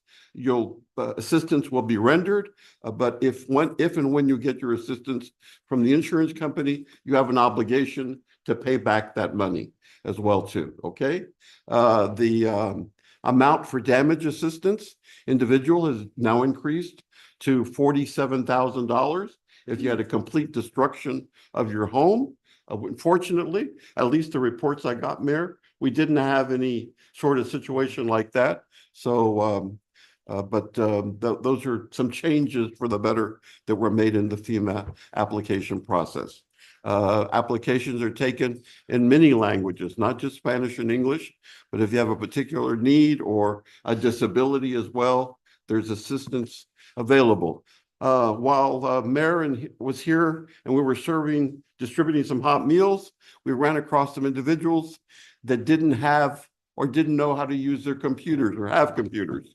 assistance will be rendered. But if and when you get your assistance from the insurance company, you have an obligation to pay back that money as well too, okay? The amount for damage assistance individual has now increased to $47,000 if you had a complete destruction of your home. Unfortunately, at least the reports I got, Mayor, we didn't have any sort of situation like that. So, those are some changes for the better that were made in the FEMA application process. Applications are taken in many languages, not just Spanish and English, but if you have a particular need or a disability as well, there's assistance available. While Mayor was here and we were distributing some hot meals, we ran across some individuals that didn't have or didn't know how to use their computers or have computers.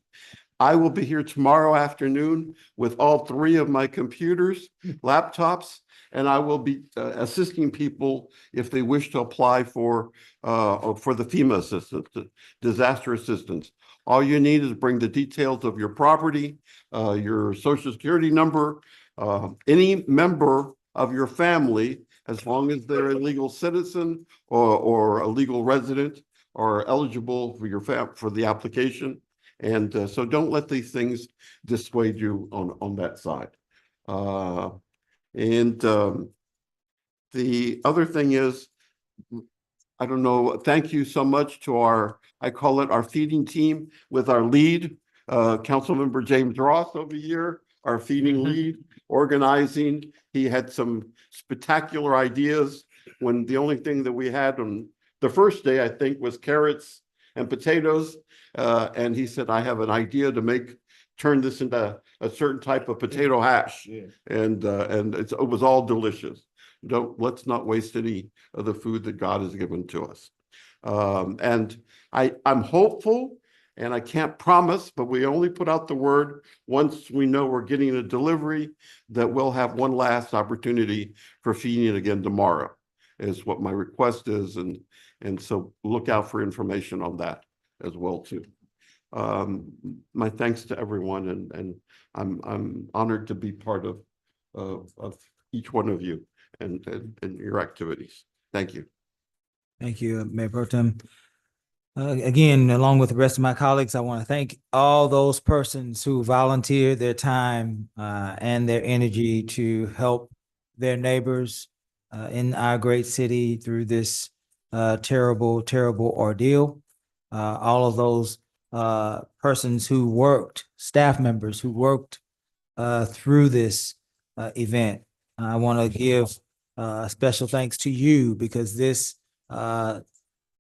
I will be here tomorrow afternoon with all 3 of my computers, laptops, and I will be assisting people if they wish to apply for the FEMA assistance, disaster assistance. All you need is bring the details of your property, your social security number, any member of your family, as long as they're a legal citizen or a legal resident, are eligible for the application. And so don't let these things dissuade you on that side. The other thing is, I don't know, thank you so much to I call it our feeding team with our lead, Councilmember James Ross over here, our feeding lead, organizing. He had some spectacular ideas when the only thing that we had on the first day, I think, was carrots and potatoes. And he said, I have an idea to turn this into a certain type of potato hash. Yeah. And it was all delicious. Let's not waste any of the food that God has given to us. And I'm hopeful, and I can't promise, but we only put out the word once we know we're getting a delivery, that we'll have one last opportunity for feeding again tomorrow, is what my request is. And so look out for information on that as well too. My thanks to everyone, and I'm honored to be part of each one of you and your activities. Thank you. Thank you, Mayor Pro Tem. Again, along with the rest of my colleagues, I want to thank all those persons who volunteered their time and their energy to help their neighbors in our great city through this terrible, terrible ordeal. All of those persons who worked, staff members who worked through this event. I want to give special thanks to you because this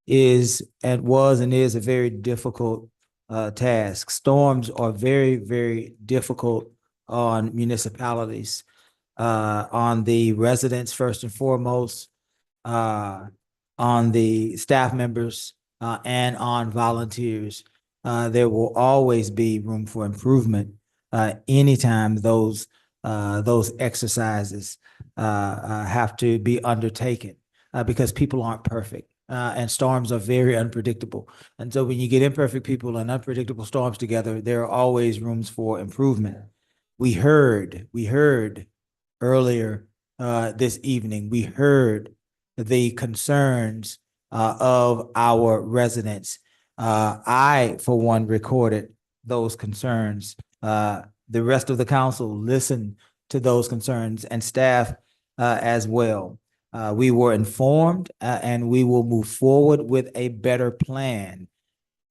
is and was and is a very difficult task. Storms are very, very difficult on municipalities, on the residents first and foremost, on the staff members, and on volunteers. There will always be room for improvement anytime those exercises have to be undertaken because people aren't perfect. And storms are very unpredictable. And so when you get imperfect people and unpredictable storms together, there are always rooms for improvement. We heard earlier this evening, we heard the concerns of our residents. I, for one, recorded those concerns. The rest of the council listened to those concerns and staff as well. We were informed and we will move forward with a better plan.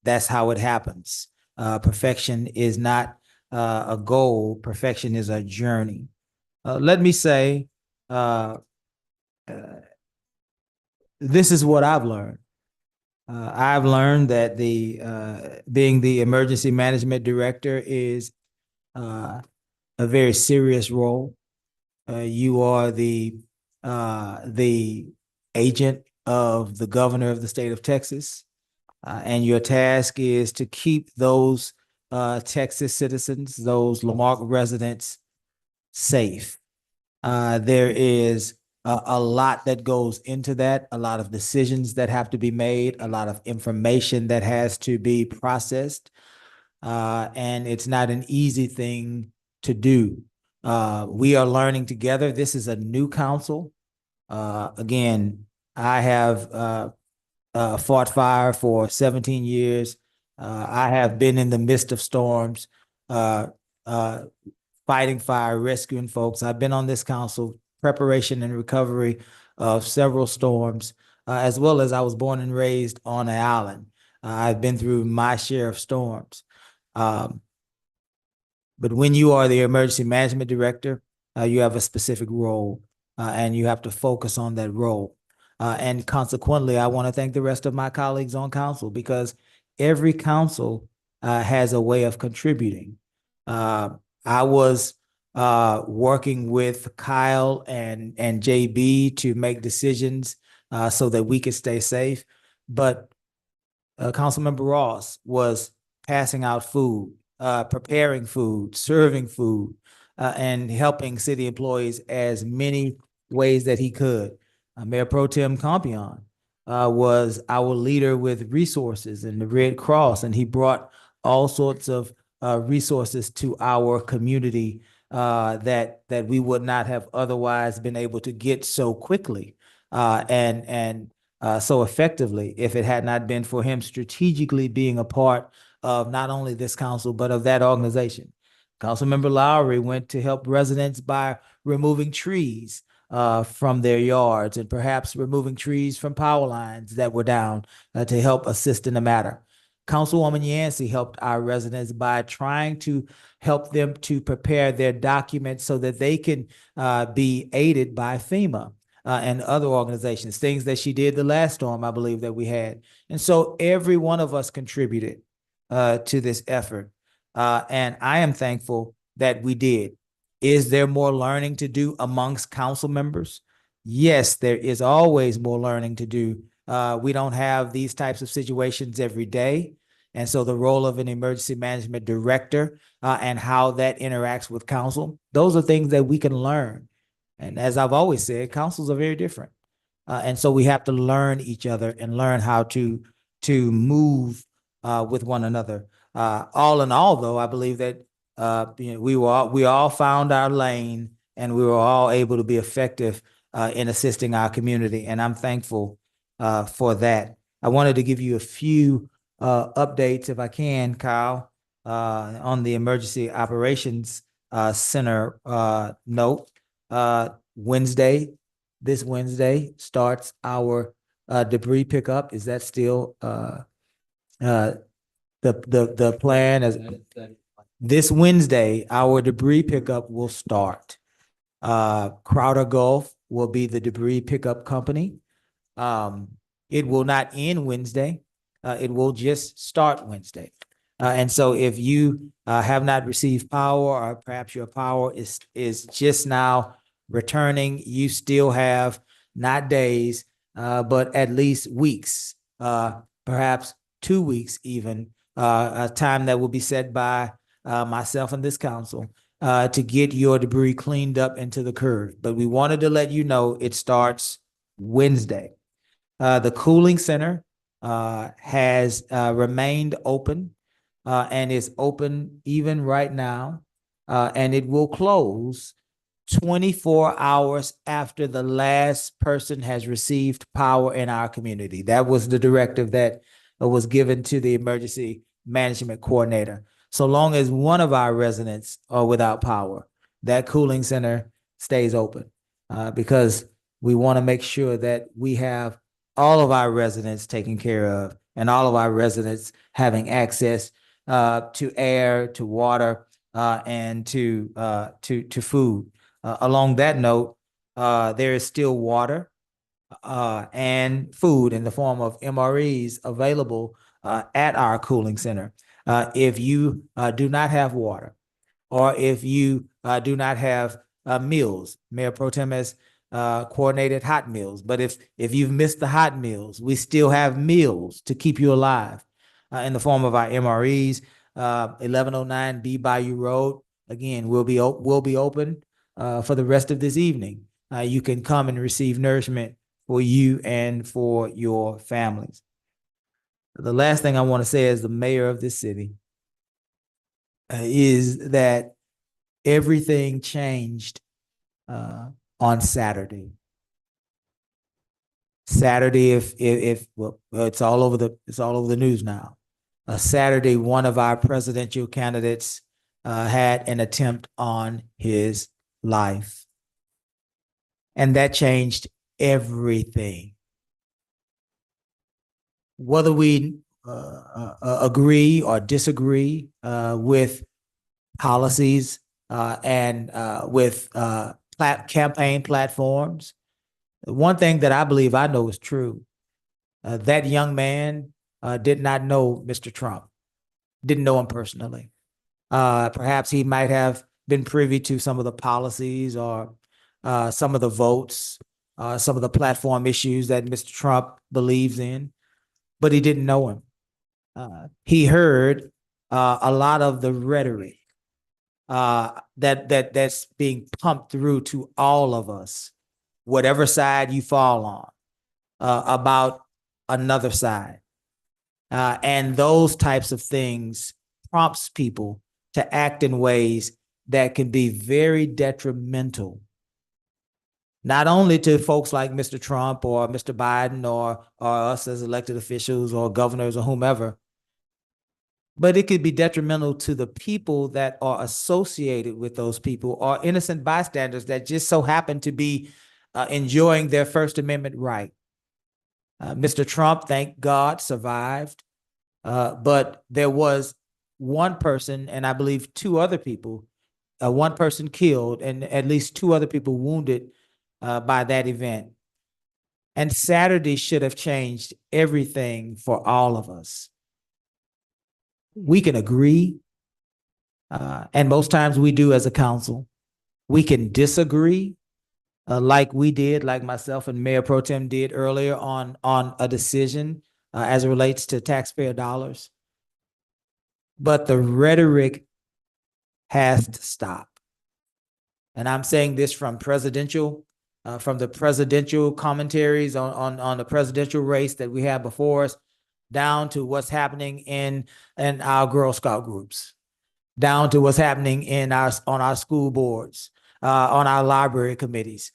That's how it happens. Perfection is not a goal. Perfection is a journey. Let me say, this is what I've learned. I've learned that being the emergency management director is a very serious role. You are the agent of the governor of the state of Texas, and your task is to keep those Texas citizens, those Lamarque residents, safe. There is a lot that goes into that, a lot of decisions that have to be made, a lot of information that has to be processed. And it's not an easy thing to do. We are learning together. This is a new council. Again, I have fought fire for 17 years. I have been in the midst of storms, fighting fire, rescuing folks. I've been on this council, preparation and recovery of several storms, as well as I was born and raised on an island. I've been through my share of storms. But when you are the emergency management director, you have a specific role, and you have to focus on that role. And consequently, I want to thank the rest of my colleagues on council because every council has a way of contributing. I was working with Kyle and JB to make decisions so that we could stay safe. But Councilmember Ross was passing out food, preparing food, serving food, and helping city employees as many ways that he could. Mayor Pro Tem Compion was our leader with resources and the Red Cross, and he brought all sorts of resources to our community that we would not have otherwise been able to get so quickly and so effectively if it had not been for him strategically being a part of not only this council but of that organization. Councilmember Lowry went to help residents by removing trees from their yards and perhaps removing trees from power lines that were down to help assist in the matter. Councilwoman Yancey helped our residents by trying to help them to prepare their documents so that they can be aided by FEMA and other organizations, things that she did the last storm, I believe, that we had. And so every one of us contributed to this effort. And I am thankful that we did. Is there more learning to do amongst council members? Yes, there is always more learning to do. We don't have these types of situations every day. And so the role of an emergency management director and how that interacts with council, those are things that we can learn. And as I've always said, councils are very different. And so we have to learn each other and learn how to move with one another. All in all, though, I believe that we all found our lane and we were all able to be effective in assisting our community. And I'm thankful for that. I wanted to give you a few updates, if I can, Kyle, on the Emergency Operations Center note. Wednesday, this Wednesday starts our debris pickup. Is that still the plan? As this Wednesday, our debris pickup will start. Crowder Gulf will be the debris pickup company. It will not end Wednesday. It will just start Wednesday. And so if you have not received power, or perhaps your power is just now returning, you still have not days, but at least weeks, perhaps 2 weeks even, a time that will be set by myself and this council to get your debris cleaned up into the curb. But we wanted to let you know it starts Wednesday. The cooling center has remained open and is open even right now, and it will close 24 hours after the last person has received power in our community. That was the directive that was given to the emergency management coordinator. So long as one of our residents are without power, that cooling center stays open because we want to make sure that we have all of our residents taken care of and all of our residents having access to air, to water, and to food. Along that note, there is still water and food in the form of MREs available at our cooling center. If you do not have water, or if you do not have meals, Mayor Pro Tem has coordinated hot meals. But if you've missed the hot meals, we still have meals to keep you alive in the form of our MREs. 1109 B Bayou Road, again, will be open for the rest of this evening. You can come and receive nourishment for you and for your families. The last thing I want to say as the mayor of this city is that everything changed on Saturday. Saturday, well, it's all over the news now. Saturday, one of our presidential candidates had an attempt on his life, and that changed everything. Whether we agree or disagree with policies and with campaign platforms, one thing that I believe I know is true, that young man did not know Mr. Trump, didn't know him personally. Perhaps he might have been privy to some of the policies or some of the votes, some of the platform issues that Mr. Trump believes in, but he didn't know him. He heard a lot of the rhetoric that's being pumped through to all of us, whatever side you fall on, about another side. And those types of things prompts people to act in ways that can be very detrimental, not only to folks like Mr. Trump or Mr. Biden or us as elected officials or governors or whomever, but it could be detrimental to the people that are associated with those people or innocent bystanders that just so happen to be enjoying their First Amendment right. Mr. Trump, thank God, survived, but there was one person, and I believe two other people, one person killed and at least two other people wounded by that event. And Saturday should have changed everything for all of us. We can agree, and most times we do as a council. We can disagree, like we did, like myself and Mayor Pro Tem did earlier on a decision as it relates to taxpayer dollars. But the rhetoric has to stop. And I'm saying this from the presidential commentaries on the presidential race that we have before us, down to what's happening in our Girl Scout groups, down to what's happening on our school boards, on our library committees.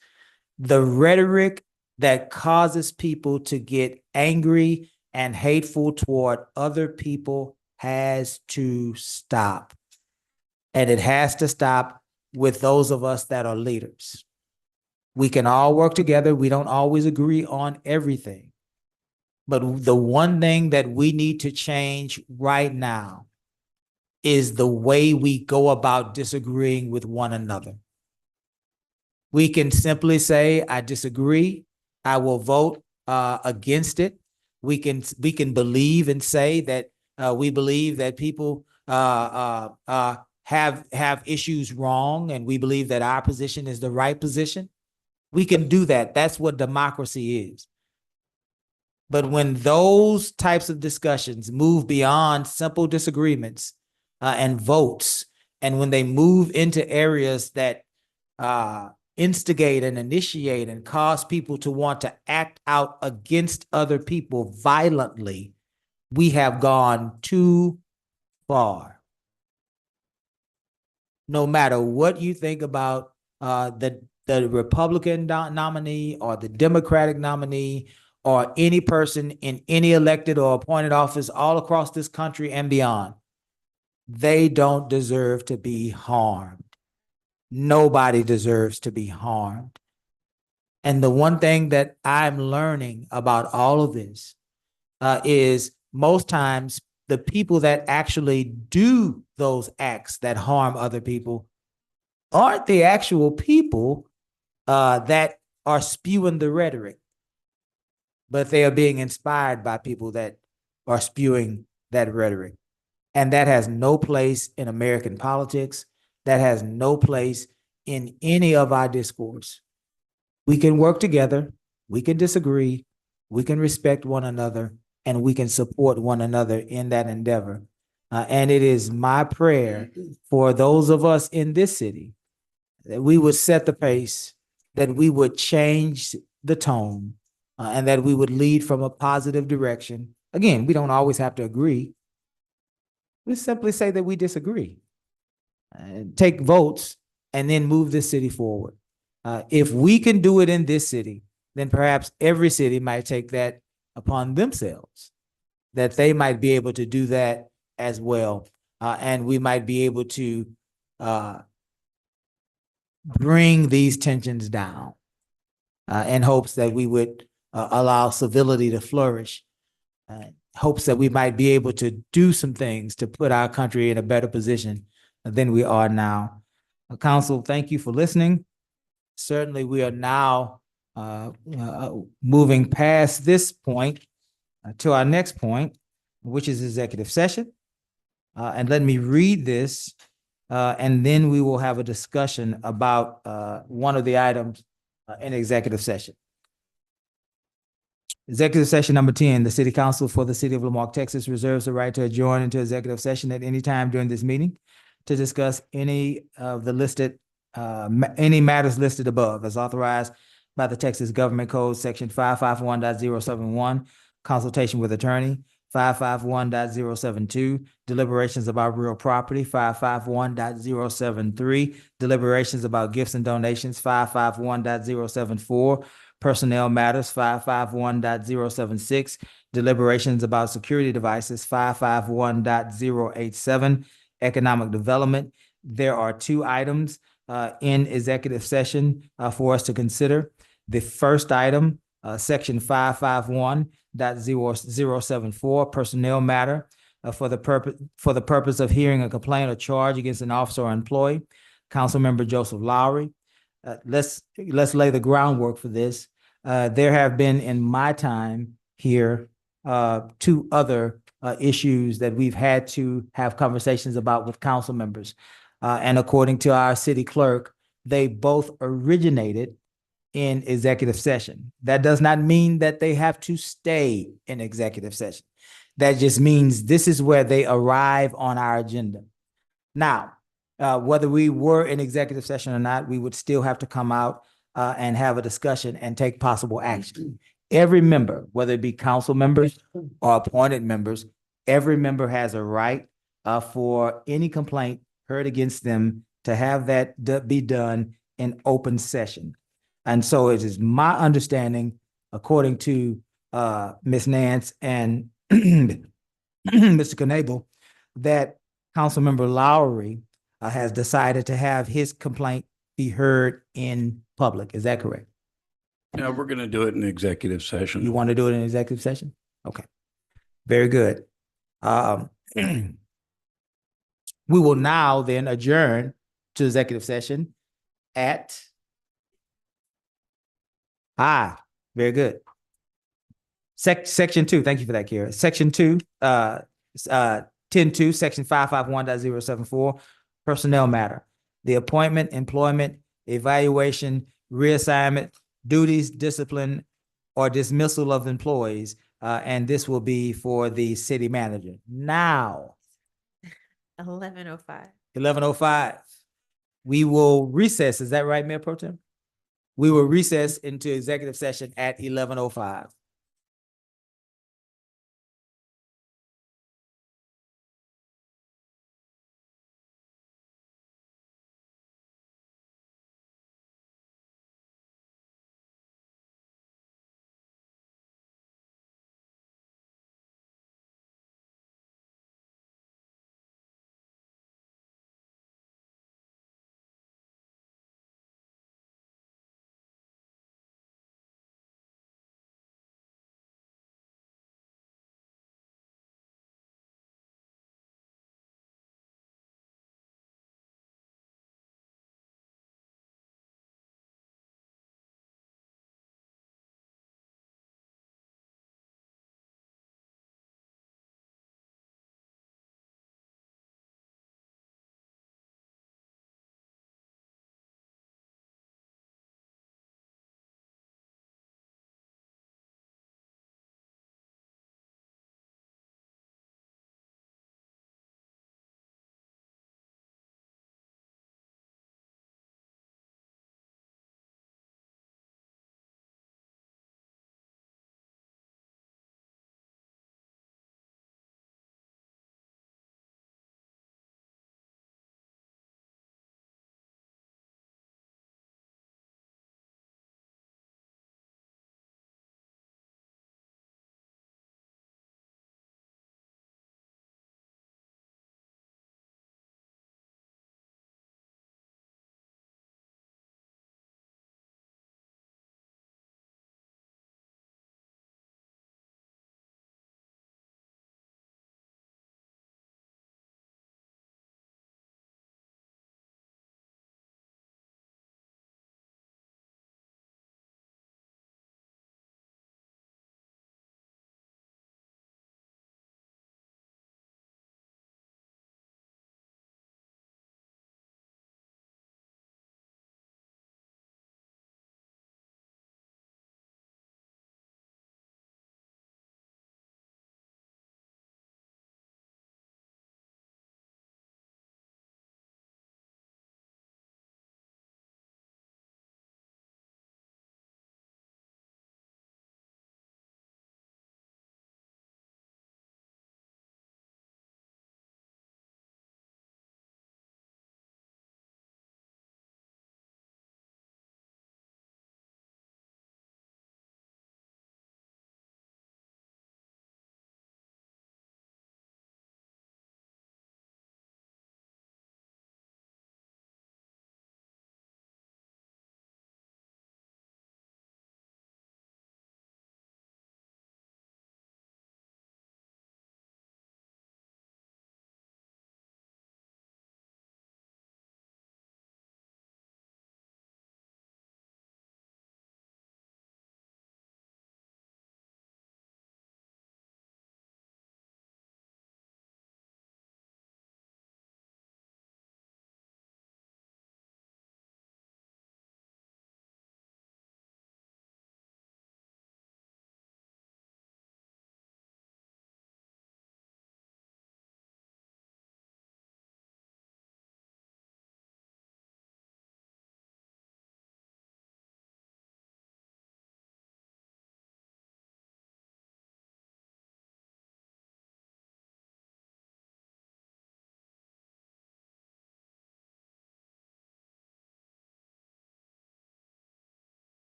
The rhetoric that causes people to get angry and hateful toward other people has to stop. And it has to stop with those of us that are leaders. We can all work together. We don't always agree on everything. But the one thing that we need to change right now is the way we go about disagreeing with one another. We can simply say, I disagree. I will vote against it. We can believe and say that we believe that people have issues wrong, and we believe that our position is the right position. We can do that. That's what democracy is. But when those types of discussions move beyond simple disagreements and votes, and when they move into areas that instigate and initiate and cause people to want to act out against other people violently, we have gone too far. No matter what you think about the Republican nominee or the Democratic nominee or any person in any elected or appointed office all across this country and beyond, they don't deserve to be harmed. Nobody deserves to be harmed. And the one thing that I'm learning about all of this is most times the people that actually do those acts that harm other people aren't the actual people that are spewing the rhetoric, but they are being inspired by people that are spewing that rhetoric. And that has no place in American politics. That has no place in any of our discourse. We can work together. We can disagree. We can respect one another, and we can support one another in that endeavor. And it is my prayer for those of us in this city that we would set the pace, that we would change the tone, and that we would lead from a positive direction. Again, we don't always have to agree. We simply say that we disagree, take votes, and then move this city forward. If we can do it in this city, then perhaps every city might take that upon themselves, that they might be able to do that as well. And we might be able to bring these tensions down in hopes that we would allow civility to flourish, hopes that we might be able to do some things to put our country in a better position than we are now. Council, thank you for listening. Certainly, we are now moving past this point to our next point, which is executive session. And let me read this, and then we will have a discussion about one of the items in executive session. Executive session number 10, the City Council for the City of Lamarque, Texas reserves the right to adjourn into executive session at any time during this meeting to discuss any of the listed, any matters listed above as authorized by the Texas Government Code, section 551.071, consultation with attorney, 551.072, deliberations about real property, 551.073, deliberations about gifts and donations, 551.074, personnel matters, 551.076, deliberations about security devices, 551.087, economic development. There are two items in executive session for us to consider. The first item, section 551.074, personnel matter, for the purpose of hearing a complaint or charge against an officer or employee. Councilmember Joseph Lowry. Let's lay the groundwork for this. There have been in my time here two other issues that we've had to have conversations about with council members. And according to our city clerk, they both originated in executive session. That does not mean that they have to stay in executive session. That just means this is where they arrive on our agenda. Now, whether we were in executive session or not, we would still have to come out and have a discussion and take possible action. Every member, whether it be council members or appointed members, every member has a right for any complaint heard against them to have that be done in open session. And so it is my understanding, according to Ms. Nance and Mr. Knable, that Councilmember Lowry has decided to have his complaint be heard in public. Is that correct? Yeah, we're gonna do it in executive session. You want to do it in executive session? Okay. Very good. We will now then adjourn to executive session at very good. Section 2, thank you for that, Kara. Section 2, 10-2, section 551.074, personnel matter. The appointment, employment, evaluation, reassignment, duties, discipline, or dismissal of employees. And this will be for the city manager. Now, 11:05. 11:05. We will recess. Is that right, Mayor Pro Tem? We will recess into executive session at 11:05.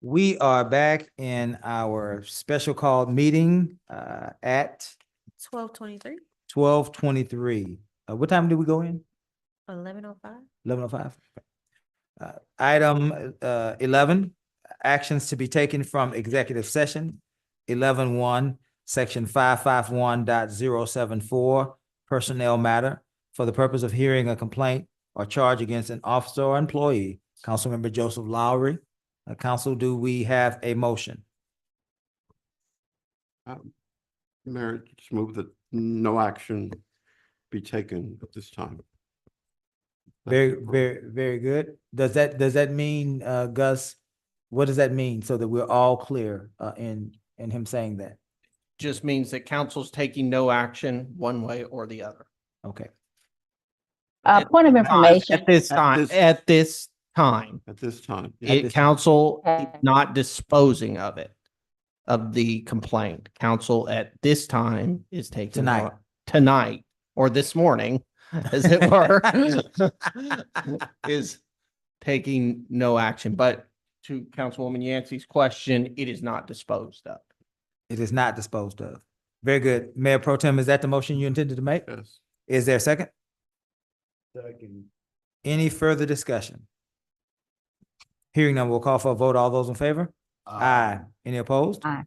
We are back in our special called meeting at 12:23, 12:23. What time did we go in? 11:05. 11:05. Item 11, actions to be taken from executive session. 11:1, section 551.074, personnel matter for the purpose of hearing a complaint or charge against an officer or employee. Councilmember Joseph Lowry. Council, do we have a motion? Mayor, just move that no action be taken at this time. Very good. Does that mean, Gus, what does that mean so that we're all clear in him saying that? Just means that council's taking no action one way or the other. Okay. Point of information. At this time, At this time. council is not disposing of it, of the complaint. Council at this time is taking tonight or this morning, as it were, is taking no action. But to Councilwoman Yancey's question, it is not disposed of. It is not disposed of. Very good. Mayor Pro Tem, is that the motion you intended to make? Yes. Is there a second? Second. Any further discussion? Hearing none, we'll call for a vote. All those in favor? Aye. Any opposed? Aye.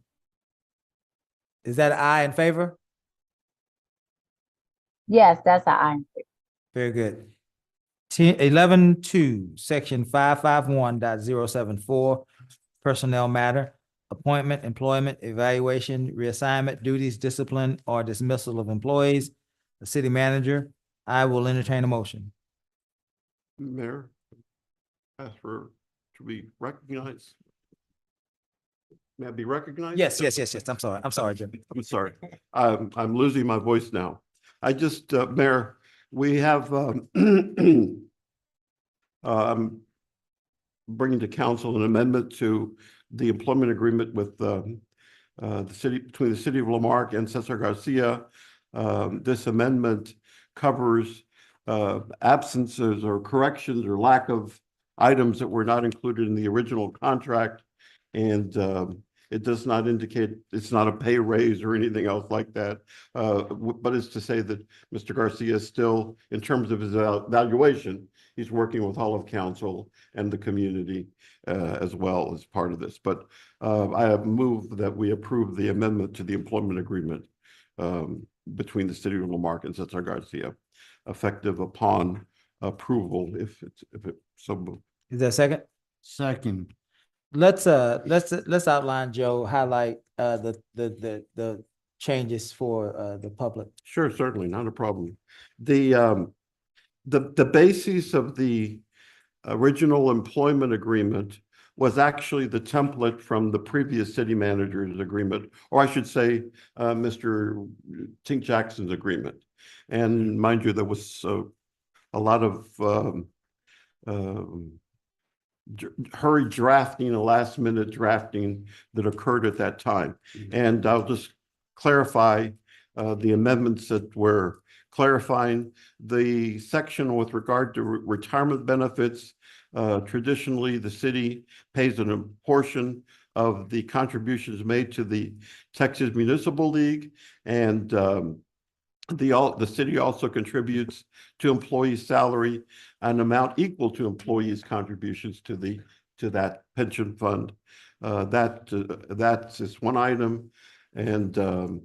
Is that aye in favor? Yes, that's an aye. Very good. 11:2, section 551.074, personnel matter, appointment, employment, evaluation, reassignment, duties, discipline, or dismissal of employees. The city manager, I will entertain a motion. Mayor, ask for, to be recognized. May I be recognized? Yes. I'm sorry, Jim. I'm sorry. I'm losing my voice now. I just, Mayor, we have, I'm bringing to council an amendment to the employment agreement with the city, between the city of Lamarque and Cesar Garcia. This amendment covers absences or corrections or lack of items that were not included in the original contract. And it does not indicate, it's not a pay raise or anything else like that. But it's to say that Mr. Garcia is still, in terms of his evaluation, he's working with all of council and the community as well as part of this. But I have moved that we approve the amendment to the employment agreement between the city of Lamarque and Cesar Garcia, effective upon approval, if it so moved. Is there a second? Second. Let's outline, Joe, highlight the changes for the public. Sure, certainly, not a problem. The basis of the original employment agreement was actually the template from the previous city manager's agreement, or I should say, Mr. Tink Jackson's agreement. And mind you, there was a lot of hurried drafting and last minute drafting that occurred at that time. And I'll just clarify the amendments that were clarifying the section with regard to retirement benefits. Traditionally, the city pays a portion of the contributions made to the Texas Municipal League, and the city also contributes to employees' salary an amount equal to employees' contributions to that pension fund. That's just one item, and the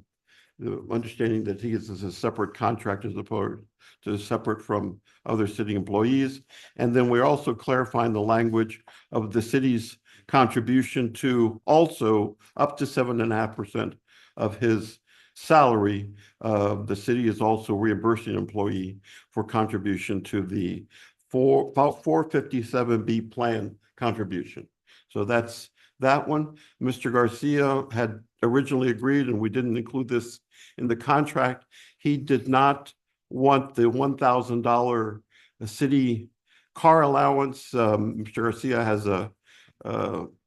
understanding that he is a separate contract as opposed to separate from other city employees. And then we're also clarifying the language of the city's contribution to also up to 7.5% of his salary. The city is also reimbursing an employee for contribution to the 457B plan contribution. So that's that one. Mr. Garcia had originally agreed, and we didn't include this in the contract. He did not want the $1,000 city car allowance. Mr. Garcia has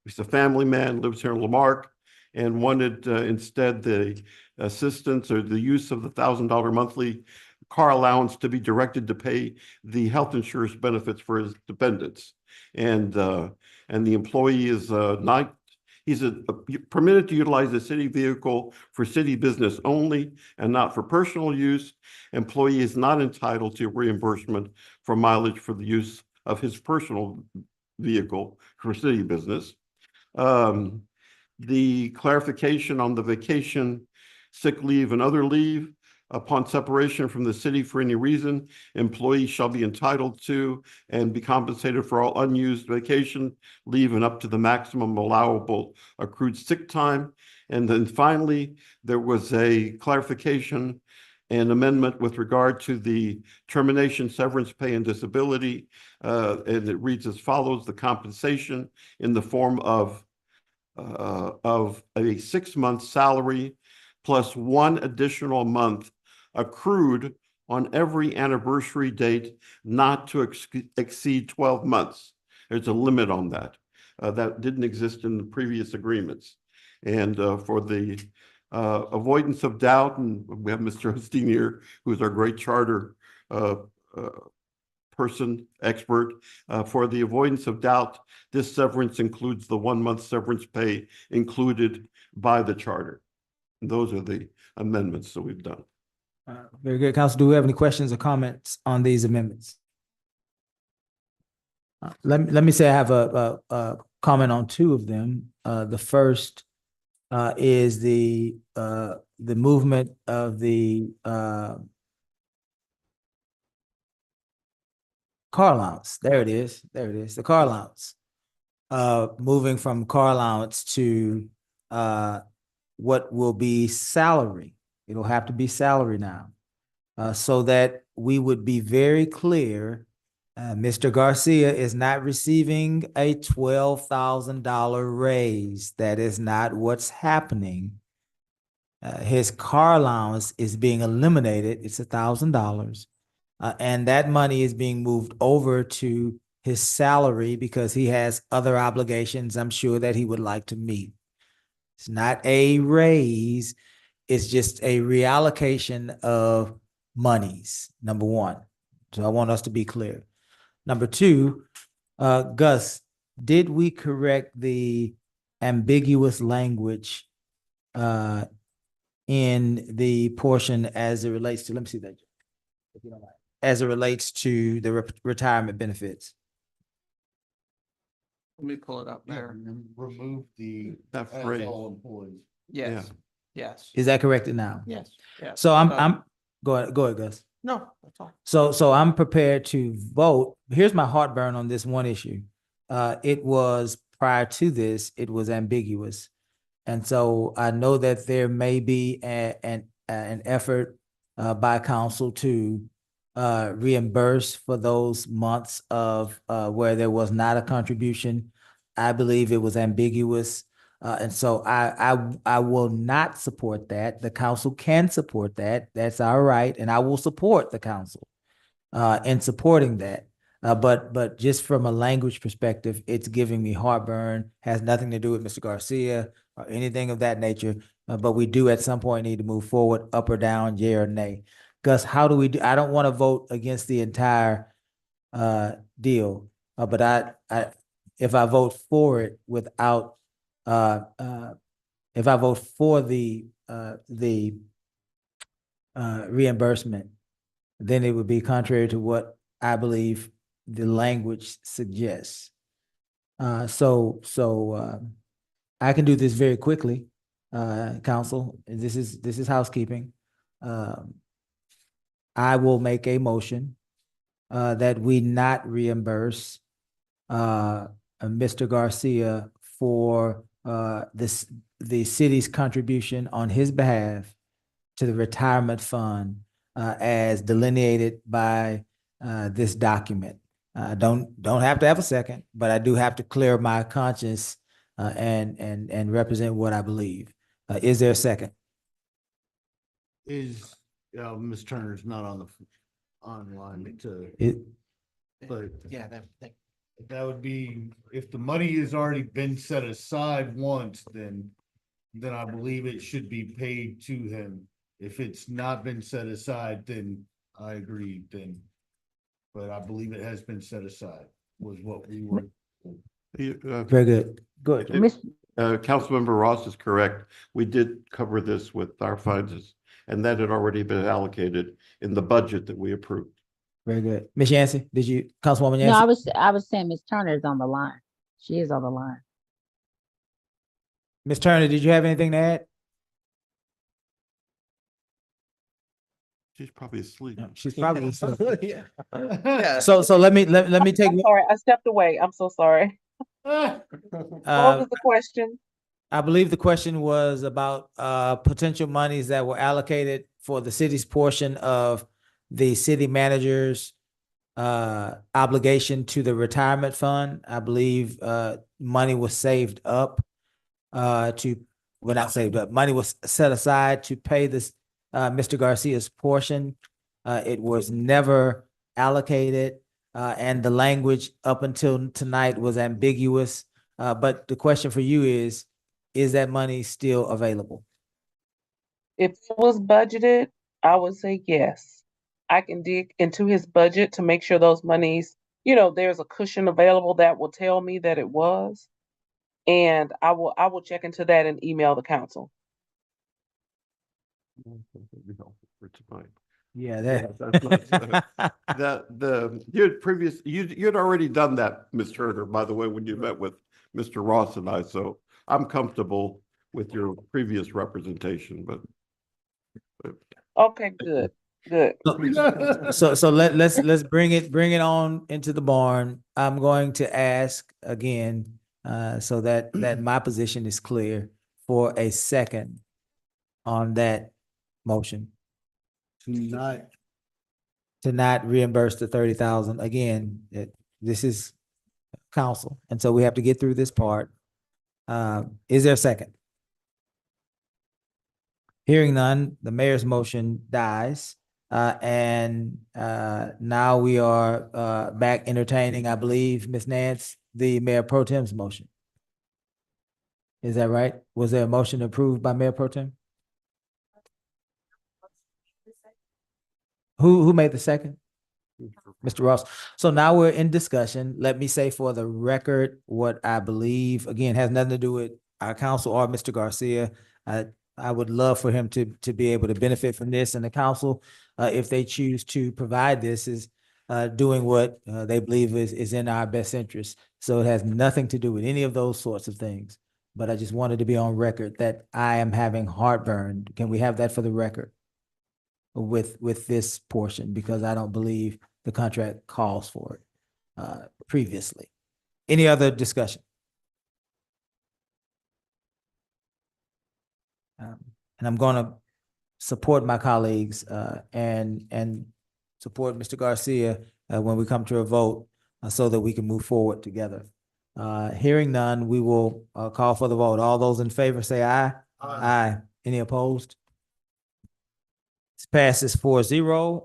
he's a family man, lives here in Lamarque, and wanted instead the assistance or the use of the $1,000 monthly car allowance to be directed to pay the health insurance benefits for his dependents. And and the employee is not, he's permitted to utilize the city vehicle for city business only and not for personal use. Employee is not entitled to reimbursement for mileage for the use of his personal vehicle for city business. The clarification on the vacation, sick leave, and other leave. Upon separation from the city for any reason, employees shall be entitled to and be compensated for all unused vacation leave and up to the maximum allowable accrued sick time. And then finally, there was a clarification and amendment with regard to the termination, severance pay, and disability. And it reads as follows: the compensation in the form of a 6-month salary plus 1 additional month accrued on every anniversary date not to exceed 12 months. There's a limit on that. That didn't exist in the previous agreements. And for the avoidance of doubt, and we have Mr. Osteen here, who's our great charter person, expert. For the avoidance of doubt, this severance includes the 1-month severance pay included by the charter. And those are the amendments that we've done. Very good, Council. Do we have any questions or comments on these amendments? Let me say I have a comment on 2 of them. The first is the movement of the car allowance. There it is. There it is. The car allowance. Moving from car allowance to what will be salary. It'll have to be salary now. So that we would be very clear, Mr. Garcia is not receiving a $12,000 raise. That is not what's happening. His car allowance is being eliminated. It's $1,000. And that money is being moved over to his salary because he has other obligations, I'm sure, that he would like to meet. It's not a raise. It's just a reallocation of monies, number 1. So I want us to be clear. Number 2, Gus, did we correct the ambiguous language in the portion as it relates to, let me see that, if you don't mind, as it relates to the retirement benefits? Let me pull it up there. Remove the That phrase. all employees. Yes, yes, Is that corrected now? yes, yes. So I'm go ahead, Gus. No, that's all. So I'm prepared to vote. Here's my heartburn on this one issue. It was prior to this, it was ambiguous. And so I know that there may be an effort by council to reimburse for those months of where there was not a contribution. I believe it was ambiguous. And so I will not support that. The council can support that. That's all right. And I will support the council in supporting that. But just from a language perspective, it's giving me heartburn, has nothing to do with Mr. Garcia or anything of that nature. But we do at some point need to move forward, up or down, yea or nay. Gus, how do we do? I don't want to vote against the entire deal, but I if I vote for it without if I vote for the reimbursement, then it would be contrary to what I believe the language suggests. So I can do this very quickly, council. This is housekeeping. I will make a motion that we not reimburse Mr. Garcia for the city's contribution on his behalf to the retirement fund as delineated by this document. Don't have to have a second, but I do have to clear my conscience and represent what I believe. Is there a second? Is, Ms. Turner's not on the online to, but Yeah, that would be, if the money has already been set aside once, then I believe it should be paid to him. If it's not been set aside, then I agree then. But I believe it has been set aside was what we were. Very good. Good. Councilmember Ross is correct. We did cover this with our funds, and that had already been allocated in the budget that we approved. Very good. Ms. Yancey, did you, Councilwoman No, Yancey? I was saying Miss Turner is on the line. She is on the line. Ms. Turner, did you have anything to add? She's probably asleep. She's probably asleep. Yeah. So let me take. I'm sorry, I stepped away. I'm so sorry. What was the question? I believe the question was about potential monies that were allocated for the city's portion of the city manager's obligation to the retirement fund. I believe money was saved up well, not saved up, money was set aside to pay this Mr. Garcia's portion. It was never allocated, and the language up until tonight was ambiguous. But the question for you is that money still available? If it was budgeted, I would say yes. I can dig into his budget to make sure those monies, there's a cushion available that will tell me that it was. And I will check into that and email the council. Yeah, you had already done that, Ms. Turner, by the way, when you met with Mr. Ross and I, so I'm comfortable with your previous representation, but. Okay, good. So let's bring it on into the barn. I'm going to ask again, so that my position is clear, for a second on that motion. To not reimburse the 30,000. Again, this is council, and so we have to get through this part. Is there a second? Hearing none, the mayor's motion dies. And now we are back entertaining, I believe, Ms. Nance, the Mayor Pro Tem's motion. Is that right? Was there a motion approved by Mayor Pro Tem? Who made the second? Mr. Ross. So now we're in discussion. Let me say for the record what I believe, again, has nothing to do with our council or Mr. Garcia. I would love for him to be able to benefit from this, and the council, if they choose to provide this, is doing what they believe is in our best interest. So it has nothing to do with any of those sorts of things. But I just wanted to be on record that I am having heartburn. Can we have that for the record with this portion? Because I don't believe the contract calls for it previously. Any other discussion? And I'm going to support my colleagues and support Mr. Garcia when we come to a vote so that we can move forward together. Hearing none, we will call for the vote. All those in favor say aye. Aye. Any opposed? This passes 4-0.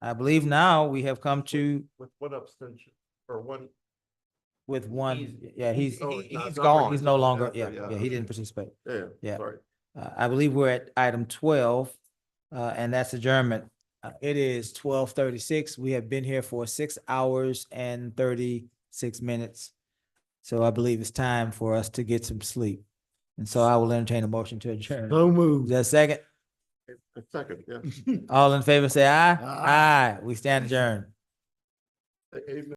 I believe now we have come to. With one abstention or one. With one, he's gone. He's no longer, Yeah, he didn't participate. Yeah. Sorry. I believe we're at item 12, and that's adjournment. It is 12:36. We have been here for 6 hours and 36 minutes. So I believe it's time for us to get some sleep. And so I will entertain a motion to adjourn. So moved. Is that a second? A second, yeah. All in favor, say aye. Aye. We stand adjourned. Amen.